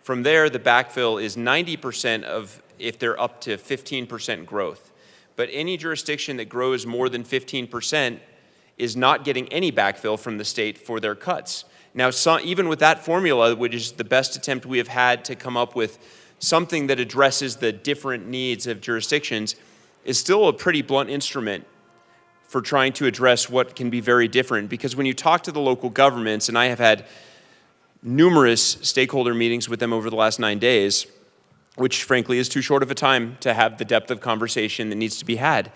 From there, the backfill is 90% of if they're up to 15% growth. But any jurisdiction that grows more than 15% is not getting any backfill from the state for their cuts. Now, even with that formula, which is the best attempt we have had to come up with something that addresses the different needs of jurisdictions, is still a pretty blunt instrument for trying to address what can be very different. Because when you talk to the local governments, and I have had numerous stakeholder meetings with them over the last 9 days, which frankly is too short of a time to have the depth of conversation that needs to be had.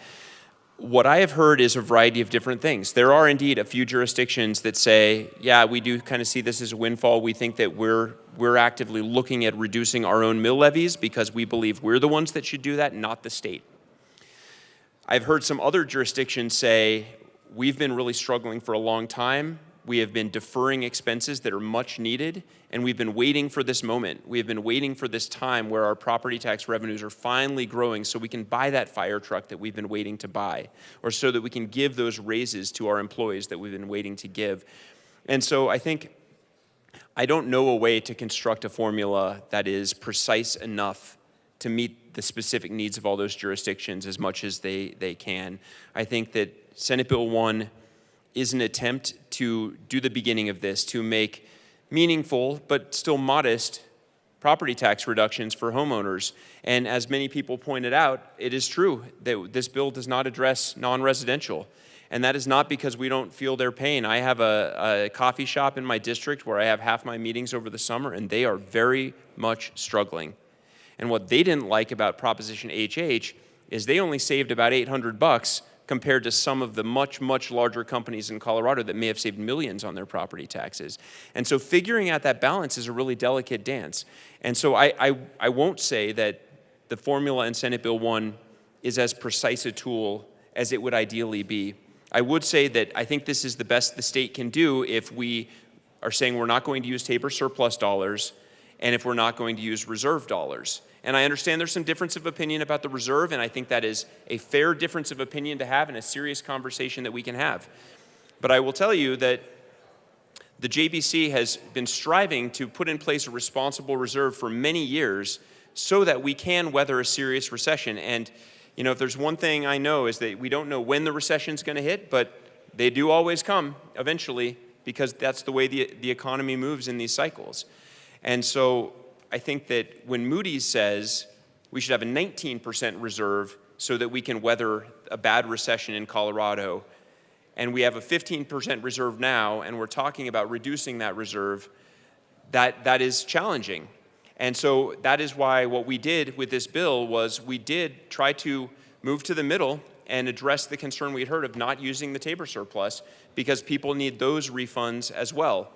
What I have heard is a variety of different things. There are indeed a few jurisdictions that say, yeah, we do kind of see this as a windfall. We think that we're actively looking at reducing our own mill levies because we believe we're the ones that should do that, not the state. I've heard some other jurisdictions say, we've been really struggling for a long time. We have been deferring expenses that are much needed, and we've been waiting for this moment. We have been waiting for this time where our property tax revenues are finally growing so we can buy that fire truck that we've been waiting to buy, or so that we can give those raises to our employees that we've been waiting to give. And so I don't know a way to construct a formula that is precise enough to meet the specific needs of all those jurisdictions as much as they can. I think that Senate Bill 1 is an attempt to do the beginning of this, to make meaningful but still modest property tax reductions for homeowners. And as many people pointed out, it is true that this bill does not address non-residential. And that is not because we don't feel their pain. I have a coffee shop in my district where I have half my meetings over the summer, and they are very much struggling. And what they didn't like about Proposition HH is they only saved about $800 compared to some of the much, much larger companies in Colorado that may have saved millions on their property taxes. And so figuring out that balance is a really delicate dance. And so I won't say that the formula in Senate Bill 1 is as precise a tool as it would ideally be. I would say that I think this is the best the state can do if we are saying we're not going to use Tabor surplus dollars and if we're not going to use reserve dollars. And I understand there's some difference of opinion about the reserve, and I think that is a fair difference of opinion to have and a serious conversation that we can have. But I will tell you that the JBC has been striving to put in place a responsible reserve for many years so that we can weather a serious recession. And if there's one thing I know is that we don't know when the recession's going to hit, but they do always come eventually because that's the way the economy moves in these cycles. And so I think that when Moody's says we should have a 19% reserve so that we can weather a bad recession in Colorado, and we have a 15% reserve now, and we're talking about reducing that reserve, that is challenging. And so that is why what we did with this bill was we did try to move to the middle and address the concern we had heard of not using the Tabor surplus because people need those refunds as well.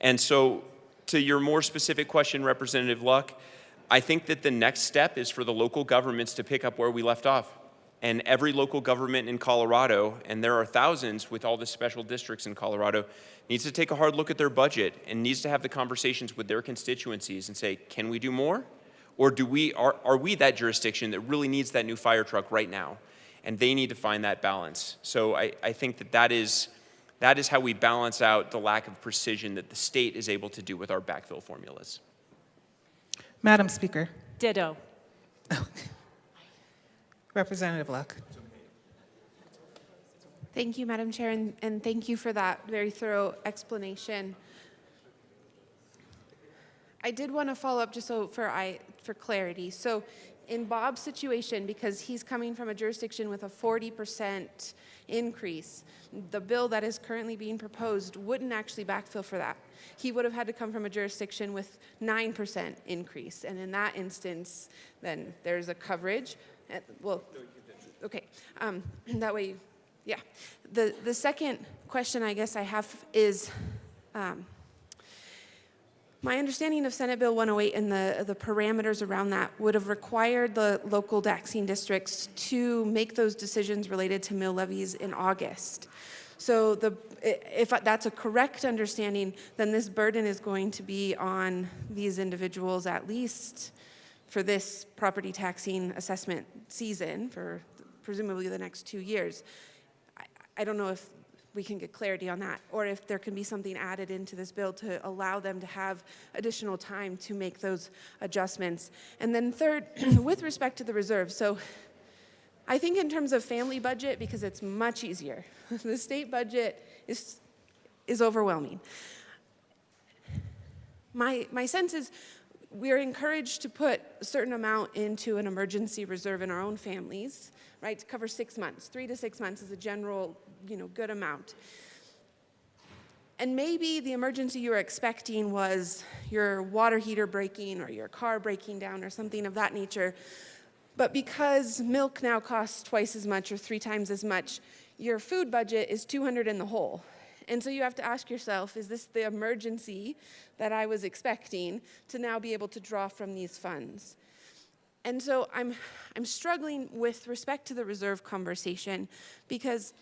And so to your more specific question, Representative Luck, I think that the next step is for the local governments to pick up where we left off. And every local government in Colorado, and there are thousands with all the special districts in Colorado, needs to take a hard look at their budget and needs to have the conversations with their constituencies and say, can we do more? Or are we that jurisdiction that really needs that new fire truck right now? And they need to find that balance. So I think that is how we balance out the lack of precision that the state is able to do with our backfill formulas. Madam Speaker. Ditto. Representative Luck. Thank you, Madam Chair, and thank you for that very thorough explanation. I did want to follow up just for clarity. So in Bob's situation, because he's coming from a jurisdiction with a 40% increase, the bill that is currently being proposed wouldn't actually backfill for that. He would have had to come from a jurisdiction with 9% increase. And in that instance, then there's a coverage. Well, okay, that way, yeah. The second question I guess I have is, My understanding of Senate Bill 108 and the parameters around that would have required the local taxing districts to make those decisions related to mill levies in August. So if that's a correct understanding, then this burden is going to be on these individuals at least for this property taxing assessment season for presumably the next 2 years. I don't know if we can get clarity on that, or if there can be something added into this bill to allow them to have additional time to make those adjustments. And then third, with respect to the reserve, so I think in terms of family budget, because it's much easier, the state budget is overwhelming. My sense is we're encouraged to put a certain amount into an emergency reserve in our own families, right, to cover 6 months. 3 to 6 months is a general, good amount. And maybe the emergency you were expecting was your water heater breaking or your car breaking down or something of that nature. But because milk now costs twice as much or 3 times as much, your food budget is $200 in the hole. And so you have to ask yourself, is this the emergency that I was expecting to now be able to draw from these funds? And so I'm struggling with respect to the reserve conversation, because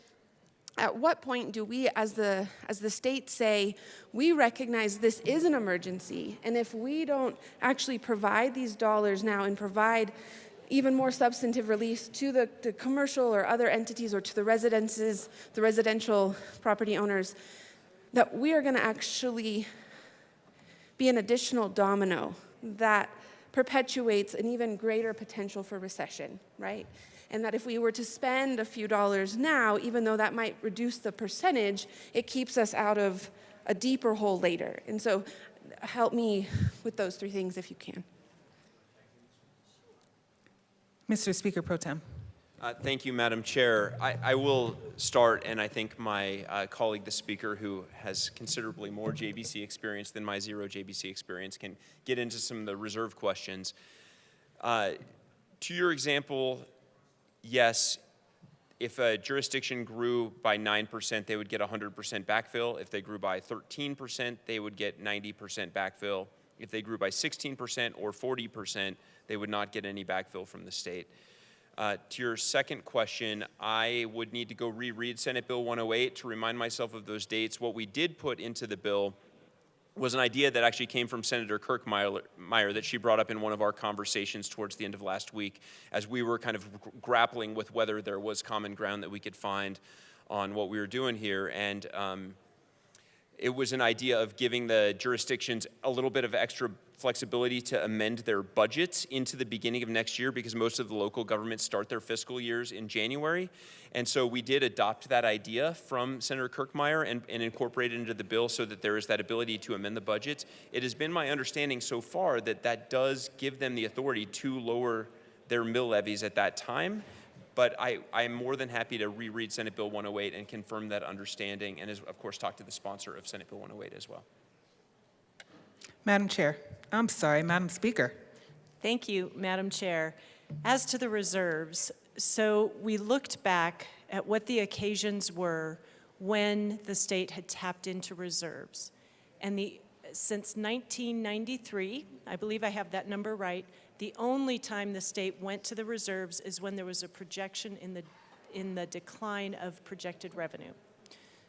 at what point do we as the state say, we recognize this is an emergency, and if we don't actually provide these dollars now and provide even more substantive relief to the commercial or other entities or to the residences, the residential property owners, that we are going to actually be an additional domino that perpetuates an even greater potential for recession, right? And that if we were to spend a few dollars now, even though that might reduce the percentage, it keeps us out of a deeper hole later. And so help me with those 3 things if you can. Mr. Speaker Pro Tem. Thank you, Madam Chair. I will start, and I think my colleague, the Speaker, who has considerably more JBC experience than my 0 JBC experience, can get into some of the reserve questions. To your example, yes, if a jurisdiction grew by 9%, they would get 100% backfill. If they grew by 13%, they would get 90% backfill. If they grew by 16% or 40%, they would not get any backfill from the state. To your second question, I would need to go reread Senate Bill 108 to remind myself of those dates. What we did put into the bill was an idea that actually came from Senator Kirkmeyer that she brought up in one of our conversations towards the end of last week as we were kind of grappling with whether there was common ground that we could find on what we were doing here. And it was an idea of giving the jurisdictions a little bit of extra flexibility to amend their budgets into the beginning of next year, because most of the local governments start their fiscal years in January. And so we did adopt that idea from Senator Kirkmeyer and incorporate it into the bill so that there is that ability to amend the budgets. It has been my understanding so far that that does give them the authority to lower their mill levies at that time. But I'm more than happy to reread Senate Bill 108 and confirm that understanding, and of course talk to the sponsor of Senate Bill 108 as well. Madam Speaker. Thank you, Madam Chair. As to the reserves, so we looked back at what the occasions were when the state had tapped into reserves. And since 1993, I believe I have that number right, the only time the state went to the reserves is when there was a projection in the decline of projected revenue.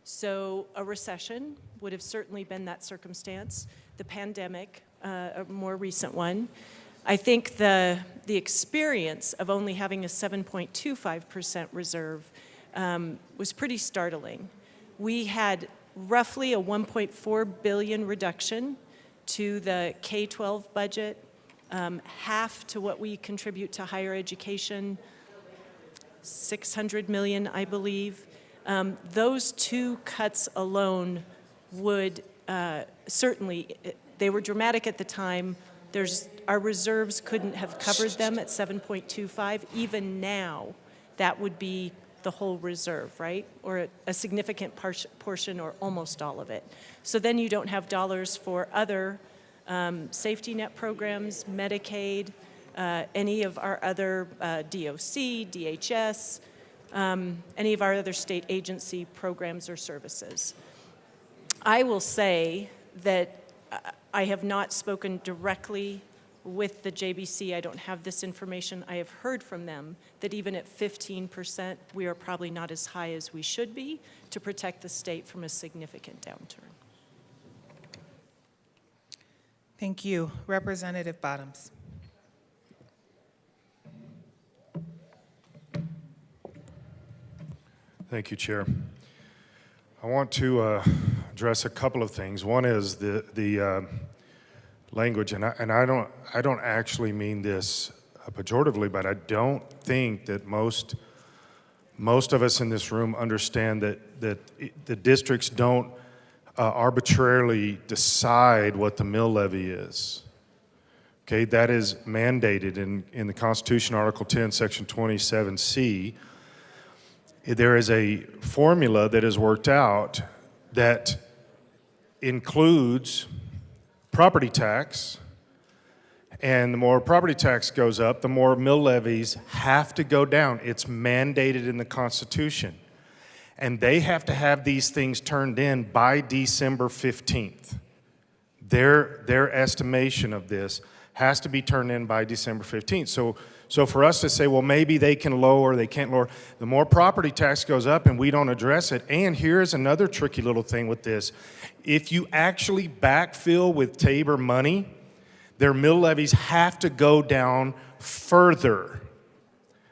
So a recession would have certainly been that circumstance. The pandemic, a more recent one. I think the experience of only having a 7.25% reserve was pretty startling. We had roughly a $1.4 billion reduction to the K-12 budget, half to what we contribute to higher education, $600 million, I believe. Those 2 cuts alone would certainly, they were dramatic at the time. Our reserves couldn't have covered them at 7.25. Even now, that would be the whole reserve, right? Or a significant portion or almost all of it. So then you don't have dollars for other safety net programs, Medicaid, any of our other DOC, DHS, any of our other state agency programs or services. I will say that I have not spoken directly with the JBC. I don't have this information. I have heard from them that even at 15%, we are probably not as high as we should be to protect the state from a significant downturn. Thank you. Representative Bottoms. Thank you, Chair. I want to address a couple of things. One is the language, and I don't actually mean this pejoratively, but I don't think that most of us in this room understand that the districts don't arbitrarily decide what the mill levy is. Okay, that is mandated in the Constitution, Article 10, Section 27C. There is a formula that is worked out that includes property tax, and the more property tax goes up, the more mill levies have to go down. It's mandated in the Constitution. And they have to have these things turned in by December 15th. Their estimation of this has to be turned in by December 15th. So for us to say, well, maybe they can lower, they can't lower, the more property tax goes up and we don't address it. And here's another tricky little thing with this. If you actually backfill with Tabor money, their mill levies have to go down further.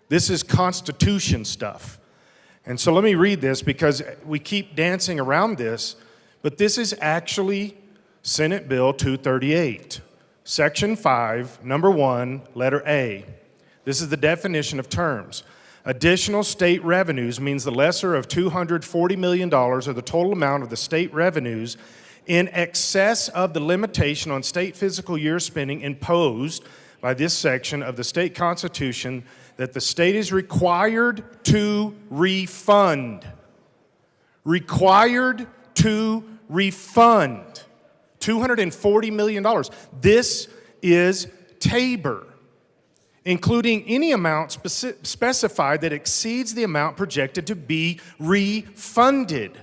This is Constitution stuff. And so let me read this because we keep dancing around this, but this is actually Senate Bill 238, Section 5, Number 1, Letter A. This is the definition of terms. Additional state revenues means the lesser of $240 million or the total amount of the state revenues in excess of the limitation on state fiscal year spending imposed by this section of the state constitution that the state is required to refund. Required to refund. $240 million. This is Tabor, including any amount specified that exceeds the amount projected to be refunded.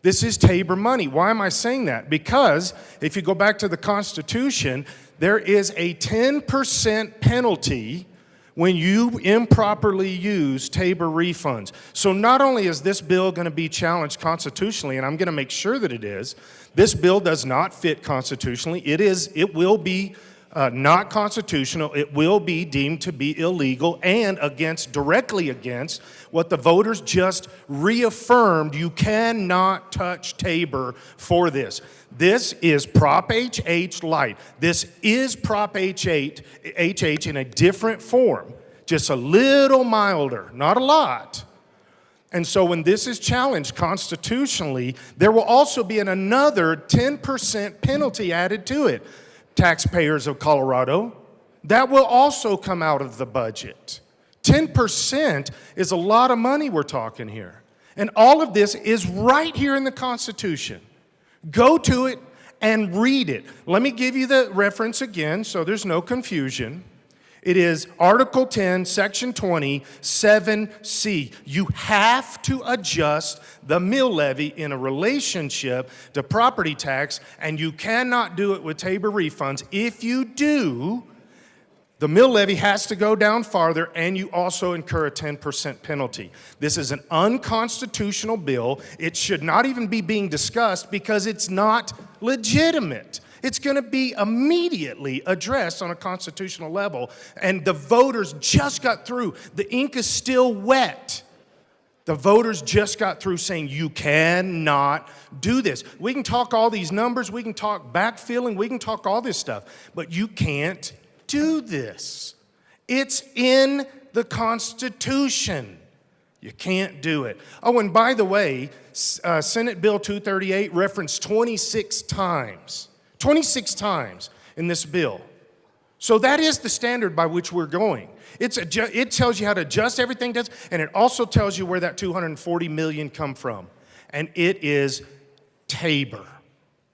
This is Tabor money. Why am I saying that? Because if you go back to the Constitution, there is a 10% penalty when you improperly use Tabor refunds. So not only is this bill going to be challenged constitutionally, and I'm going to make sure that it is, this bill does not fit constitutionally. It will be not constitutional. It will be deemed to be illegal and directly against what the voters just reaffirmed. You cannot touch Tabor for this. This is Prop HH light. This is Prop HH in a different form, just a little milder, not a lot. And so when this is challenged constitutionally, there will also be another 10% penalty added to it. Taxpayers of Colorado, that will also come out of the budget. 10% is a lot of money we're talking here. And all of this is right here in the Constitution. Go to it and read it. Let me give you the reference again so there's no confusion. It is Article 10, Section 20, 7C. You have to adjust the mill levy in a relationship to property tax, and you cannot do it with Tabor refunds. If you do, the mill levy has to go down farther, and you also incur a 10% penalty. This is an unconstitutional bill. It should not even be being discussed because it's not legitimate. It's going to be immediately addressed on a constitutional level. And the voters just got through. The ink is still wet. The voters just got through saying you cannot do this. We can talk all these numbers. We can talk backfilling. We can talk all this stuff. But you can't do this. It's in the Constitution. You can't do it. Oh, and by the way, Senate Bill 238 referenced 26 times. 26 times in this bill. So that is the standard by which we're going. It tells you how to adjust everything, and it also tells you where that $240 million come from. And it is Tabor.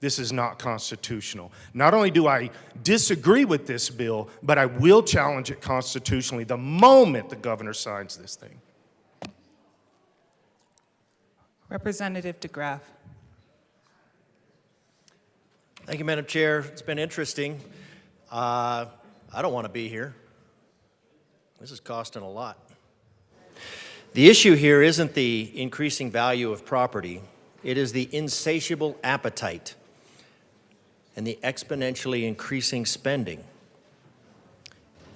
This is not constitutional. Not only do I disagree with this bill, but I will challenge it constitutionally the moment the governor signs this thing. Representative DeGraff. Thank you, Madam Chair. It's been interesting. I don't want to be here. This is costing a lot. The issue here isn't the increasing value of property. It is the insatiable appetite and the exponentially increasing spending.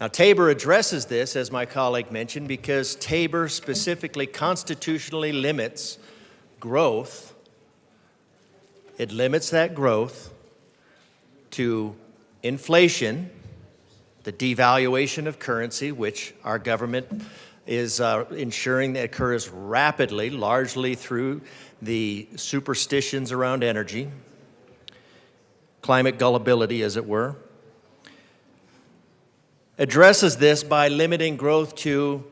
Now, Tabor addresses this, as my colleague mentioned, because Tabor specifically constitutionally limits growth. It limits that growth to inflation, the devaluation of currency, which our government is ensuring that occurs rapidly, largely through the superstitions around energy, climate gullibility, as it were. Addresses this by limiting growth to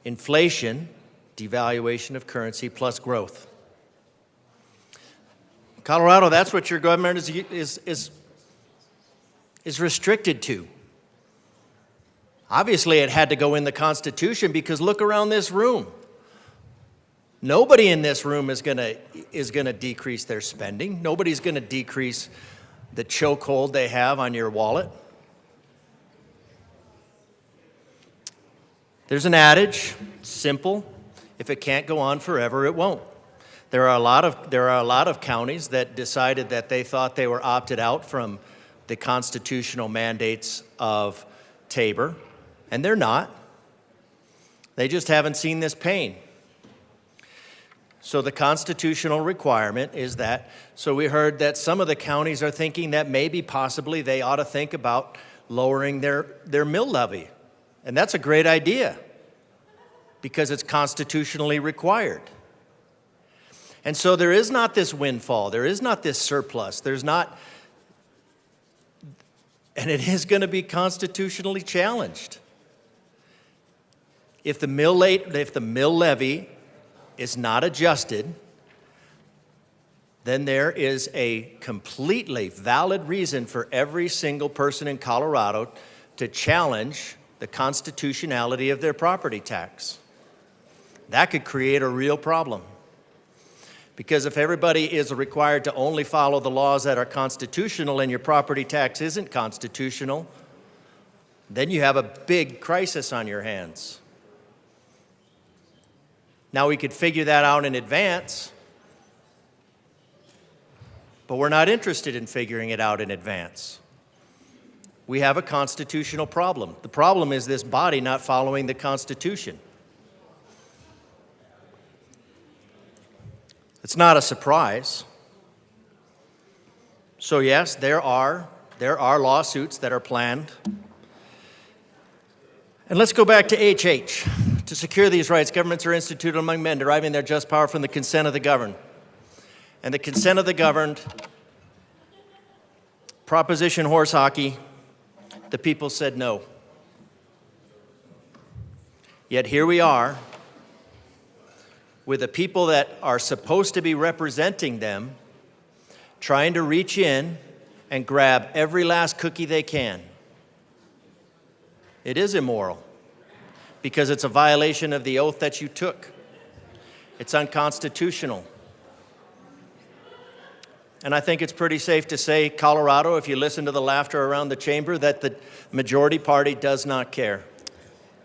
inflation, devaluation of currency, plus growth. Colorado, that's what your government is restricted to. Obviously, it had to go in the Constitution because look around this room. Nobody in this room is going to decrease their spending. Nobody's going to decrease the chokehold they have on your wallet. There's an adage, simple, if it can't go on forever, it won't. There are a lot of counties that decided that they thought they were opted out from the constitutional mandates of Tabor, and they're not. They just haven't seen this pain. So the constitutional requirement is that, so we heard that some of the counties are thinking that maybe possibly they ought to think about lowering their mill levy. And that's a great idea because it's constitutionally required. And so there is not this windfall, there is not this surplus, there's not, and it is going to be constitutionally challenged. If the mill levy is not adjusted, then there is a completely valid reason for every single person in Colorado to challenge the constitutionality of their property tax. That could create a real problem. Because if everybody is required to only follow the laws that are constitutional and your property tax isn't constitutional, then you have a big crisis on your hands. Now, we could figure that out in advance, but we're not interested in figuring it out in advance. We have a constitutional problem. The problem is this body not following the Constitution. It's not a surprise. So yes, there are lawsuits that are planned. And let's go back to HH. To secure these rights, governments are instituted among men, deriving their just power from the consent of the governed. And the consent of the governed, Proposition horse hockey, the people said no. Yet here we are, with the people that are supposed to be representing them, trying to reach in and grab every last cookie they can. It is immoral because it's a violation of the oath that you took. It's unconstitutional. And I think it's pretty safe to say, Colorado, if you listen to the laughter around the chamber, that the majority party does not care.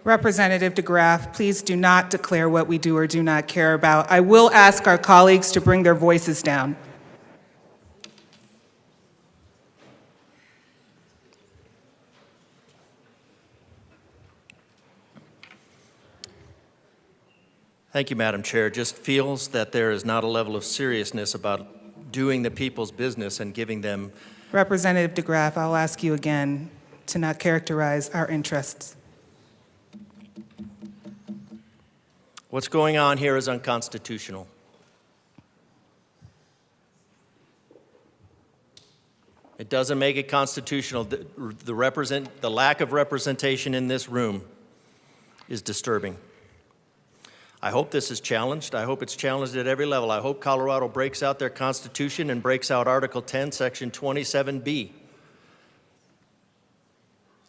Representative DeGraff, please do not declare what we do or do not care about. I will ask our colleagues to bring their voices down. Thank you, Madam Chair. It just feels that there is not a level of seriousness about doing the people's business and giving them. Representative DeGraff, I'll ask you again to not characterize our interests. What's going on here is unconstitutional. It doesn't make it constitutional. The lack of representation in this room is disturbing. I hope this is challenged. I hope it's challenged at every level. I hope Colorado breaks out their Constitution and breaks out Article 10, Section 27B,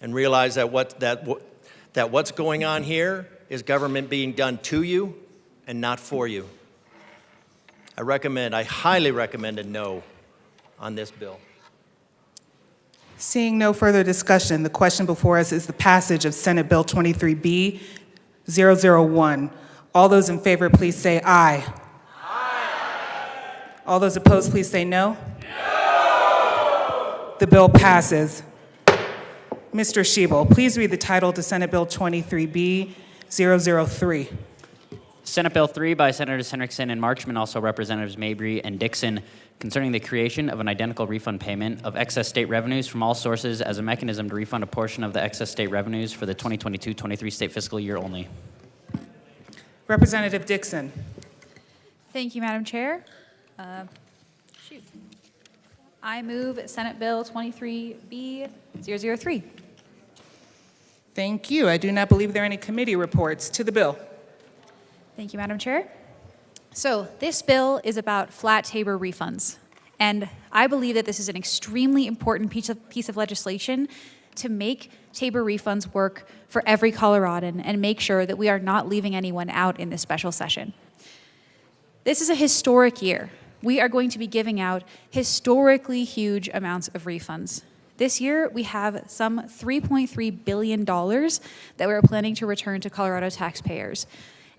and realize that what's going on here is government being done to you and not for you. I highly recommend a no on this bill. Seeing no further discussion, the question before us is the passage of Senate Bill 23B 001. All those in favor, please say aye. All those opposed, please say no. The bill passes. Mr. Schiebel, please read the title to Senate Bill 23B 003. Senate Bill 3 by Senators Henriksen and Marchman, also Representatives Mabry and Dixon, concerning the creation of an identical refund payment of excess state revenues from all sources as a mechanism to refund a portion of the excess state revenues for the 2022-23 state fiscal year only. Representative Dixon. Thank you, Madam Chair. I move Senate Bill 23B 003. Thank you. I do not believe there are any committee reports to the bill. Thank you, Madam Chair. So this bill is about flat TABOR refunds. And I believe that this is an extremely important piece of legislation to make TABOR refunds work for every Coloradan and make sure that we are not leaving anyone out in this special session. This is a historic year. We are going to be giving out historically huge amounts of refunds. This year, we have some $3.3 billion that we're planning to return to Colorado taxpayers.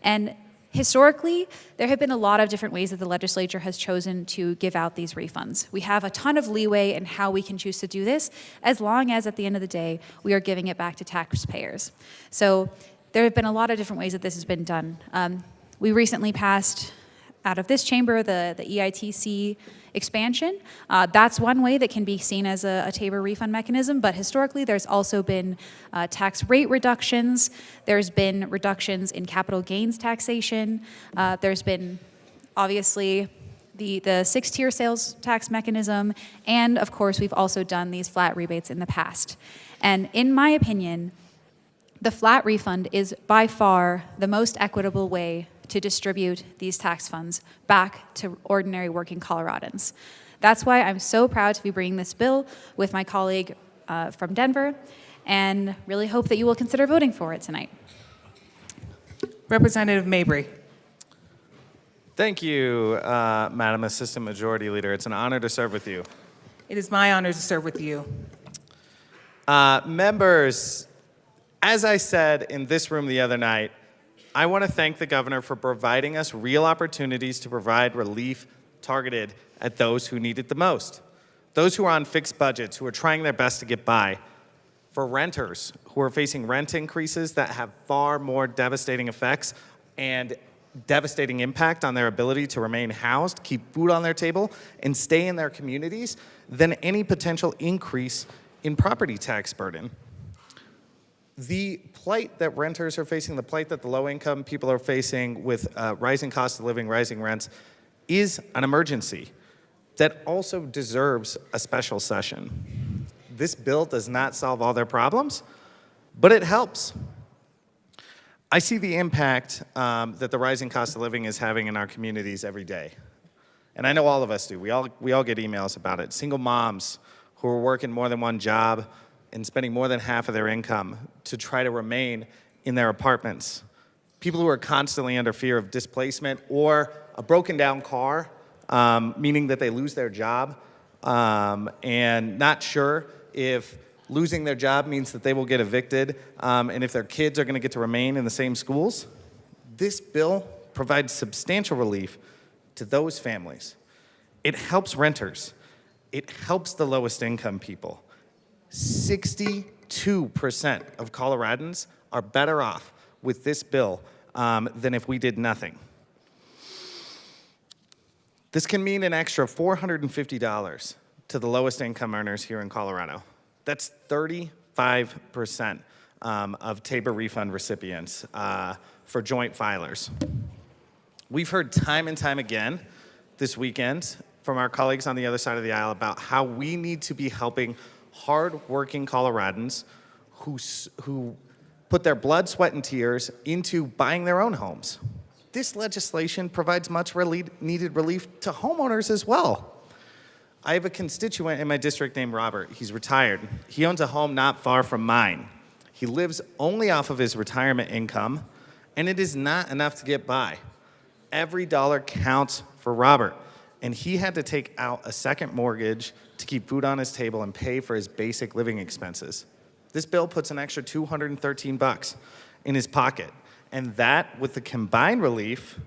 And historically, there have been a lot of different ways that the legislature has chosen to give out these refunds. We have a ton of leeway in how we can choose to do this, as long as at the end of the day, we are giving it back to taxpayers. So there have been a lot of different ways that this has been done. We recently passed out of this chamber the EITC expansion. That's one way that can be seen as a TABOR refund mechanism, but historically there's also been tax rate reductions, there's been reductions in capital gains taxation, there's been obviously the six-tier sales tax mechanism, and of course we've also done these flat rebates in the past. And in my opinion, the flat refund is by far the most equitable way to distribute these tax funds back to ordinary working Coloradans. That's why I'm so proud to be bringing this bill with my colleague from Denver, and really hope that you will consider voting for it tonight. Representative Mabry. Thank you, Madam Assistant Majority Leader. It's an honor to serve with you. It is my honor to serve with you. Members, as I said in this room the other night, I want to thank the governor for providing us real opportunities to provide relief targeted at those who need it the most. Those who are on fixed budgets, who are trying their best to get by. For renters who are facing rent increases that have far more devastating effects and devastating impact on their ability to remain housed, keep food on their table, and stay in their communities than any potential increase in property tax burden. The plight that renters are facing, the plight that the low-income people are facing with rising cost of living, rising rents, is an emergency that also deserves a special session. This bill does not solve all their problems, but it helps. I see the impact that the rising cost of living is having in our communities every day. And I know all of us do. We all get emails about it. Single moms who are working more than one job and spending more than half of their income to try to remain in their apartments. People who are constantly under fear of displacement or a broken down car, meaning that they lose their job, and not sure if losing their job means that they will get evicted, and if their kids are gonna get to remain in the same schools. This bill provides substantial relief to those families. It helps renters. It helps the lowest income people. 62% of Coloradans are better off with this bill than if we did nothing. This can mean an extra $450 to the lowest income earners here in Colorado. That's 35% of TABOR refund recipients for joint filers. We've heard time and time again this weekend from our colleagues on the other side of the aisle about how we need to be helping hard-working Coloradans who put their blood, sweat, and tears into buying their own homes. This legislation provides much needed relief to homeowners as well. I have a constituent in my district named Robert. He's retired. He owns a home not far from mine. He lives only off of his retirement income, and it is not enough to get by. Every dollar counts for Robert. and he had to take out a second mortgage to keep food on his table and pay for his basic living expenses. This bill puts an extra $213 in his pocket, and that, with the combined relief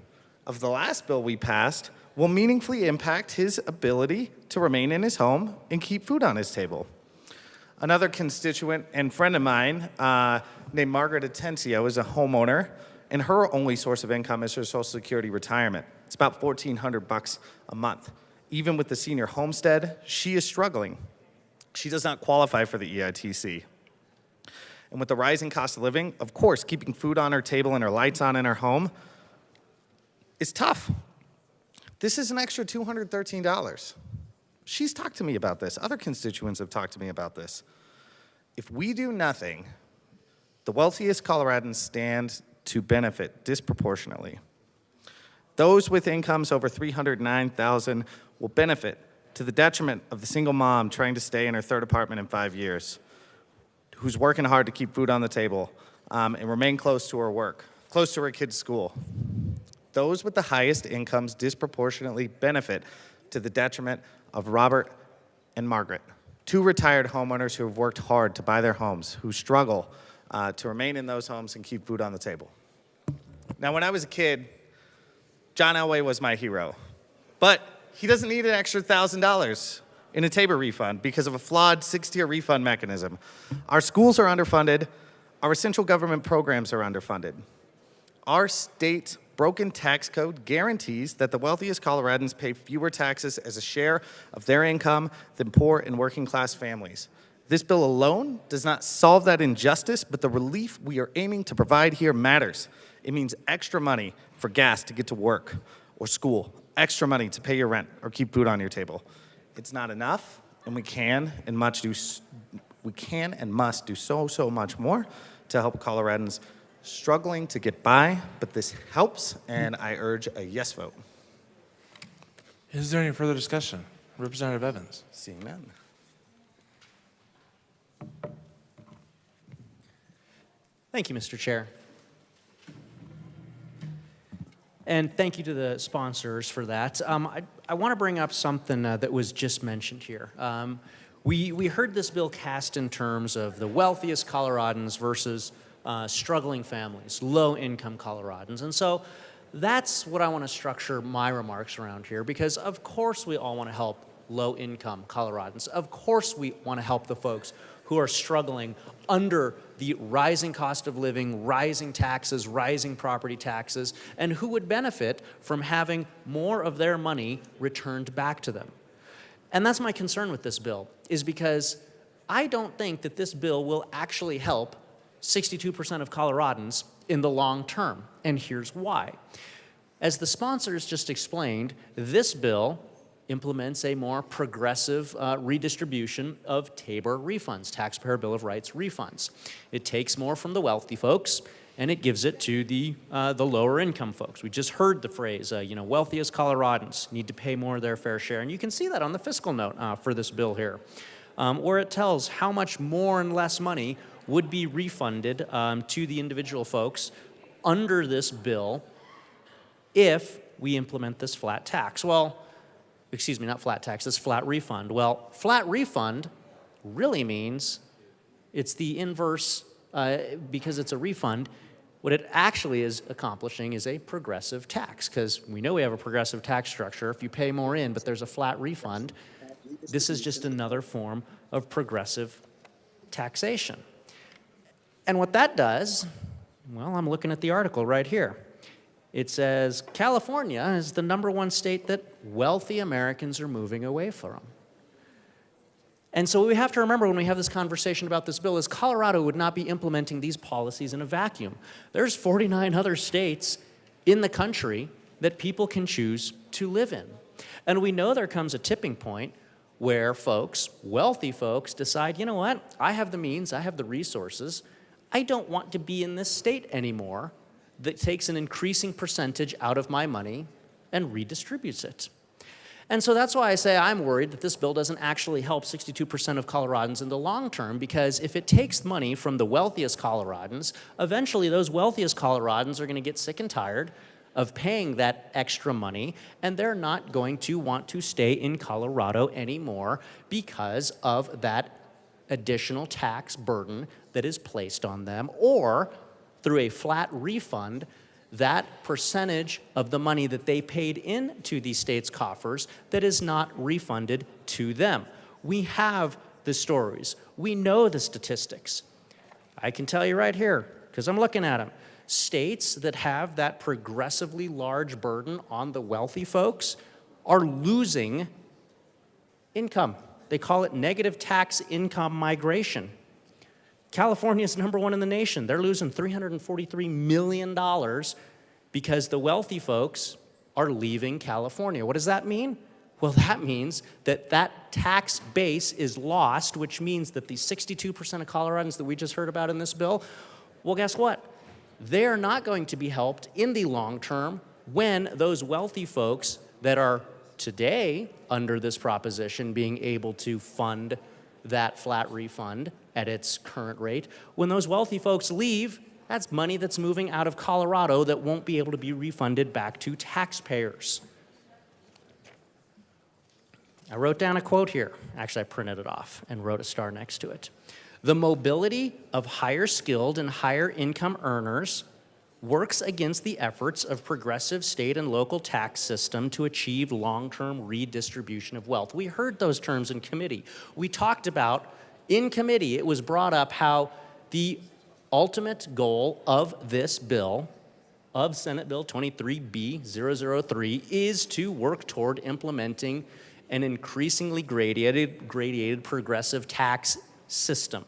of the last bill we passed, will meaningfully impact his ability to remain in his home and keep food on his table. Another constituent and friend of mine named Margaret Atencio is a homeowner, and her only source of income is her Social Security retirement. It's about $1,400 a month. Even with the senior homestead, she is struggling. She does not qualify for the EITC. And with the rising cost of living, of course, keeping food on her table and her lights on in her home is tough. This is an extra $213. She's talked to me about this. Other constituents have talked to me about this. If we do nothing, the wealthiest Coloradans stand to benefit disproportionately. Those with incomes over $309,000 will benefit to the detriment of the single mom trying to stay in her third apartment in 5 years, who's working hard to keep food on the table and remain close to her work, close to her kids' school. Those with the highest incomes disproportionately benefit to the detriment of Robert and Margaret, two retired homeowners who have worked hard to buy their homes, who struggle to remain in those homes and keep food on the table. Now, when I was a kid, John Elway was my hero, but he doesn't need an extra $1,000 in a Tabor refund because of a flawed 6-tier refund mechanism. Our schools are underfunded. Our essential government programs are underfunded. Our state's broken tax code guarantees that the wealthiest Coloradans pay fewer taxes as a share of their income than poor and working class families. This bill alone does not solve that injustice, but the relief we are aiming to provide here matters. It means extra money for gas to get to work or school, extra money to pay your rent or keep food on your table. It's not enough, and we can and must do so much more to help Coloradans struggling to get by, but this helps, and I urge a yes vote. Is there any further discussion? Representative Evans. Seeing none. Thank you, Mr. Chair. And thank you to the sponsors for that. I want to bring up something that was just mentioned here. We heard this bill cast in terms of the wealthiest Coloradans versus struggling families, low-income Coloradans. And so that's what I want to structure my remarks around here, because of course we all want to help low-income Coloradans. Of course we want to help the folks who are struggling under the rising cost of living, rising taxes, rising property taxes, and who would benefit from having more of their money returned back to them. And that's my concern with this bill, is because I don't think that this bill will actually help 62% of Coloradans in the long term, and here's why. As the sponsors just explained, this bill implements a more progressive redistribution of Tabor refunds, Taxpayer Bill of Rights refunds. It takes more from the wealthy folks, and it gives it to the lower income folks. We just heard the phrase, wealthiest Coloradans need to pay more of their fair share, and you can see that on the fiscal note for this bill here, where it tells how much more and less money would be refunded to the individual folks under this bill if we implement this flat tax. Well, excuse me, not flat tax, this flat refund. Well, flat refund really means it's the inverse, because it's a refund. What it actually is accomplishing is a progressive tax, because we know we have a progressive tax structure. If you pay more in, but there's a flat refund, this is just another form of progressive taxation. And what that does, well, I'm looking at the article right here. It says California is the #1 state that wealthy Americans are moving away from. And so what we have to remember when we have this conversation about this bill is Colorado would not be implementing these policies in a vacuum. There's 49 other states in the country that people can choose to live in. And we know there comes a tipping point where folks, wealthy folks, decide, you know what, I have the means, I have the resources, I don't want to be in this state anymore that takes an increasing percentage out of my money and redistributes it. And so that's why I say I'm worried that this bill doesn't actually help 62% of Coloradans in the long term, because if it takes money from the wealthiest Coloradans, eventually those wealthiest Coloradans are going to get sick and tired of paying that extra money, and they're not going to want to stay in Colorado anymore because of that additional tax burden that is placed on them, or through a flat refund, that percentage of the money that they paid into the state's coffers that is not refunded to them. We have the stories. We know the statistics. I can tell you right here, because I'm looking at them. States that have that progressively large burden on the wealthy folks are losing income. They call it negative tax income migration. California is #1 in the nation. They're losing $343 million because the wealthy folks are leaving California. What does that mean? Well, that means that that tax base is lost, which means that the 62% of Coloradans that we just heard about in this bill, well, guess what? They're not going to be helped in the long term when those wealthy folks that are today under this proposition being able to fund that flat refund at its current rate, when those wealthy folks leave, that's money that's moving out of Colorado that won't be able to be refunded back to taxpayers. I wrote down a quote here. Actually, I printed it off and wrote a star next to it. The mobility of higher skilled and higher income earners works against the efforts of progressive state and local tax system to achieve long-term redistribution of wealth. We heard those terms in committee. We talked about, in committee, it was brought up how the ultimate goal of this bill, of Senate Bill 23B-003, is to work toward implementing an increasingly gradated progressive tax system.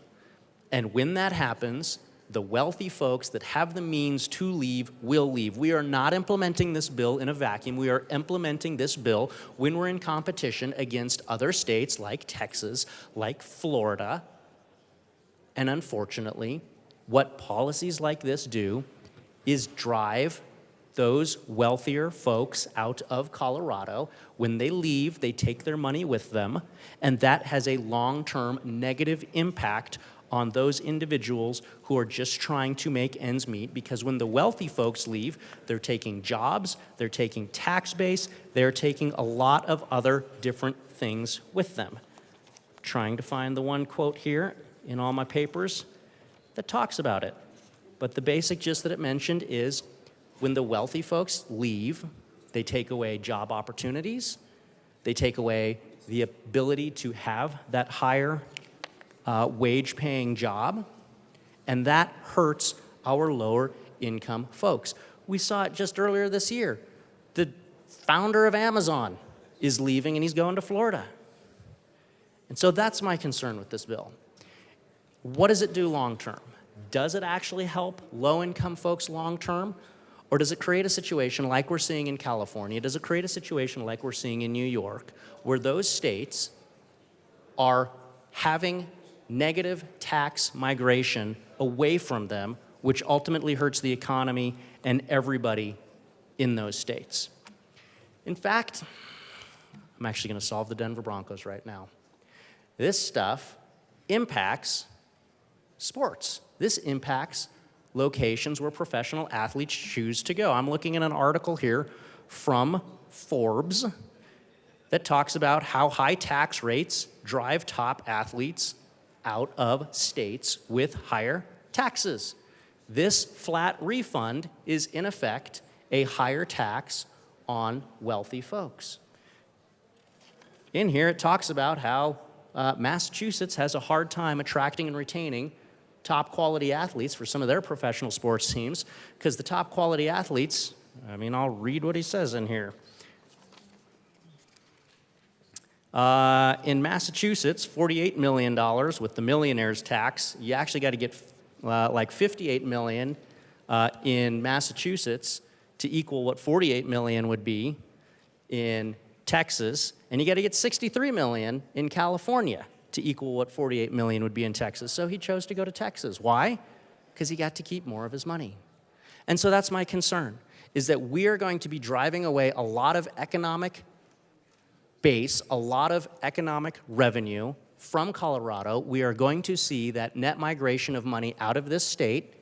And when that happens, the wealthy folks that have the means to leave will leave. We are not implementing this bill in a vacuum. We are implementing this bill when we're in competition against other states like Texas, like Florida. And unfortunately, what policies like this do is drive those wealthier folks out of Colorado. When they leave, they take their money with them, and that has a long-term negative impact on those individuals who are just trying to make ends meet, because when the wealthy folks leave, they're taking jobs, they're taking tax base, they're taking a lot of other different things with them. I'm trying to find the one quote here in all my papers that talks about it. But the basic gist that it mentioned is when the wealthy folks leave, they take away job opportunities, they take away the ability to have that higher wage-paying job, and that hurts our lower-income folks. We saw it just earlier this year. The founder of Amazon is leaving, and he's going to Florida. And so that's my concern with this bill. What does it do long-term? Does it actually help low-income folks long-term? Or does it create a situation like we're seeing in California? Does it create a situation like we're seeing in New York, where those states are having negative tax migration away from them, which ultimately hurts the economy and everybody in those states? In fact, I'm actually going to solve the Denver Broncos right now. This stuff impacts sports. This impacts locations where professional athletes choose to go. I'm looking at an article here from Forbes that talks about how high tax rates drive top athletes out of states with higher taxes. This flat refund is, in effect, a higher tax on wealthy folks. In here, it talks about how Massachusetts has a hard time attracting and retaining top quality athletes for some of their professional sports teams, because the top quality athletes, I'll read what he says in here. In Massachusetts, $48 million with the millionaire's tax. You actually got to get like $58 million in Massachusetts to equal what $48 million would be in Texas, and you got to get $63 million in California to equal what $48 million would be in Texas. So he chose to go to Texas. Why? Because he got to keep more of his money. And so that's my concern, is that we are going to be driving away a lot of economic base, a lot of economic revenue from Colorado. We are going to see that net migration of money out of this state,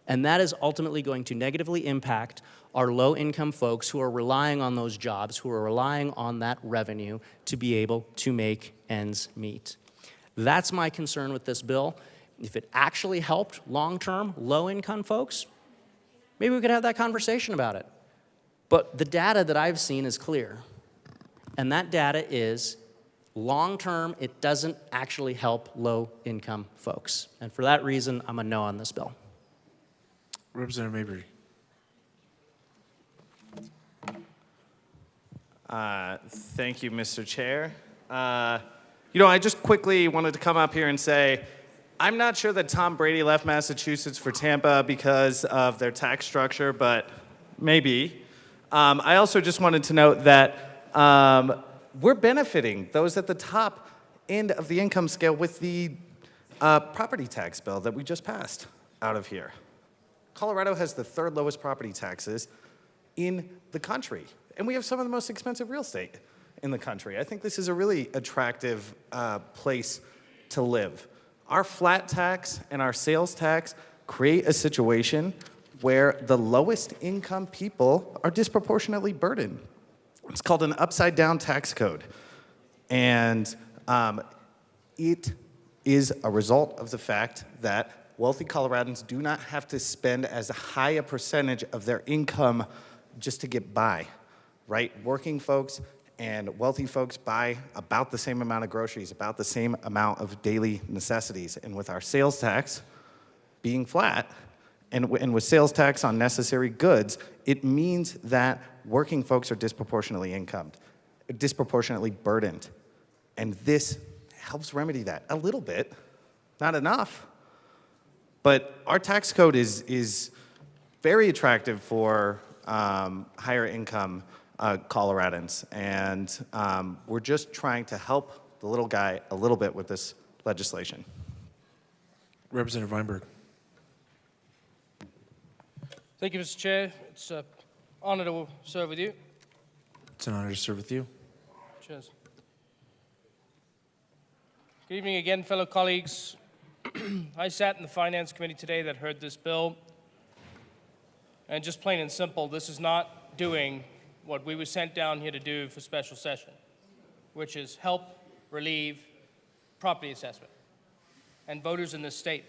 And that is ultimately going to negatively impact our low-income folks who are relying on those jobs, who are relying on that revenue to be able to make ends meet. That's my concern with this bill. If it actually helped long-term low-income folks, maybe we could have that conversation about it. But the data that I've seen is clear. And that data is long-term, it doesn't actually help low-income folks. And for that reason, I'm a no on this bill. Representative Mabry. Thank you, Mr. Chair. I just quickly wanted to come up here and say, I'm not sure that Tom Brady left Massachusetts for Tampa because of their tax structure, but maybe. I also just wanted to note that we're benefiting those at the top end of the income scale with the property tax bill that we just passed out of here. Colorado has the third lowest property taxes in the country, and we have some of the most expensive real estate in the country. I think this is a really attractive place to live. Our flat tax and our sales tax create a situation where the lowest income people are disproportionately burdened. It's called an upside-down tax code. And it is a result of the fact that wealthy Coloradans do not have to spend as high a percentage of their income just to get by, right? Working folks and wealthy folks buy about the same amount of groceries, about the same amount of daily necessities. And with our sales tax being flat, and with sales tax on necessary goods, it means that working folks are disproportionately burdened. And this helps remedy that a little bit, not enough. But our tax code is very attractive for higher income Coloradans. And we're just trying to help the little guy a little bit with this legislation. Representative Weinberg. Thank you, Mr. Chair. It's an honor to serve with you. It's an honor to serve with you. Cheers. Good evening again, fellow colleagues. I sat in the Finance Committee today that heard this bill, and just plain and simple, this is not doing what we were sent down here to do for special session, which is help relieve property assessment and voters in this state.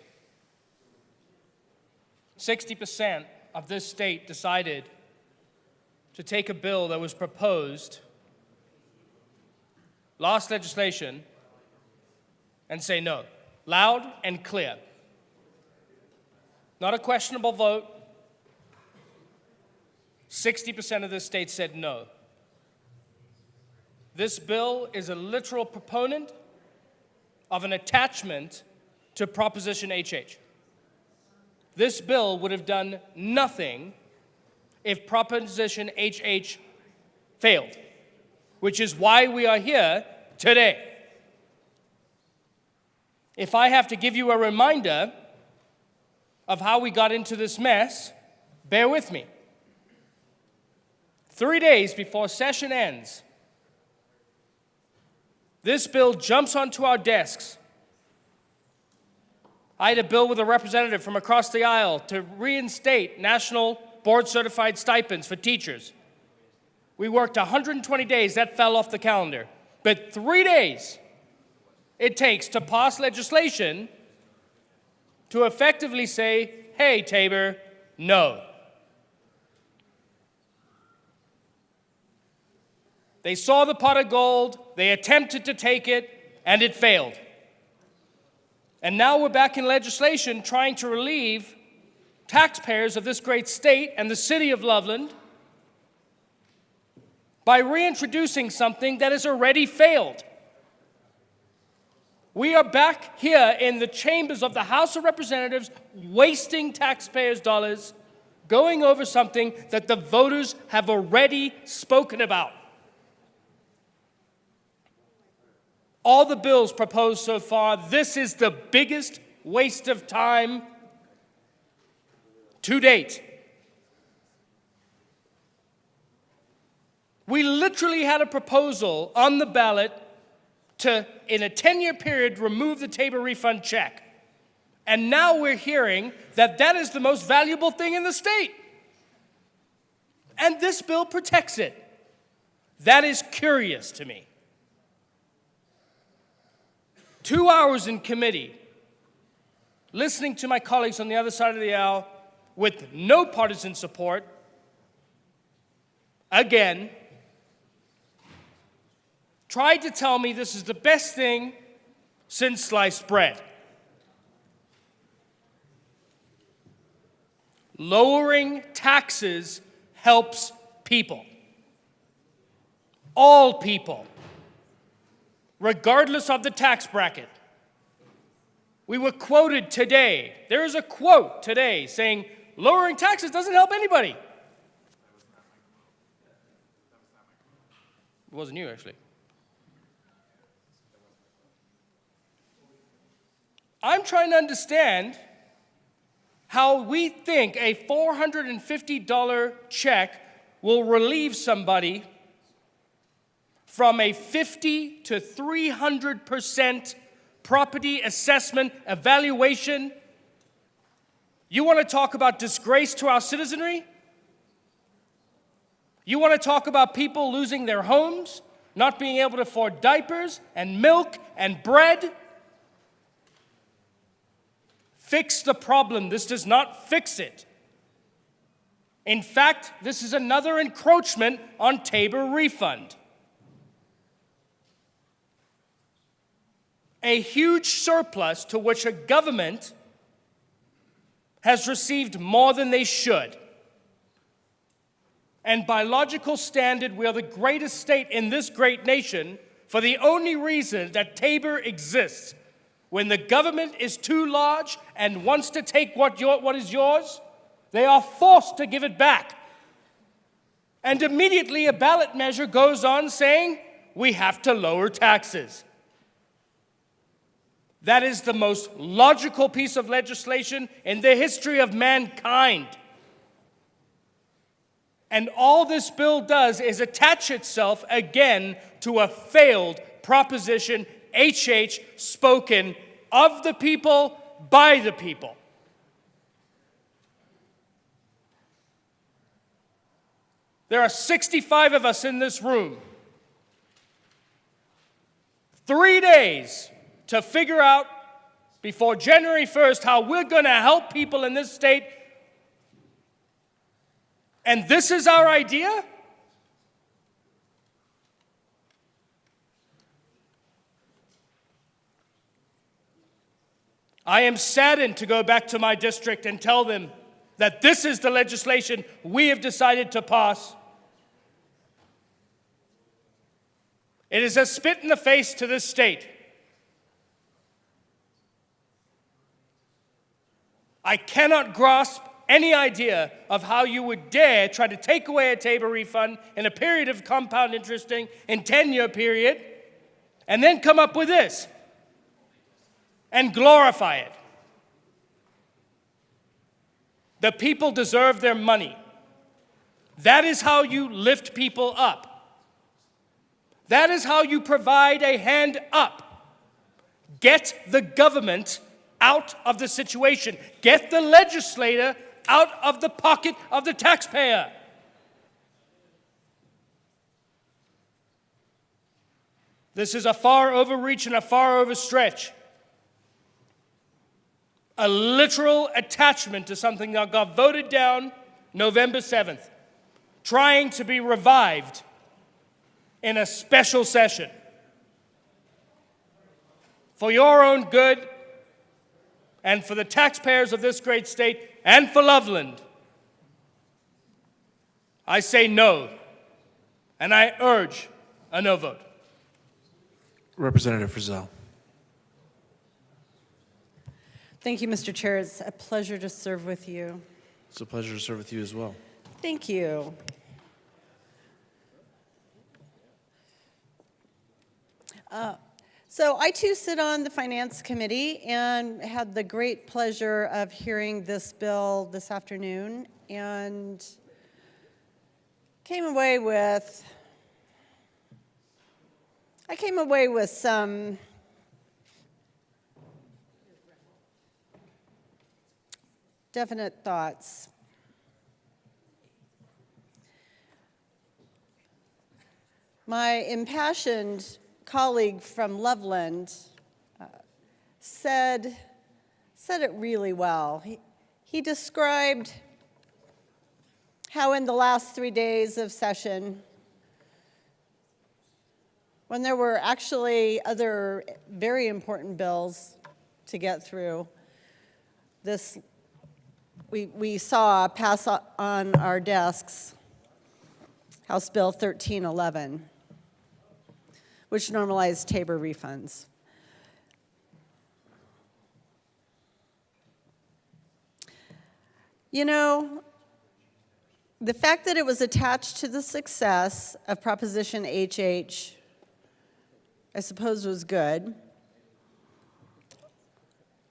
60% of this state decided to take a bill that was proposed last legislation and say no, loud and clear. Not a questionable vote. 60% of this state said no. This bill is a literal proponent of an attachment to Proposition HH. This bill would have done nothing if Proposition HH failed, which is why we are here today. If I have to give you a reminder of how we got into this mess, bear with me. 3 days before session ends, this bill jumps onto our desks. I had a bill with a representative from across the aisle to reinstate national board-certified stipends for teachers. We worked 120 days, that fell off the calendar. But 3 days it takes to pass legislation to effectively say, hey, Tabor, no. They saw the pot of gold, they attempted to take it, and it failed. And now we're back in legislation trying to relieve taxpayers of this great state and the city of Loveland by reintroducing something that has already failed. We are back here in the chambers of the House of Representatives wasting taxpayers' dollars, going over something that the voters have already spoken about. All the bills proposed so far, this is the biggest waste of time to date. We literally had a proposal on the ballot to, in a 10-year period, remove the Tabor refund check. And now we're hearing that that is the most valuable thing in the state. And this bill protects it. That is curious to me. 2 hours in committee, listening to my colleagues on the other side of the aisle with no partisan support, again, tried to tell me this is the best thing since sliced bread. Lowering taxes helps people. All people, regardless of the tax bracket. We were quoted today. There is a quote today saying, lowering taxes doesn't help anybody. It wasn't you, actually. I'm trying to understand how we think a $450 check will relieve somebody from a 50 to 300% property assessment evaluation. You want to talk about disgrace to our citizenry? You want to talk about people losing their homes, not being able to afford diapers and milk and bread? Fix the problem. This does not fix it. In fact, this is another encroachment on Tabor refund. A huge surplus to which a government has received more than they should. And by logical standard, we are the greatest state in this great nation for the only reason that Tabor exists. When the government is too large and wants to take what is yours, they are forced to give it back. And immediately a ballot measure goes on saying, we have to lower taxes. That is the most logical piece of legislation in the history of mankind. And all this bill does is attach itself again to a failed proposition, HH, spoken of the people, by the people. There are 65 of us in this room. 3 days to figure out before January 1st how we're going to help people in this state. And this is our idea? I am saddened to go back to my district and tell them that this is the legislation we have decided to pass. It is a spit in the face to this state. I cannot grasp any idea of how you would dare try to take away a Tabor refund in a period of compound interesting in 10-year period and then come up with this and glorify it. The people deserve their money. That is how you lift people up. That is how you provide a hand up. Get the government out of the situation. Get the legislator out of the pocket of the taxpayer. This is a far overreach and a far overstretch. A literal attachment to something that got voted down November 7th, trying to be revived in a special session. For your own good, and for the taxpayers of this great state, and for Loveland, I say no, and I urge a no vote. Representative Fiscal. Thank you, Mr. Chair. It's a pleasure to serve with you. It's a pleasure to serve with you as well. Thank you. So I too sit on the Finance Committee and had the great pleasure of hearing this bill this afternoon and came away with some definite thoughts. My impassioned colleague from Loveland said it really well. He described how in the last 3 days of session, when there were actually other very important bills to get through, we saw pass on our desks House Bill 1311, which normalized Tabor refunds. You know, the fact that it was attached to the success of Proposition HH, I suppose, was good,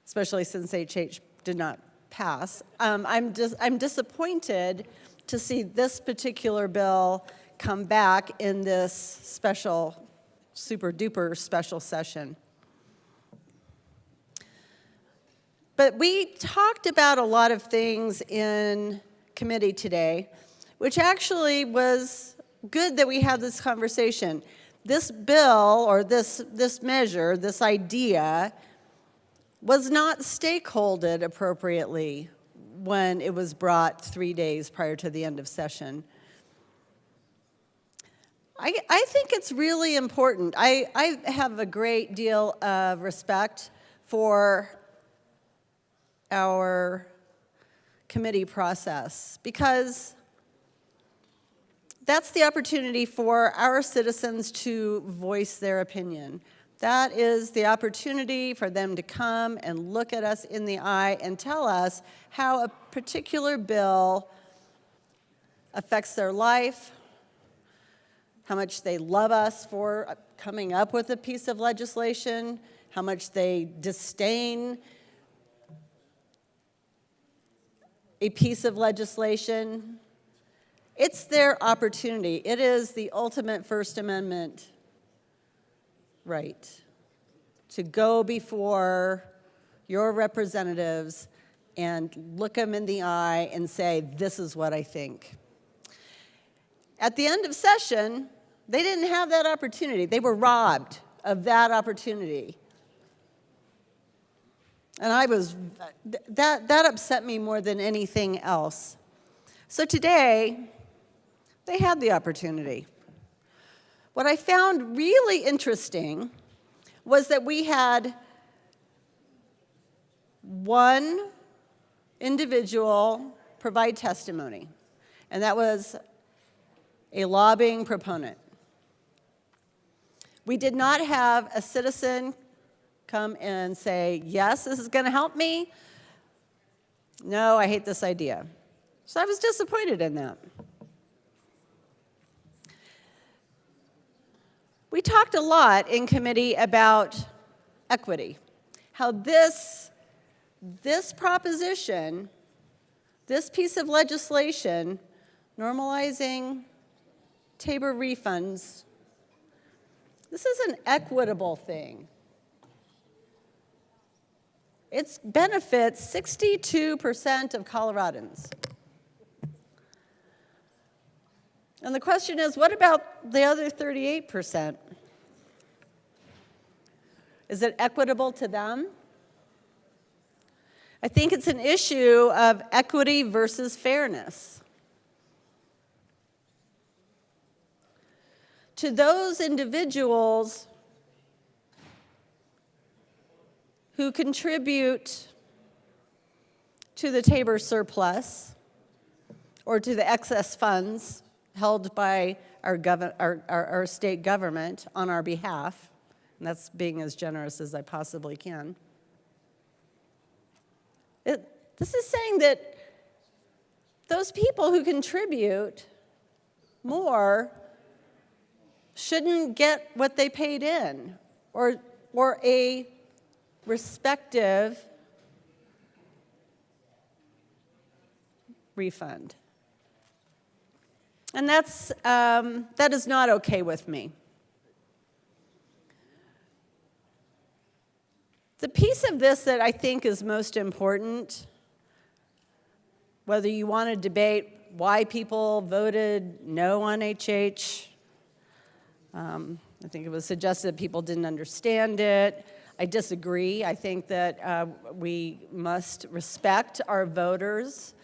especially since HH did not pass. I'm disappointed to see this particular bill come back in this special, super duper special session. But we talked about a lot of things in committee today, which actually was good that we had this conversation. This bill, or this measure, this idea, was not stakeholdered appropriately when it was brought 3 days prior to the end of session. I think it's really important. I have a great deal of respect for our committee process, because that's the opportunity for our citizens to voice their opinion. That is the opportunity for them to come and look at us in the eye and tell us how a particular bill affects their life, how much they love us for coming up with a piece of legislation, how much they disdain a piece of legislation. It's their opportunity. It is the ultimate First Amendment right to go before your representatives and look them in the eye and say, this is what I think. At the end of session, they didn't have that opportunity. They were robbed of that opportunity. And that upset me more than anything else. So today, they had the opportunity. What I found really interesting was that we had one individual provide testimony, and that was a lobbying proponent. We did not have a citizen come and say, yes, this is going to help me. No, I hate this idea. So I was disappointed in that. We talked a lot in committee about equity, how this proposition, this piece of legislation, normalizing Tabor refunds, this is an equitable thing. It benefits 62% of Coloradans. And the question is, what about the other 38%? Is it equitable to them? I think it's an issue of equity versus fairness. To those individuals who contribute to the Tabor surplus or to the excess funds held by our state government on our behalf, and that's being as generous as I possibly can. This is saying that those people who contribute more shouldn't get what they paid in, or a respective refund. And that is not okay with me. The piece of this that I think is most important Whether you want to debate why people voted no on HH, I think it was suggested that people didn't understand it. I disagree. I think that we must respect our voters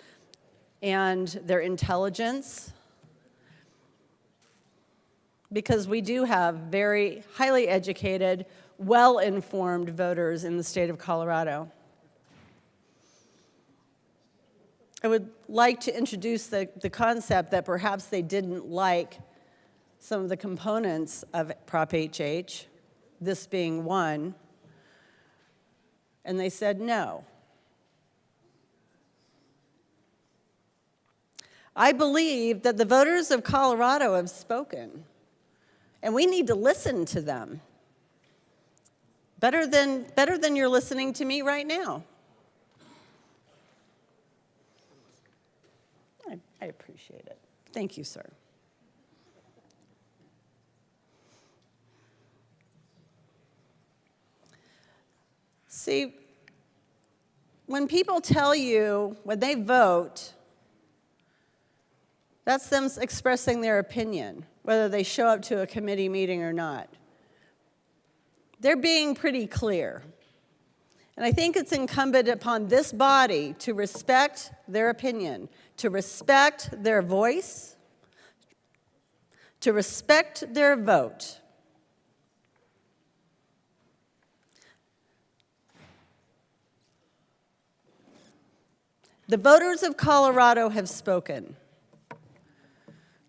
and their intelligence, because we do have very highly educated, well-informed voters in the state of Colorado. I would like to introduce the concept that perhaps they didn't like some of the components of Prop HH, this being one, and they said no. I believe that the voters of Colorado have spoken, and we need to listen to them. Better than you're listening to me right now. I appreciate it. Thank you, sir. See, when people tell you, when they vote, that's them expressing their opinion, whether they show up to a committee meeting or not. They're being pretty clear. And I think it's incumbent upon this body to respect their opinion, to respect their voice, to respect their vote. The voters of Colorado have spoken.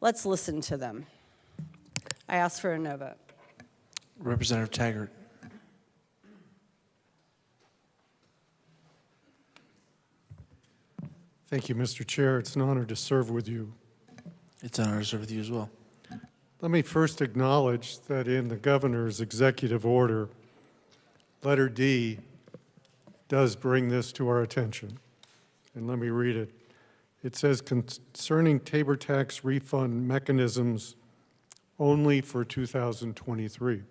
Let's listen to them. I ask for a no vote. Representative Taggart. Thank you, Mr. Chair. It's an honor to serve with you. It's an honor to serve with you as well. Let me first acknowledge that in the governor's executive order, letter D does bring this to our attention. And let me read it. It says, concerning Tabor tax refund mechanisms only for 2023.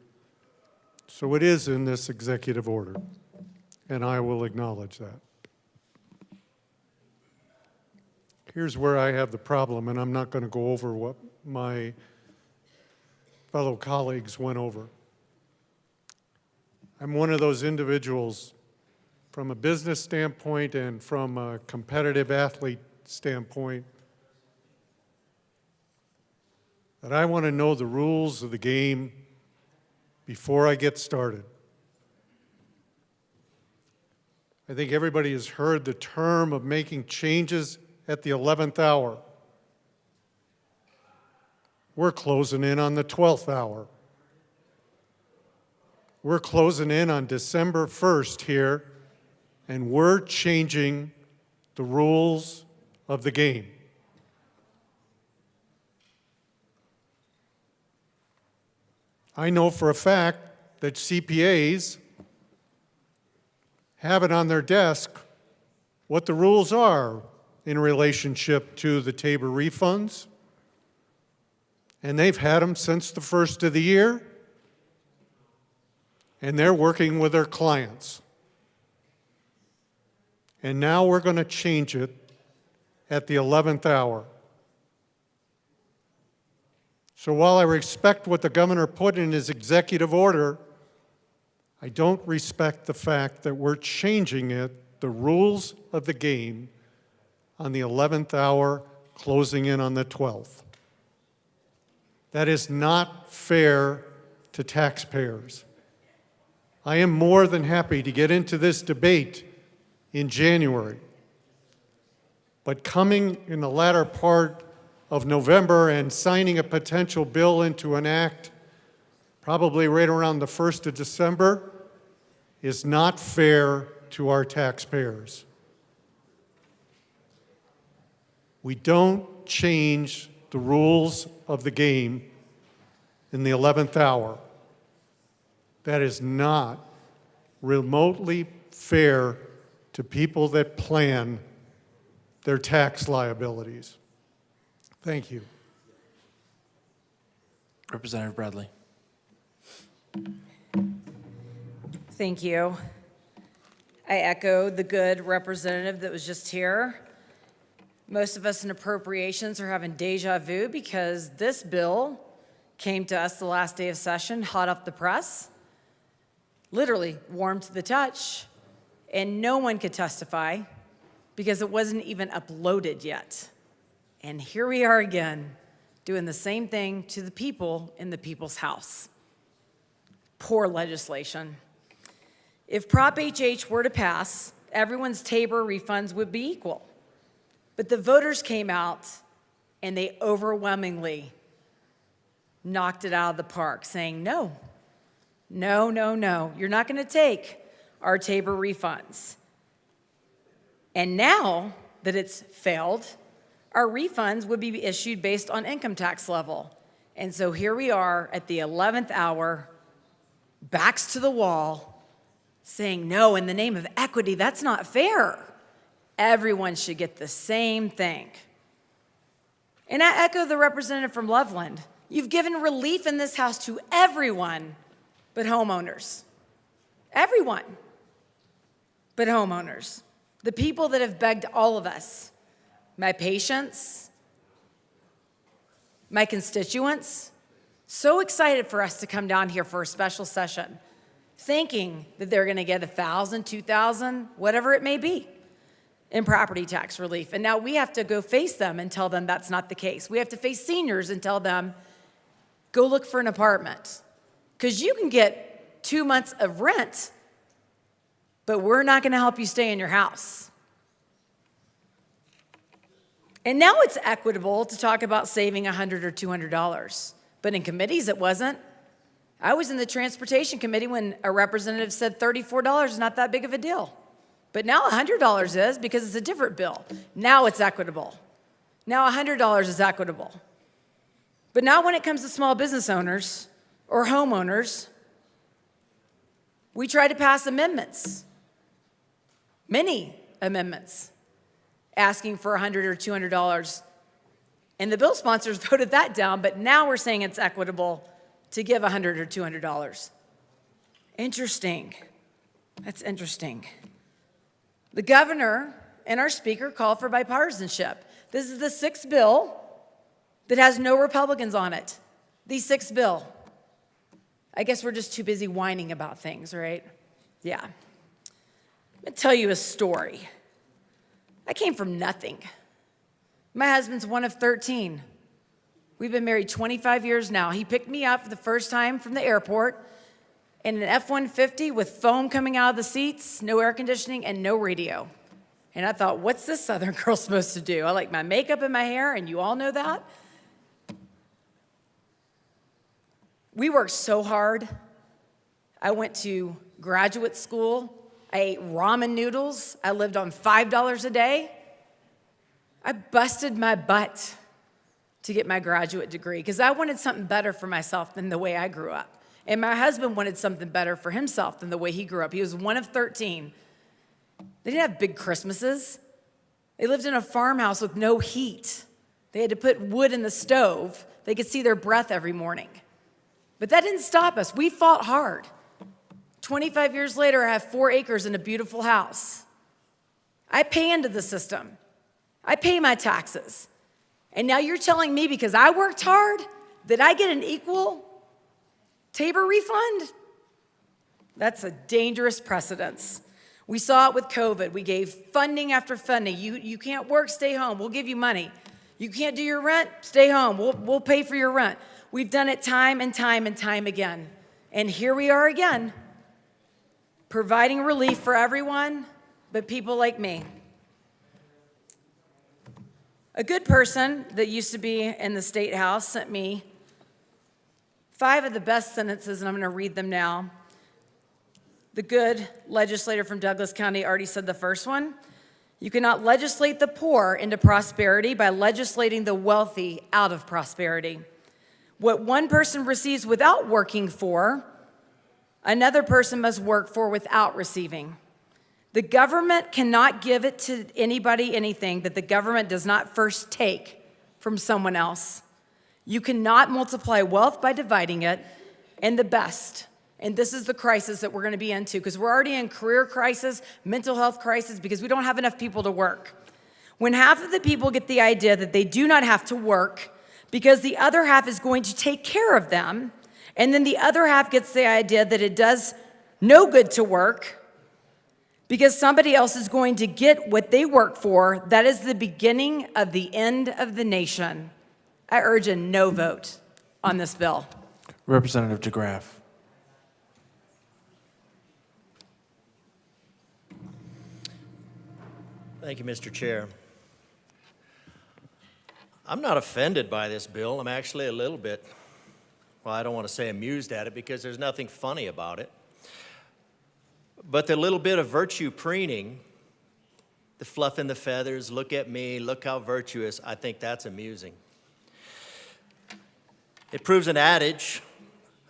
So it is in this executive order, and I will acknowledge that. Here's where I have the problem, and I'm not going to go over what my fellow colleagues went over. I'm one of those individuals from a business standpoint and from a competitive athlete standpoint that I want to know the rules of the game before I get started. I think everybody has heard the term of making changes at the 11th hour. We're closing in on the 12th hour. We're closing in on December 1st here, and we're changing the rules of the game. I know for a fact that CPAs have it on their desk what the rules are in relationship to the Tabor refunds, and they've had them since the first of the year, and they're working with their clients. And now we're going to change it at the 11th hour. So while I respect what the governor put in his executive order, I don't respect the fact that we're changing it, the rules of the game, on the 11th hour, closing in on the 12th. That is not fair to taxpayers. I am more than happy to get into this debate in January. But coming in the latter part of November and signing a potential bill into an act, probably right around the 1st of December, is not fair to our taxpayers. We don't change the rules of the game in the 11th hour. That is not remotely fair to people that plan their tax liabilities. Thank you. Representative Bradley. Thank you. I echo the good representative that was just here. Most of us in appropriations are having deja vu because this bill came to us the last day of session, hot off the press, literally warm to the touch, and no one could testify because it wasn't even uploaded yet. And here we are again, doing the same thing to the people in the people's house. Poor legislation. If Prop HH were to pass, everyone's Tabor refunds would be equal. But the voters came out and they overwhelmingly knocked it out of the park, saying, no, no, no, no, you're not going to take our Tabor refunds. And now that it's failed, our refunds would be issued based on income tax level. And so here we are at the 11th hour, backs to the wall, saying, no, in the name of equity, that's not fair. Everyone should get the same thing. And I echo the representative from Loveland. You've given relief in this House to everyone but homeowners. Everyone but homeowners. The people that have begged all of us, my patients, my constituents, so excited for us to come down here for a special session, thinking that they're going to get $1,000, $2,000, whatever it may be, in property tax relief. And now we have to go face them and tell them that's not the case. We have to face seniors and tell them, go look for an apartment. Because you can get 2 months of rent, but we're not going to help you stay in your house. And now it's equitable to talk about saving $100 or $200. But in committees, it wasn't. I was in the Transportation Committee when a representative said $34 is not that big of a deal. But now $100 is because it's a different bill. Now it's equitable. Now $100 is equitable. But now when it comes to small business owners or homeowners, we try to pass amendments, many amendments, asking for $100 or $200. And the bill sponsors voted that down, but now we're saying it's equitable to give $100 or $200. Interesting. That's interesting. The governor and our speaker call for bipartisanship. This is the sixth bill that has no Republicans on it. The sixth bill. I guess we're just too busy whining about things, right? Yeah. I'm going to tell you a story. I came from nothing. My husband's one of 13. We've been married 25 years now. He picked me up for the first time from the airport in an F-150 with foam coming out of the seats, no air conditioning, and no radio. And I thought, what's this Southern girl supposed to do? I like my makeup and my hair, and you all know that. We worked so hard. I went to graduate school. I ate ramen noodles. I lived on $5 a day. I busted my butt to get my graduate degree because I wanted something better for myself than the way I grew up. And my husband wanted something better for himself than the way he grew up. He was one of 13. They didn't have big Christmases. They lived in a farmhouse with no heat. They had to put wood in the stove. They could see their breath every morning. But that didn't stop us. We fought hard. 25 years later, I have 4 acres and a beautiful house. I pay into the system. I pay my taxes. And now you're telling me because I worked hard that I get an equal Tabor refund? That's a dangerous precedence. We saw it with COVID. We gave funding after funding. You can't work, stay home. We'll give you money. You can't do your rent, stay home. We'll pay for your rent. We've done it time and time and time again. And here we are again, providing relief for everyone but people like me. A good person that used to be in the State House sent me 5 of the best sentences, and I'm going to read them now. The good legislator from Douglas County already said the first one. You cannot legislate the poor into prosperity by legislating the wealthy out of prosperity. What one person receives without working for, another person must work for without receiving. The government cannot give it to anybody anything that the government does not first take from someone else. You cannot multiply wealth by dividing it, and the best. And this is the crisis that we're going to be into because we're already in career crisis, mental health crisis, because we don't have enough people to work. when half of the people get the idea that they do not have to work because the other half is going to take care of them, and then the other half gets the idea that it does no good to work because somebody else is going to get what they work for, that is the beginning of the end of the nation. I urge a no vote on this bill. Representative DeGraff. Thank you, Mr. Chair. I'm not offended by this bill. I'm actually a little bit, well, I don't want to say amused at it because there's nothing funny about it. But the little bit of virtue preening, the fluffing the feathers, look at me, look how virtuous, I think that's amusing. It proves an adage: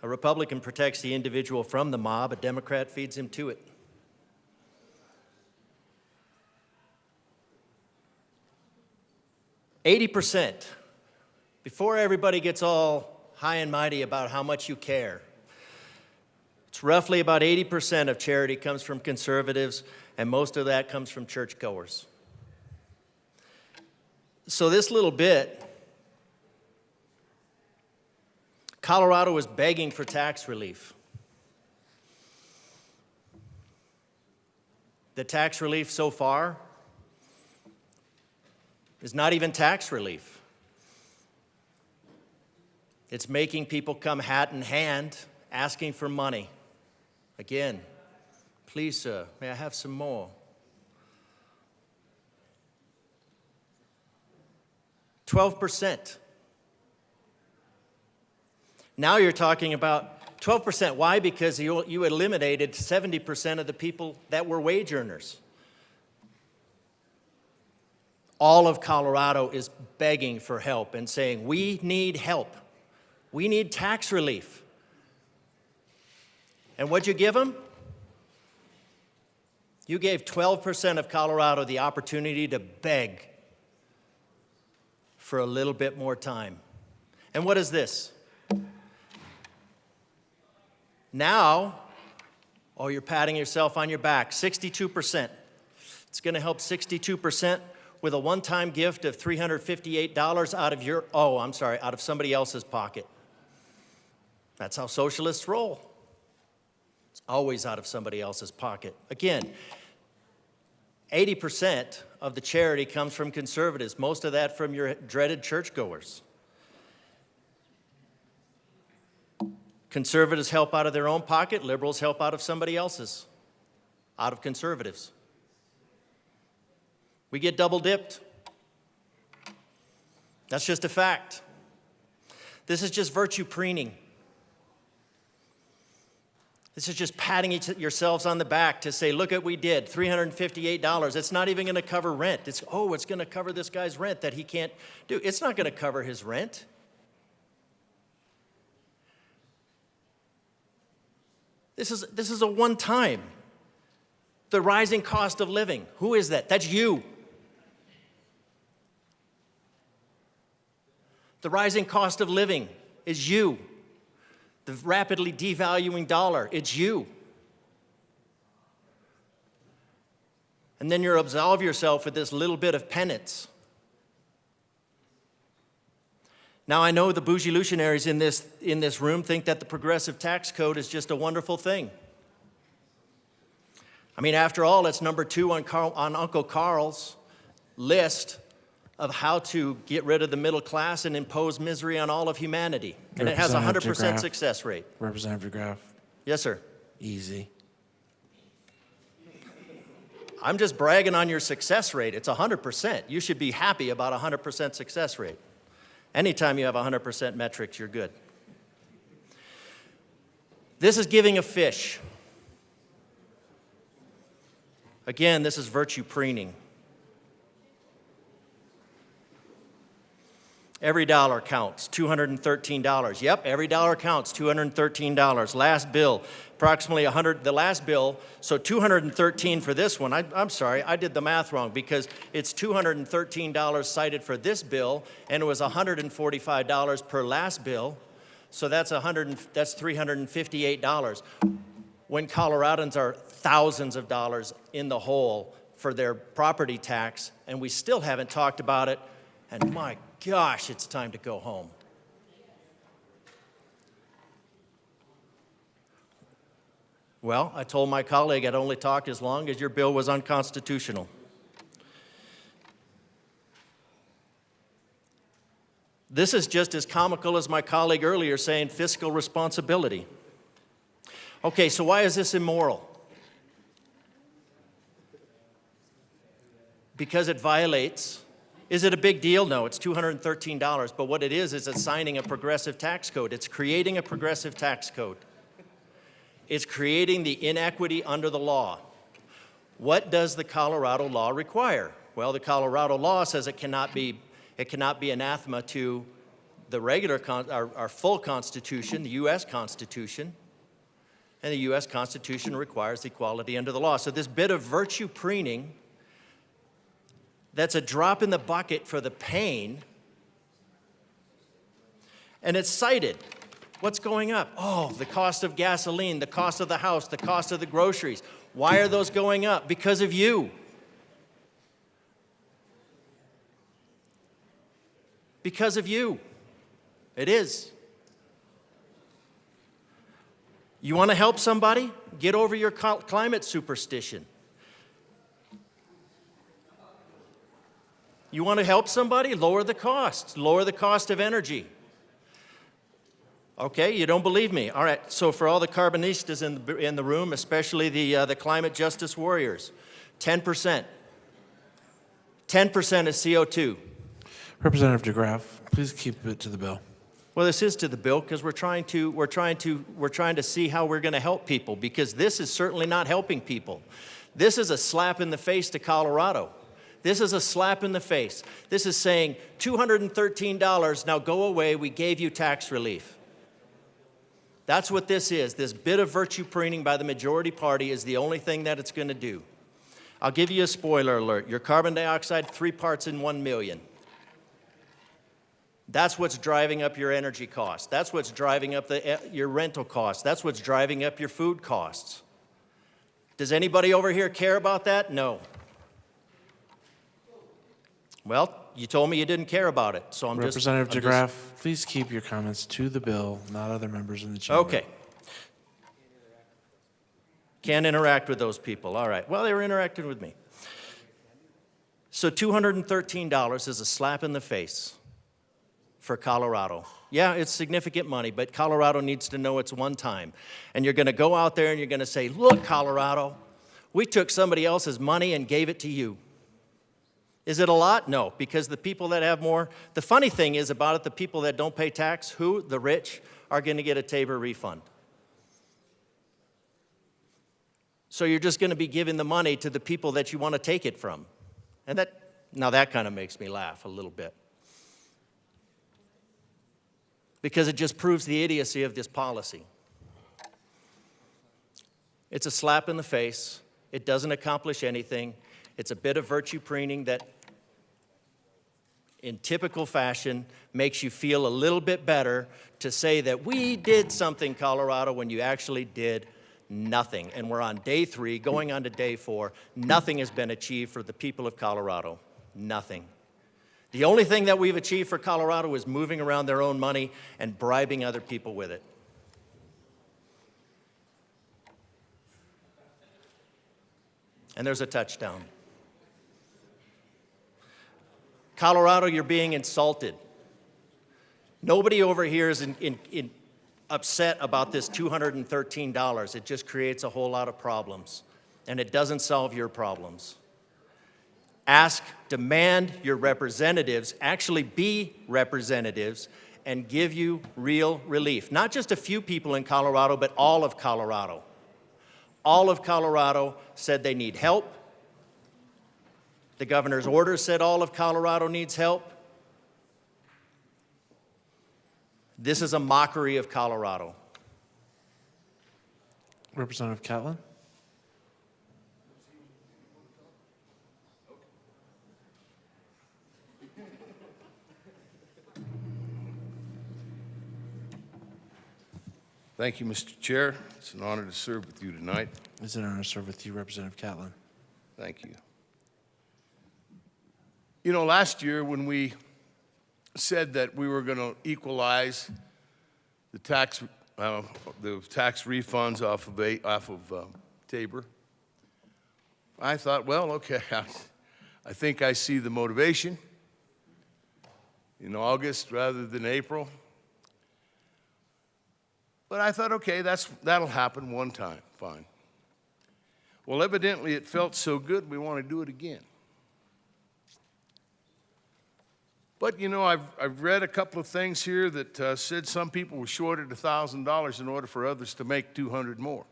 a Republican protects the individual from the mob, a Democrat feeds him to it. %, before everybody gets all high and mighty about how much you care, it's roughly about 80% of charity comes from conservatives, and most of that comes from churchgoers. So this little bit, Colorado is begging for tax relief. The tax relief so far is not even tax relief. It's making people come hat in hand, asking for money. Again, please, sir, may I have some more? 12%. Now you're talking about 12%. Why? Because you eliminated 70% of the people that were wage earners. All of Colorado is begging for help and saying, we need help. We need tax relief. And what'd you give them? You gave 12% of Colorado the opportunity to beg for a little bit more time. And what is this? Now, oh, you're patting yourself on your back, 62%. It's going to help 62% with a one-time gift of $358 out of somebody else's pocket. That's how socialists roll. It's always out of somebody else's pocket. Again, 80% of the charity comes from conservatives, most of that from your dreaded churchgoers. Conservatives help out of their own pocket, liberals help out of somebody else's, out of conservatives. We get double dipped. That's just a fact. This is just virtue preening. This is just patting yourselves on the back to say, look at what we did, $358. It's not even going to cover rent. It's going to cover this guy's rent that he can't do. It's not going to cover his rent. This is a one-time. The rising cost of living. Who is that? That's you. The rising cost of living is you. The rapidly devaluing dollar, it's you. And then you absolve yourself with this little bit of penance. Now, I know the bougie luminaries in this room think that the progressive tax code is just a wonderful thing. I mean, after all, it's number 2 on Uncle Carl's list of how to get rid of the middle class and impose misery on all of humanity. And it has a 100% success rate. Representative DeGraff. Yes, sir. Easy. I'm just bragging on your success rate. It's 100%. You should be happy about a 100% success rate. Anytime you have 100% metrics, you're good. This is giving a fish. Again, this is virtue preening. Every dollar counts, $213. Yep, every dollar counts, $213. Last bill, approximately 100, the last bill, so $213 for this one. I'm sorry, I did the math wrong because it's $213 cited for this bill, and it was $145 per last bill, so that's $358. When Coloradans are thousands of dollars in the hole for their property tax, and we still haven't talked about it, and my gosh, it's time to go home. Well, I told my colleague I'd only talk as long as your bill was unconstitutional. This is just as comical as my colleague earlier saying fiscal responsibility. Okay, so why is this immoral? Because it violates. Is it a big deal? No, it's $213, but what it is assigning a progressive tax code. It's creating a progressive tax code. It's creating the inequity under the law. What does the Colorado law require? Well, the Colorado law says it cannot be anathema to the regular, our full Constitution, the U.S. Constitution, and the U.S. Constitution requires equality under the law. So this bit of virtue preening, that's a drop in the bucket for the pain, and it's cited. What's going up? Oh, the cost of gasoline, the cost of the house, the cost of the groceries. Why are those going up? Because of you. Because of you. It is. You want to help somebody? Get over your climate superstition. You want to help somebody? Lower the cost. Lower the cost of energy. Okay, you don't believe me. All right, so for all the carbonistas in the room, especially the climate justice warriors, 10%. 10% is CO2. Representative DeGraff, please keep it to the bill. Well, this is to the bill because we're trying to see how we're going to help people, because this is certainly not helping people. This is a slap in the face to Colorado. This is a slap in the face. This is saying $213, now go away, we gave you tax relief. That's what this is. This bit of virtue preening by the majority party is the only thing that it's going to do. I'll give you a spoiler alert. Your carbon dioxide, 3 parts in 1 million. That's what's driving up your energy costs. That's what's driving up your rental costs. That's what's driving up your food costs. Does anybody over here care about that? No. Well, you told me you didn't care about it, so Representative DeGraff, please keep your comments to the bill, not other members in the chamber. Okay. Can't interact with those people. All right. Well, they were interacting with me. So $213 is a slap in the face for Colorado. Yeah, it's significant money, but Colorado needs to know it's one time. And you're going to go out there and you're going to say, look, Colorado, we took somebody else's money and gave it to you. Is it a lot? No, because the people that have more, the funny thing is about it, the people that don't pay tax, who? The rich, are going to get a Tabor refund. So you're just going to be giving the money to the people that you want to take it from. And that kind of makes me laugh a little bit. Because it just proves the idiocy of this policy. It's a slap in the face. It doesn't accomplish anything. It's a bit of virtue preening that, in typical fashion, makes you feel a little bit better to say that we did something, Colorado, when you actually did nothing. And we're on day 3, going on to day 4. Nothing has been achieved for the people of Colorado. Nothing. The only thing that we've achieved for Colorado is moving around their own money and bribing other people with it. And there's a touchdown. Colorado, you're being insulted. Nobody over here is upset about this $213. It just creates a whole lot of problems, and it doesn't solve your problems. Ask, demand your representatives actually be representatives and give you real relief. Not just a few people in Colorado, but all of Colorado. All of Colorado said they need help. The governor's order said all of Colorado needs help. This is a mockery of Colorado. Representative Catlin. Thank you, Mr. Chair. It's an honor to serve with you tonight. It's an honor to serve with you, Representative Catlin. Thank you. You know, last year when we said that we were going to equalize the tax refunds off of Tabor, I thought, well, okay, I think I see the motivation in August rather than April. But I thought, okay, that'll happen one time, fine. Well, evidently it felt so good, we want to do it again. But, you know, I've read a couple of things here that said some people were shorted $1,000 in order for others to make 200 more.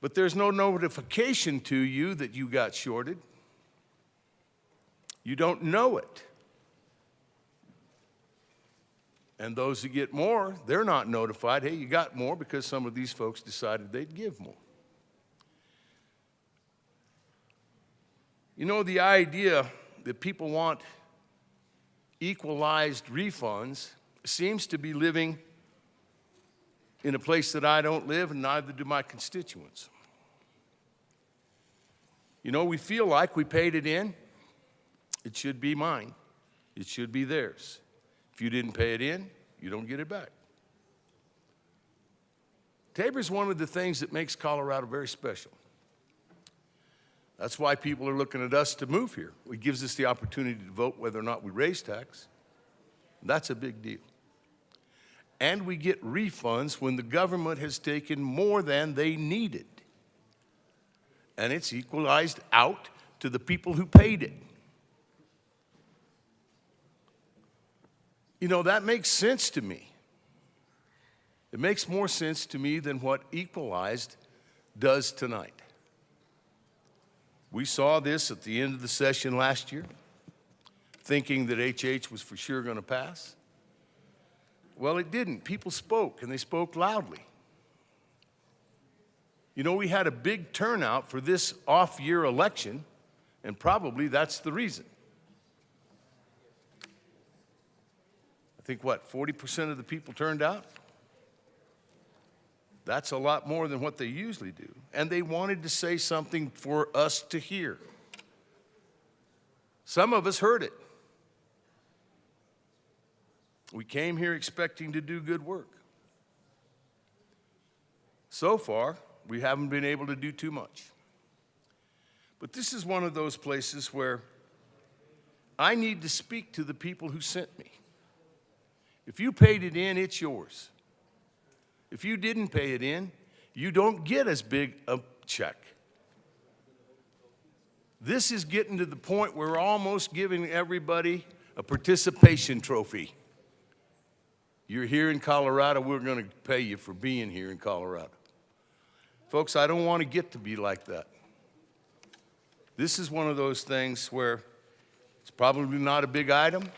But there's no notification to you that you got shorted. You don't know it. And those who get more, they're not notified, hey, you got more, because some of these folks decided they'd give more. You know, the idea that people want equalized refunds seems to be living in a place that I don't live, and neither do my constituents. You know, we feel like we paid it in. It should be mine. It should be theirs. If you didn't pay it in, you don't get it back. Tabor's one of the things that makes Colorado very special. That's why people are looking at us to move here. It gives us the opportunity to vote whether or not we raise tax. That's a big deal. And we get refunds when the government has taken more than they needed. And it's equalized out to the people who paid it. You know, that makes sense to me. It makes more sense to me than what equalized does tonight. We saw this at the end of the session last year, thinking that HH was for sure going to pass. Well, it didn't. People spoke, and they spoke loudly. You know, we had a big turnout for this off-year election, and probably that's the reason. I think, what, 40% of the people turned out? That's a lot more than what they usually do. And they wanted to say something for us to hear. Some of us heard it. We came here expecting to do good work. So far, we haven't been able to do too much. But this is one of those places where I need to speak to the people who sent me. If you paid it in, it's yours. If you didn't pay it in, you don't get as big a check. This is getting to the point where we're almost giving everybody a participation trophy. You're here in Colorado, we're going to pay you for being here in Colorado. Folks, I don't want to get to be like that. This is one of those things where it's probably not a big item,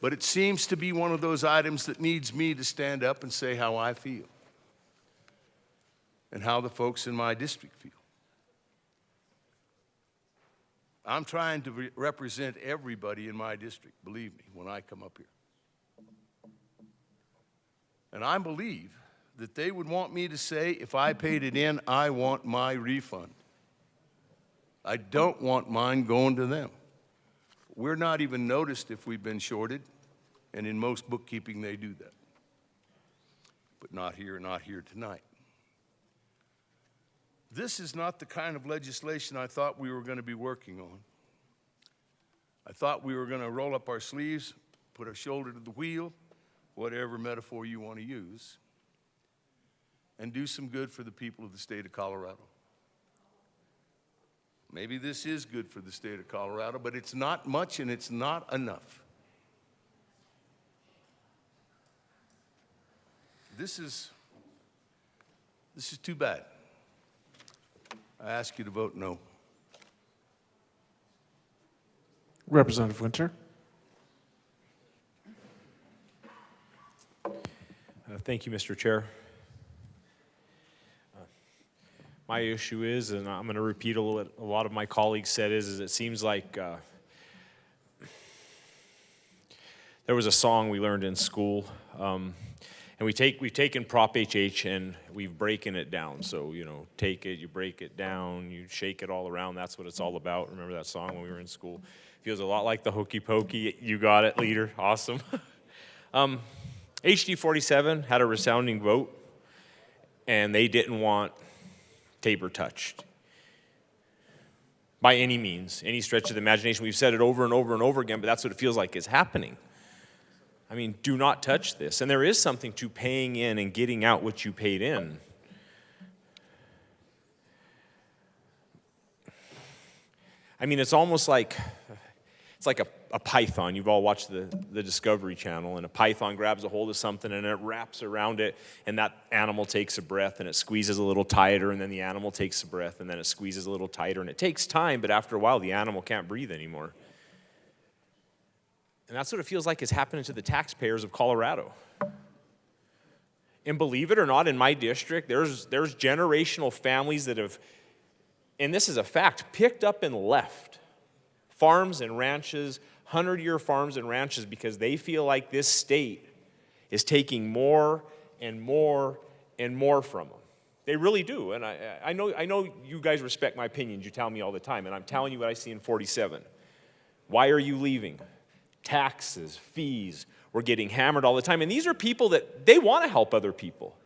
but it seems to be one of those items that needs me to stand up and say how I feel and how the folks in my district feel. I'm trying to represent everybody in my district, believe me, when I come up here. And I believe that they would want me to say, if I paid it in, I want my refund. I don't want mine going to them. We're not even noticed if we've been shorted, and in most bookkeeping they do that. But not here tonight. This is not the kind of legislation I thought we were going to be working on. I thought we were going to roll up our sleeves, put our shoulder to the wheel, whatever metaphor you want to use, and do some good for the people of the state of Colorado. Maybe this is good for the state of Colorado, but it's not much and it's not enough. This is too bad. I ask you to vote no. Representative Winter. Thank you, Mr. Chair. My issue is, and I'm going to repeat what a lot of my colleagues said, is it seems like there was a song we learned in school, And we've taken Prop HH and we've broken it down. So, take it, you break it down, you shake it all around. That's what it's all about. Remember that song when we were in school? Feels a lot like the Hokey Pokey. You got it, leader. Awesome. HD 47 had a resounding vote, and they didn't want Tabor touched by any means, any stretch of the imagination. We've said it over and over and over again, but that's what it feels like is happening. I mean, do not touch this. And there is something to paying in and getting out what you paid in. I mean, it's almost like a python. You've all watched the Discovery Channel, and a python grabs a hold of something and it wraps around it, and that animal takes a breath and it squeezes a little tighter, and then the animal takes a breath and then it squeezes a little tighter, and it takes time, but after a while the animal can't breathe anymore. And that's what it feels like is happening to the taxpayers of Colorado. And believe it or not, in my district, there's generational families that have, and this is a fact, picked up and left farms and ranches, 100-year farms and ranches, because they feel like this state is taking more and more and more from them. They really do. And I know you guys respect my opinions. You tell me all the time, and I'm telling you what I see in 47. Why are you leaving? Taxes, fees, we're getting hammered all the time. And these are people that they want to help other people.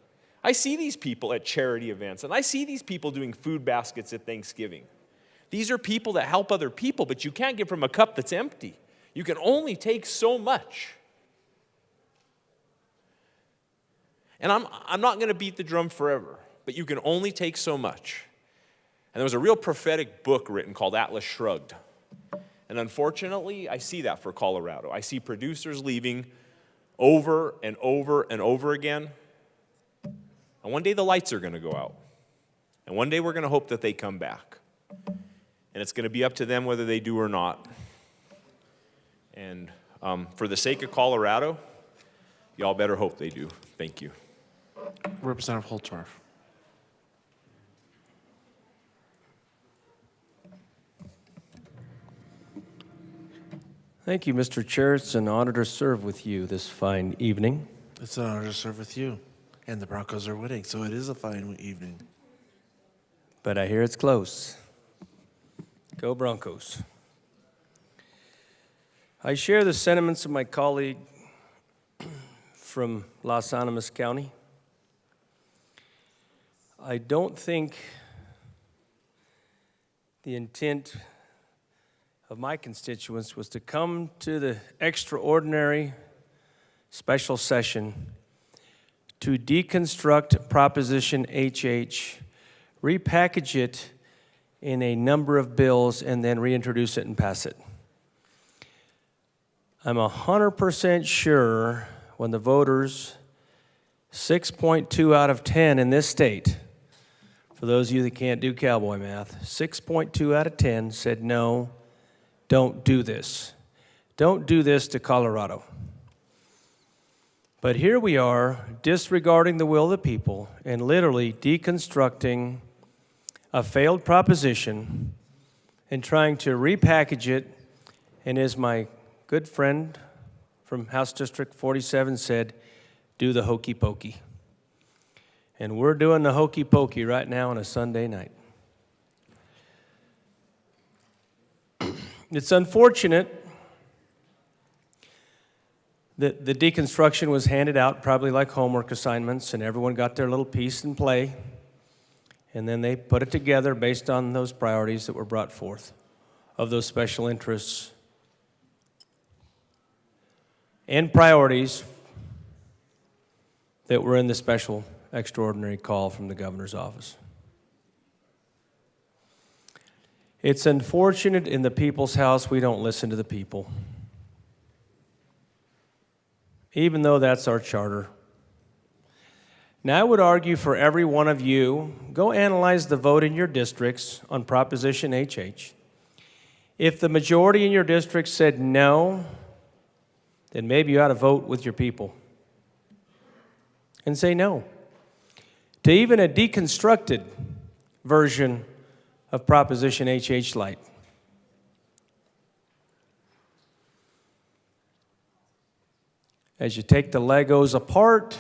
I see these people at charity events, and I see these people doing food baskets at Thanksgiving. These are people that help other people, but you can't give from a cup that's empty. You can only take so much. And I'm not going to beat the drum forever, but you can only take so much. And there was a real prophetic book written called Atlas Shrugged. And unfortunately, I see that for Colorado. I see producers leaving over and over and over again. And one day the lights are going to go out. And one day we're going to hope that they come back. And it's going to be up to them whether they do or not. And for the sake of Colorado, y'all better hope they do. Thank you. Representative Holtorf. Thank you, Mr. Chair. It's an honor to serve with you this fine evening. It's an honor to serve with you. And the Broncos are winning, so it is a fine evening. But I hear it's close. Go Broncos. I share the sentiments of my colleague from Los Animas County. I don't think the intent of my constituents was to come to the extraordinary special session to deconstruct Proposition HH, repackage it in a number of bills, and then reintroduce it and pass it. I'm 100% sure when the voters, 6.2 out of 10 in this state, for those of you that can't do cowboy math, 6.2 out of 10 said no, don't do this. Don't do this to Colorado. But here we are, disregarding the will of the people and literally deconstructing a failed proposition and trying to repackage it. And as my good friend from House District 47 said, do the hokey pokey. And we're doing the hokey pokey right now on a Sunday night. It's unfortunate that the deconstruction was handed out probably like homework assignments, and everyone got their little piece and play, and then they put it together based on those priorities that were brought forth of those special interests and priorities that were in the special extraordinary call from the governor's office. It's unfortunate in the people's house we don't listen to the people, even though that's our charter. Now, I would argue for every one of you, go analyze the vote in your districts on Proposition HH. If the majority in your district said no, then maybe you ought to vote with your people and say no to even a deconstructed version of Proposition HH Light. As you take the Legos apart,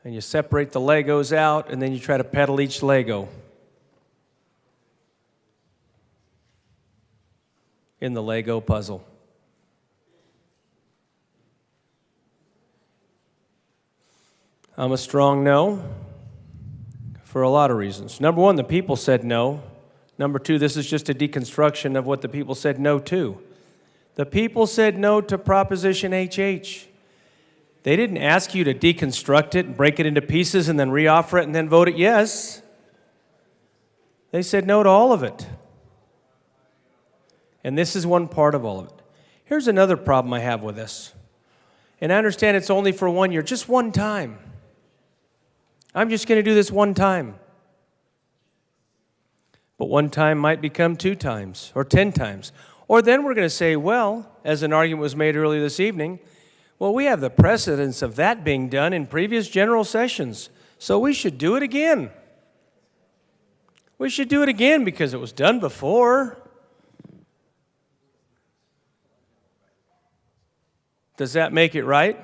and you separate the Legos out, and then you try to pedal each Lego in the Lego puzzle. I'm a strong no for a lot of reasons. Number one, the people said no. Number two, this is just a deconstruction of what the people said no to. The people said no to Proposition HH. They didn't ask you to deconstruct it and break it into pieces and then reoffer it and then vote it yes. They said no to all of it. And this is one part of all of it. Here's another problem I have with this. And I understand it's only for 1 year, just one time. I'm just going to do this one time. But one time might become 2 times or 10 times. Or then we're going to say, well, as an argument was made earlier this evening, well, we have the precedence of that being done in previous general sessions, so we should do it again. We should do it again because it was done before. Does that make it right?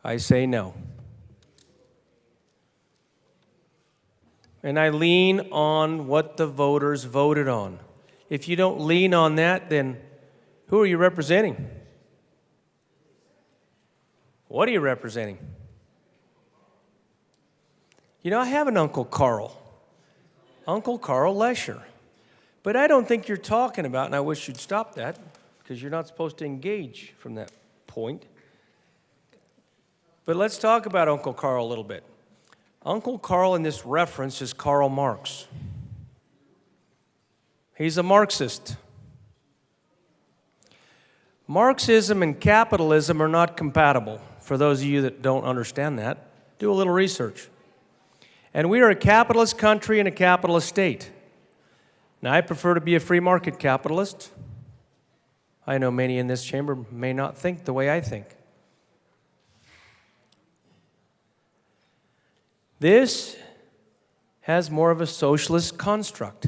I say no. And I lean on what the voters voted on. If you don't lean on that, then who are you representing? What are you representing? You know, I have an Uncle Carl Lesher. But I don't think you're talking about, and I wish you'd stop that, because you're not supposed to engage from that point. But let's talk about Uncle Carl a little bit. Uncle Carl in this reference is Karl Marx. He's a Marxist. Marxism and capitalism are not compatible. For those of you that don't understand that, do a little research. And we are a capitalist country and a capitalist state. Now, I prefer to be a free market capitalist. I know many in this chamber may not think the way I think. This has more of a socialist construct.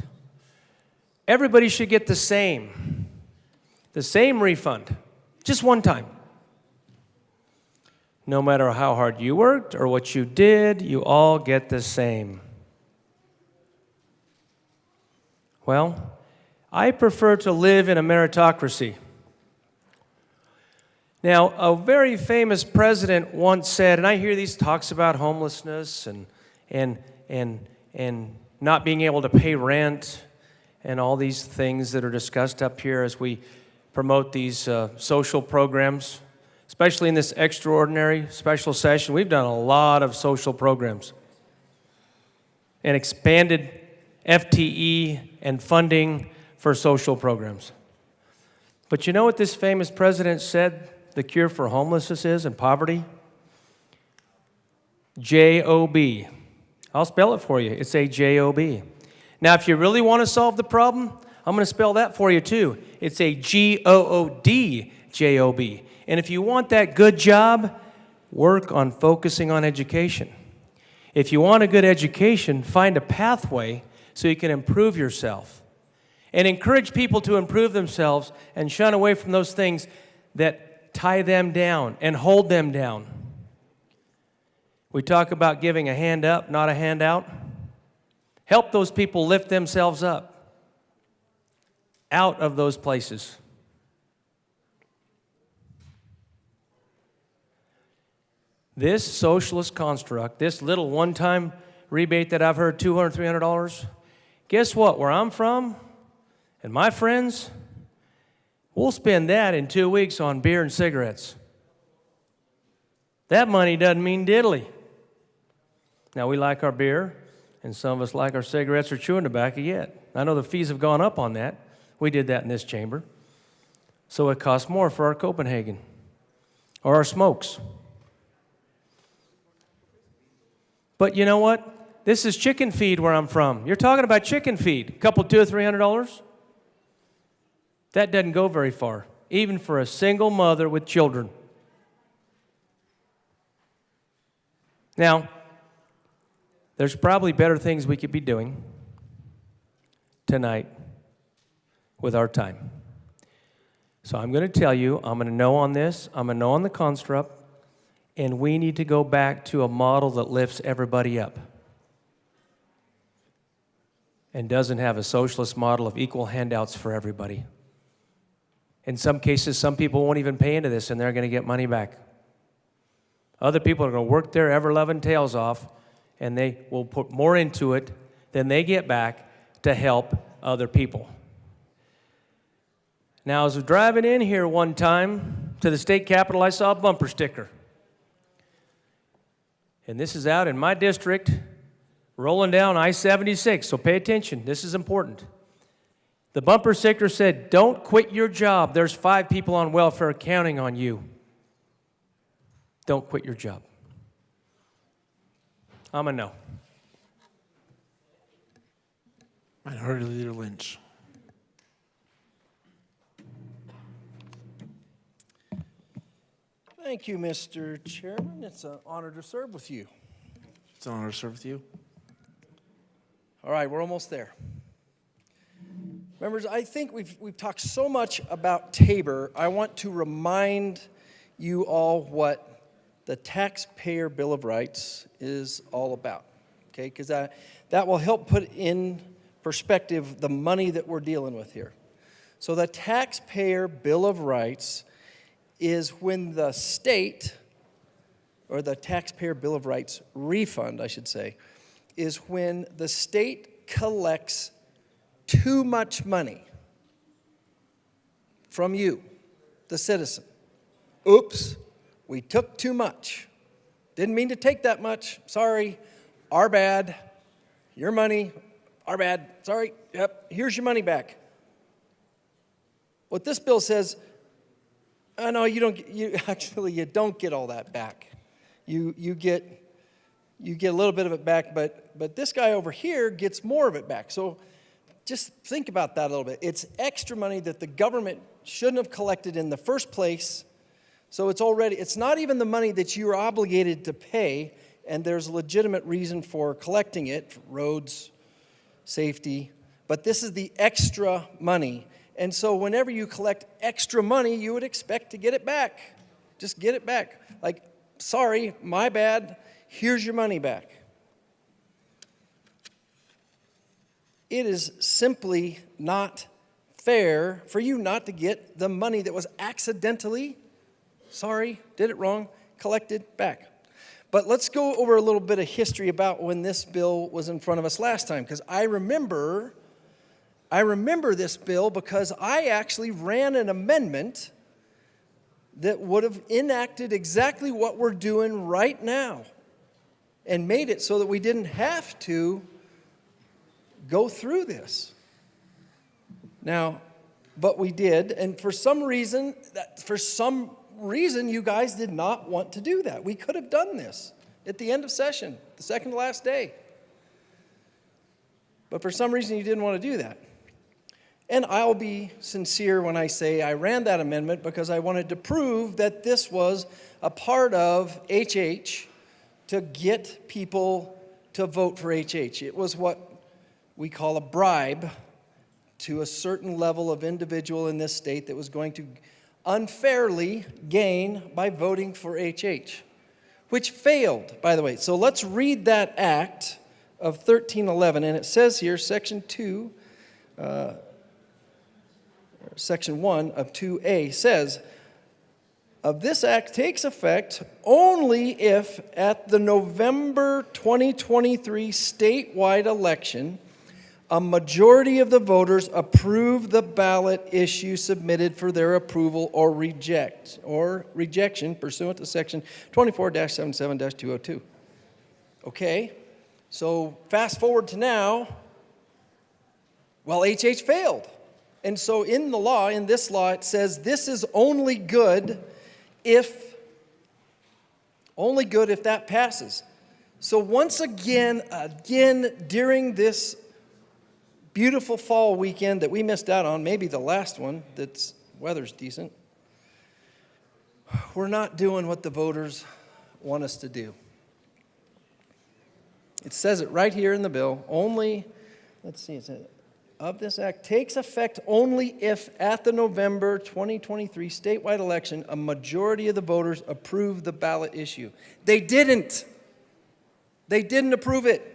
Everybody should get the same refund, just one time. No matter how hard you worked or what you did, you all get the same. Well, I prefer to live in a meritocracy. Now, a very famous president once said, and I hear these talks about homelessness and not being able to pay rent and all these things that are discussed up here as we promote these social programs, especially in this extraordinary special session. We've done a lot of social programs and expanded FTE and funding for social programs. But you know what this famous president said the cure for homelessness is and poverty? J-O-B. I'll spell it for you. It's a J-O-B. Now, if you really want to solve the problem, I'm going to spell that for you too. It's a G-O-O-D J-O-B. And if you want that good job, work on focusing on education. If you want a good education, find a pathway so you can improve yourself. And encourage people to improve themselves and shun away from those things that tie them down and hold them down. We talk about giving a hand up, not a handout. Help those people lift themselves up out of those places. This socialist construct, this little one-time rebate that I've heard, $200, $300, guess what? Where I'm from and my friends, we'll spend that in 2 weeks on beer and cigarettes. That money doesn't mean diddly. Now, we like our beer, and some of us like our cigarettes or chewing tobacco yet. I know the fees have gone up on that. We did that in this chamber. So it costs more for our Copenhagen or our smokes. But you know what? This is chicken feed where I'm from. You're talking about chicken feed, a couple, $200 or $300? That doesn't go very far, even for a single mother with children. Now, there's probably better things we could be doing tonight with our time. So I'm going to tell you, I'm going to no on this, I'm going to no on the construct, And we need to go back to a model that lifts everybody up and doesn't have a socialist model of equal handouts for everybody. In some cases, some people won't even pay into this and they're going to get money back. Other people are going to work their ever-loving tails off and they will put more into it than they get back to help other people. Now, as I was driving in here one time to the state capitol, I saw a bumper sticker. And this is out in my district, rolling down I-76, so pay attention. This is important. The bumper sticker said, "Don't quit your job. There's 5 people on welfare counting on you. Don't quit your job." I'm a no. Minority Leader Lynch. Thank you, Mr. Chairman. It's an honor to serve with you. It's an honor to serve with you. All right, we're almost there. Members, I think we've talked so much about Tabor. I want to remind you all what the Taxpayer Bill of Rights is all about, okay? Because that will help put in perspective the money that we're dealing with here. So the Taxpayer Bill of Rights is when the state, or the Taxpayer Bill of Rights refund, I should say, is when the state collects too much money from you, the citizen. Oops, we took too much. Didn't mean to take that much. Sorry, our bad. Your money, our bad. Sorry, yep, here's your money back. What this bill says, no, you don't get all that back. You get a little bit of it back, but this guy over here gets more of it back. So just think about that a little bit. It's extra money that the government shouldn't have collected in the first place. So it's not even the money that you're obligated to pay, and there's a legitimate reason for collecting it, roads, safety, but this is the extra money. And so whenever you collect extra money, you would expect to get it back. Just get it back. Like, sorry, my bad, here's your money back. It is simply not fair for you not to get the money that was accidentally, sorry, did it wrong, collected back. But let's go over a little bit of history about when this bill was in front of us last time, because I remember this bill because I actually ran an amendment that would have enacted exactly what we're doing right now and made it so that we didn't have to go through this. Now, but we did, and for some reason you guys did not want to do that. We could have done this at the end of session, the second to last day. But for some reason you didn't want to do that. And I'll be sincere when I say I ran that amendment because I wanted to prove that this was a part of HH to get people to vote for HH. It was what we call a bribe to a certain level of individual in this state that was going to unfairly gain by voting for HH, which failed, by the way. So let's read that act of 1311, and it says here, Section 2, Section 1 of 2A says, of this act takes effect only if at the November 2023 statewide election, a majority of the voters approve the ballot issue submitted for their approval or rejection pursuant to Section 24-77-202. Okay, so fast forward to now, well, HH failed. And so in the law, in this law, it says this is only good if that passes. So once again, during this beautiful fall weekend that we missed out on, maybe the last one that's weather's decent, we're not doing what the voters want us to do. It says it right here in the bill, only, let's see, of this act takes effect only if at the November 2023 statewide election, a majority of the voters approve the ballot issue. They didn't. They didn't approve it.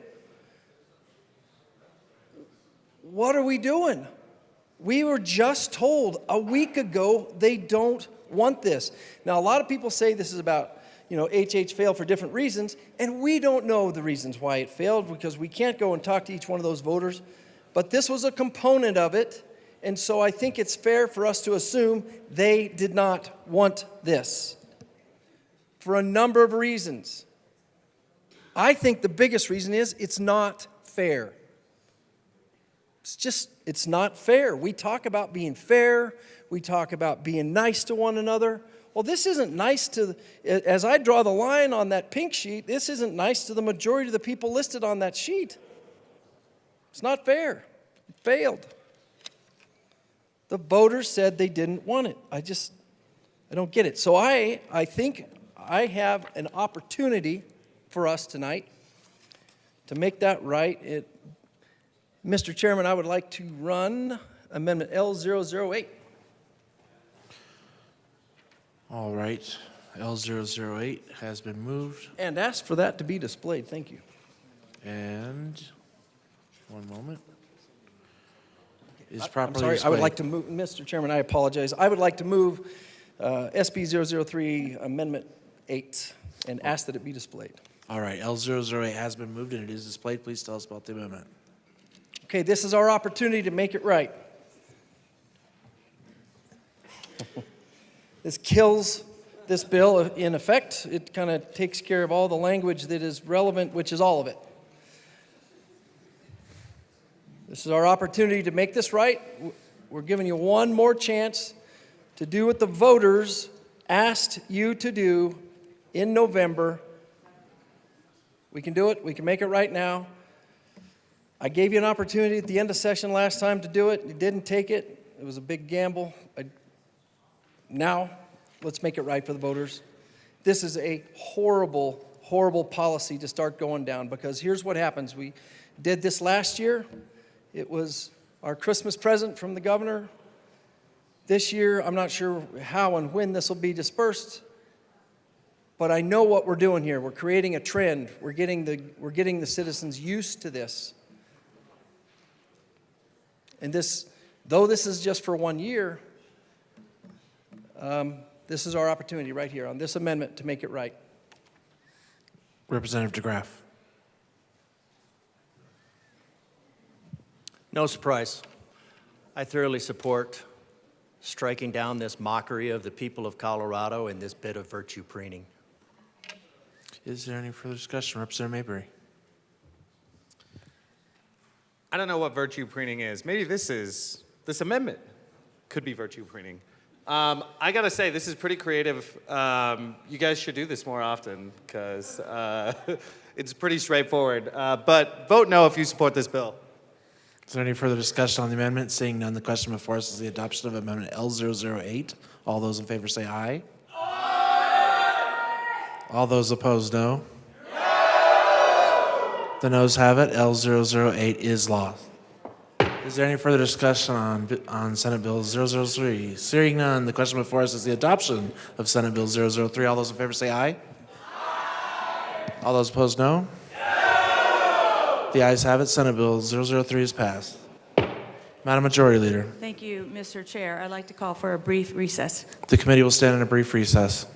What are we doing? We were just told a week ago they don't want this. Now, a lot of people say this is about, HH failed for different reasons, and we don't know the reasons why it failed because we can't go and talk to each one of those voters. But this was a component of it, and so I think it's fair for us to assume they did not want this for a number of reasons. I think the biggest reason is it's not fair. It's not fair. We talk about being fair. We talk about being nice to one another. Well, this isn't nice to, as I draw the line on that pink sheet, this isn't nice to the majority of the people listed on that sheet. It's not fair. It failed. The voters said they didn't want it. I don't get it. So I think I have an opportunity for us tonight to make that right. Mr. Chairman, I would like to run Amendment L008. All right. L008 has been moved. And ask for that to be displayed. Thank you. And one moment. Is I'm properly sorry, displayed. I would like to move, Mr. Chairman, I apologize. I would like to move SB 003 Amendment 8 and ask that it be displayed. All right. L008 has been moved and it is displayed. Please tell us about the amendment. Okay, this is our opportunity to make it right. This kills this bill in effect. It kind of takes care of all the language that is relevant, which is all of it. This is our opportunity to make this right. We're giving you one more chance to do what the voters asked you to do in November. We can do it. We can make it right now. I gave you an opportunity at the end of session last time to do it. You didn't take it. It was a big gamble. Now, let's make it right for the voters. This is a horrible, horrible policy to start going down because here's what happens. We did this last year. It was our Christmas present from the governor. This year, I'm not sure how and when this will be dispersed, but I know what we're doing here. We're creating a trend. We're getting the citizens used to this. And this, though this is just for 1 year, this is our opportunity right here on this amendment to make it right. Representative DeGraff. No surprise. I thoroughly support striking down this mockery of the people of Colorado and this bit of virtue preening. Is there any further discussion? Representative Mabry. I don't know what virtue preening is. Maybe this amendment could be virtue preening. I gotta say, this is pretty creative. You guys should do this more often because it's pretty straightforward. But vote no if you support this bill. Is there any further discussion on the amendment? Seeing none, the question before us is the adoption of Amendment L008. All those in favor say aye. Aye. All those opposed, no. The noes have it. L008 is lost. Is there any further discussion on Senate Bill 003? Seeing none, the question before us is the adoption of Senate Bill 003. All those in favor say aye. Aye. All those opposed, no. No. The ayes have it. Senate Bill 003 is passed. Madam Majority Leader. Thank you, Mr. Chair. I'd like to call for a brief recess. The committee will stand in a brief recess.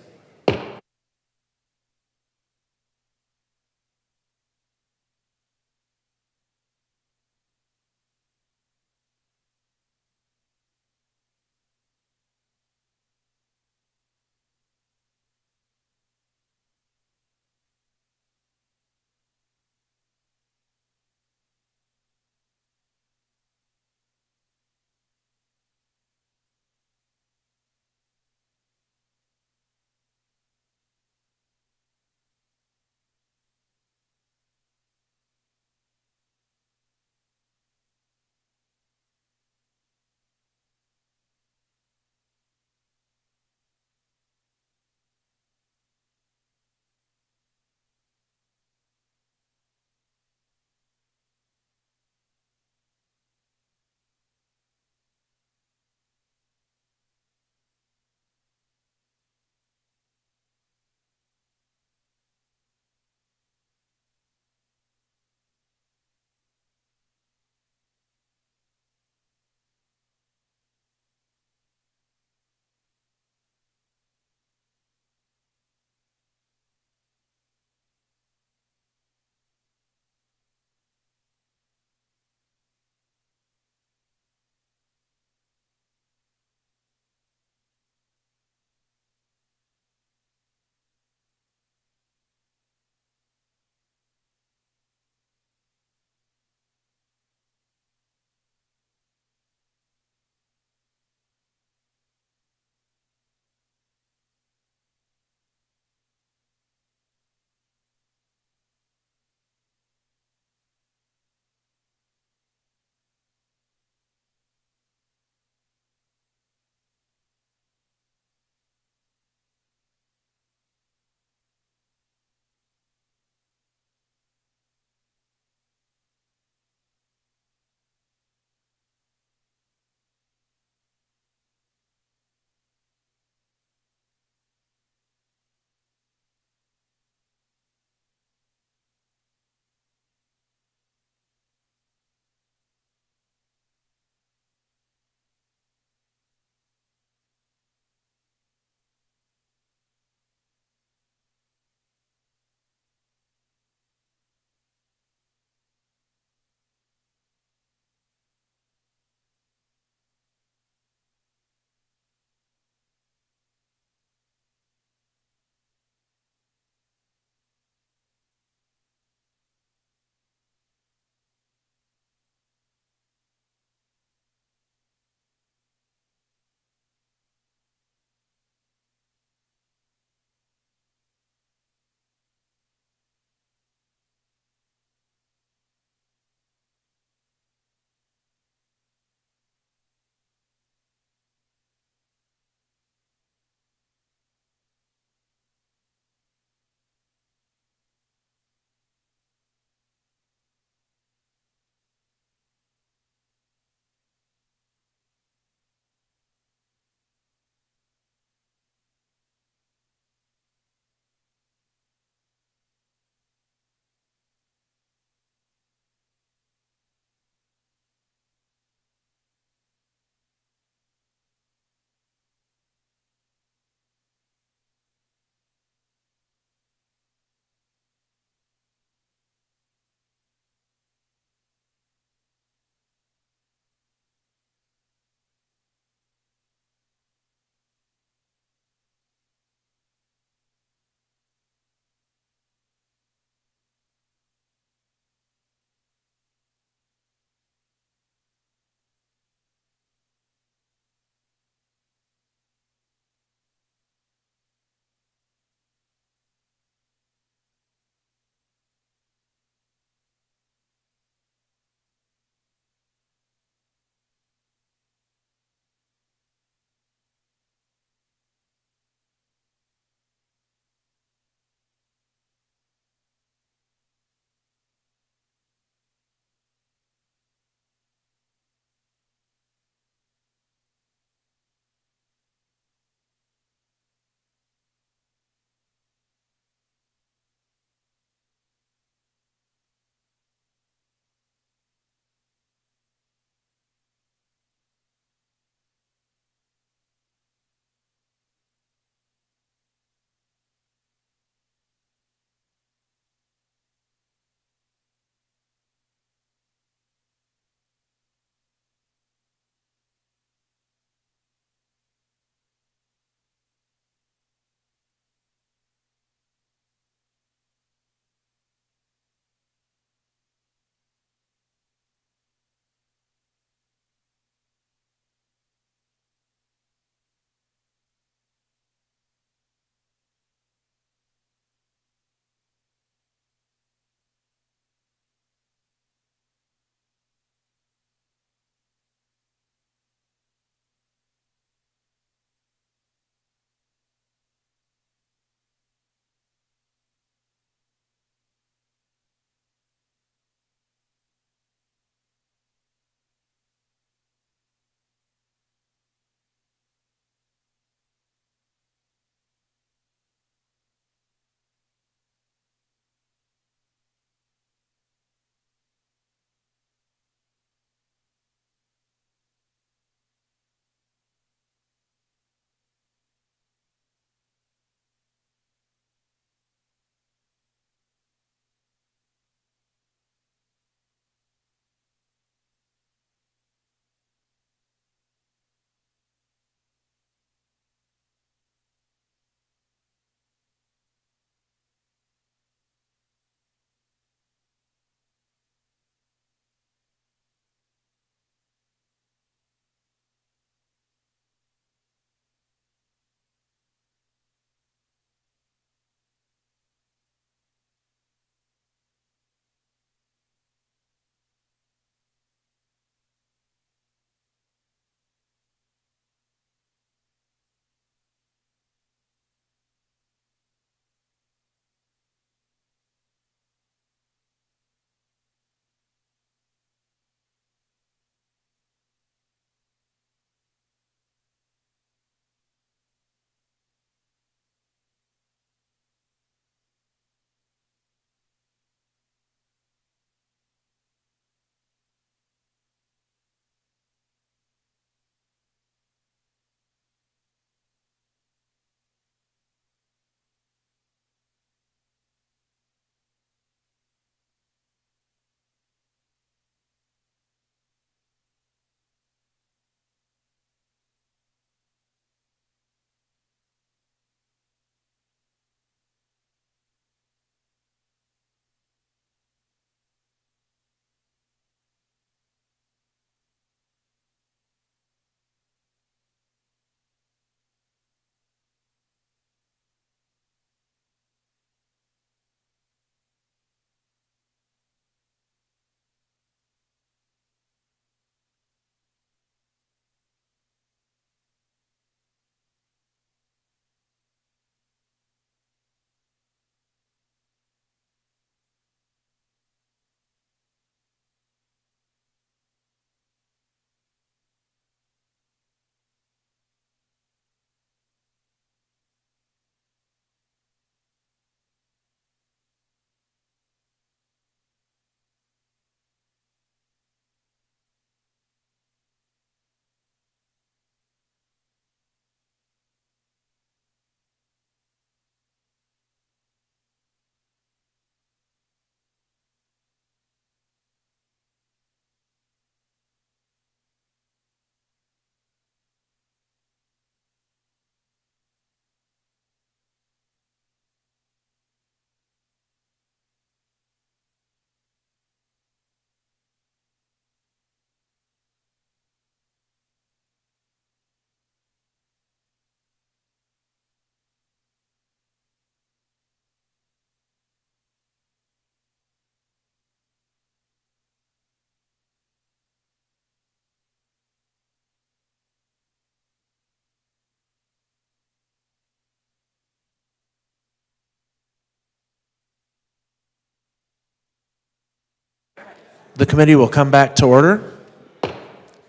The committee will come back to order.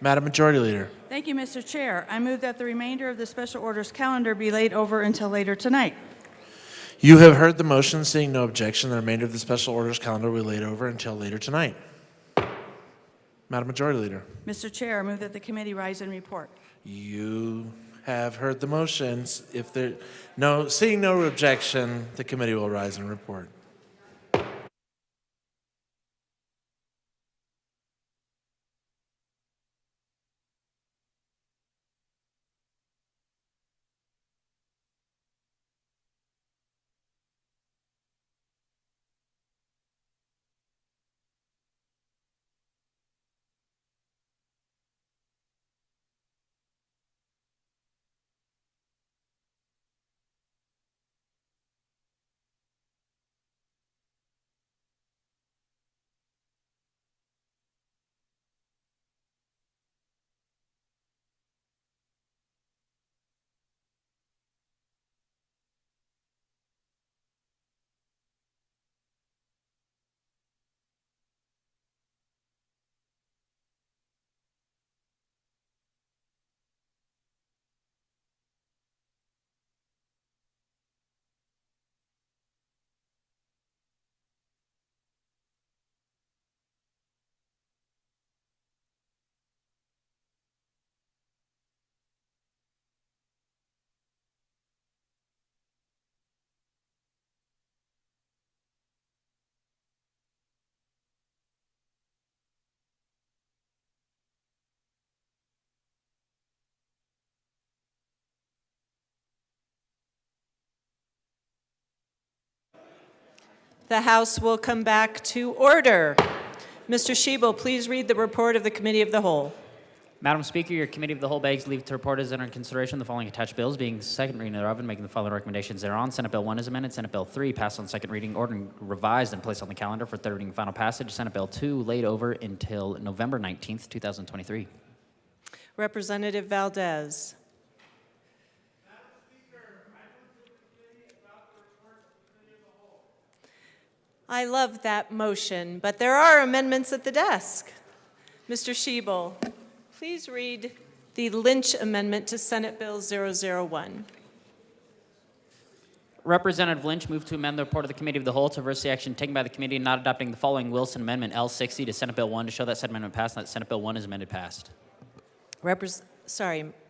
Madam Majority Leader. Thank you, Mr. Chair. I move that the remainder of the special orders calendar be laid over until later tonight. You have heard the motion. Seeing no objection, the remainder of the special orders calendar will be laid over until later tonight. Madam Majority Leader. Mr. Chair, I move that the committee rise and report. You have heard the motions. Seeing no objection, the committee will rise and report. The House will come back to order. Mr. Schiebel, please read the report of the Committee of the Whole. Madam Speaker, your Committee of the Whole begs leave to report as under consideration the following attached bills, being second reading thereof and making the following recommendations thereon. Senate Bill 1 is amended. Senate Bill 3 passed on second reading, ordered and revised and placed on the calendar for third reading and final passage. Senate Bill 2 laid over until November 19th, 2023. Representative Valdez. I love that motion, but there are amendments at the desk. Mr. Schiebel, please read the Lynch amendment to Senate Bill 001. Representative Lynch moved to amend the report of the Committee of the Whole to reverse the action taken by the committee in not adopting the following Wilson Amendment L60 to Senate Bill 1 to show that said amendment passed and that Senate Bill 1 is amended passed.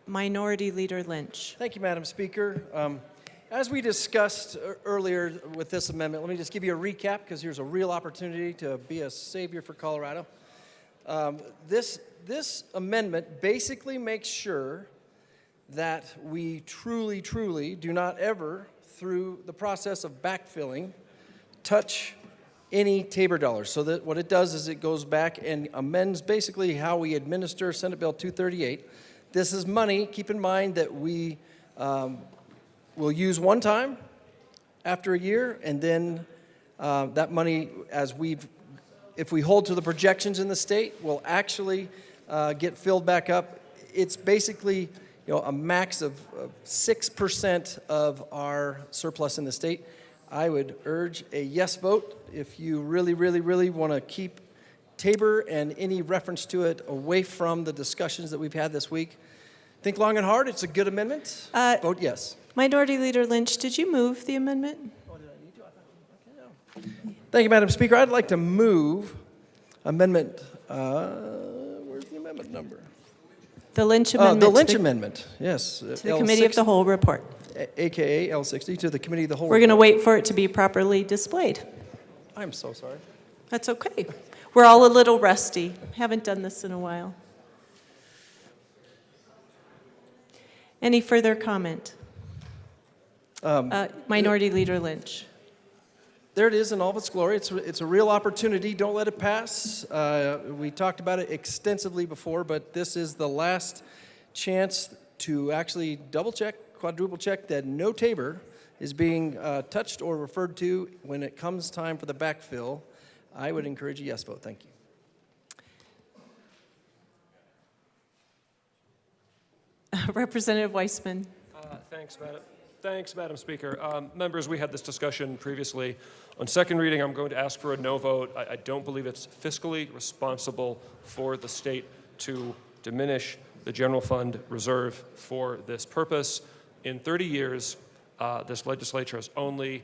Minority Leader Lynch. Thank you, Madam Speaker. As we discussed earlier with this amendment, let me just give you a recap because here's a real opportunity to be a savior for Colorado. This amendment basically makes sure that we truly do not ever, through the process of backfilling, touch any Tabor dollars. So that what it does is it goes back and amends basically how we administer Senate Bill 238. This is money, keep in mind, that we will use one time after a year, and then that money, if we hold to the projections in the state, will actually get filled back up. It's basically a max of 6% of our surplus in the state. I would urge a yes vote if you really want to keep Tabor and any reference to it away from the discussions that we've had this week. Think long and hard. It's a good amendment. Vote yes. Minority Leader Lynch, did you move the amendment? Thank you, Madam Speaker. I'd like to move amendment, where's the amendment number? The Lynch amendment. The Lynch amendment, yes. To the Committee of the Whole report. AKA L60, to the Committee of the Whole. We're going to wait for it to be properly displayed. I'm so sorry. That's okay. We're all a little rusty. Haven't done this in a while. Any further comment? Minority Leader Lynch. There it is in all of its glory. It's a real opportunity. Don't let it pass. We talked about it extensively before, but this is the last chance to actually double check, quadruple check that no Tabor is being touched or referred to when it comes time for the backfill. I would encourage a yes vote. Thank you. Representative Weissman. Thanks, Thanks, Madam Speaker. Members, we had this discussion previously. On second reading, I'm going to ask for a no vote. I don't believe it's fiscally responsible for the state to diminish the general fund reserve for this purpose. In 30 years, this legislature has only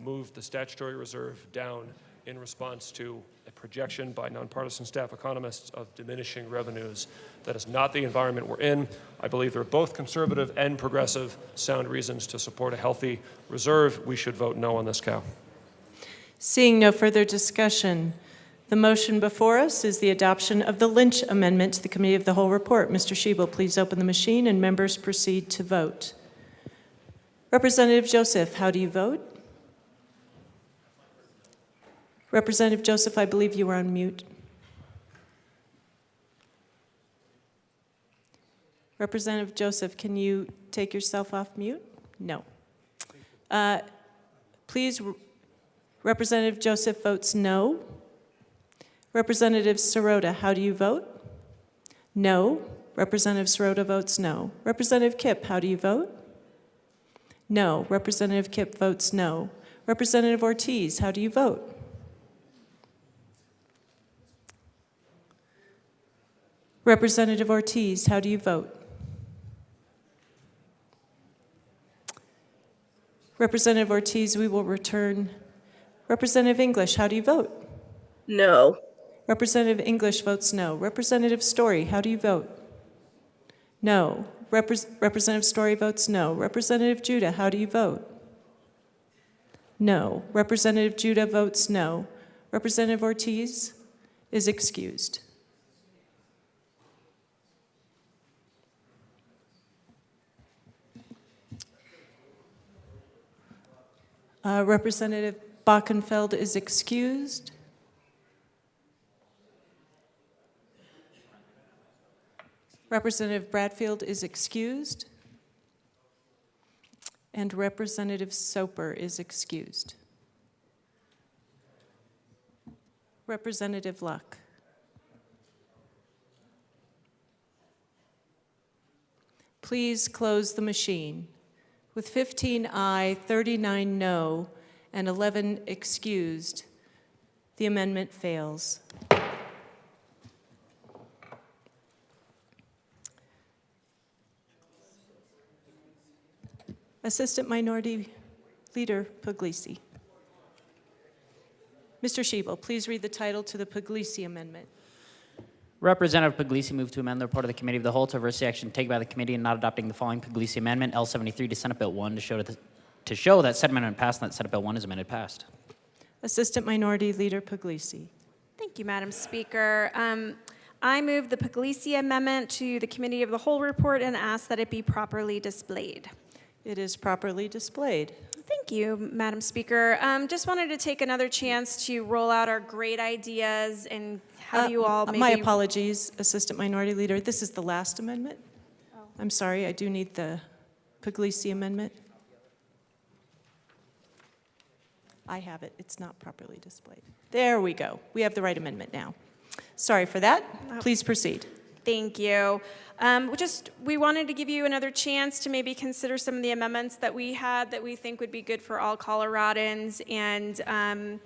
moved the statutory reserve down in response to a projection by nonpartisan staff economists of diminishing revenues. That is not the environment we're in. I believe there are both conservative and progressive sound reasons to support a healthy reserve. We should vote no on this cow. Seeing no further discussion, the motion before us is the adoption of the Lynch Amendment to the Committee of the Whole report. Mr. Schiebel, please open the machine and members proceed to vote. Representative Joseph, how do you vote? Representative Joseph, I believe you are on mute. Representative Joseph, can you take yourself off mute? No. Please, Representative Joseph votes no. Representative Sirota, how do you vote? No. Representative Sirota votes no. Representative Kipp, how do you vote? No. Representative Kipp votes no. Representative Ortiz, how do you vote? Representative Ortiz, how do you vote? Representative Ortiz, we will return. Representative English, how do you vote? No. Representative English votes no. Representative Story, how do you vote? No. Representative Story votes no. Representative Judah, how do you vote? No. Representative Judah votes no. Representative Ortiz is excused. Representative Bachenfeld is excused. Representative Bradfield is excused. And Representative Soper is excused. Representative Luck. Please close the machine. With 15 aye, 39 no, and 11 excused, the amendment fails. Assistant Minority Leader Puglisi. Mr. Schiebel, please read the title to the Puglisi amendment. Representative Puglisi moved to amend the report of the Committee of the Whole to reverse the action taken by the committee in not adopting the following Puglisi amendment, L73 to Senate Bill 1, to show that said amendment passed and that Senate Bill 1 is amended passed. Assistant Minority Leader Puglisi. Thank you, Madam Speaker. I move the Puglisi amendment to the Committee of the Whole report and ask that it be properly displayed. It is properly displayed. Thank you, Madam Speaker. Just wanted to take another chance to roll out our great ideas and how do you all maybe... My apologies, Assistant Minority Leader. This is the last amendment. Oh. I'm sorry, I do need the Puglisi amendment. I have it. It's not properly displayed. There we go. We have the right amendment now. Sorry for that. Please proceed. Thank you. We wanted to give you another chance to maybe consider some of the amendments that we had that we think would be good for all Coloradans, and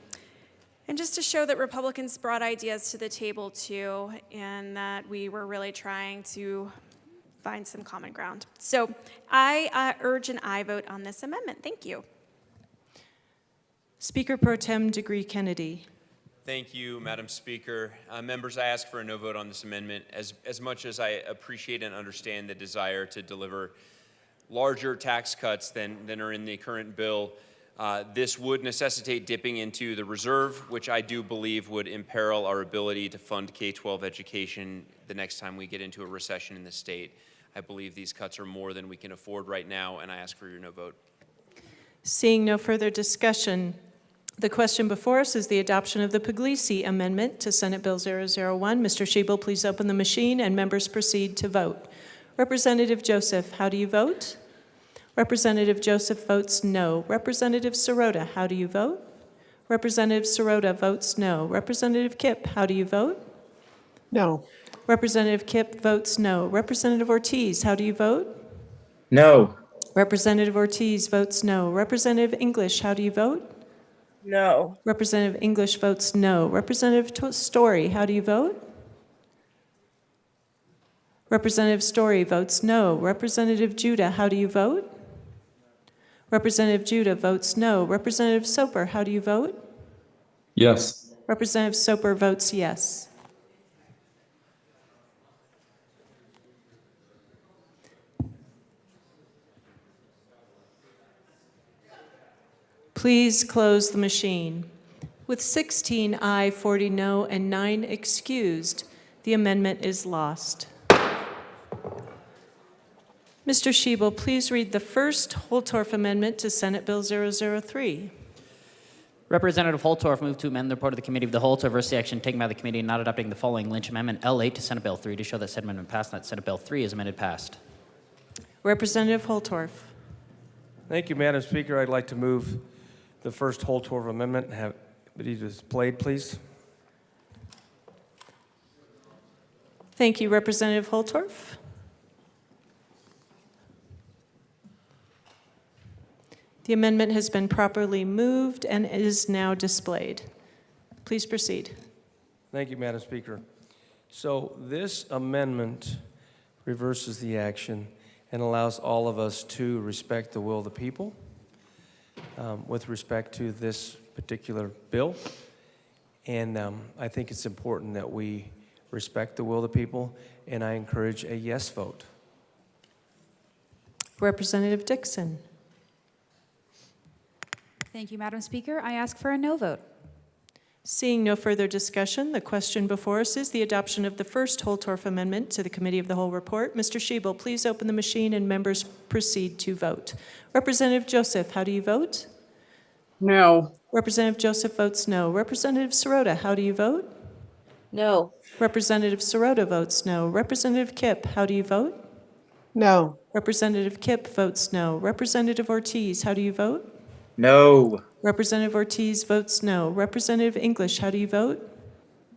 just to show that Republicans brought ideas to the table too, and that we were really trying to find some common ground. So I urge an aye vote on this amendment. Thank you. Speaker Pro Tem Degree Kennedy. Thank you, Madam Speaker. Members, I ask for a no vote on this amendment. As much as I appreciate and understand the desire to deliver larger tax cuts than are in the current bill, this would necessitate dipping into the reserve, which I do believe would imperil our ability to fund K-12 education the next time we get into a recession in the state. I believe these cuts are more than we can afford right now, and I ask for your no vote. Seeing no further discussion, the question before us is the adoption of the Puglisi amendment to Senate Bill 001. Mr. Schiebel, please open the machine and members proceed to vote. Representative Joseph, how do you vote? Representative Joseph votes no. Representative Sirota, how do you vote? Representative Sirota votes no. Representative Kipp, how do you vote? No. Representative Kipp votes no. Representative Ortiz, how do you vote? No. Representative Ortiz votes no. Representative English, how do you vote? No. Representative English votes no. Representative Story, how do you vote? Representative Story votes no. Representative Judah, how do you vote? Representative Judah votes no. Representative Soper, how do you vote? Yes. Representative Soper votes yes. Please close the machine. With 16 aye, 40 no, and 9 excused, the amendment is lost. Mr. Schiebel, please read the first Holtorf Amendment to Senate Bill 003. Representative Holtorf moved to amend the report of the Committee of the Whole to reverse the action taken by the committee in not adopting the following Lynch Amendment L8 to Senate Bill 3 to show that said amendment passed and that Senate Bill 3 is amended passed. Representative Holtorf. Thank you, Madam Speaker. I'd like to move the first Holtorf Amendment and have it be displayed, please. Thank you, Representative Holtorf. The amendment has been properly moved and is now displayed. Please proceed. Thank you, Madam Speaker. So this amendment reverses the action and allows all of us to respect the will of the people with respect to this particular bill. And I think it's important that we respect the will of the people, and I encourage a yes vote. Representative Dixon. Thank you, Madam Speaker. I ask for a no vote. Seeing no further discussion, the question before us is the adoption of the first Holtorf Amendment to the Committee of the Whole report. Mr. Schiebel, please open the machine and members proceed to vote. Representative Joseph, how do you vote? No. Representative Joseph votes no. Representative Sirota, how do you vote? No. Representative Sirota votes no. Representative Kipp, how do you vote? No. Representative Kipp votes no. Representative Ortiz, how do you vote? No. Representative Ortiz votes no. Representative English, how do you vote?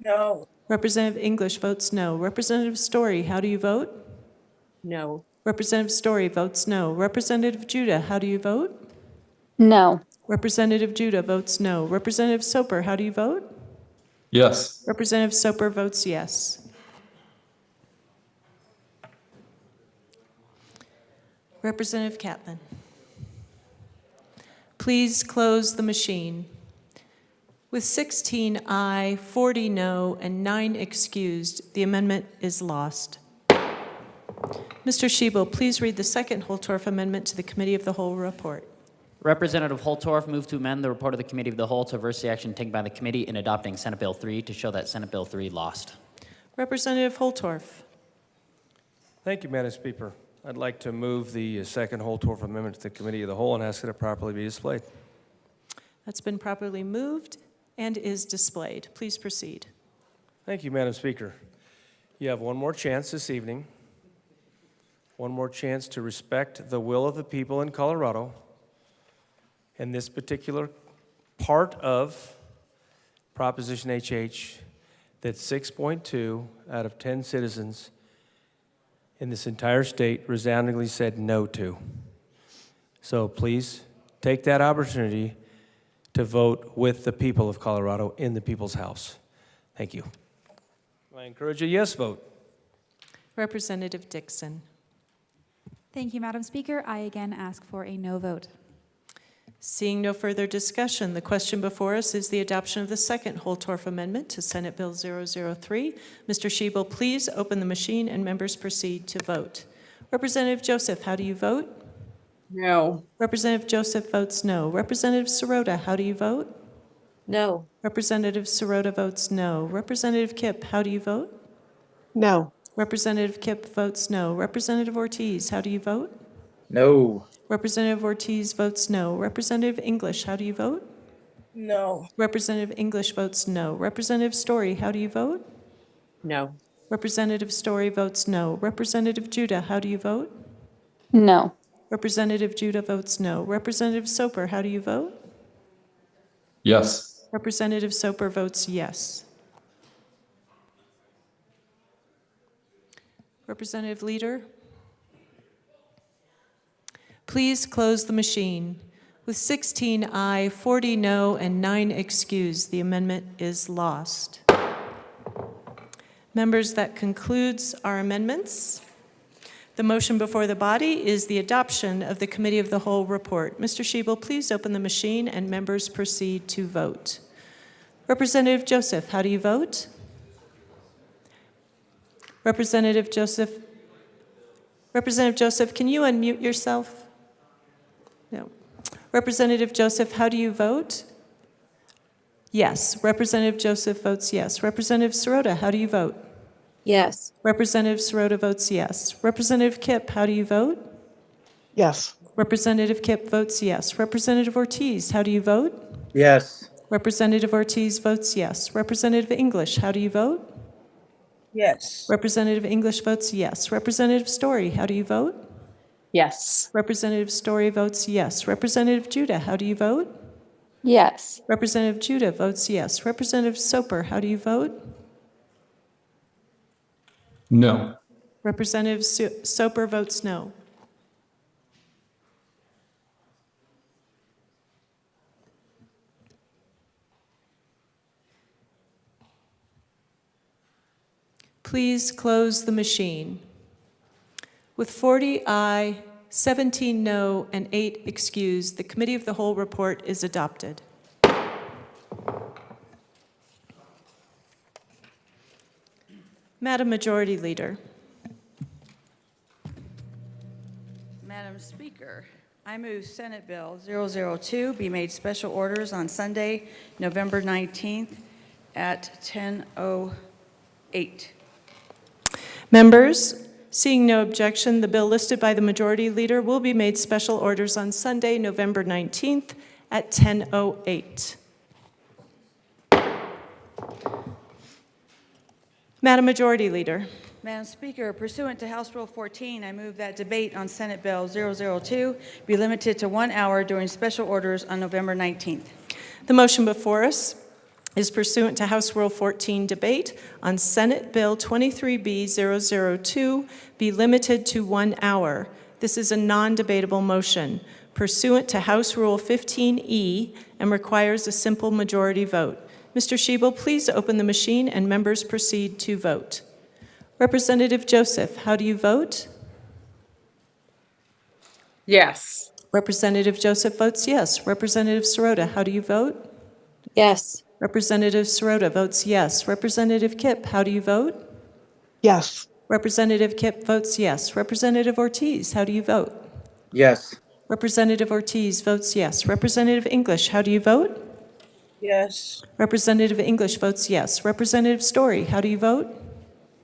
No. Representative English votes no. Representative Story, how do you vote? No. Representative Story votes no. Representative Judah, how do you vote? No. Representative Judah votes no. Representative Soper, how do you vote? Yes. Representative Soper votes yes. Representative Catlin. Please close the machine. With 16 aye, 40 no, and 9 excused, the amendment is lost. Mr. Schiebel, please read the second Holtorf Amendment to the Committee of the Whole report. Representative Holtorf moved to amend the report of the Committee of the Whole to reverse the action taken by the committee in adopting Senate Bill 3 to show that Senate Bill 3 lost. Representative Holtorf. Thank you, Madam Speaker. I'd like to move the second Holtorf Amendment to the Committee of the Whole and ask that it properly be displayed. That's been properly moved and is displayed. Please proceed. Thank you, Madam Speaker. You have one more chance this evening, one more chance to respect the will of the people in Colorado. And this particular part of Proposition HH that 6.2 out of 10 citizens in this entire state resoundingly said no to. So please take that opportunity to vote with the people of Colorado in the People's House. Thank you. I encourage a yes vote. Representative Dixon. Thank you, Madam Speaker. I again ask for a no vote. Seeing no further discussion, the question before us is the adoption of the second Holtorf Amendment to Senate Bill 003. Mr. Schiebel, please open the machine and members proceed to vote. Representative Joseph, how do you vote? No. Representative Joseph votes no. Representative Sirota, how do you vote? No. Representative Sirota votes no. Representative Kipp, how do you vote? No. Representative Kipp votes no. Representative Ortiz, how do you vote? No. Representative Ortiz votes no. Representative English, how do you vote? No. Representative English votes no. Representative Story, how do you vote? No. Representative Story votes no. Representative Judah, how do you vote? No. Representative Judah votes no. Representative Soper, how do you vote? Yes. Representative Soper votes yes. Representative Leader? Please close the machine. With 16 aye, 40 no, and 9 excused, the amendment is lost. Members, that concludes our amendments. The motion before the body is the adoption of the Committee of the Whole report. Mr. Schiebel, please open the machine and members proceed to vote. Representative Joseph, how do you vote? Representative Joseph, can you unmute yourself? No. Representative Joseph, how do you vote? Yes. Representative Joseph votes yes. Representative Sirota, how do you vote? Yes. Representative Sirota votes yes. Representative Kipp, how do you vote? Yes. Representative Kipp votes yes. Representative Ortiz, how do you vote? Yes. Representative Ortiz votes yes. Representative English, how do you vote? Yes. Representative English votes yes. Representative Story, how do you vote? Yes. Representative Story votes yes. Representative Judah, how do you vote? Yes. Representative Judah votes yes. Representative Soper, how do you vote? No. Representative Soper votes no. Please close the machine. With 40 aye, 17 no, and 8 excused, the Committee of the Whole report is adopted. Madam Majority Leader. Madam Speaker, I move Senate Bill 002 be made special orders on Sunday, November 19th at 10:08. Members, seeing no objection, the bill listed by the Majority Leader will be made special orders on Sunday, November 19th at 10:08. Madam Majority Leader. Madam Speaker, pursuant to House Rule 14, I move that debate on Senate Bill 002 be limited to 1 hour during special orders on November 19th. The motion before us is pursuant to House Rule 14 debate on Senate Bill 23B002 be limited to 1 hour. This is a non-debatable motion pursuant to House Rule 15E and requires a simple majority vote. Mr. Schiebel, please open the machine and members proceed to vote. Representative Joseph, how do you vote? Yes. Representative Joseph votes yes. Representative Sirota, how do you vote? Yes. Representative Sirota votes yes. Representative Kipp, how do you vote? Yes. Representative Kipp votes yes. Representative Ortiz, how do you vote? Yes. Representative Ortiz votes yes. Representative English, how do you vote? Yes. Representative English votes yes. Representative Story, how do you vote?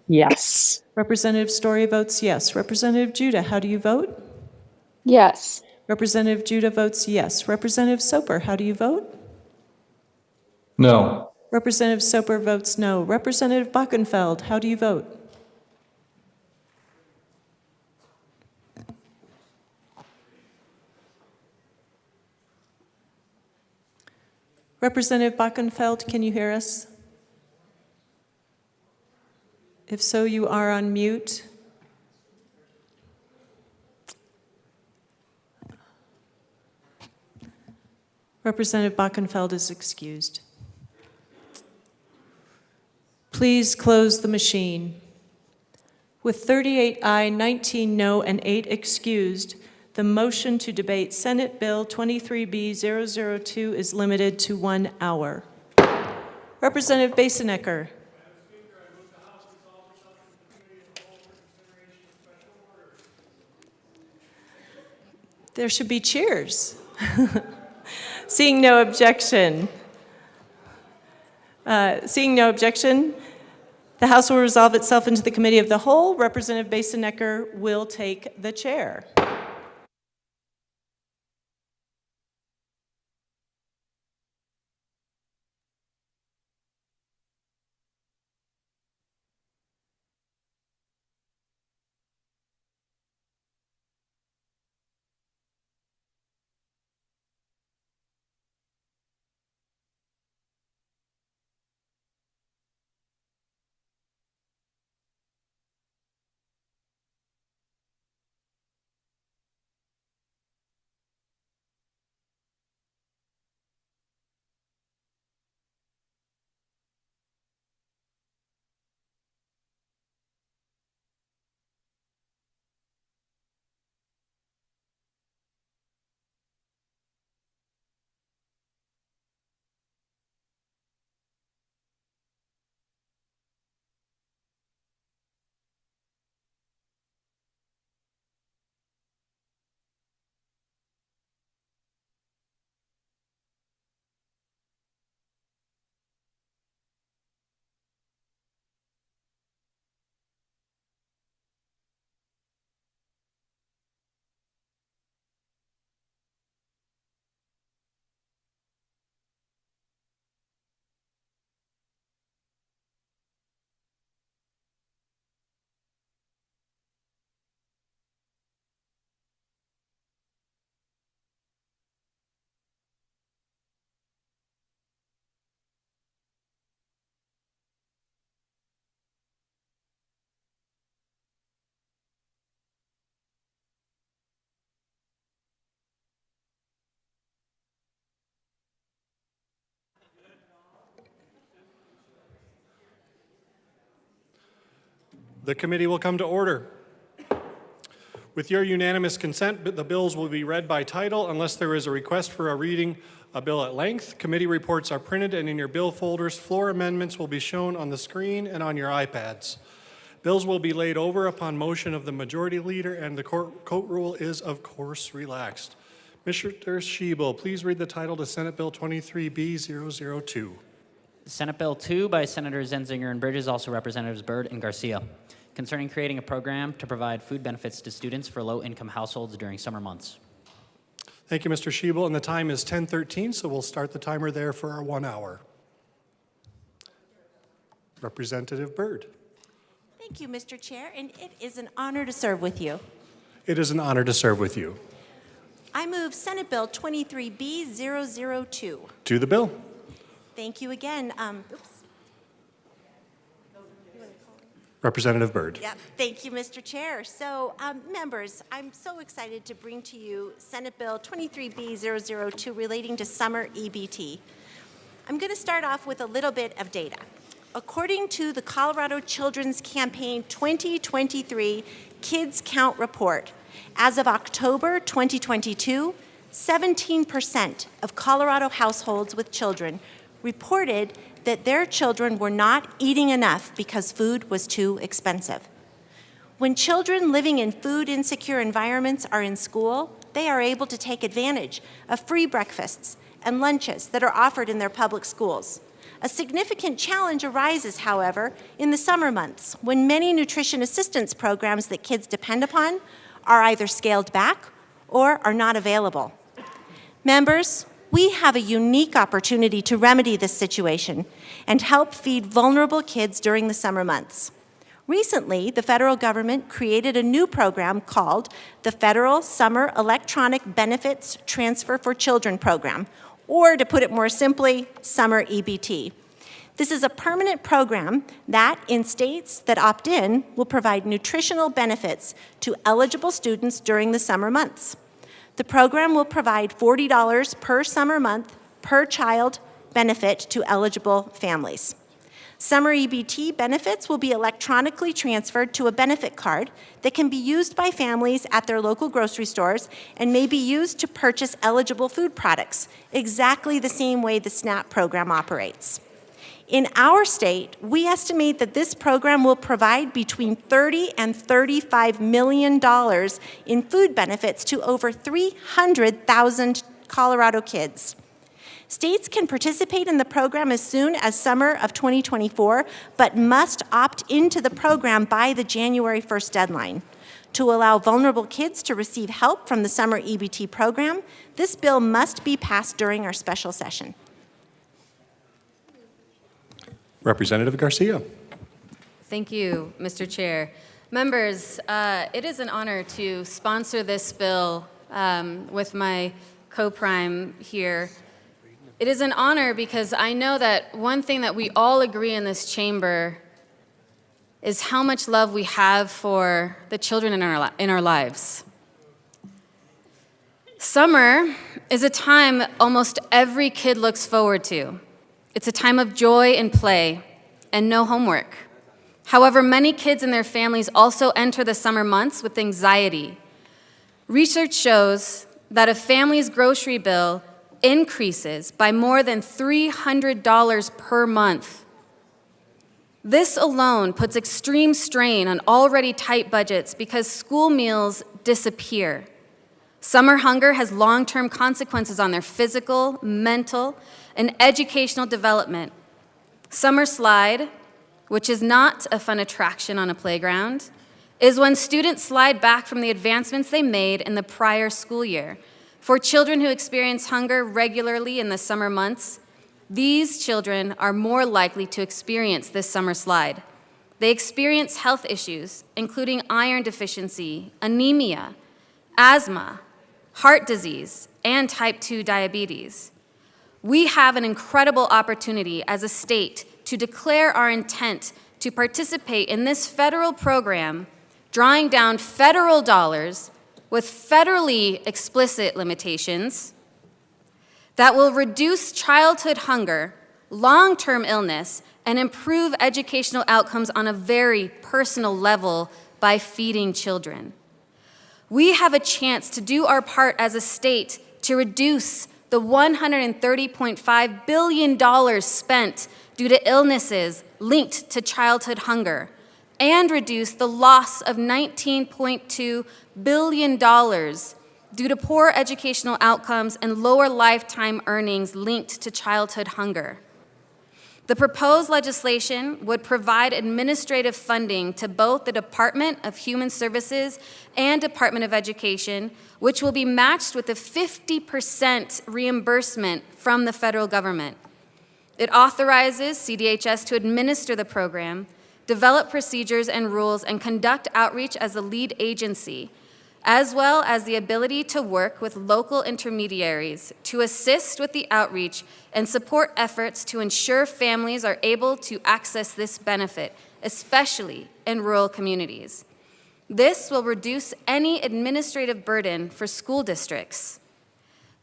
Yes. Representative Story votes yes. Representative Judah, how do you vote? Yes. Representative Judah votes yes. Representative Soper, how do you vote? No. Representative Soper votes no. Representative Bachenfeld, how do you vote? Representative Bachenfeld, can you hear us? If so, you are on mute. Representative Bachenfeld is excused. Please close the machine. With 38 aye, 19 no, and 8 excused, the motion to debate Senate Bill 23B002 is limited to 1 hour. Representative Basenecker. There should be cheers. Seeing no objection, the House will resolve itself into the Committee of the Whole. Representative Basenecker will take the chair. The committee will come to order. With your unanimous consent, the bills will be read by title unless there is a request for a reading a bill at length. Committee reports are printed and in your bill folders. Floor amendments will be shown on the screen and on your iPads. Bills will be laid over upon motion of the majority leader, and the court rule is, of course, relaxed. Mr. Schiebel, please read the title to Senate Bill 23B002. Senate Bill 2 by Senators Zenzinger and Bridges, also Representatives Byrd and Garcia, concerning creating a program to provide food benefits to students for low-income households during summer months. Thank you, Mr. Schiebel, and the time is 10:13, so we'll start the timer there for our 1 hour. Representative Byrd. Thank you, Mr. Chair, and it is an honor to serve with you. It is an honor to serve with you. I move Senate Bill 23B002. To the bill. Thank you again. Representative Byrd. Yeah, thank you, Mr. Chair. So, members, I'm so excited to bring to you Senate Bill 23B002 relating to summer EBT. I'm going to start off with a little bit of data. According to the Colorado Children's Campaign 2023 Kids Count Report, as of October 2022, 17% of Colorado households with children reported that their children were not eating enough because food was too expensive. When children living in food-insecure environments are in school, they are able to take advantage of free breakfasts and lunches that are offered in their public schools. A significant challenge arises, however, in the summer months when many nutrition assistance programs that kids depend upon are either scaled back or are not available. Members, we have a unique opportunity to remedy this situation and help feed vulnerable kids during the summer months. Recently, the federal government created a new program called the Federal Summer Electronic Benefits Transfer for Children Program, or to put it more simply, Summer EBT. This is a permanent program that, in states that opt in, will provide nutritional benefits to eligible students during the summer months. The program will provide $40 per summer month per child benefit to eligible families. Summer EBT benefits will be electronically transferred to a benefit card that can be used by families at their local grocery stores and may be used to purchase eligible food products, exactly the same way the SNAP program operates. In our state, we estimate that this program will provide between $30 and $35 million in food benefits to over 300,000 Colorado kids. States can participate in the program as soon as summer of 2024, but must opt into the program by the January 1st deadline. To allow vulnerable kids to receive help from the summer EBT program, this bill must be passed during our special session. Representative Garcia. Thank you, Mr. Chair. Members, it is an honor to sponsor this bill with my co-prime here. It is an honor because I know that one thing that we all agree in this chamber is how much love we have for the children in our lives. Summer is a time almost every kid looks forward to. It's a time of joy and play and no homework. However, many kids and their families also enter the summer months with anxiety. Research shows that a family's grocery bill increases by more than $300 per month. This alone puts extreme strain on already tight budgets because school meals disappear. Summer hunger has long-term consequences on their physical, mental, and educational development. Summer slide, which is not a fun attraction on a playground, is when students slide back from the advancements they made in the prior school year. For children who experience hunger regularly in the summer months, these children are more likely to experience this summer slide. They experience health issues, including iron deficiency, anemia, asthma, heart disease, and type 2 diabetes. We have an incredible opportunity as a state to declare our intent to participate in this federal program, drawing down federal dollars with federally explicit limitations that will reduce childhood hunger, long-term illness, and improve educational outcomes on a very personal level by feeding children. We have a chance to do our part as a state to reduce the $130.5 billion spent due to illnesses linked to childhood hunger, and reduce the loss of $19.2 billion due to poor educational outcomes and lower lifetime earnings linked to childhood hunger. The proposed legislation would provide administrative funding to both the Department of Human Services and Department of Education, which will be matched with a 50% reimbursement from the federal government. It authorizes CDHS to administer the program, develop procedures and rules, and conduct outreach as a lead agency, as well as the ability to work with local intermediaries to assist with the outreach and support efforts to ensure families are able to access this benefit, especially in rural communities. This will reduce any administrative burden for school districts.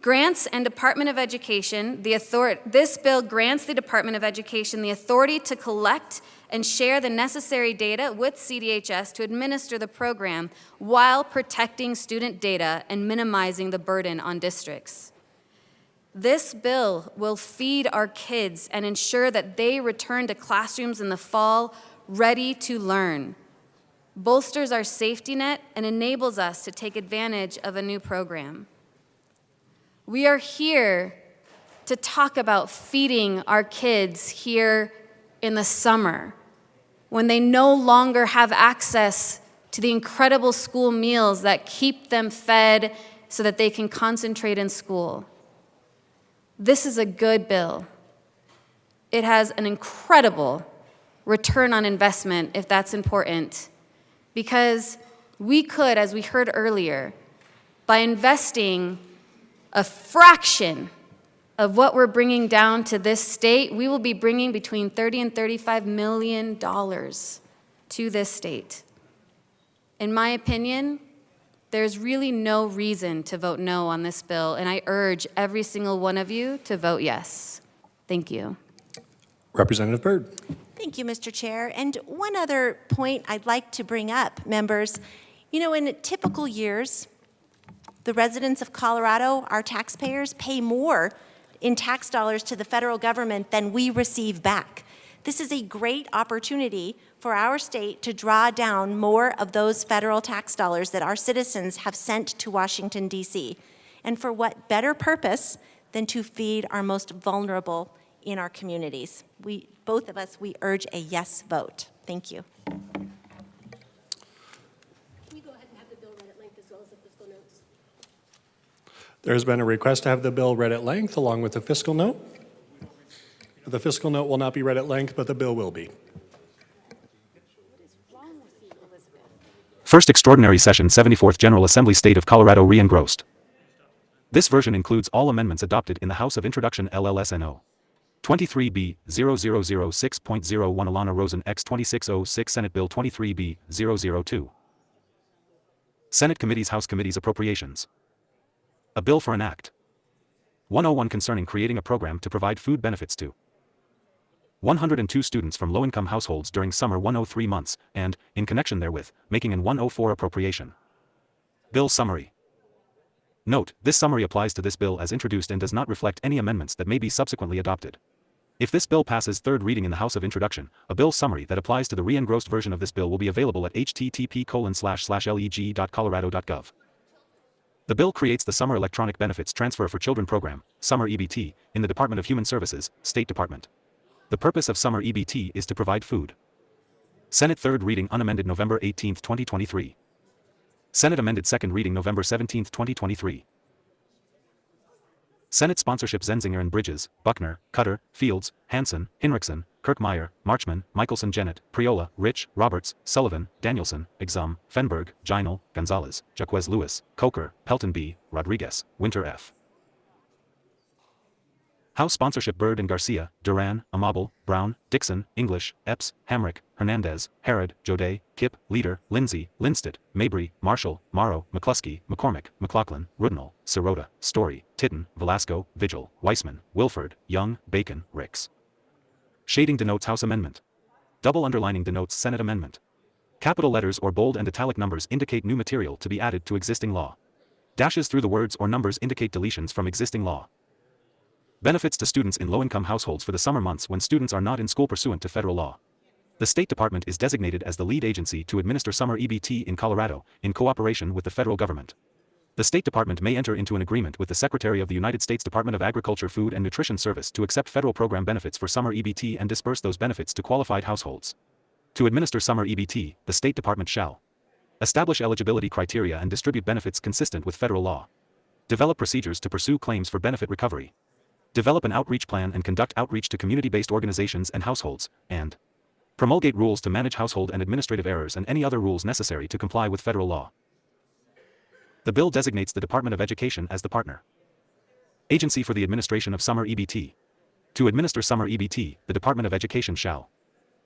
Grants and Department of Education, this bill grants the Department of Education the authority to collect and share the necessary data with CDHS to administer the program while protecting student data and minimizing the burden on districts. This bill will feed our kids and ensure that they return to classrooms in the fall ready to learn, bolsters our safety net, and enables us to take advantage of a new program. We are here to talk about feeding our kids here in the summer when they no longer have access to the incredible school meals that keep them fed so that they can concentrate in school. This is a good bill. It has an incredible return on investment, if that's important, because we could, as we heard earlier, by investing a fraction of what we're bringing down to this state, we will be bringing between $30 and $35 million to this state. In my opinion, there's really no reason to vote no on this bill, and I urge every single one of you to vote yes. Thank you. Representative Byrd. Thank you, Mr. Chair. And one other point I'd like to bring up, members. You know, in typical years, the residents of Colorado, our taxpayers, pay more in tax dollars to the federal government than we receive back. This is a great opportunity for our state to draw down more of those federal tax dollars that our citizens have sent to Washington, D.C. And for what better purpose than to feed our most vulnerable in our communities? Both of us, we urge a yes vote. Thank you. There's been a request to have the bill read at length along with the fiscal note. The fiscal note will not be read at length, but the bill will be. First Extraordinary Session 74th General Assembly State of Colorado re-engrossed. This version includes all amendments adopted in the House of Introduction LLSNO. 23B 0006.01 Alana Rosen X 2606 Senate Bill 23B 002. Senate Committees House Committees Appropriations. A bill for an act. 101 concerning creating a program to provide food benefits to 102 students from low-income households during summer 103 months, and, in connection therewith, making an 104 appropriation. Bill summary. Note, this summary applies to this bill as introduced and does not reflect any amendments that may be subsequently adopted. If this bill passes third reading in the House of Introduction, a bill summary that applies to the re-engrossed version of this bill will be available at http://leg.colorado.gov. The bill creates the Summer Electronic Benefits Transfer for Children Program, Summer EBT, in the Department of Human Services, State Department. The purpose of Summer EBT is to provide food. Senate third reading unamended November 18, 2023. Senate amended second reading November 17, 2023. Senate sponsorship Zenzinger and Bridges, Buckner, Cutter, Fields, Hansen, Hinrichsen, Kirkmeyer, Marchman, Michelson Jennett, Priola, Rich, Roberts, Sullivan, Danielson, Exum, Fenberg, Ginal, Gonzalez, Jaquez Lewis, Coker, Pelton B., Rodriguez, Winter F. House sponsorship Byrd and Garcia, Duran, Amabel, Brown, Dixon, English, Epps, Hamrick, Hernandez, Herod, Jode, Kipp, Leader, Lindsay, Lindstedt, Mabry, Marshall, Morrow, McCluskey, McCormick, McLaughlin, Rudnall, Sirota, Story, Titten, Velasco, Vigil, Weissman, Wilford, Young, Bacon, Ricks. Shading denotes House amendment. Double underlining denotes Senate amendment. Capital letters or bold and italic numbers indicate new material to be added to existing law. Dashes through the words or numbers indicate deletions from existing law. Benefits to students in low-income households for the summer months when students are not in school pursuant to federal law. The State Department is designated as the lead agency to administer summer EBT in Colorado, in cooperation with the federal government. The State Department may enter into an agreement with the Secretary of the United States Department of Agriculture, Food and Nutrition Service to accept federal program benefits for summer EBT and disperse those benefits to qualified households. To administer summer EBT, the State Department shall establish eligibility criteria and distribute benefits consistent with federal law. Develop procedures to pursue claims for benefit recovery. Develop an outreach plan and conduct outreach to community-based organizations and households, and promulgate rules to manage household and administrative errors and any other rules necessary to comply with federal law. The bill designates the Department of Education as the partner agency for the administration of summer EBT. To administer summer EBT, the Department of Education shall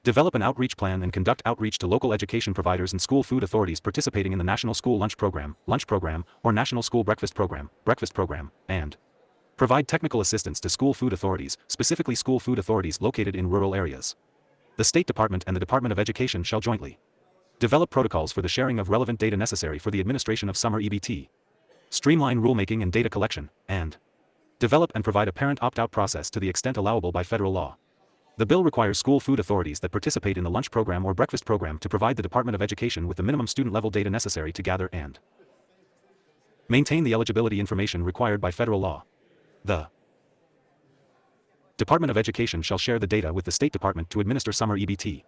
develop an outreach plan and conduct outreach to local education providers and school food authorities participating in the National School Lunch Program, or National School Breakfast Program, and provide technical assistance to school food authorities, specifically school food authorities located in rural areas. The State Department and the Department of Education shall jointly develop protocols for the sharing of relevant data necessary for the administration of summer EBT, streamline rulemaking and data collection, and develop and provide a parent opt-out process to the extent allowable by federal law. The bill requires school food authorities that participate in the lunch program or breakfast program to provide the Department of Education with the minimum student-level data necessary to gather and maintain the eligibility information required by federal law. The Department of Education shall share the data with the State Department to administer summer EBT.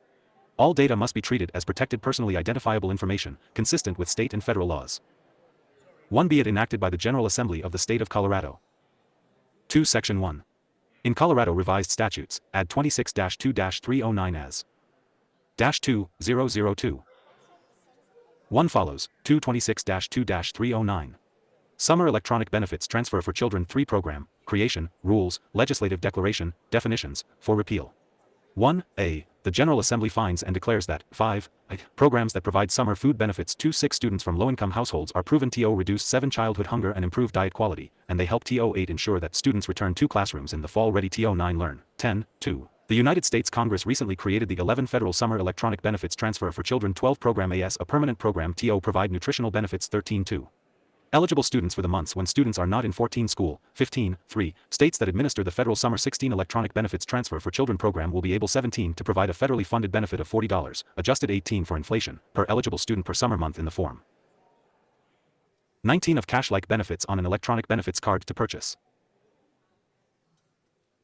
All data must be treated as protected personally identifiable information, consistent with state and federal laws. 1. Be it enacted by the General Assembly of the State of Colorado. 2. Section 1. In Colorado Revised Statutes, add 26-2-309 as -2002. 1 follows, 226-2-309. Summer Electronic Benefits Transfer for Children 3 Program, Creation, Rules, Legislative Declaration, Definitions, for repeal. 1a. The General Assembly finds and declares that 5. Programs that provide summer food benefits to 6 students from low-income households are proven to reduce 7 childhood hunger and improve diet quality, and they help 8 ensure that students return to classrooms in the fall ready. 9 learn. 10.2. The United States Congress recently created the 11 Federal Summer Electronic Benefits Transfer for Children 12 Program as a permanent program to provide nutritional benefits. 13.2. Eligible students for the months when students are not in 14 school. 15.3. States that administer the Federal Summer 16 Electronic Benefits Transfer for Children program will be able 17 to provide a federally funded benefit of $40, adjusted 18 for inflation, per eligible student per summer month in the form 19 of cash-like benefits on an electronic benefits card to purchase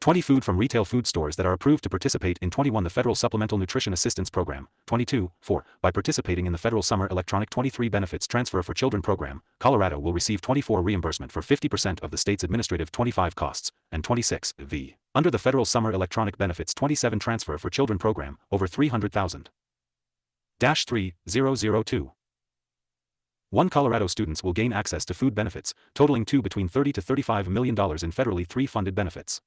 20 food from retail food stores that are approved to participate in 21 the Federal Supplemental Nutrition Assistance Program. 22.4. By participating in the Federal Summer Electronic 23 Benefits Transfer for Children Program, Colorado will receive 24 reimbursement for 50% of the state's administrative 25 costs, and 26.v. Under the Federal Summer Electronic Benefits 27 Transfer for Children Program, over $300,000. -3002. 1 Colorado students will gain access to food benefits, totaling between $30 to $35 million in federally funded benefits.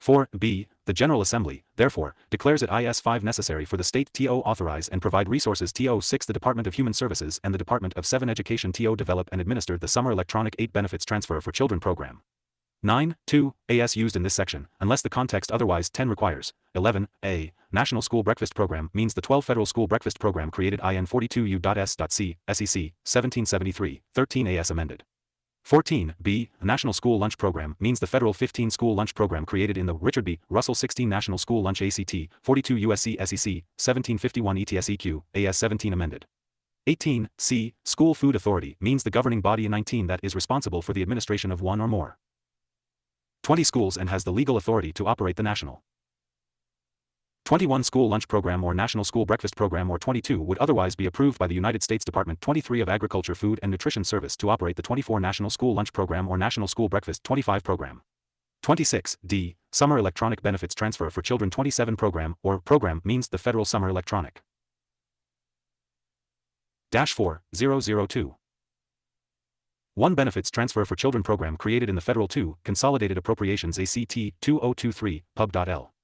4b. The General Assembly, therefore, declares it is-5 necessary for the state to authorize and provide resources to 6 the Department of Human Services and the Department of 7 Education to develop and administer the Summer Electronic 8 Benefits Transfer for Children program. 9.2. As used in this section, unless the context otherwise 10 requires. 11a. National School Breakfast Program means the 12 Federal School Breakfast Program created in 42U.S.C. SEC 1773 13 as amended. 14b. A National School Lunch Program means the Federal 15 School Lunch Program created in the Richard B. Russell 16 National School Lunch ACT 42 USC SEC 1751 ETSEQ AS 17 amended. 18c. School Food Authority means the governing body in 19 that is responsible for the administration of one or more 20 schools and has the legal authority to operate the national 21 School Lunch Program or National School Breakfast Program, or 22 would otherwise be approved by the United States Department 23 of Agriculture, Food and Nutrition Service to operate the 24 National School Lunch Program or National School Breakfast 25 Program. 26d. Summer Electronic Benefits Transfer for Children 27 Program, or Program means the Federal Summer Electronic -4002. 1 Benefits Transfer for Children Program created in the Federal 2 Consolidated Appropriations ACT 2023 Pub.L.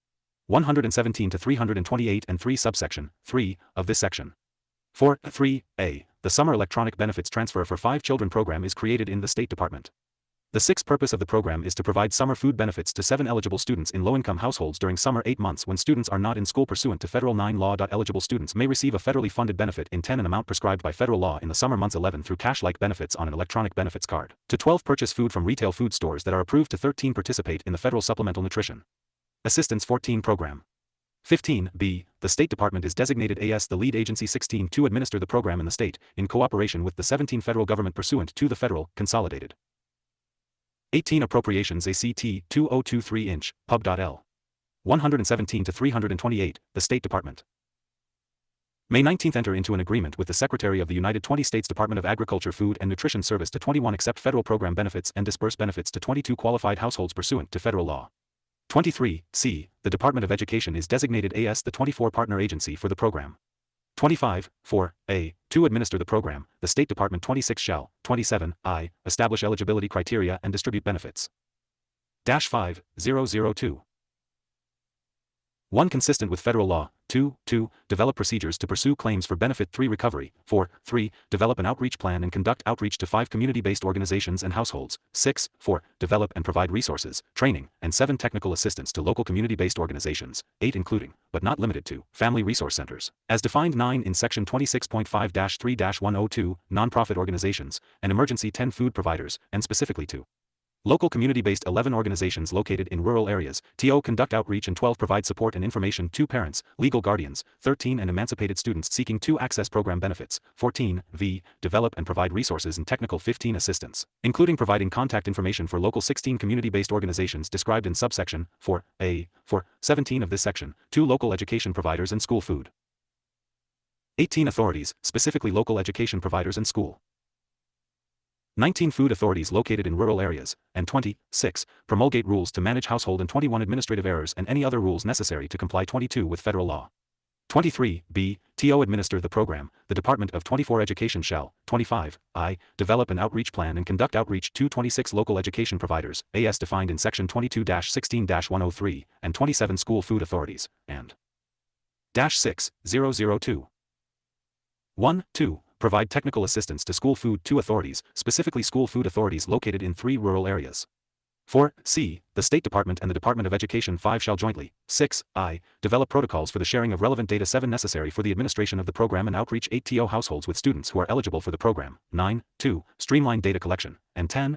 117 to 328 and 3 subsection 3 of this section. 4.3a. The Summer Electronic Benefits Transfer for 5 Children Program is created in the State Department. The sixth purpose of the program is to provide summer food benefits to 7 eligible students in low-income households during summer 8 months when students are not in school pursuant to Federal 9 law. Eligible students may receive a federally funded benefit in 10 an amount prescribed by federal law in the summer months 11 through cash-like benefits on an electronic benefits card. To 12 purchase food from retail food stores that are approved. To 13 participate in the Federal Supplemental Nutrition Assistance 14 program. 15b. The State Department is designated as the lead agency. 16 to administer the program in the state, in cooperation with the 17 federal government pursuant to the Federal Consolidated 18 Appropriations ACT 2023 inch, Pub.L. 117 to 328, the State Department. May 19 enter into an agreement with the Secretary of the United 20 States Department of Agriculture, Food and Nutrition Service to 21 accept federal program benefits and disperse benefits to 22 qualified households pursuant to federal law. 23. C. The Department of Education is designated as the 24 partner agency for the program. 25. 4. A. To administer the program, the State Department 26 shall, 27. I. Establish eligibility criteria and distribute benefits. 5002. 1. Consistent with federal law. 2. Develop procedures to pursue claims for benefit. 3. Recovery. 4. 3. Develop an outreach plan and conduct outreach to 5 community-based organizations and households. 6. 4. Develop and provide resources, training, and 7. Technical assistance to local community-based organizations. 8. Including, but not limited to, family resource centers. As defined 9 in Section 26.5-3-102, nonprofit organizations, and Emergency 10 food providers, and specifically to local community-based 11 organizations located in rural areas. 10 conduct outreach and 12 provide support and information to parents, legal guardians. 13 and emancipated students seeking to access program benefits. 14 develop and provide resources and technical. 15 assistance, including providing contact information for local. 16 community-based organizations described in subsection 4a. 17 of this section. 2 local education providers and school food. 18 authorities, specifically local education providers and school. 19 food authorities located in rural areas, and 26 promulgate rules to manage household, and 21 administrative errors and any other rules necessary to comply. 22 with federal law. 23 to administer the program, the Department of 24 Education shall, 25 develop an outreach plan and conduct outreach to 26 local education providers, as defined in Section 22-16-103, and 27 school food authorities, and -6002. 1. Provide technical assistance to school food 2 authorities, specifically school food authorities located in 3 rural areas. 4. C. The State Department and the Department of Education 5 shall jointly. 6. Develop protocols for the sharing of relevant data. 7 necessary for the administration of the program and outreach. 8 to households with students who are eligible for the program. 9. Streamline data collection. And 10.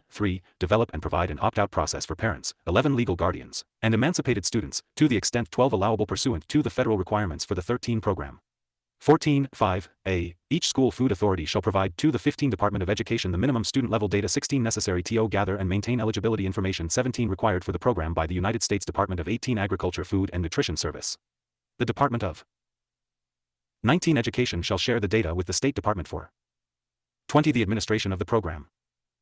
Develop and provide an opt-out process for parents, 11 legal guardians, and emancipated students, to the extent 12 allowable pursuant to the federal requirements for the 13 program. 14. 5a. Each school food authority shall provide to the 15 Department of Education the minimum student level data. 16 necessary to gather and maintain eligibility information. 17 required for the program by the United States Department of 18 Agriculture, Food and Nutrition Service. The Department of 19 Education shall share the data with the State Department for 20 the administration of the program.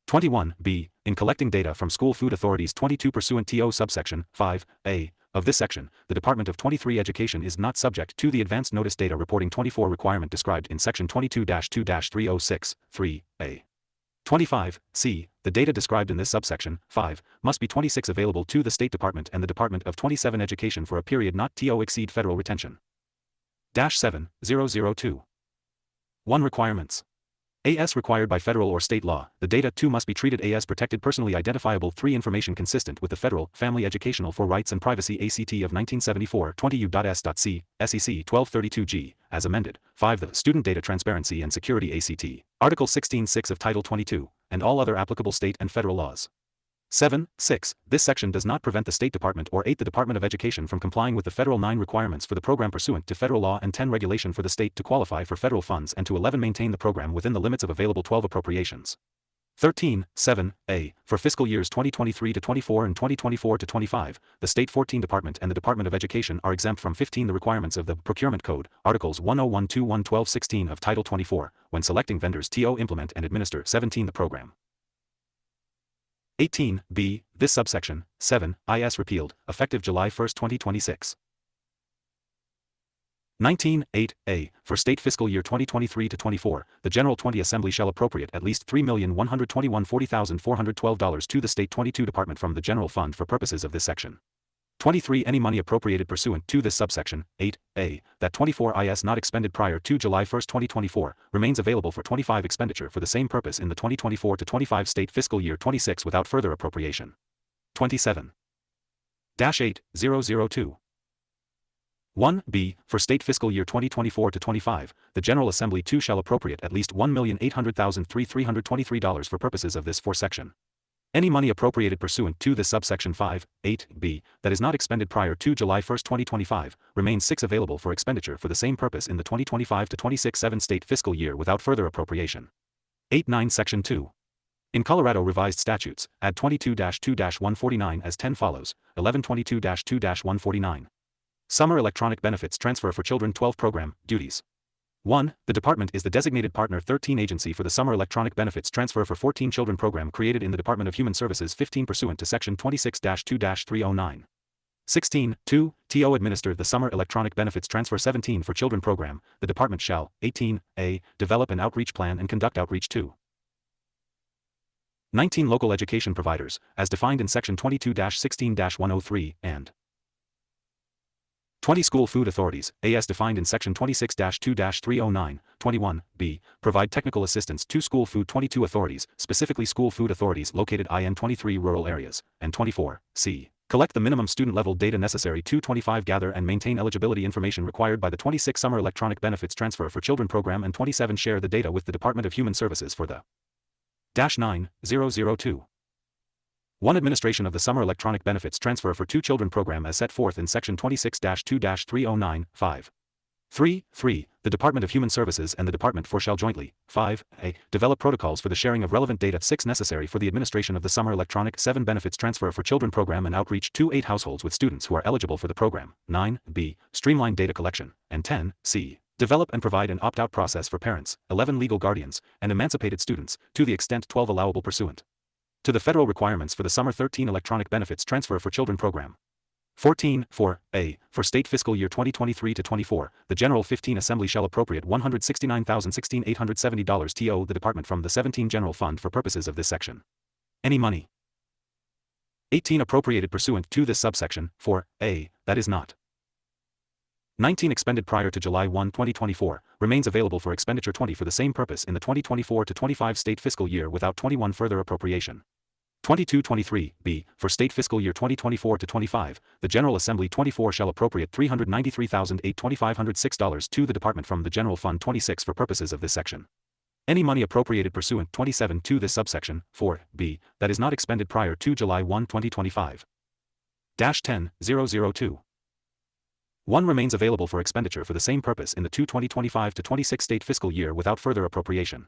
21b. In collecting data from school food authorities. 22 pursuant to subsection 5a. Of this section, the Department of 23 Education is not subject to the advanced notice data reporting 24 requirement described in Section 22-2-306, 3a. 25. C. The data described in this subsection 5 must be 26 available to the State Department and the Department of 27 Education for a period not to exceed federal retention. -7002. 1. Requirements. As required by federal or state law, the data 2 must be treated as protected personally identifiable. 3. Information consistent with the Federal Family Educational for Rights and Privacy ACT of 1974 20 U.S.C. SEC 1232G, as amended. 5. The Student Data Transparency and Security ACT, Article 16(6) of Title 22, and all other applicable state and federal laws. 7. 6. This section does not prevent the State Department or 8. The Department of Education from complying with the Federal 9 requirements for the program pursuant to federal law, and 10. Regulation for the state to qualify for federal funds, and to 11. Maintain the program within the limits of available 12 appropriations. 13. 7a. For fiscal years 2023 to 24 and 2024 to 25, the State 14 Department and the Department of Education are exempt from 15. The requirements of the Procurement Code, Articles 10121-1216 of Title 24, when selecting vendors to implement and administer. 17. The program. 18b. This subsection 7 is repealed, effective July 1, 2026. 19.8a. For state fiscal year 2023 to 24, the General 20 Assembly shall appropriate at least $3,121,412 to the State 22 Department from the General Fund for purposes of this section. 23. Any money appropriated pursuant to this subsection, 8a, that 24 is not expended prior to July 1, 2024, remains available for 25 expenditure for the same purpose in the 2024-25 state fiscal year 26 without further appropriation. 27-8002. 1b, for state fiscal year 2024-25, the General Assembly too shall appropriate at least $1,800,323 for purposes of this foresection. Any money appropriated pursuant to this subsection 5, 8b, that is not expended prior to July 1, 2025, remains 6 available for expenditure for the same purpose in the 2025-26 7 state fiscal year without further appropriation. 8.9 Section 2. In Colorado Revised Statutes, add 22-2-149 as 10 follows, 1122-2-149. Summer Electronic Benefits Transfer for Children 12 Program, Duties. 1. The Department is the designated partner 13 agency for the Summer Electronic Benefits Transfer for 14 Children program created in the Department of Human Services 15 pursuant to Section 26-2-309. 16. 2. TO administer the Summer Electronic Benefits Transfer 17 for Children program. The Department shall, 18a, develop an outreach plan and conduct outreach to 19 local education providers, as defined in Section 22-16-103, and 20 school food authorities, as defined in Section 26-2-309, 21b, provide technical assistance to school food 22 authorities, specifically school food authorities located in 23 rural areas, and 24c, collect the minimum student-level data necessary to 25 gather and maintain eligibility information required by the 26 Summer Electronic Benefits Transfer for Children program and 27 share the data with the Department of Human Services for the -9002. 1. Administration of the Summer Electronic Benefits Transfer for 2 Children program as set forth in Section 26-2-309, 5. 3. The Department of Human Services and the Department for shall jointly, 5a, develop protocols for the sharing of relevant data. 6. Necessary for the administration of the Summer Electronic 7 Benefits Transfer for Children program and outreach to 8 households with students who are eligible for the program. 9b, streamline data collection, and 10c, develop and provide an opt-out process for parents, 11 legal guardians, and emancipated students, to the extent 12 allowable pursuant to the federal requirements for the Summer 13 Electronic Benefits Transfer for Children program. 14.4a, for state fiscal year 2023-24, the General 15 Assembly shall appropriate $169,870 to the Department from the 17 General Fund for purposes of this section. Any money 18 appropriated pursuant to this subsection, 4a, that is not 19 expended prior to July 1, 2024, remains available for expenditure 20 for the same purpose in the 2024-25 state fiscal year without 21 further appropriation. 22-23b, for state fiscal year 2024-25, the General Assembly 24 shall appropriate $393,256 to the Department from the General Fund 26 for purposes of this section. Any money appropriated pursuant 27 to this subsection, 4b, that is not expended prior to July 1, 2025. -10-002. 1 remains available for expenditure for the same purpose in the 2025-26 state fiscal year without further appropriation.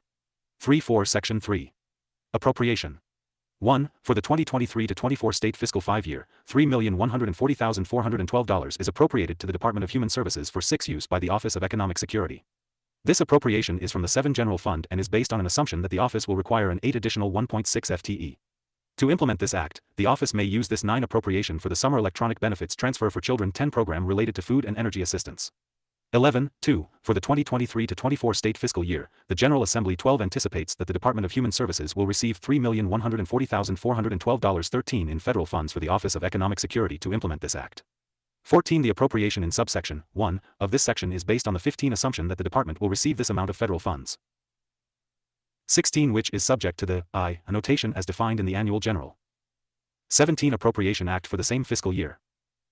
3.4 Section 3. Appropriation. 1. For the 2023-24 state fiscal 5-year, $3,140,412 is appropriated to the Department of Human Services for 6 use by the Office of Economic Security. This appropriation is from the 7 General Fund and is based on an assumption that the office will require an 8 additional 1.6 FTE. To implement this act, the office may use this 9 appropriation for the Summer Electronic Benefits Transfer for Children 10 program related to food and energy assistance. 11.2. For the 2023-24 state fiscal year, the General Assembly 12 anticipates that the Department of Human Services will receive $3,140,412 13 in federal funds for the Office of Economic Security to implement this act. 14. The appropriation in subsection 1 of this section is based on the 15 assumption that the department will receive this amount of federal funds. 16. Which is subject to the annotation as defined in the Annual General 17 Appropriation Act for the same fiscal year.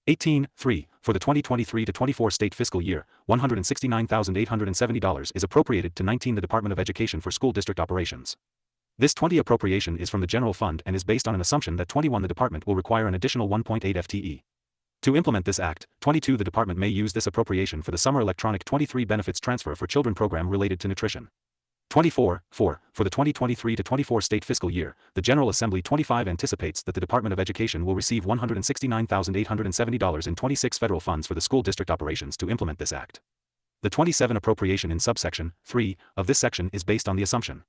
18.3. For the 2023-24 state fiscal year, $169,870 is appropriated to 19 the Department of Education for school district operations. This 20 appropriation is from the General Fund and is based on an assumption that 21 the department will require an additional 1.8 FTE. To implement this act, 22 the department may use this appropriation for the Summer Electronic 23 Benefits Transfer for Children program related to nutrition. 24.4. For the 2023-24 state fiscal year, the General Assembly 25 anticipates that the Department of Education will receive $169,870 in 26 federal funds for the school district operations to implement this act. The 27 appropriation in subsection 3 of this section is based on the assumption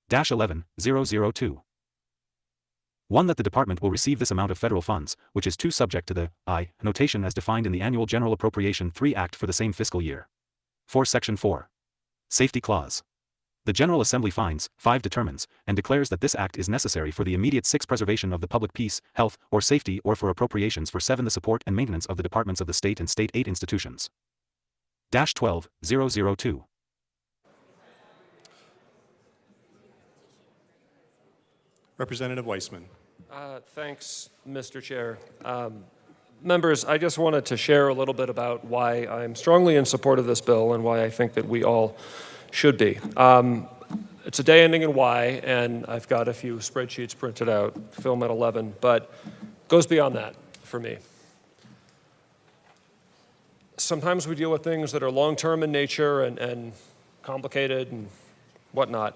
-11-002. 1. That the department will receive this amount of federal funds, which is 2 subject to the notation as defined in the Annual General Appropriation 3 Act for the same fiscal year. 4. Section 4. Safety Clause. The General Assembly finds, 5 determines, and declares that this act is necessary for the immediate 6 preservation of the public peace, health, or safety, or for appropriations for 7 the support and maintenance of the departments of the state and state aid institutions. Dash 12-002. Representative Weissman. Thanks, Mr. Chair. Members, I just wanted to share a little bit about why I'm strongly in support of this bill and why I think that we all should be. It's a day ending in Y, and I've got a few spreadsheets printed out, film at 11, but it goes beyond that for me. Sometimes we deal with things that are long-term in nature and complicated and whatnot.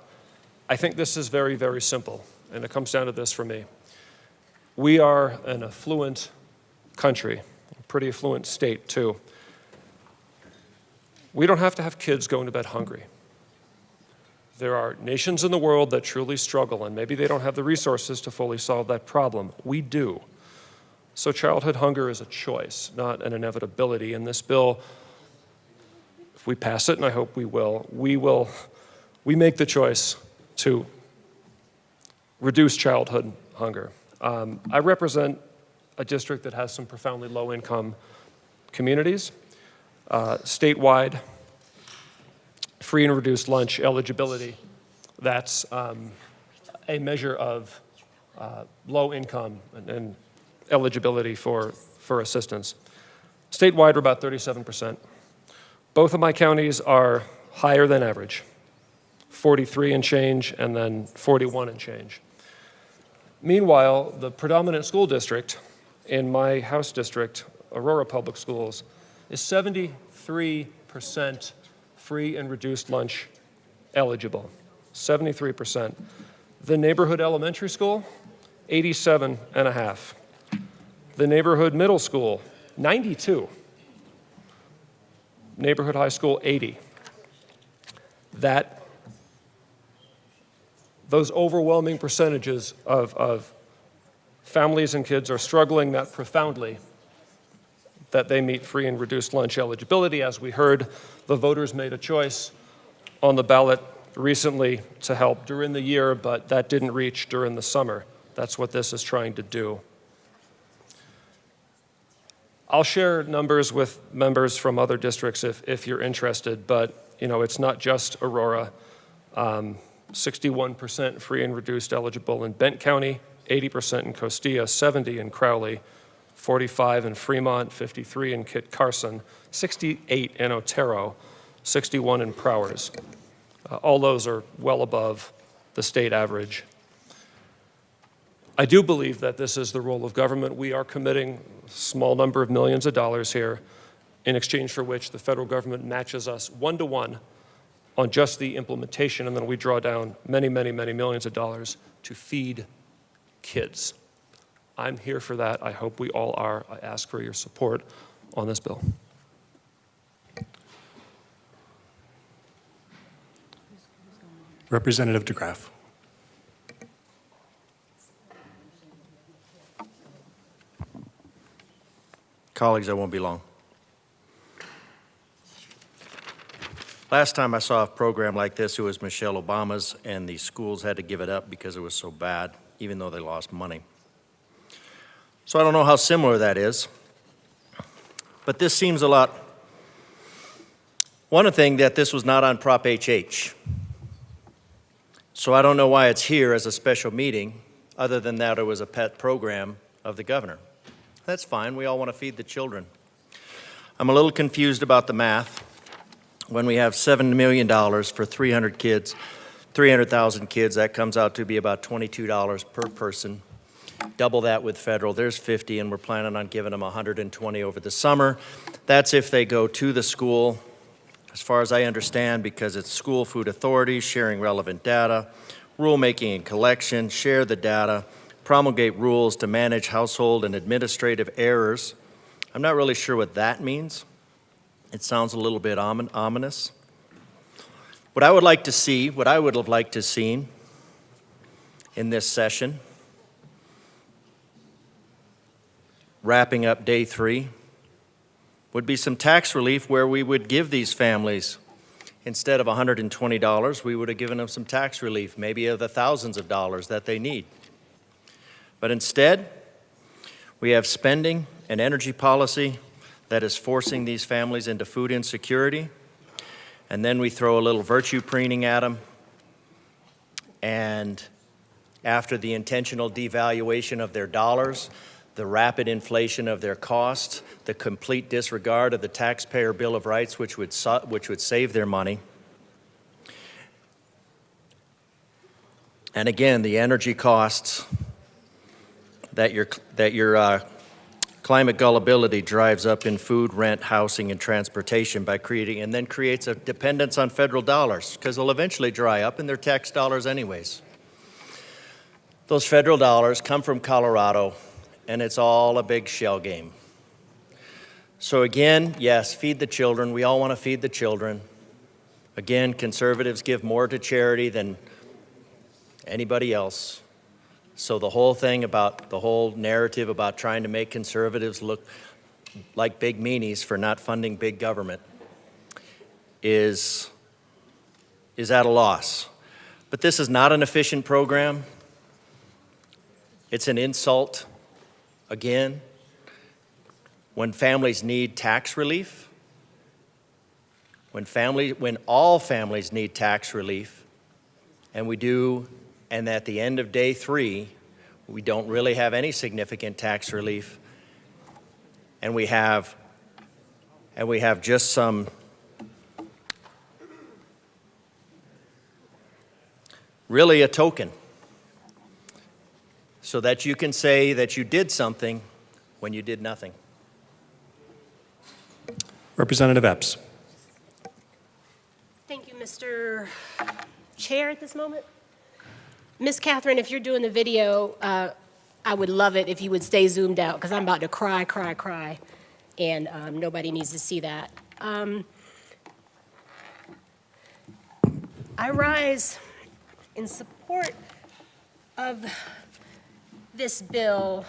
I think this is very, very simple, and it comes down to this for me. We are an affluent country, a pretty affluent state too. We don't have to have kids going to bed hungry. There are nations in the world that truly struggle, and maybe they don't have the resources to fully solve that problem. We do. So childhood hunger is a choice, not an inevitability. And this bill, if we pass it, and I hope we make the choice to reduce childhood hunger. I represent a district that has some profoundly low-income communities. Statewide, free and reduced lunch eligibility, that's a measure of low income and eligibility for assistance. Statewide, we're about 37%. Both of my counties are higher than average, 43 and change, and then 41 and change. Meanwhile, the predominant school district in my House district, Aurora Public Schools, is 73% free and reduced lunch eligible, 73%. The neighborhood elementary school, 87.5. The neighborhood middle school, 92. Neighborhood high school, 80. Those overwhelming percentages of families and kids are struggling that profoundly that they meet free and reduced lunch eligibility. As we heard, the voters made a choice on the ballot recently to help during the year, but that didn't reach during the summer. That's what this is trying to do. I'll share numbers with members from other districts if you're interested, but it's not just Aurora. 61% free and reduced eligible in Bent County, 80% in Costilla, 70 in Crowley, 45 in Fremont, 53 in Kit Carson, 68 in Otero, 61 in Prowers. All those are well above the state average. I do believe that this is the role of government. We are committing a small number of millions of dollars here, in exchange for which the federal government matches us 1-to-1 on just the implementation, and then we draw down many, many, many millions of dollars to feed kids. I'm here for that. I hope we all are. I ask for your support on this bill. Representative DeGraff. Colleagues, I won't be long. Last time I saw a program like this, it was Michelle Obama's, and the schools had to give it up because it was so bad, even though they lost money. So I don't know how similar that is, but this seems a lot. One thing that this was not on Prop HH. So I don't know why it's here as a special meeting, other than that it was a pet program of the governor. That's fine, we all want to feed the children. I'm a little confused about the math. When we have $7 million for 300 kids, 300,000 kids, that comes out to be about $22 per person. Double that with federal, there's 50, and we're planning on giving them 120 over the summer. That's if they go to the school, as far as I understand, because it's school food authorities sharing relevant data, rulemaking and collection, share the data, promulgate rules to manage household and administrative errors. I'm not really sure what that means. It sounds a little bit ominous. What I would like to see, what I would have liked to seen in this session, wrapping up day 3, would be some tax relief where we would give these families instead of $120, we would have given them some tax relief, maybe of the thousands of dollars that they need. But instead, we have spending and energy policy that is forcing these families into food insecurity. And then we throw a little virtue preening at them. And after the intentional devaluation of their dollars, the rapid inflation of their costs, the complete disregard of the taxpayer Bill of Rights, which would save their money. And again, the energy costs that your climate gullibility drives up in food, rent, housing, and transportation by creates a dependence on federal dollars, because they'll eventually dry up and they're tax dollars anyways. Those federal dollars come from Colorado, and it's all a big shell game. So again, yes, feed the children. We all want to feed the children. Again, conservatives give more to charity than anybody else. So the whole narrative about trying to make conservatives look like big meanies for not funding big government is at a loss. But this is not an efficient program. It's an insult, again, when families need tax relief, when all families need tax relief, and at the end of day 3, we don't really have any significant tax relief, and we have just some really a token, so that you can say that you did something when you did nothing. Representative Epps. Thank you, Mr. Chair, at this moment. Miss Catherine, if you're doing the video, I would love it if you would stay zoomed out, because I'm about to cry, and nobody needs to see that. I rise in support of this bill,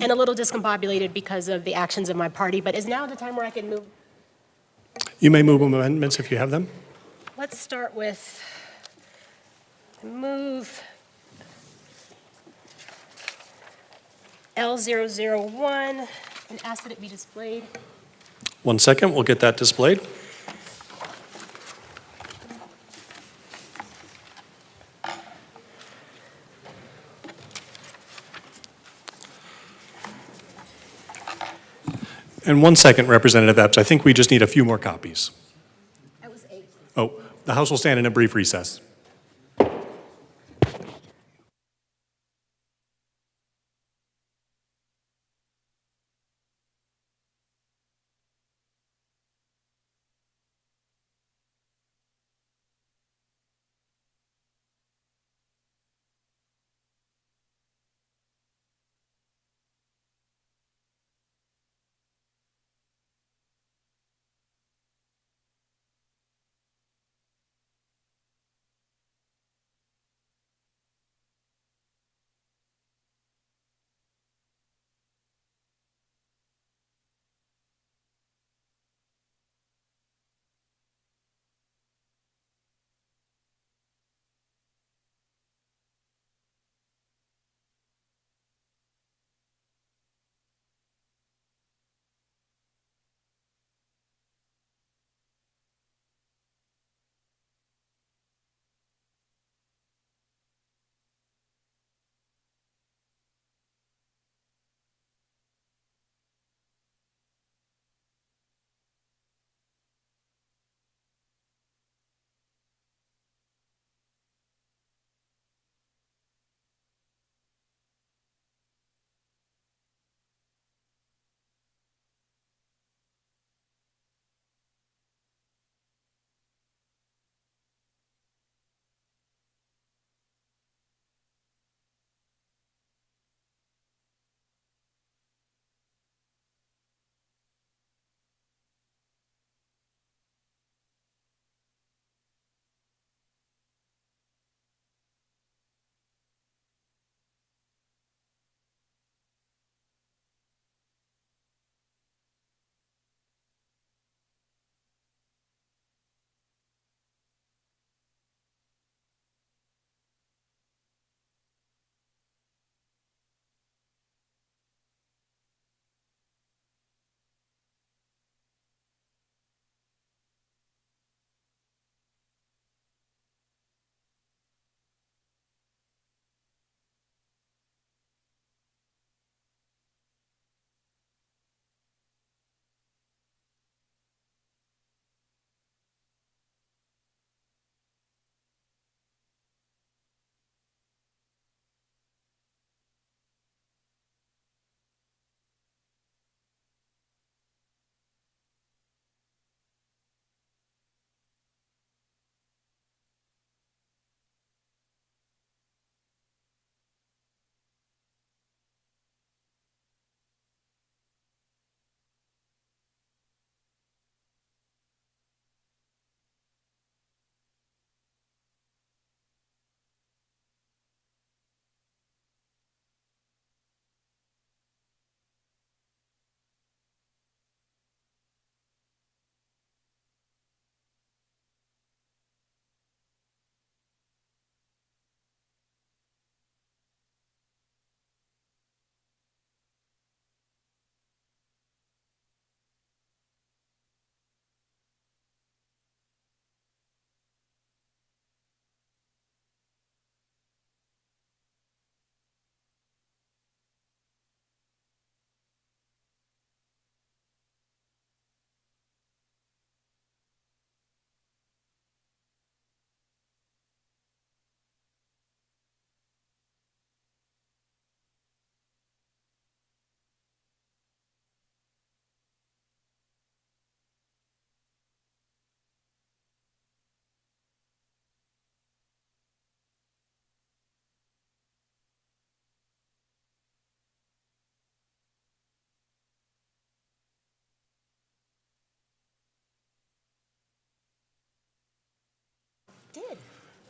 and a little discombobulated because of the actions of my party, but is now the time where I can move? You may move amendments if you have them. Let's start with move L001 and ask that it be displayed. 1 second, we'll get that displayed. And 1 second, Representative Epps, I think we just need a few more copies. That was 8. Oh, the House will stand in a brief recess.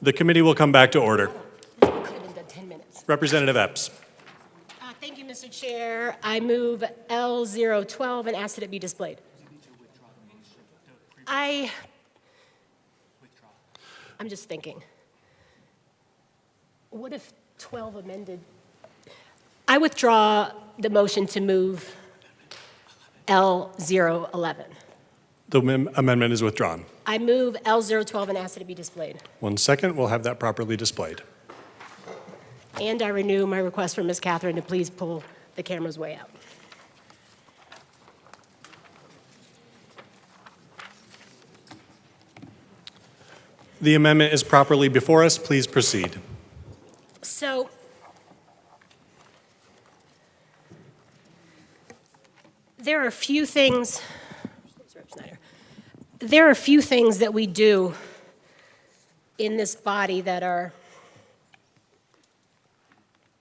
The committee will come back to order. Could have been done 10 minutes. Representative Epps. Thank you, Mr. Chair. I move L012 and ask that it be displayed. I'm just thinking, what if 12 amended? I withdraw the motion to move L011. The amendment is withdrawn. I move L012 and ask that it be displayed. 1 second, we'll have that properly displayed. And I renew my request for Ms. Catherine to please pull the cameras way out. The amendment is properly before us. Please proceed. So, there are a few things that we do in this body that are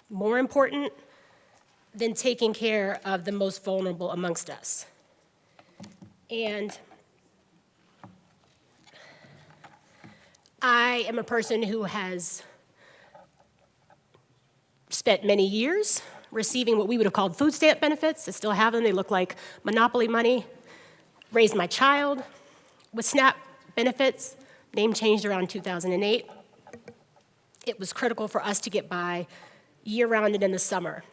more important than taking care of the most vulnerable amongst us. And I am a person who has spent many years receiving what we would have called food stamp benefits. I still have them. They look like Monopoly money. Raised my child with SNAP benefits. Name changed around 2008. It was critical for us to get by year-round and in the summer.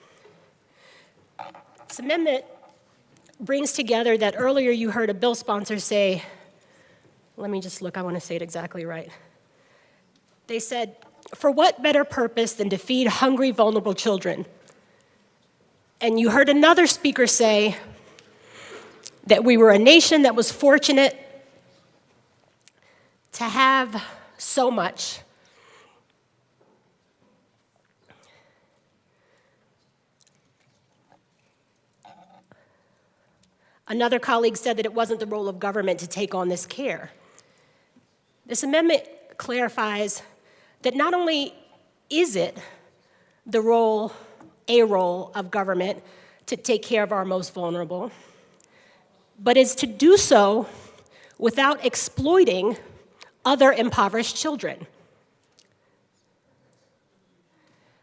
This amendment brings together that earlier you heard a bill sponsor say, let me just look, I want to say it exactly right. They said, for what better purpose than to feed hungry, vulnerable children? And you heard another speaker say that we were a nation that was fortunate to have so much. Another colleague said that it wasn't the role of government to take on this care. This amendment clarifies that not only is it the role of government to take care of our most vulnerable, but is to do so without exploiting other impoverished children.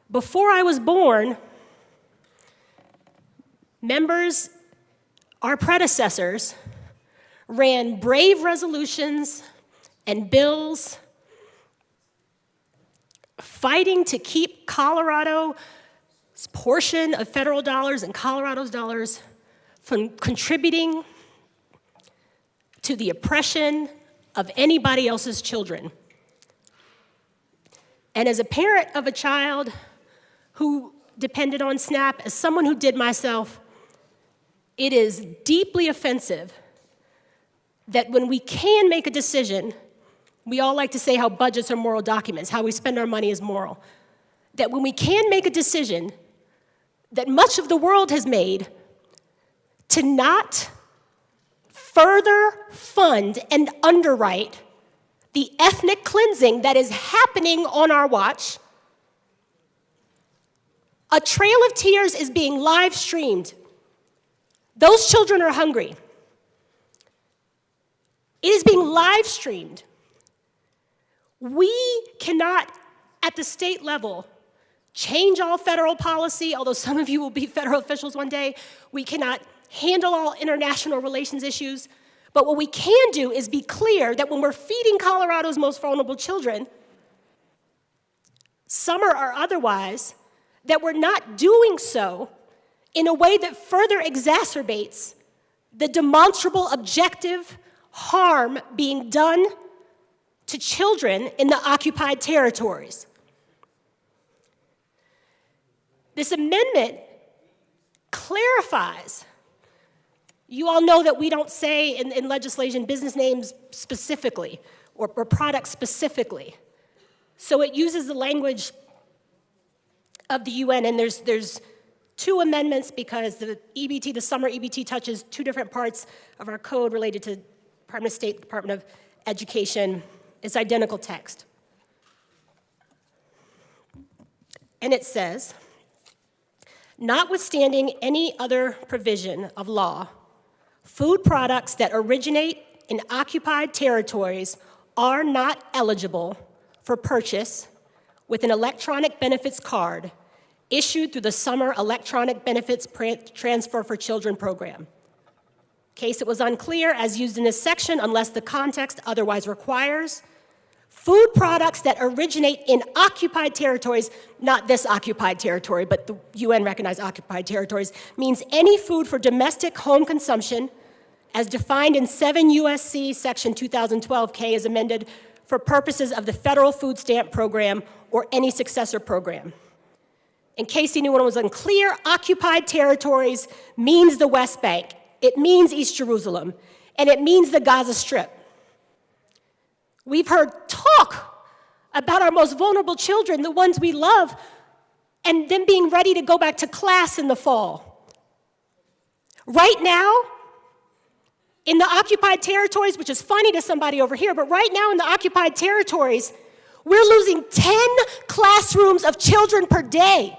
Before I was born, members, our predecessors, ran brave resolutions and bills fighting to keep Colorado's portion of federal dollars and Colorado's dollars from contributing to the oppression of anybody else's children. And as a parent of a child who depended on SNAP, as someone who did myself, it is deeply offensive that when we can make a decision, we all like to say how budgets are moral documents, how we spend our money is moral, that when we can make a decision that much of the world has made to not further fund and underwrite the ethnic cleansing that is happening on our watch. A Trail of Tears is being live streamed. Those children are hungry. It is being live streamed. We cannot, at the state level, change all federal policy, although some of you will be federal officials one day. We cannot handle all international relations issues. But what we can do is be clear that when we're feeding Colorado's most vulnerable children, summer or otherwise, that we're not doing so in a way that further exacerbates the demonstrable objective harm being done to children in the occupied territories. This amendment clarifies. You all know that we don't say in legislation business names specifically or products specifically. So it uses the language of the UN, and there's two amendments because the EBT, the summer EBT, touches two different parts of our code related to Department of State, Department of Education. It's identical text. And it says, notwithstanding any other provision of law, food products that originate in occupied territories are not eligible for purchase with an electronic benefits card issued through the Summer Electronic Benefits Transfer for Children program. In case it was unclear, as used in this section, unless the context otherwise requires, food products that originate in occupied territories, not this occupied territory, but the UN recognized occupied territories, means any food for domestic home consumption as defined in 7 U.S.C. section 2012K as amended for purposes of the federal food stamp program or any successor program. In case anyone was unclear, occupied territories means the West Bank, it means East Jerusalem, and it means the Gaza Strip. We've heard talk about our most vulnerable children, the ones we love, and them being ready to go back to class in the fall. Right now, in the occupied territories, which is funny to somebody over here, but right now in the occupied territories, we're losing 10 classrooms of children per day.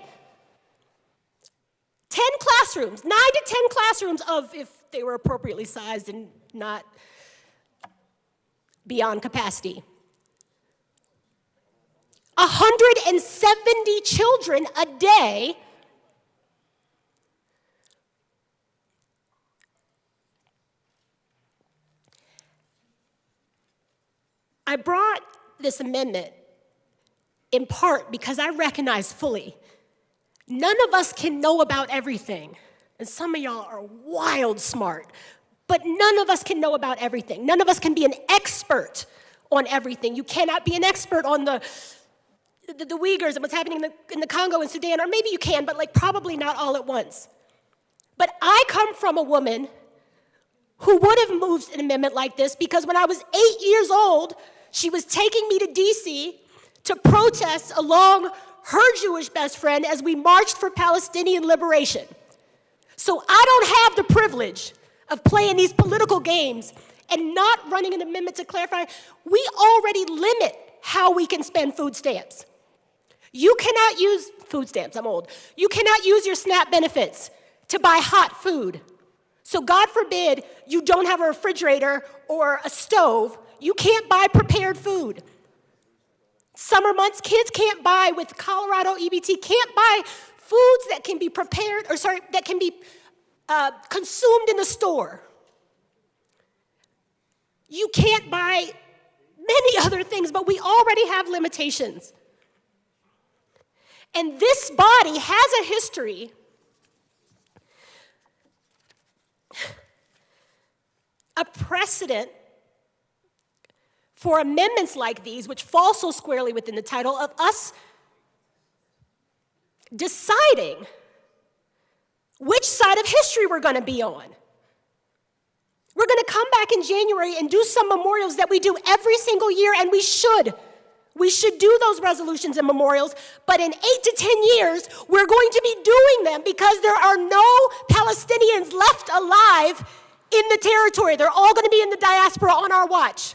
10 classrooms, 9 to 10 classrooms of, if they were appropriately sized and not beyond capacity. 170 children a day I brought this amendment in part because I recognize fully none of us can know about everything. And some of y'all are wild smart, but none of us can know about everything. None of us can be an expert on everything. You cannot be an expert on the Uyghurs and what's happening in the Congo and Sudan, or maybe you can, but like probably not all at once. But I come from a woman who would have moved an amendment like this because when I was 8 years old, she was taking me to DC to protest along her Jewish best friend as we marched for Palestinian liberation. So I don't have the privilege of playing these political games and not running an amendment to clarify. We already limit how we can spend food stamps. You cannot use food stamps, I'm old. You cannot use your SNAP benefits to buy hot food. So God forbid you don't have a refrigerator or a stove, you can't buy prepared food. Summer months, kids can't buy, with Colorado EBT, can't buy foods that can be prepared, that can be consumed in the store. You can't buy many other things, but we already have limitations. And this body has a history a precedent for amendments like these, which fall so squarely within the title, of us deciding which side of history we're going to be on. We're going to come back in January and do some memorials that we do every single year, and we should. We should do those resolutions and memorials, but in 8 to 10 years, we're going to be doing them because there are no Palestinians left alive in the territory. They're all going to be in the diaspora on our watch.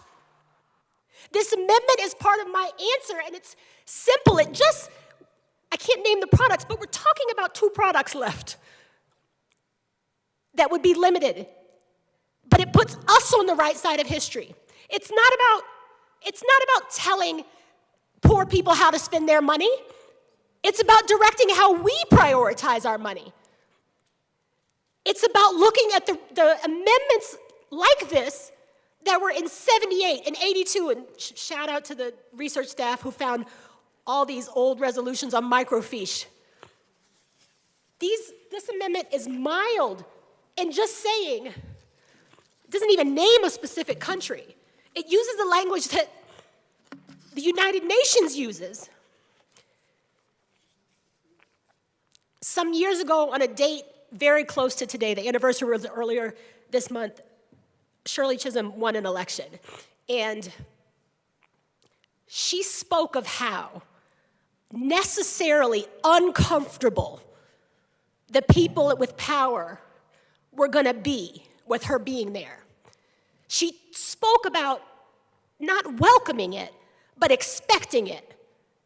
This amendment is part of my answer, and it's simple. I can't name the products, but we're talking about 2 products left that would be limited. But it puts us on the right side of history. It's not about telling poor people how to spend their money. It's about directing how we prioritize our money. It's about looking at the amendments like this that were in 78 and 82, and shout out to the research staff who found all these old resolutions on microfiche. This amendment is mild in just saying, it doesn't even name a specific country. It uses the language that the United Nations uses. Some years ago, on a date very close to today, the anniversary was earlier this month, Shirley Chisholm won an election. And she spoke of how necessarily uncomfortable the people with power were going to be with her being there. She spoke about not welcoming it, but expecting it,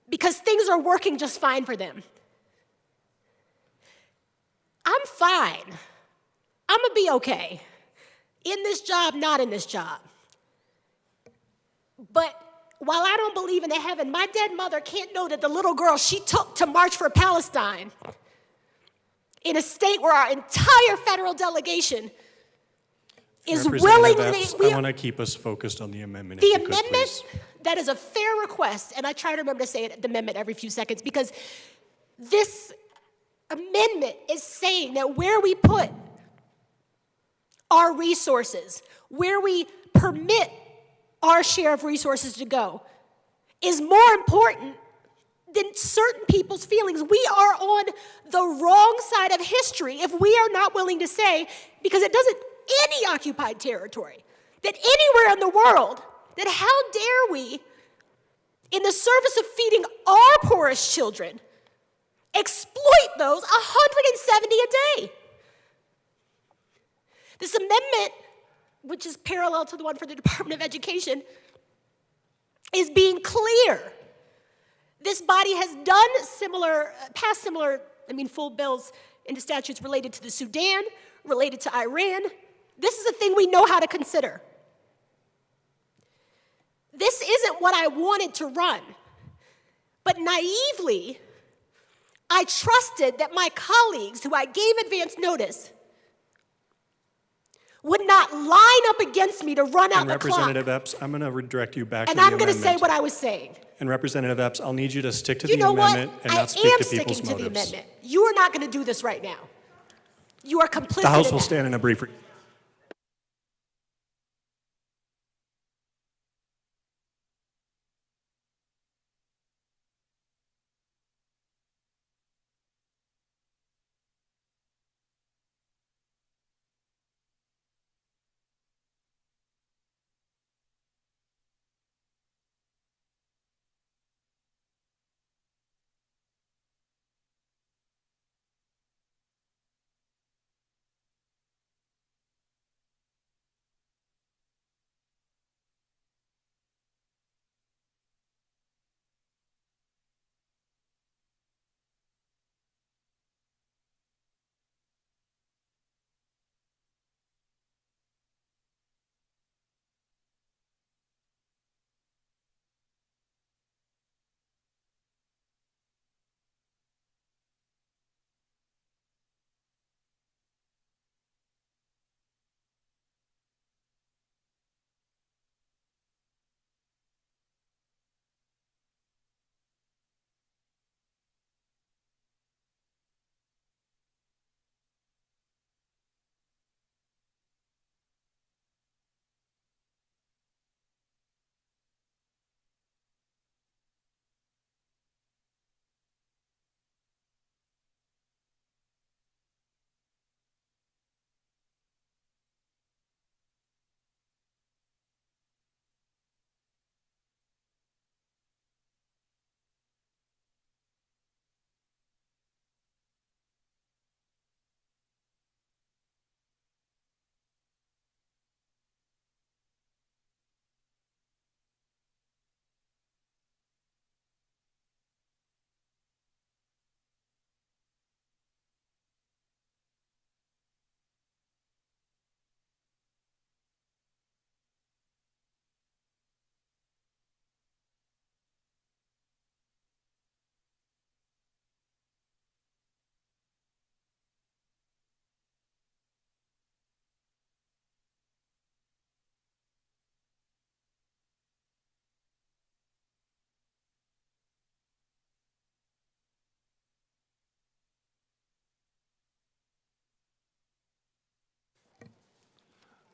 because things are working just fine for them. I'm fine. I'm gonna be okay. In this job, not in this job. But while I don't believe in a heaven, my dead mother can't know that the little girl she took to march for Palestine in a state where our entire federal delegation is willingly. Epps, I want to keep us focused on the amendment. The if you could, amendment, please. that is a fair request, and I try to remember to say it, the amendment every few seconds, because this amendment is saying that where we put our resources, where we permit our share of resources to go, is more important than certain people's feelings. We are on the wrong side of history if we are not willing to say, because it doesn't, any occupied territory, that anywhere in the world, that how dare we, in the service of feeding our poorest children, exploit those 170 a day. This amendment, which is parallel to the one for the Department of Education, is being clear. This body has passed similar full bills into statutes related to the Sudan, related to Iran. This is a thing we know how to consider. This isn't what I wanted to run, but naively, I trusted that my colleagues, who I gave advance notice, would not line up against me to run out the clock. Representative Epps, I'm going to redirect you back to And the I'm going to amendment. say what I was saying. And Representative Epps, I'll need you to stick to You the know what? amendment and I not speak am to sticking people's to the motives. amendment. You are not going to do this right now. You are complicit The House in will that. stand in a brief.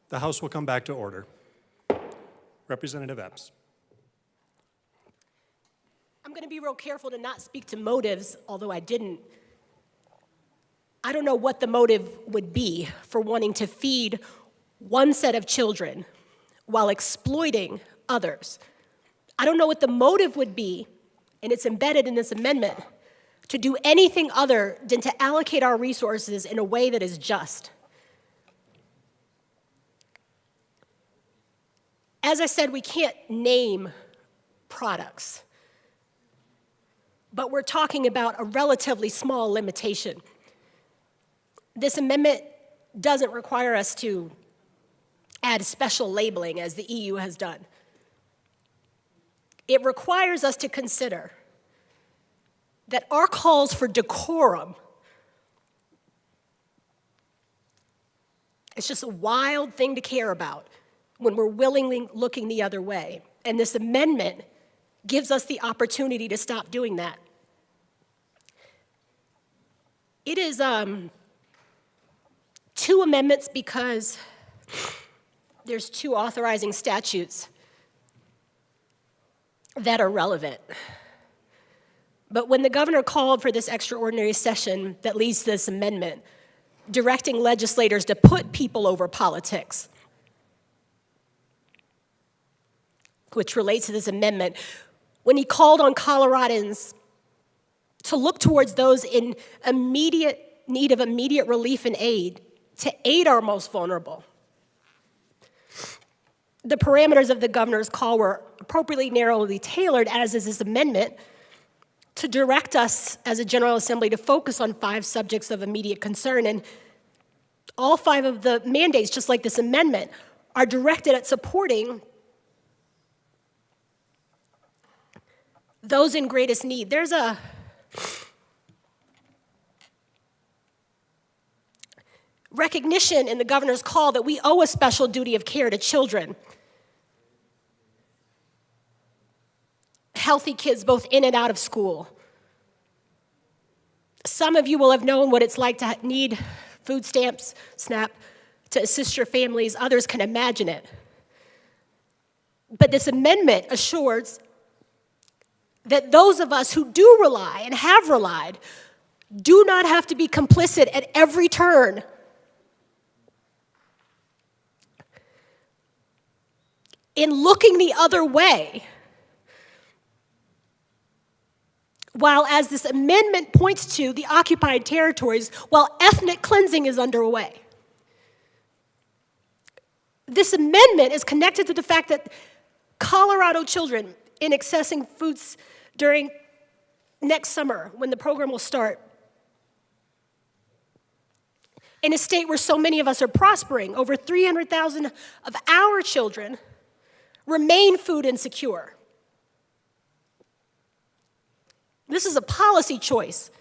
The House will come back to order. Representative Epps. I'm going to be real careful to not speak to motives, although I didn't. I don't know what the motive would be for wanting to feed one set of children while exploiting others. I don't know what the motive would be, and it's embedded in this amendment, to do anything other than to allocate our resources in a way that is just. As I said, we can't name products, but we're talking about a relatively small limitation. This amendment doesn't require us to add special labeling as the EU has done. it requires us to consider that our calls for decorum, it's just a wild thing to care about when we're willingly looking the other way. And this amendment gives us the opportunity to stop doing that. It is 2 amendments because there's 2 authorizing statutes that are relevant. But when the governor called for this extraordinary session that leads to this amendment, directing legislators to put people over politics, which relates to this amendment, when he called on Coloradans to look towards those in immediate need of immediate relief and aid, to aid our most vulnerable, the parameters of the governor's call were appropriately narrowly tailored, as is this amendment, to direct us as a General Assembly to focus on 5 subjects of immediate concern. And all 5 of the mandates, just like this amendment, are directed at supporting those in greatest need. There's a recognition in the governor's call that we owe a special duty of care to children. Healthy kids both in and out of school. Some of you will have known what it's like to need food stamps, SNAP, to assist your families. Others can imagine it. But this amendment assures that those of us who do rely and have relied do not have to be complicit at every turn. In looking the other way, while, as this amendment points to, the occupied territories, while ethnic cleansing is underway. This amendment is connected to the fact that Colorado children in accessing foods during next summer, when the program will start, in a state where so many of us are prospering, over 300,000 of our children remain food insecure. This is a policy choice.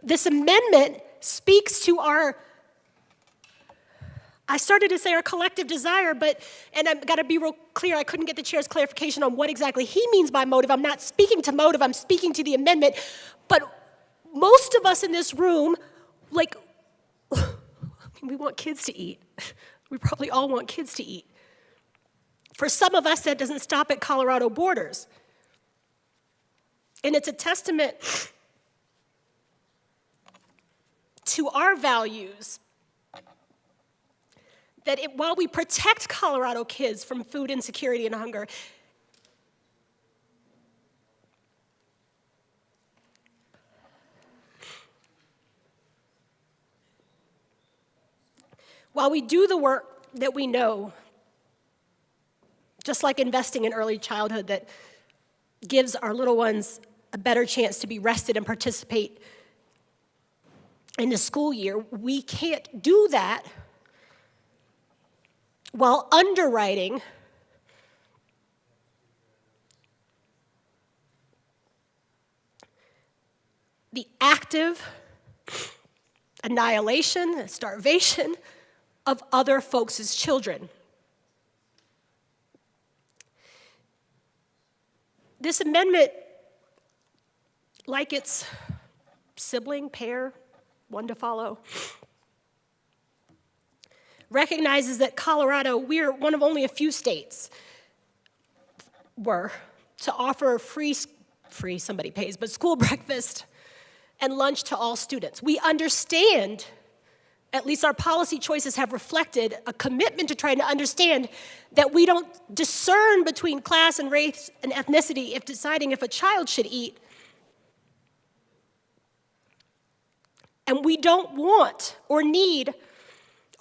This amendment speaks to our, I started to say our collective desire, and I've got to be real clear, I couldn't get the chair's clarification on what exactly he means by motive. I'm not speaking to motive, I'm speaking to the amendment. But most of us in this room, we want kids to eat. We probably all want kids to eat. For some of us, that doesn't stop at Colorado borders. And it's a testament to our values that while we protect Colorado kids from food insecurity and hunger, while we do the work that we know, just like investing in early childhood that gives our little ones a better chance to be rested and participate in the school year, we can't do that while underwriting the active annihilation, starvation of other folks' children. This amendment, like its sibling, pair, one to follow, recognizes that Colorado, we're one of only a few states to offer free, somebody pays, but school breakfast and lunch to all students. We understand, at least our policy choices have reflected a commitment to trying to understand that we don't discern between class and race and ethnicity if deciding if a child should eat. And we don't want or need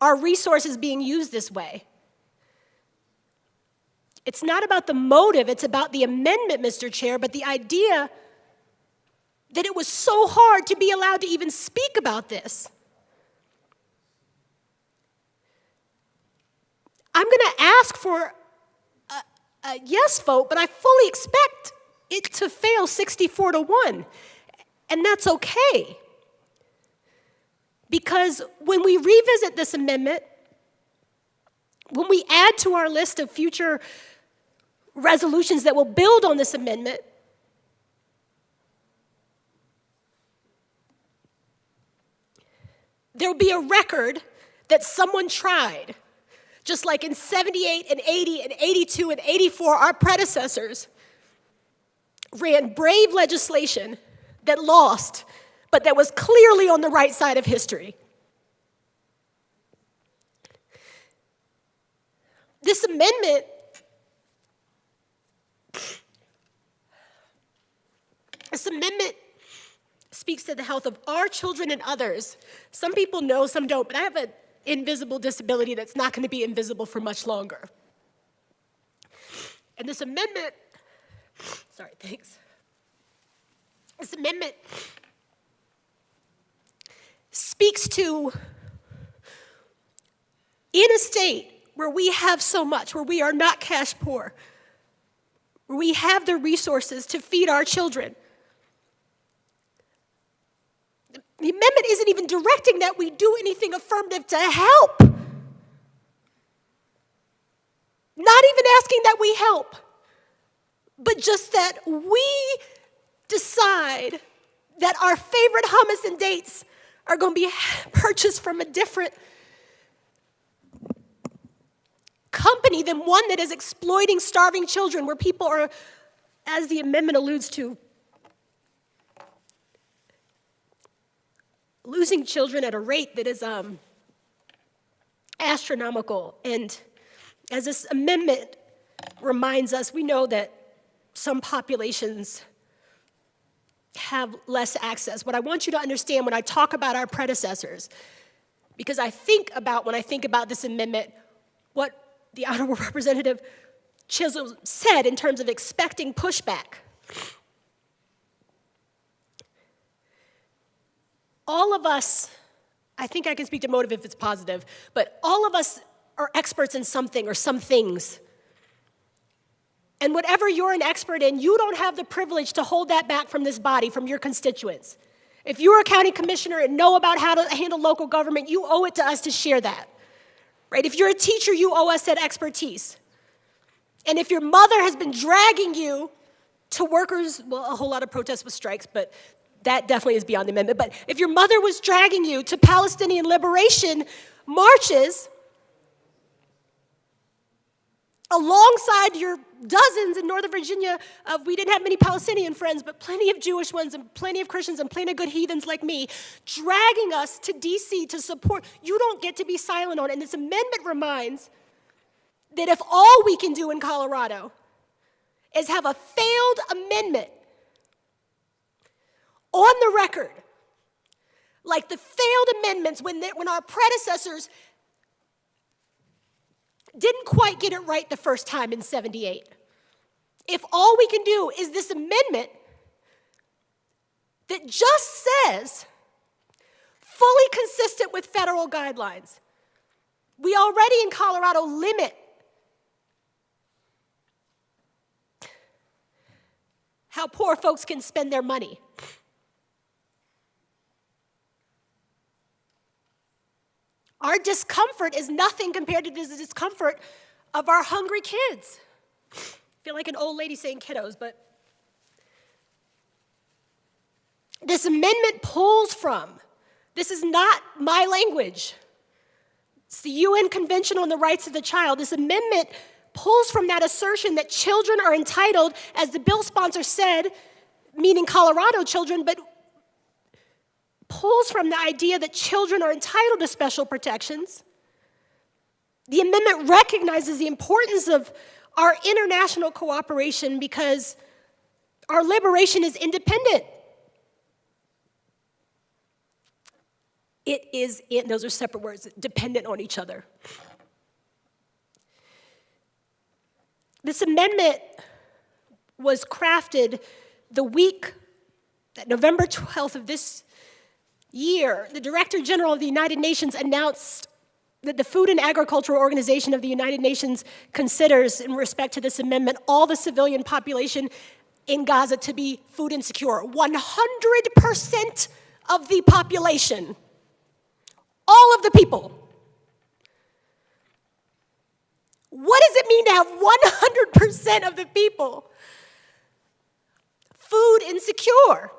our resources being used this way. It's not about the motive, it's about the amendment, Mr. Chair, but the idea that it was so hard to be allowed to even speak about this. I'm going to ask for a yes vote, but I fully expect it to fail 64-1. And that's okay. Because when we revisit this amendment, when we add to our list of future resolutions that will build on this amendment, there will be a record that someone tried. Just like in 78 and 80 and 82 and 84, our predecessors ran brave legislation that lost, but that was clearly on the right side of history. This amendment speaks to the health of our children and others. Some people know, some don't, but I have an invisible disability that's not going to be invisible for much longer. And this amendment, this amendment speaks to, in a state where we have so much, where we are not cash poor, where we have the resources to feed our children. The amendment isn't even directing that we do anything affirmative to help. Not even asking that we help, but just that we decide that our favorite hummus and dates are going to be purchased from a different company than one that is exploiting starving children, where people are, as the amendment alludes to, losing children at a rate that is astronomical. And as this amendment reminds us, we know that some populations have less access. What I want you to understand when I talk about our predecessors, because when I think about this amendment, what the Honorable Representative Chisholm said in terms of expecting pushback. All of us, I think I can speak to motive if it's positive, but all of us are experts in something or some things. And whatever you're an expert in, you don't have the privilege to hold that back from this body, from your constituents. If you're a county commissioner and know about how to handle local government, you owe it to us to share that. Right? If you're a teacher, you owe us that expertise. And if your mother has been dragging you to workers, well, a whole lot of protests with strikes, but that definitely is beyond the amendment. But if your mother was dragging you to Palestinian liberation marches alongside your dozens in Northern Virginia we didn't have many Palestinian friends, but plenty of Jewish ones and plenty of Christians and plenty of good heathens like me, dragging us to DC to support, you don't get to be silent on it. And this amendment reminds that if all we can do in Colorado is have a failed amendment on the record, like the failed amendments when our predecessors didn't quite get it right the first time in 78. If all we can do is this amendment that just says, fully consistent with federal guidelines, we already in Colorado limit how poor folks can spend their money. Our discomfort is nothing compared to the discomfort of our hungry kids. I feel like an old lady saying kiddos, but this amendment pulls from, this is not my language. It's the UN Convention on the Rights of the Child. This amendment pulls from that assertion that children are entitled, as the bill sponsor said, meaning Colorado children, but pulls from the idea that children are entitled to special protections. The amendment recognizes the importance of our international cooperation because our liberation is independent. Those are separate words, dependent on each other. This amendment was crafted the week that November 12th of this year, the Director General of the United Nations announced that the Food and Agricultural Organization of the United Nations considers, in respect to this amendment, all the civilian population in Gaza to be food insecure. 100% of the population, all of the people. What does it mean to have 100% of the people food insecure?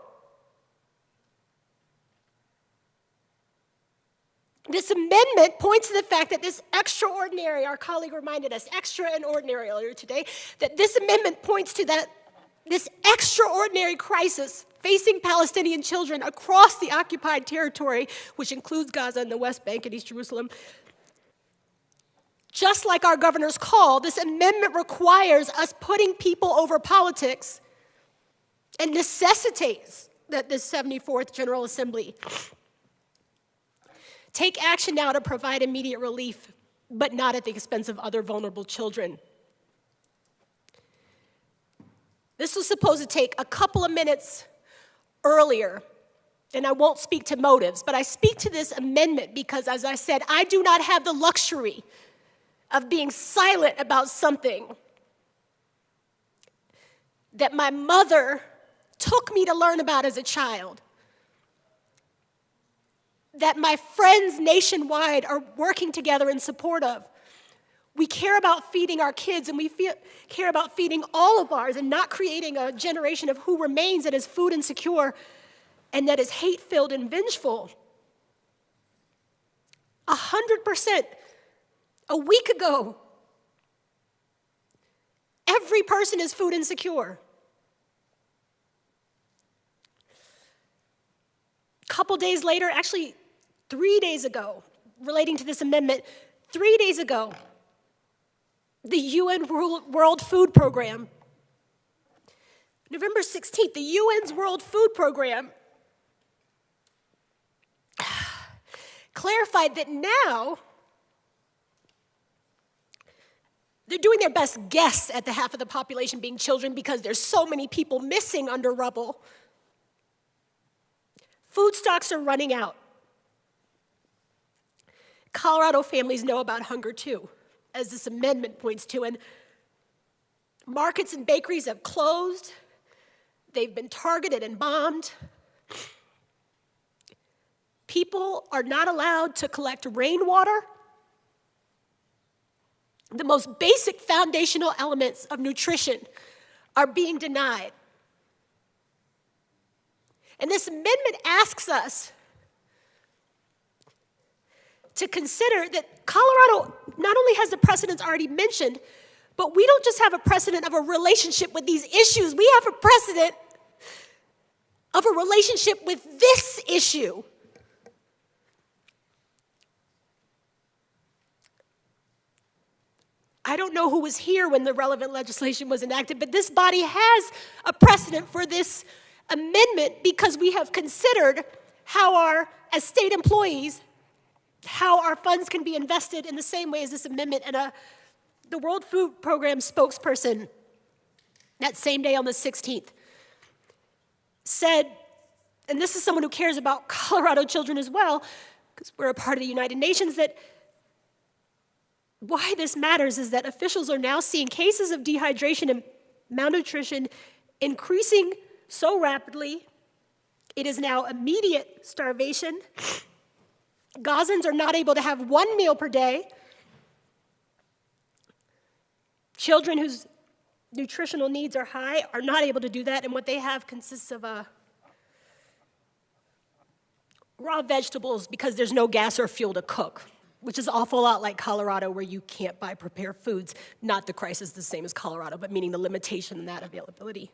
This amendment points to the fact that this extraordinary, our colleague reminded us, extra and ordinary earlier today, that this amendment points to that this extraordinary crisis facing Palestinian children across the occupied territory, which includes Gaza and the West Bank and East Jerusalem. Just like our governor's call, this amendment requires us putting people over politics and necessitates that this 74th General Assembly take action now to provide immediate relief, but not at the expense of other vulnerable children. This was supposed to take a couple of minutes earlier, and I won't speak to motives, but I speak to this amendment because, as I said, I do not have the luxury of being silent about something that my mother took me to learn about as a child, that my friends nationwide are working together in support of. We care about feeding our kids, and we care about feeding all of ours and not creating a generation of who remains that is food insecure and that is hate-filled and vengeful. 100%. A week ago, every person is food insecure. A couple days later, actually 3 days ago, relating to this amendment, 3 days ago, the UN World Food Program, November 16th, the UN's World Food Program clarified that now they're doing their best guess at the half of the population being children because there's so many people missing under rubble. Food stocks are running out. Colorado families know about hunger too, as this amendment points to, and markets and bakeries have closed. They've been targeted and bombed. People are not allowed to collect rainwater. The most basic foundational elements of nutrition are being denied. And this amendment asks us to consider that Colorado not only has the precedents already mentioned, but we don't just have a precedent of a relationship with these issues, we have a precedent of a relationship with this issue. I don't know who was here when the relevant legislation was enacted, but this body has a precedent for this amendment because we have considered how as state employees, how our funds can be invested in the same way as this amendment. And the World Food Program spokesperson that same day on the 16th said, and this is someone who cares about Colorado children as well, because we're a part of the United Nations, that why this matters is that officials are now seeing cases of dehydration and malnutrition increasing so rapidly. It is now immediate starvation. Gazans are not able to have one meal per day. Children whose nutritional needs are high are not able to do that, and what they have consists of raw vegetables because there's no gas or fuel to cook, which is an awful lot like Colorado, where you can't buy prepared foods. Not the crisis the same as Colorado, but meaning the limitation in that availability.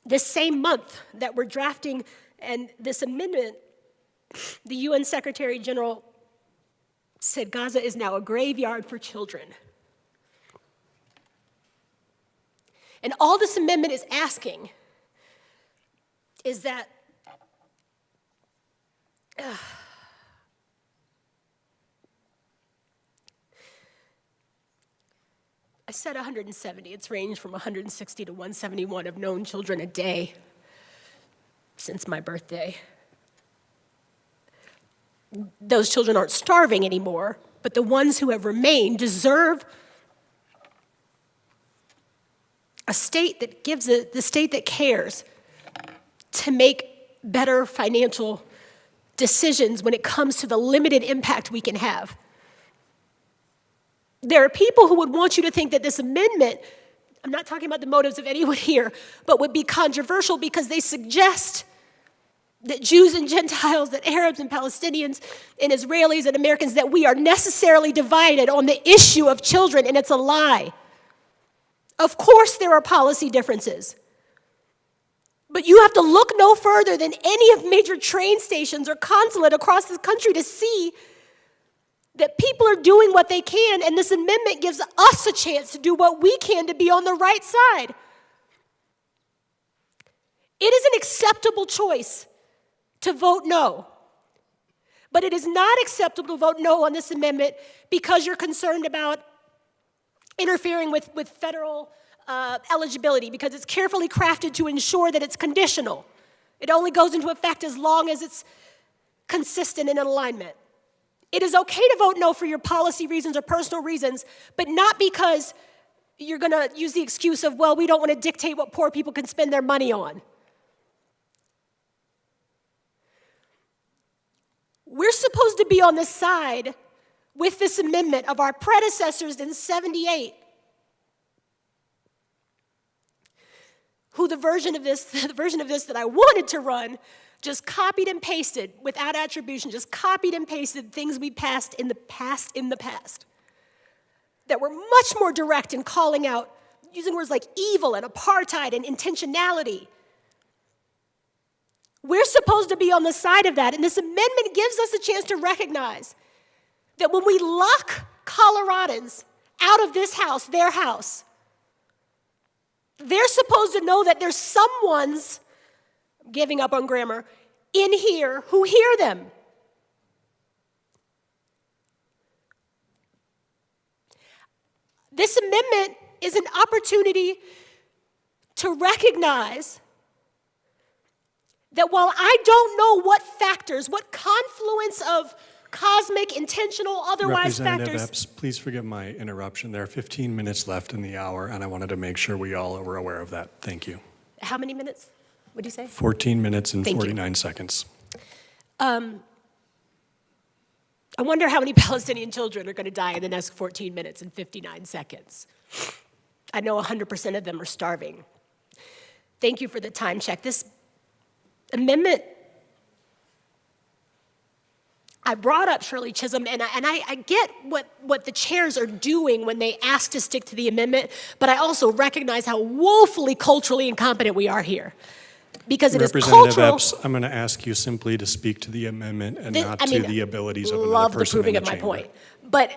This same month that we're drafting and this amendment, the UN Secretary General said Gaza is now a graveyard for children. And all this amendment is asking is that I said 170. It's ranged from 160 to 171 have known children a day since my birthday. those children aren't starving anymore, but the ones who have remained deserve a state that gives the state that cares to make better financial decisions when it comes to the limited impact we can have. There are people who would want you to think that this amendment, I'm not talking about the motives of anyone here, but would be controversial because they suggest that Jews and Gentiles, that Arabs and Palestinians and Israelis and Americans, that we are necessarily divided on the issue of children, and it's a lie. Of course there are policy differences. But you have to look no further than any of major train stations or consulate across the country to see that people are doing what they can, and this amendment gives us a chance to do what we can to be on the right side. It is an acceptable choice to vote no. But it is not acceptable to vote no on this amendment because you're concerned about interfering with federal eligibility, because it's carefully crafted to ensure that it's conditional. It only goes into effect as long as it's consistent and in alignment. It is okay to vote no for your policy reasons or personal reasons, but not because you're going to use the excuse of, well, we don't want to dictate what poor people can spend their money on. We're supposed to be on the side with this amendment of our predecessors in '78, who the version of this that I wanted to run just copied and pasted without attribution, just copied and pasted things we passed in the past, that were much more direct in calling out, using words like evil and apartheid and intentionality. We're supposed to be on the side of that, and this amendment gives us a chance to recognize that when we lock Coloradans out of this house, their house, they're supposed to know that there's someone's, giving up on grammar, in here who hear them. This amendment is an opportunity to recognize that while I don't know what factors, what confluence of cosmic, intentional, otherwise Representative factors. Epps, please forgive my interruption. There are 15 minutes left in the hour, and I wanted to make sure we all were aware of that. Thank you. How many minutes? What do you say? 14 minutes and Thank you. 49 seconds. I wonder how many Palestinian children are going to die in the next 14 minutes and 59 seconds. I know 100% of them are starving. Thank you for the time check. This amendment, I brought up Shirley Chisholm, and I get what the chairs are doing when they ask to stick to the amendment, but I also recognize how woefully culturally incompetent we are here. Because it is cultural. Representative Epps, I'm going to ask you simply to speak to the amendment and not to the abilities of another person in the chamber. Love the proving of my point. But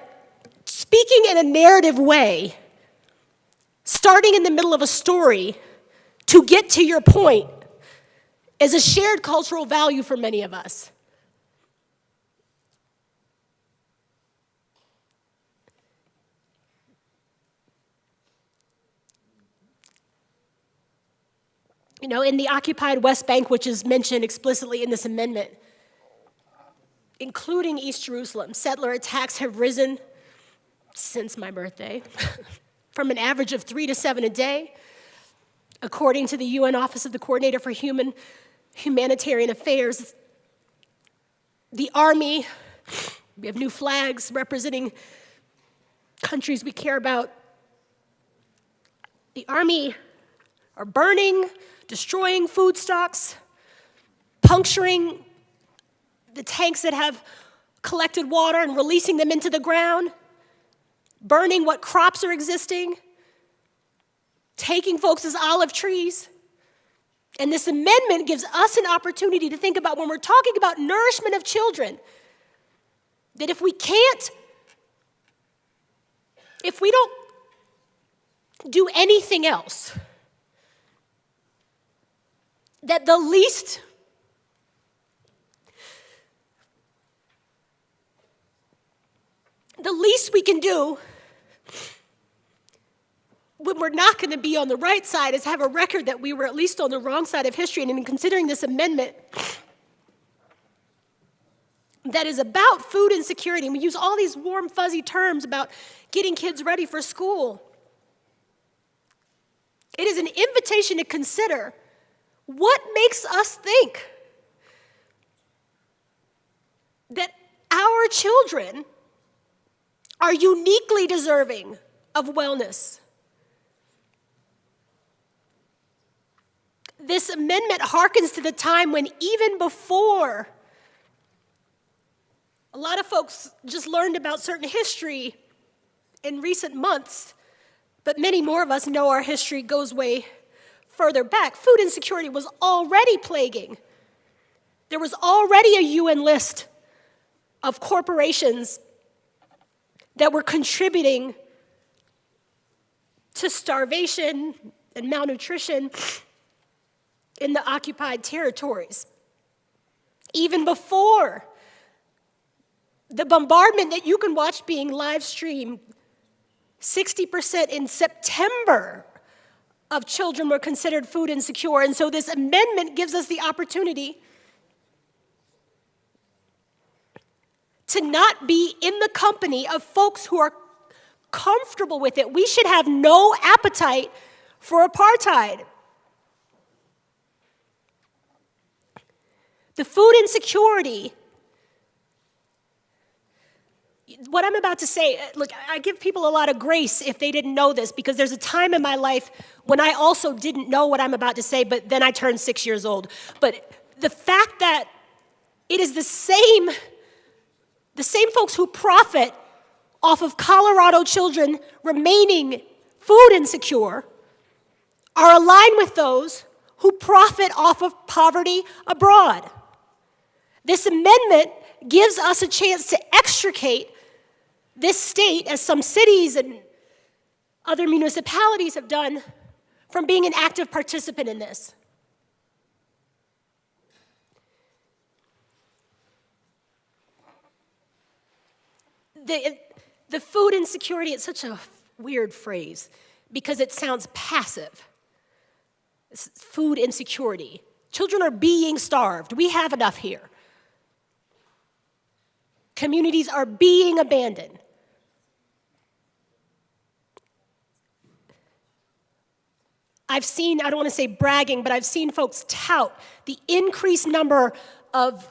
speaking in a narrative way, starting in the middle of a story to get to your point, is a shared cultural value for many of us. You know, in the occupied West Bank, which is mentioned explicitly in this amendment, including East Jerusalem, settler attacks have risen since my birthday from an average of 3 to 7 a day. According to the UN Office of the Coordinator for Humanitarian Affairs, the Army, we have new flags representing countries we care about. The Army are burning, destroying food stocks, puncturing the tanks that have collected water and releasing them into the ground, burning what crops are existing, taking folks' olive trees. And this amendment gives us an opportunity to think about, when we're talking about nourishment of children, that if we don't do anything else, that the least we can do when we're not going to be on the right side is have a record that we were at least on the wrong side of history. And in considering this amendment, that is about food insecurity. And we use all these warm, fuzzy terms about getting kids ready for school. It is an invitation to consider what makes us think that our children are uniquely deserving of wellness. This amendment harkens to the time when, even before a lot of folks just learned about certain history in recent months, but many more of us know our history goes way further back. Food insecurity was already plaguing. There was already a UN list of corporations that were contributing to starvation and malnutrition in the occupied territories. Even before the bombardment that you can watch being live streamed, 60% in September of children were considered food insecure. And so this amendment gives us the opportunity to not be in the company of folks who are comfortable with it. We should have no appetite for apartheid. The food insecurity, what I'm about to say, look, I give people a lot of grace if they didn't know this, because there's a time in my life when I also didn't know what I'm about to say, but then I turned 6 years old. But the fact that it is the same folks who profit off of Colorado children remaining food insecure are aligned with those who profit off of poverty abroad. This amendment gives us a chance to extricate this state, as some cities and other municipalities have done, from being an active participant in this. The food insecurity, it's such a weird phrase because it sounds passive. It's food insecurity. Children are being starved. We have enough here. Communities are being abandoned. I've seen, I don't want to say bragging, but I've seen folks tout the increased number of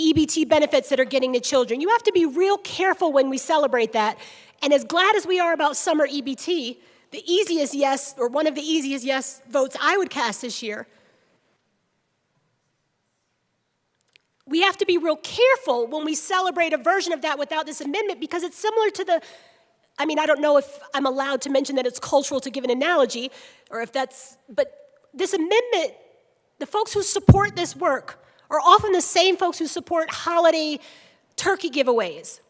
EBT benefits that are getting to children. You have to be real careful when we celebrate that. And as glad as we are about summer EBT, the easiest yes, or one of the easiest yes votes I would cast this year, we have to be real careful when we celebrate a version of that without this amendment, because it's similar to the, I mean, I don't know if I'm allowed to mention that it's cultural to give an analogy, or if that's, but this amendment, the folks who support this work are often the same folks who support holiday turkey giveaways.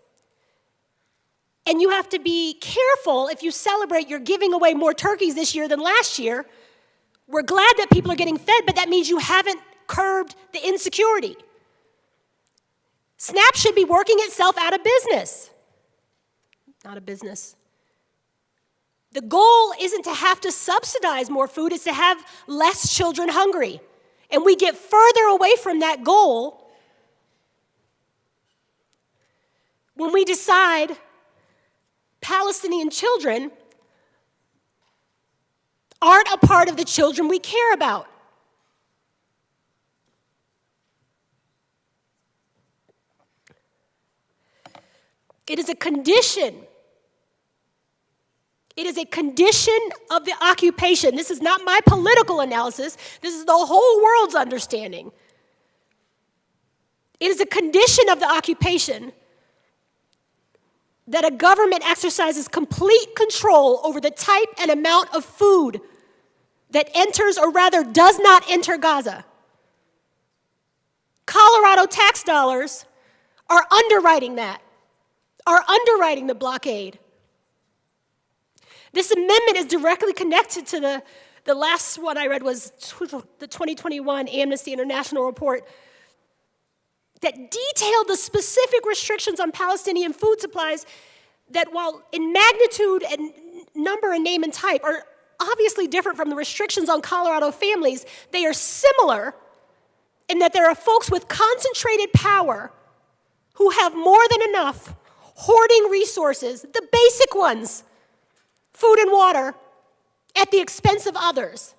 And you have to be careful if you celebrate you're giving away more turkeys this year than last year. We're glad that people are getting fed, but that means you haven't curbed the insecurity. SNAP should be working itself out of business. Not a business. The goal isn't to have to subsidize more food, it's to have less children hungry. And we get further away from that goal when we decide Palestinian children aren't a part of the children we care about. It is a condition. It is a condition of the occupation. This is not my political analysis. This is the whole world's understanding. It is a condition of the occupation that a government exercises complete control over the type and amount of food that enters, or rather does not enter, Gaza. Colorado tax dollars are underwriting that, are underwriting the blockade. This amendment is directly connected to the last one I read was the 2021 Amnesty International report that detailed the specific restrictions on Palestinian food supplies that, while in magnitude and number and name and type are obviously different from the restrictions on Colorado families, they are similar in that there are folks with concentrated power who have more than enough, hoarding resources, the basic ones, food and water, at the expense of others.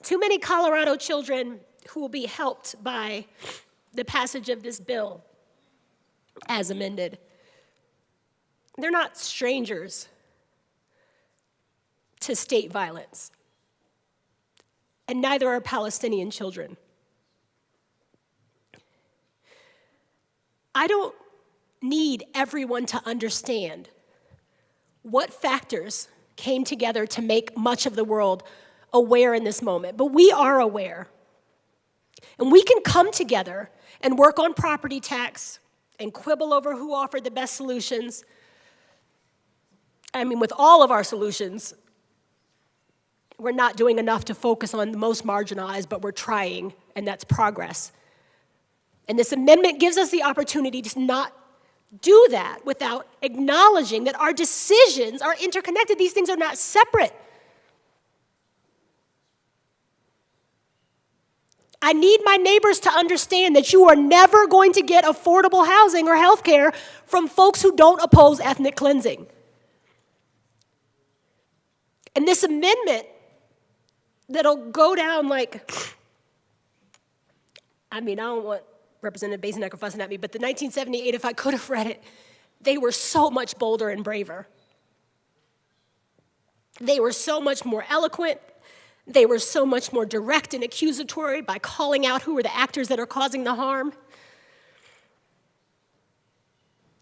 Too many Colorado children who will be helped by the passage of this bill as amended. They're not strangers to state violence, and neither are Palestinian children. I don't need everyone to understand what factors came together to make much of the world aware in this moment, but we are aware. And we can come together and work on property tax and quibble over who offered the best solutions. I mean, with all of our solutions, we're not doing enough to focus on the most marginalized, but we're trying, and that's progress. And this amendment gives us the opportunity to not do that without acknowledging that our decisions are interconnected. These things are not separate. I need my neighbors to understand that you are never going to get affordable housing or health care from folks who don't oppose ethnic cleansing. And this amendment that'll go down like, I don't want Representative Basenecker fussing at me, but the 1978, if I could have read it, they were so much bolder and braver. They were so much more eloquent. They were so much more direct and accusatory by calling out who are the actors that are causing the harm.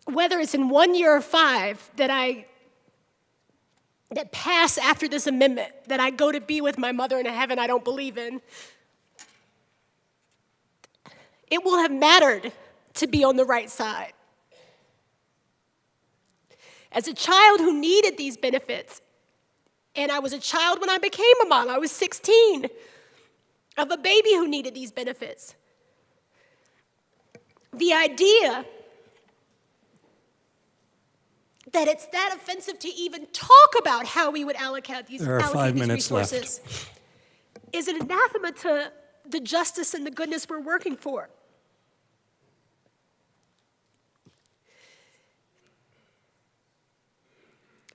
Whether it's in 1 year or 5 that pass after this amendment, that I go to be with my mother in a heaven I don't believe in, it will have mattered to be on the right side. As a child who needed these benefits, and I was a child when I became a mom, I was 16, of a baby who needed these benefits. The idea that it's that offensive to even talk about how we would allocate these, There are 5 minutes resources is an anathema to the justice and the goodness we're working for.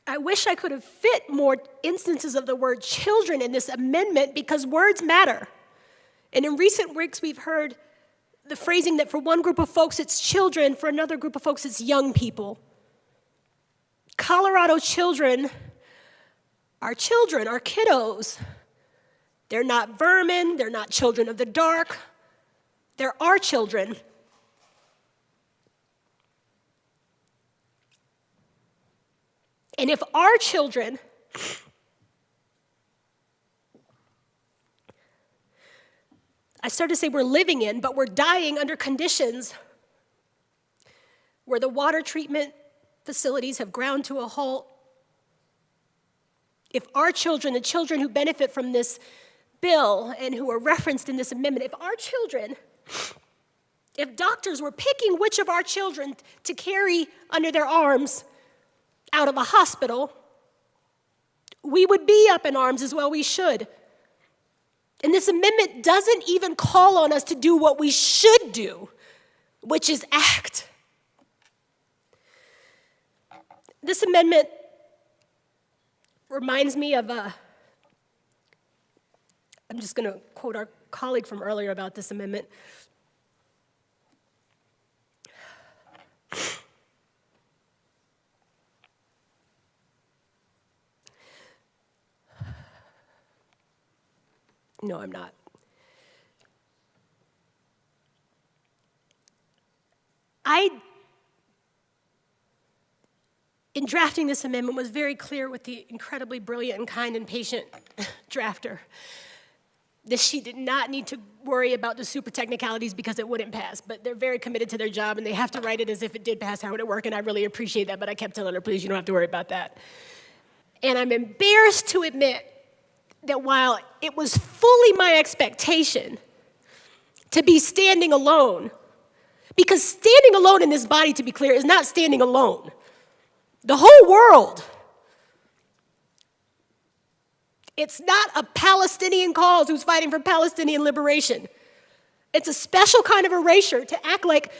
I wish I could have fit more instances of the word children in this amendment because words matter. And in recent weeks, we've heard the phrasing that for one group of folks, it's children, for another group of folks, it's young people. Colorado children, our kiddos. They're not vermin, they're not children of the dark. They're our children. And if our children I started to say we're living in, but we're dying under conditions where the water treatment facilities have ground to a halt. If our children, the children who benefit from this bill and who are referenced in this amendment, if doctors were picking which of our children to carry under their arms out of a hospital, we would be up in arms as well we should. And this amendment doesn't even call on us to do what we should do, which is act. This amendment reminds me of I'm just going to quote our colleague from earlier about this amendment. No, I'm not. In drafting this amendment, was very clear with the incredibly brilliant and kind and patient drafter that she did not need to worry about the super technicalities because it wouldn't pass, but they're very committed to their job and they have to write it as if it did pass, how would it work, and I really appreciate that, but I kept telling her, please, you don't have to worry about that. And I'm embarrassed to admit that while it was fully my expectation to be standing alone, because standing alone in this body, to be clear, is not standing alone. The whole world It's not a Palestinian cause who's fighting for Palestinian liberation. It's a special kind of erasure to act like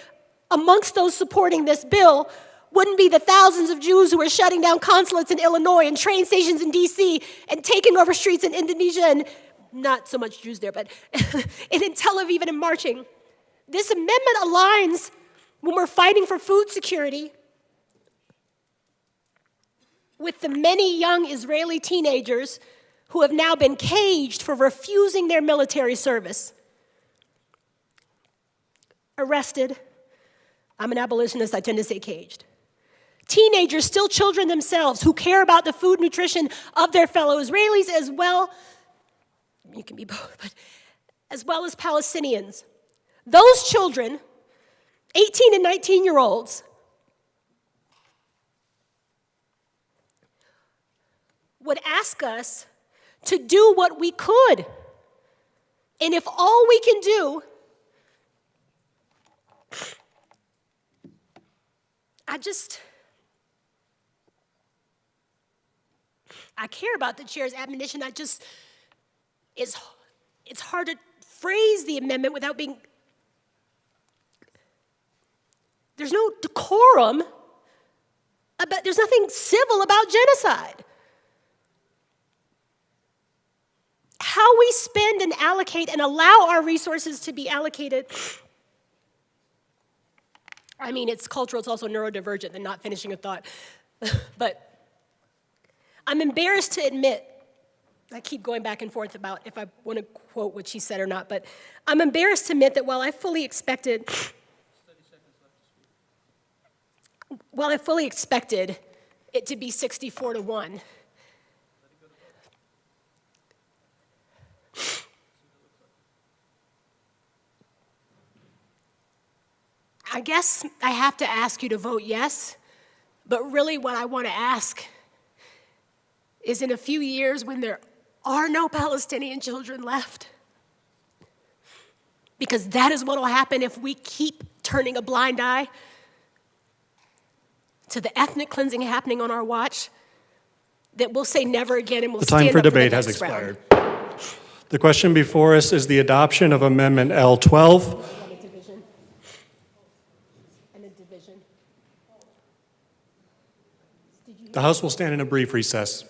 amongst those supporting this bill wouldn't be the thousands of Jews who are shutting down consulates in Illinois and train stations in DC and taking over streets in Indonesia and not so much Jews there, but and in Tel Aviv and marching. This amendment aligns when we're fighting for food security with the many young Israeli teenagers who have now been caged for refusing their military service. Arrested. I'm an abolitionist, I tend to say caged. Teenagers, still children themselves, who care about the food nutrition of their fellow Israelis as well, you can be both, but as well as Palestinians. Those children, 18 and 19-year-olds, would ask us to do what we could. And if all we can do, I care about the chair's admonition. It's hard to phrase the amendment without being, there's no decorum, there's nothing civil about genocide. How we spend and allocate and allow our resources to be allocated, I mean, it's cultural, it's also neurodivergent than not finishing a thought. But I'm embarrassed to admit, I keep going back and forth about if I want to quote what she said or not, but I'm embarrassed to admit that while I fully expected it to be 64-1, I guess I have to ask you to vote yes, but really what I want to ask is in a few years when there are no Palestinian children left, because that is what will happen if we keep turning a blind eye to the ethnic cleansing happening on our watch, that we'll say never again and we'll The time stand for up the debate has next round. expired. The question before us is the adoption of Amendment L12. The House will stand in a brief recess.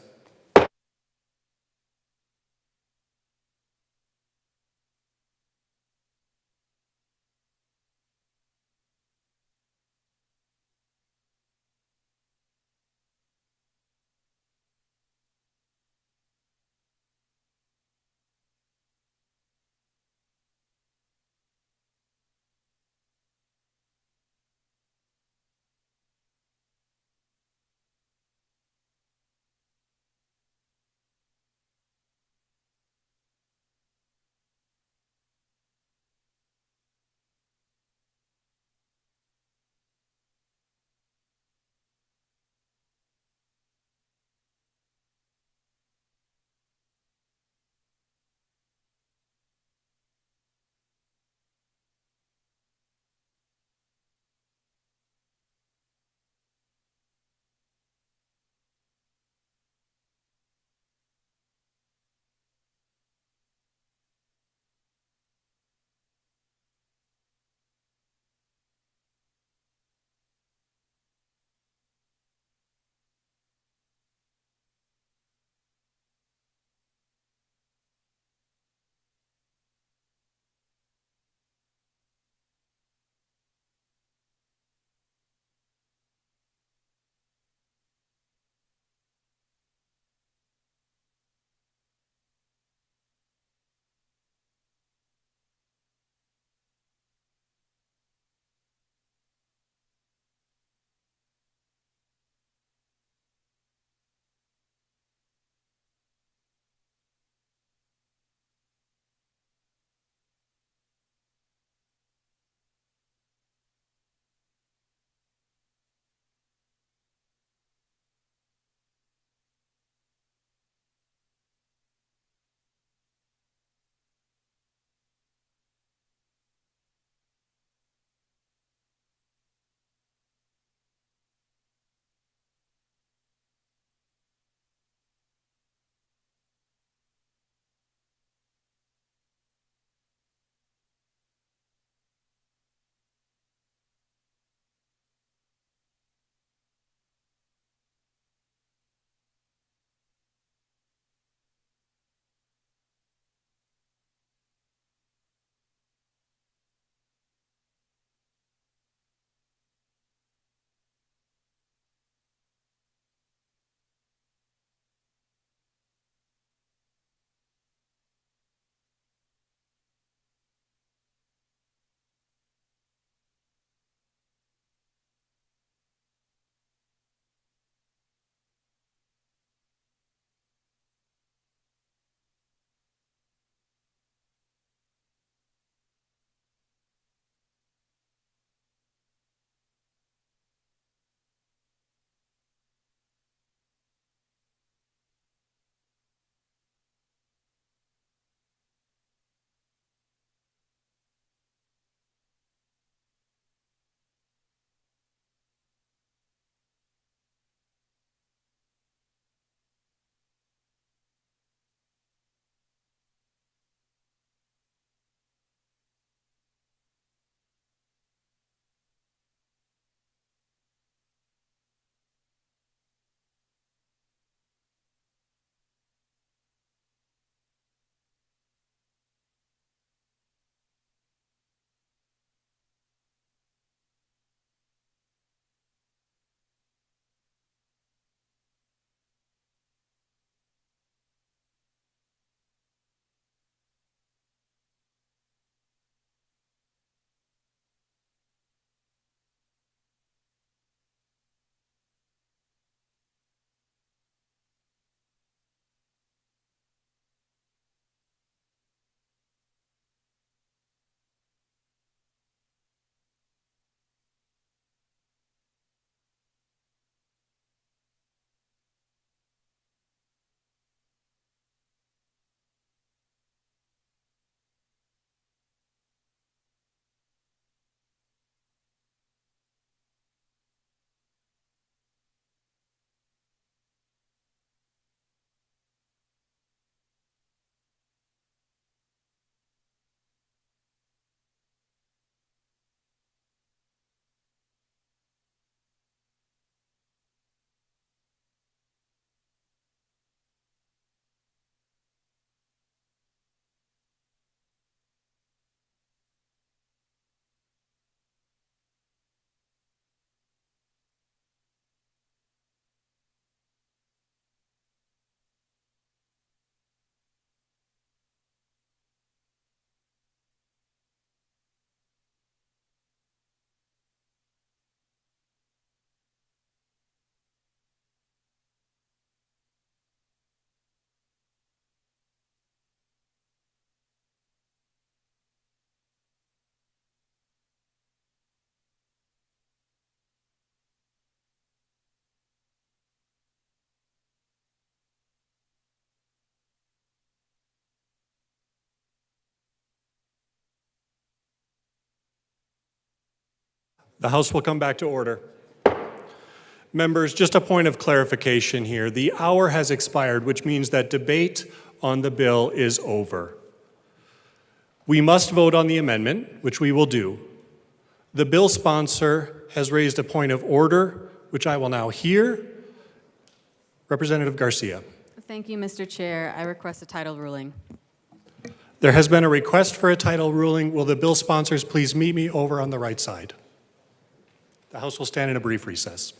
The House will come back to order. Members, just a point of clarification here. The hour has expired, which means that debate on the bill is over. We must vote on the amendment, which we will do. The bill sponsor has raised a point of order, which I will now hear. Representative Garcia. Thank you, Mr. Chair. I request a title ruling. There has been a request for a title ruling. Will the bill sponsors please meet me over on the right side? The House will stand in a brief recess.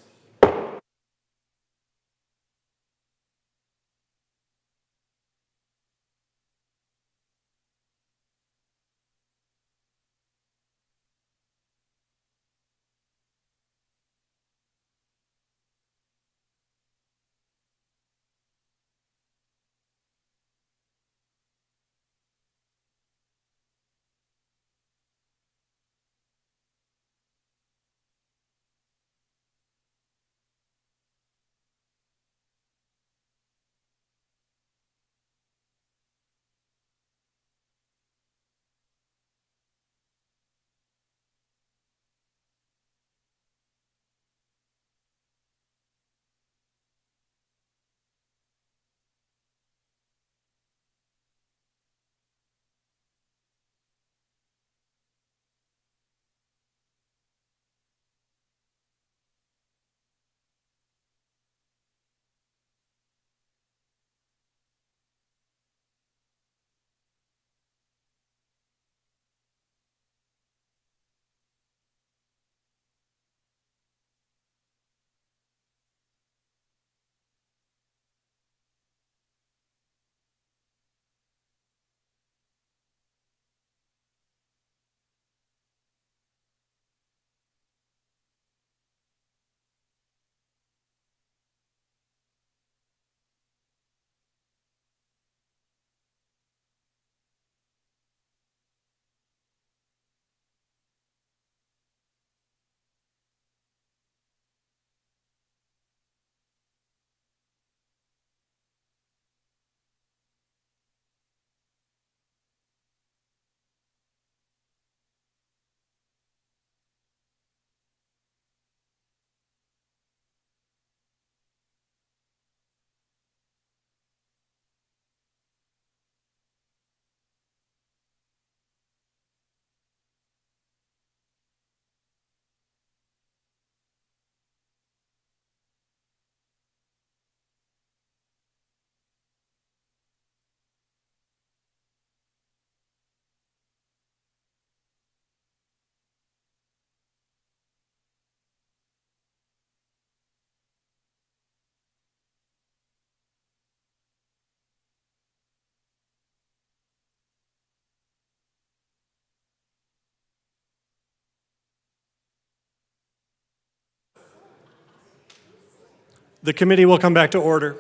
The committee will come back to order.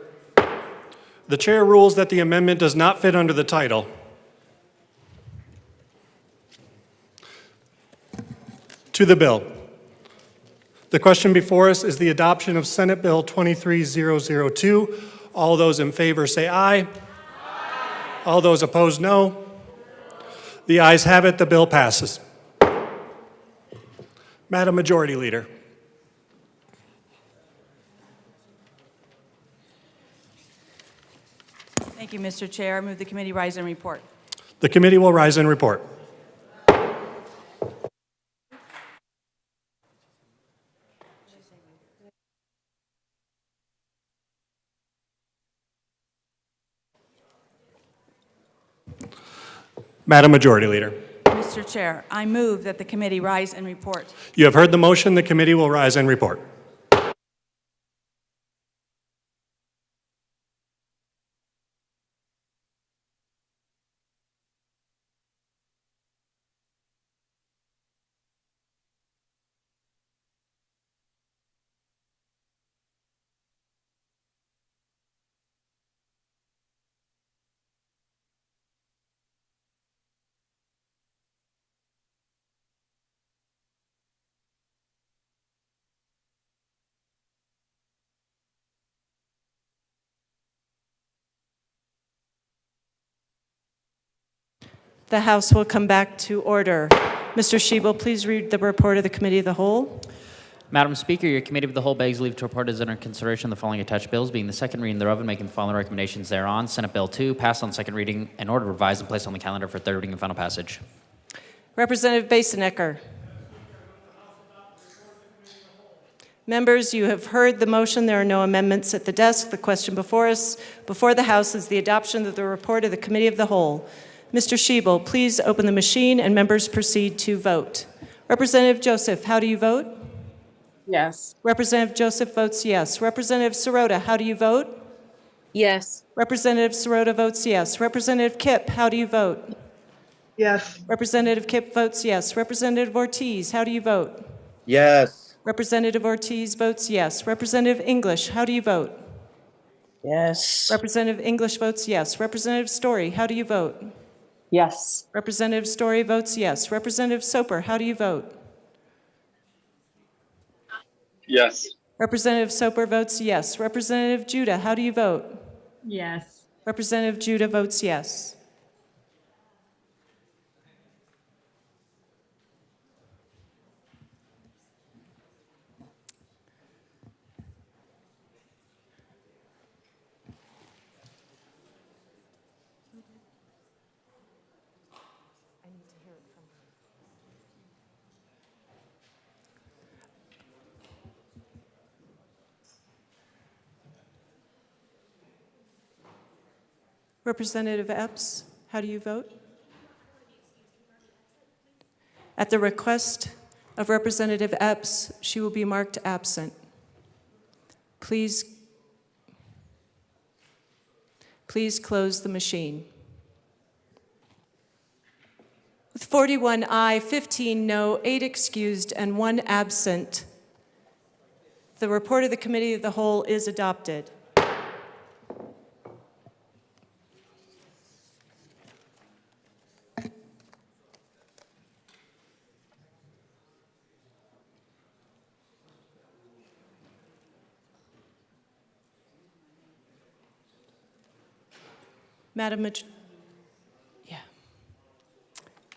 The chair rules that the amendment does not fit under the title. To the bill. The question before us is the adoption of Senate Bill 23002. All those in favor say aye. Aye. All those opposed, no. The ayes have it. The bill passes. Madam Majority Leader. Thank you, Mr. Chair. I move the committee rise and report. The committee will rise and report. Madam Majority Leader. Mr. Chair, I move that the committee rise and report. You have heard the motion. The committee will rise and report. The House will come back to order. Mr. Shebel, please read the report of the Committee of the Whole. Madam Speaker, your Committee of the Whole begs leave to report as under consideration the following attached bills, being the second reading thereof and making the following recommendations thereon. Senate Bill 2, passed on second reading and ordered revised and placed on the calendar for third reading and final passage. Representative Basenecker. Members, you have heard the motion. There are no amendments at the desk. The question before us, before the House, is the adoption of the report of the Committee of the Whole. Mr. Shebel, please open the machine and members proceed to vote. Representative Joseph, how do you vote? Yes. Representative Joseph votes yes. Representative Sirota, how do you vote? Yes. Representative Sirota votes yes. Representative Kipp, how do you vote? Yes. Representative Kipp votes yes. Representative Ortiz, how do you vote? Yes. Representative Ortiz votes yes. Representative English, how do you vote? Yes. Representative English votes yes. Representative Story, how do you vote? Yes. Representative Story votes yes. Representative Soper, how do you vote? Yes. Representative Soper votes yes. Representative Judah, how do you vote? Yes. Representative Judah votes yes. Representative Epps, how do you vote? At the request of Representative Epps, she will be marked absent. Please close the machine. With 41 aye, 15 no, 8 excused, and 1 absent, the report of the Committee of the Whole is adopted.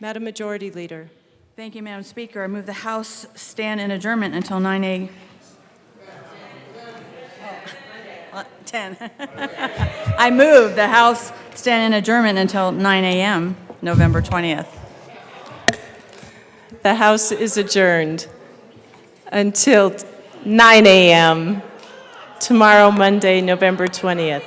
Madam Majority Leader. Thank you, Madam Speaker. I move the House stand in adjournment until 9 10. I move the House stand in adjournment until 9 a.m., November 20th. The House is adjourned until 9 a.m. tomorrow, Monday, November 20th.